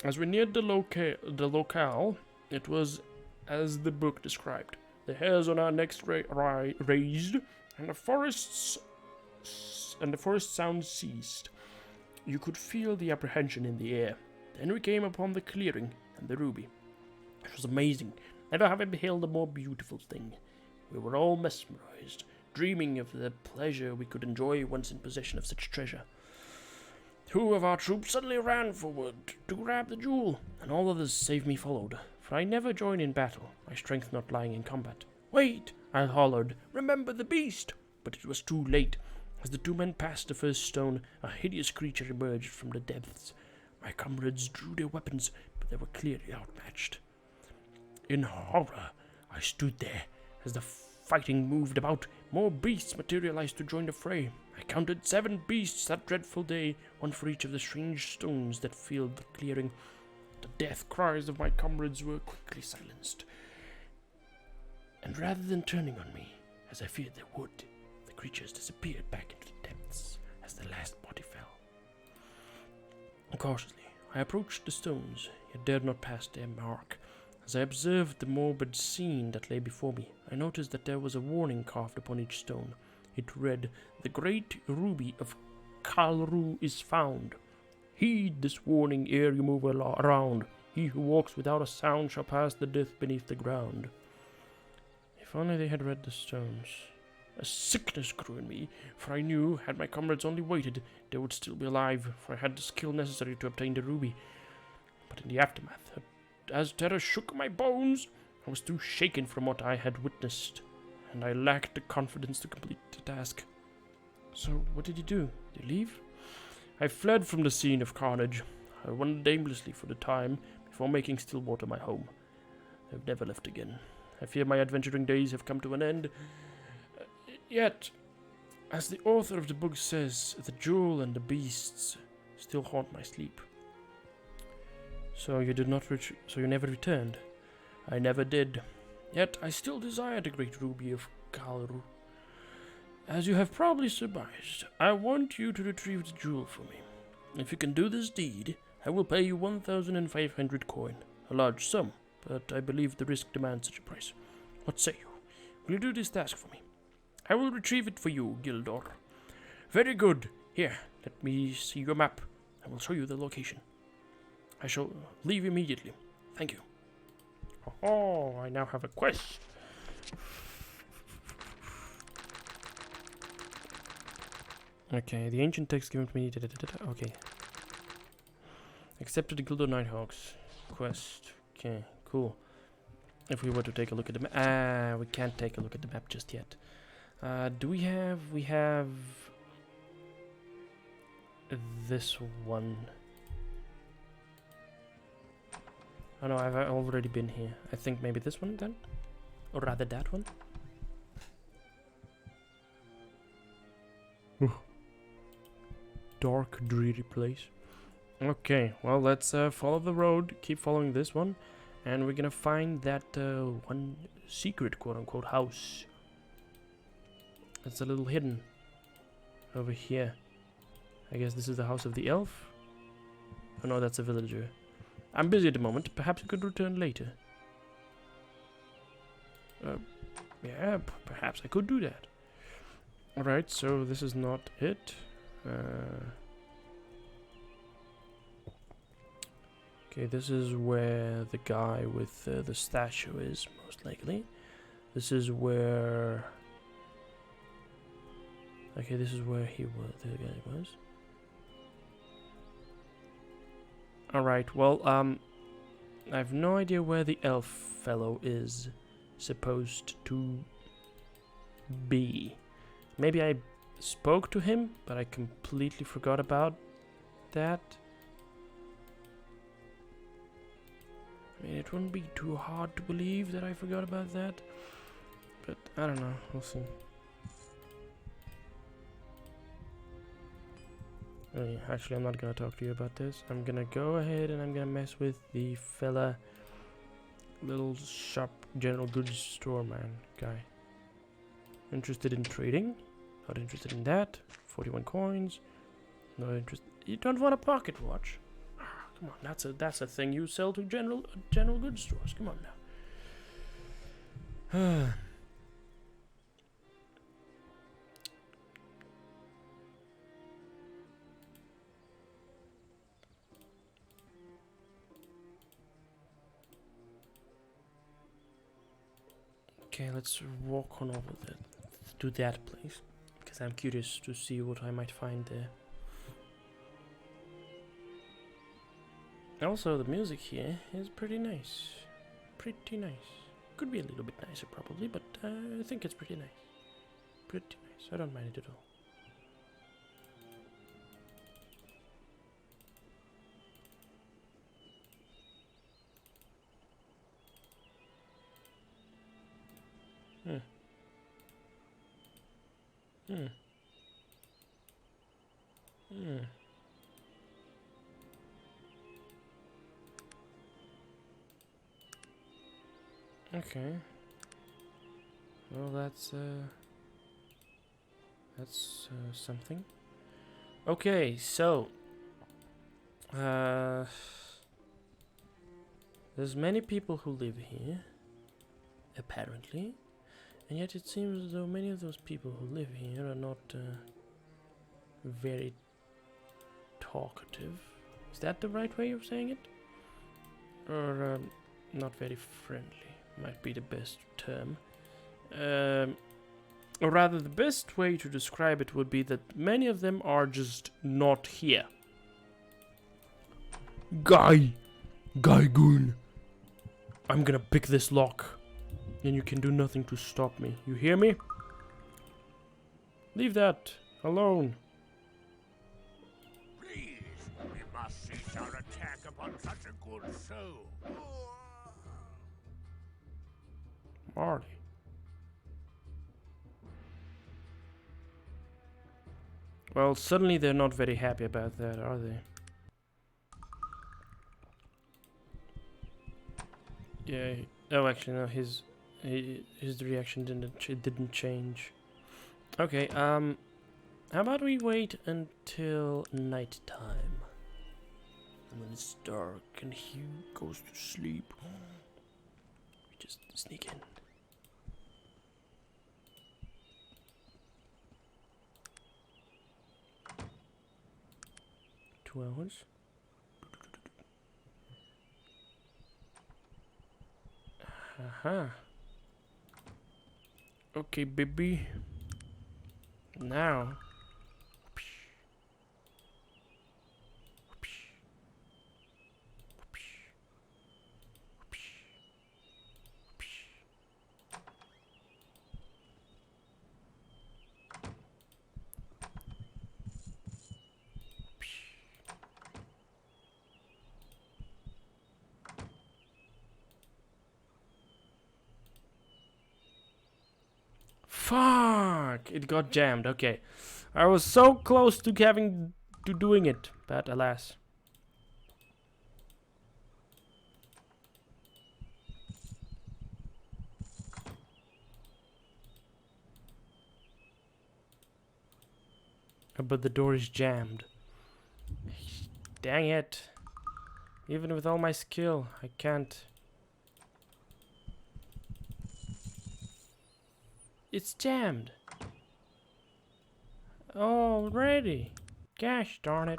As we neared the locale, it was as the book described. the hairs on our necks raised, and the forest sound ceased. You could feel the apprehension in the air. Then we came upon the clearing and the ruby. It was amazing. Never have I beheld a more beautiful thing. We were all mesmerized, dreaming of the pleasure we could enjoy once in possession of such treasure. 2 of our troops suddenly ran forward to grab the jewel, and all others save me followed, for I never join in battle, my strength not lying in combat. "Wait!" I hollered. "Remember the beast!" But it was too late. As the 2 men passed the first stone, a hideous creature emerged from the depths. My comrades drew their weapons, but they were clearly outmatched. In horror, I stood there. As the fighting moved about, more beasts materialized to join the fray. I counted 7 beasts that dreadful day, 1 for each of the strange stones that filled the clearing. The death cries of my comrades were quickly silenced. And rather than turning on me, as I feared they would, the creatures disappeared back into the depths as the last body fell. Cautiously, I approached the stones, yet dared not pass their mark. As I observed the morbid scene that lay before me, I noticed that there was a warning carved upon each stone. It read, "The great ruby of Kalru is found. Heed this warning ere you move around. He who walks without a sound shall pass the death beneath the ground." If only they had read the stones. A sickness grew in me, for I knew, had my comrades only waited, they would still be alive, for I had the skill necessary to obtain the ruby. But in the aftermath, as terror shook my bones, I was too shaken from what I had witnessed, and I lacked the confidence to complete the task. So, what did you do? Did you leave? I fled from the scene of carnage. I wandered aimlessly for the time, before making Stillwater my home. I've never left again. I fear my adventuring days have come to an end. Yet, as the author of the book says, the jewel and the beasts still haunt my sleep. So you did not so you never returned? I never did. Yet I still desire the great ruby of Kalru. As you have probably surmised, I want you to retrieve the jewel for me. If you can do this deed, I will pay you 1,500 coin, a large sum, but I believe the risk demands such a price. What say you? Will you do this task for me? I will retrieve it for you, Gildor. Very good. Here, let me see your map. I will show you the location. I shall leave immediately. Thank you. Oh, I now have a quest. Okay, the ancient text given to me. Okay. Accepted the Gildor Nighthawks quest. Okay, cool. If we were to take a look at the map. We can't take a look at the map just yet. Do we have... We have... this one. Oh no, I've already been here. I think maybe this one then? Or rather that one? Dark, dreary place. Okay, well, let's follow the road. Keep following this one. And we're gonna find that one secret, quote-unquote, house. It's a little hidden. Over here. I guess this is the house of the elf? Oh no, that's a villager. I'm busy at the moment. Perhaps I could return later. Yeah, perhaps I could do that. Alright, so this is not it. Okay, this is where the guy with the statue is, most likely. This is where... Okay, this is where he was. The guy was. Alright, well, I have no idea where the elf fellow is supposed to be. Maybe I spoke to him, but I completely forgot about that. I mean, it wouldn't be too hard to believe that I forgot about that. But, I don't know, we'll see. Actually, I'm not gonna talk to you about this. I'm gonna go ahead and I'm gonna mess with the fella, little shop, general goods store man guy. Interested in trading? Not interested in that. 41 coins. Not interested. You don't want a pocket watch? Come on, that's a thing you sell to general goods stores. Come on Okay, let's walk on over to that place, because I'm curious to see what I might find there. Also, the music here is pretty nice. Pretty nice. Could be a little bit nicer probably, but I think it's pretty nice. Pretty nice. I don't mind it at all. Okay. Well, that's something. Okay, so there's many people who live here, apparently, and yet it seems as though many of those people who live here are not very talkative. Is that the right way of saying it? Or not very friendly, might be the best term. Or rather, the best way to describe it would be that many of them are just not here. Goon. I'm gonna pick this lock, and you can do nothing to stop me. You hear me? Leave that alone. Please, we must cease our attack upon such a good soul. Marty. Well, suddenly they're not very happy about that, are they? Yeah. Oh, actually, no. His reaction didn't change. Okay. How about we wait until night time, and when it's dark and Hugh goes to sleep, we just sneak in. 2 hours. Okay, baby. Now. Fuck! It got jammed. Okay. I was so close to doing it, but alas. But the door is jammed. Dang it. Even with all my skill, I can't. It's jammed. Already. Gosh darn it.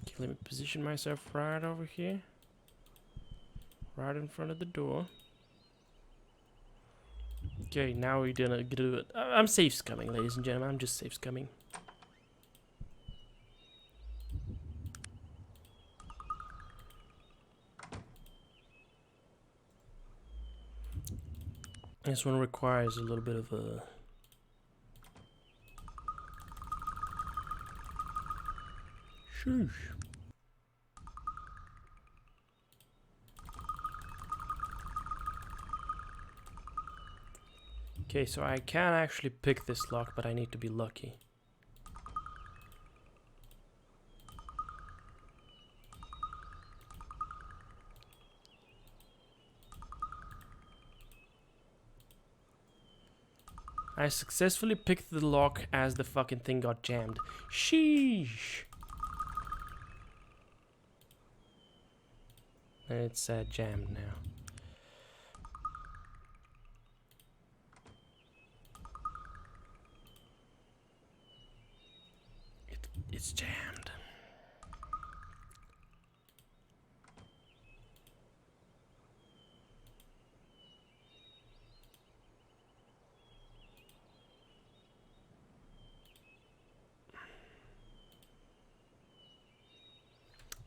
Okay, let me position myself right over here. Right in front of the door. Okay, now we're gonna do it. I'm safe scumming, ladies and gentlemen. I'm just safe scumming. This one requires a little bit of a... Sheesh. Okay, so I can actually pick this lock, but I need to be lucky. I successfully picked the lock as the fucking thing got jammed. Sheesh. It's jammed now. It's jammed.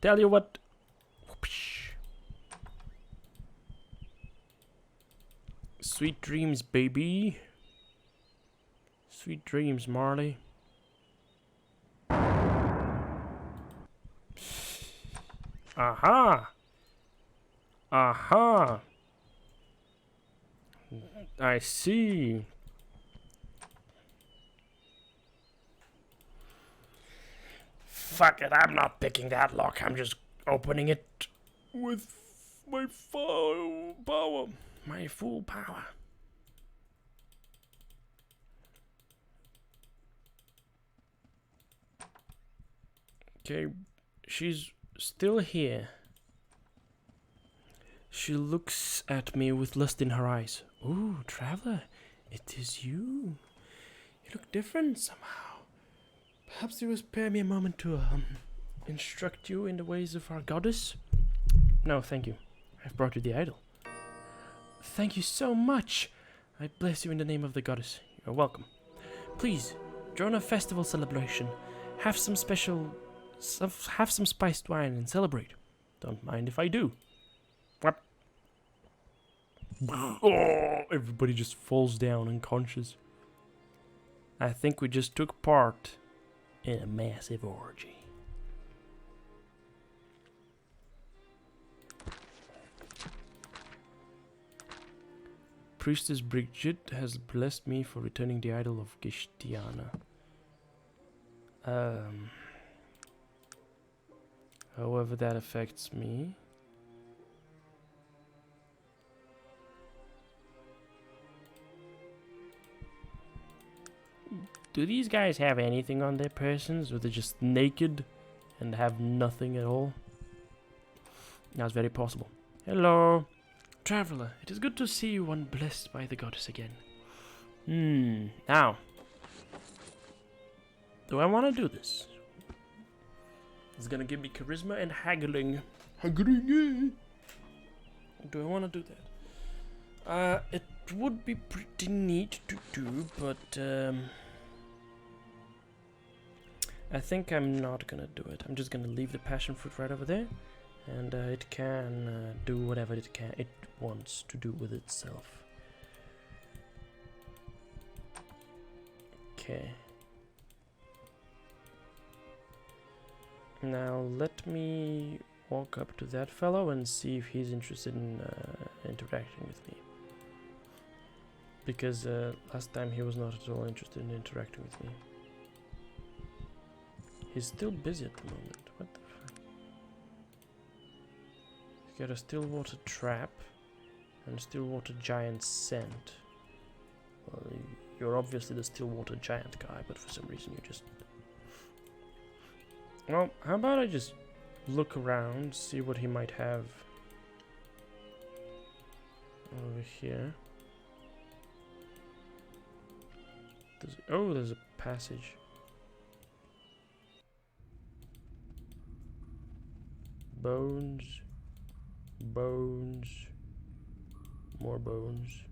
Tell you what. Whoopsh. Sweet dreams, baby. Sweet dreams, Marley. Aha! Aha! I see. Fuck it, I'm not picking that lock. I'm just opening it with my full power. My full power. Okay, she's still here. She looks at me with lust in her eyes. Ooh, traveler, it is you. You look different somehow. Perhaps you will spare me a moment to instruct you in the ways of our goddess? No, thank you. I've brought you the idol. Thank you so much. I bless you in the name of the goddess. You're welcome. Please, join a festival celebration. Have some spiced wine and celebrate. Don't mind if I do. What? Oh, everybody just falls down unconscious. I think we just took part in a massive orgy. Priestess Brigitte has blessed me for returning the idol of Gishtiana. However that affects me. Do these guys have anything on their persons, or they're just naked and have nothing at all? That's very possible. Hello, traveler. It is good to see you, one blessed by the goddess again. Now, do I want to do this? It's gonna give me charisma and haggling. Haggling, eh? Do I want to do that? It would be pretty neat to do, but I think I'm not gonna do it. I'm just gonna leave the passion fruit right over there, and it can do whatever it wants to do with itself. Okay. Now let me walk up to that fellow and see if he's interested in interacting with me. Because last time he was not at all interested in interacting with me. He's still busy at the moment. What the fuck? He's got a Stillwater trap and Stillwater giant scent. Well, you're obviously the Stillwater giant guy, but for some reason you just... Well, how about I just look around, see what he might have over here. There's a passage. Bones, bones, more bones.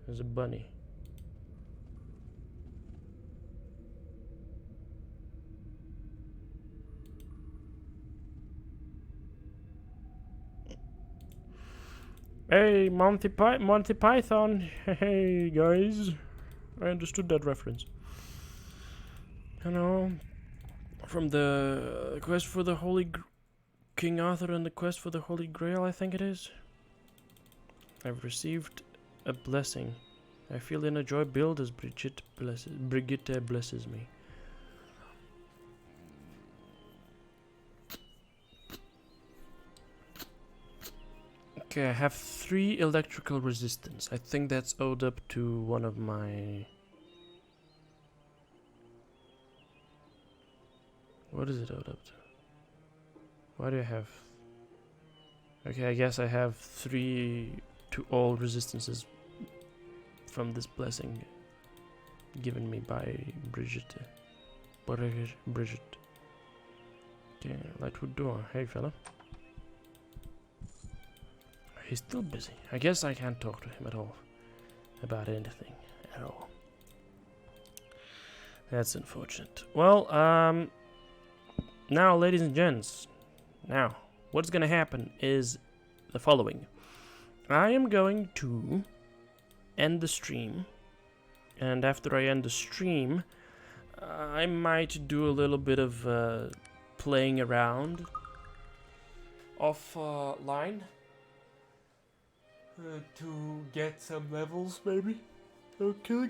There's a bunny. Hey, Monty Python. Hey, guys. I understood that reference. You know, from the quest for the Holy King Arthur and the quest for the Holy Grail, I think it is. I've received a blessing. I feel in a joy build as Brigitte blesses me. Okay, I have 3 electrical resistance. I think that's owed up to one of my... What is it owed up to? Why do I have... Okay, I guess I have 3 to all resistances from this blessing given me by Bridget. Bridget. Okay, Lightwood door. Hey, fella. He's still busy. I guess I can't talk to him at all about anything at all. That's unfortunate. Well, now, ladies and gents, now, what's gonna happen is the following. I am going to end the stream, and after I end the stream, I might do a little bit of playing around offline to get some levels, maybe. Killing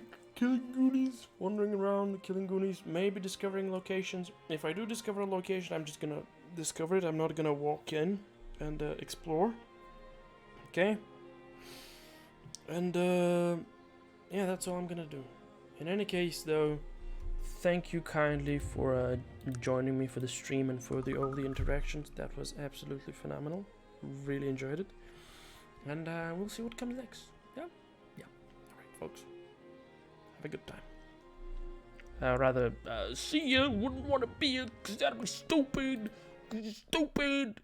goonies, wandering around, killing goonies, maybe discovering locations. If I do discover a location, I'm just gonna discover it. I'm not gonna walk in and explore. Okay? And yeah, that's all I'm gonna do. In any case, though, thank you kindly for joining me for the stream and for all the interactions. That was absolutely phenomenal. Really enjoyed it. And we'll see what comes next. Yeah? Yeah. Alright, folks. Have a good time. See ya. Wouldn't want to be a... 'cause that'd be stupid. 'Cause you're stupid.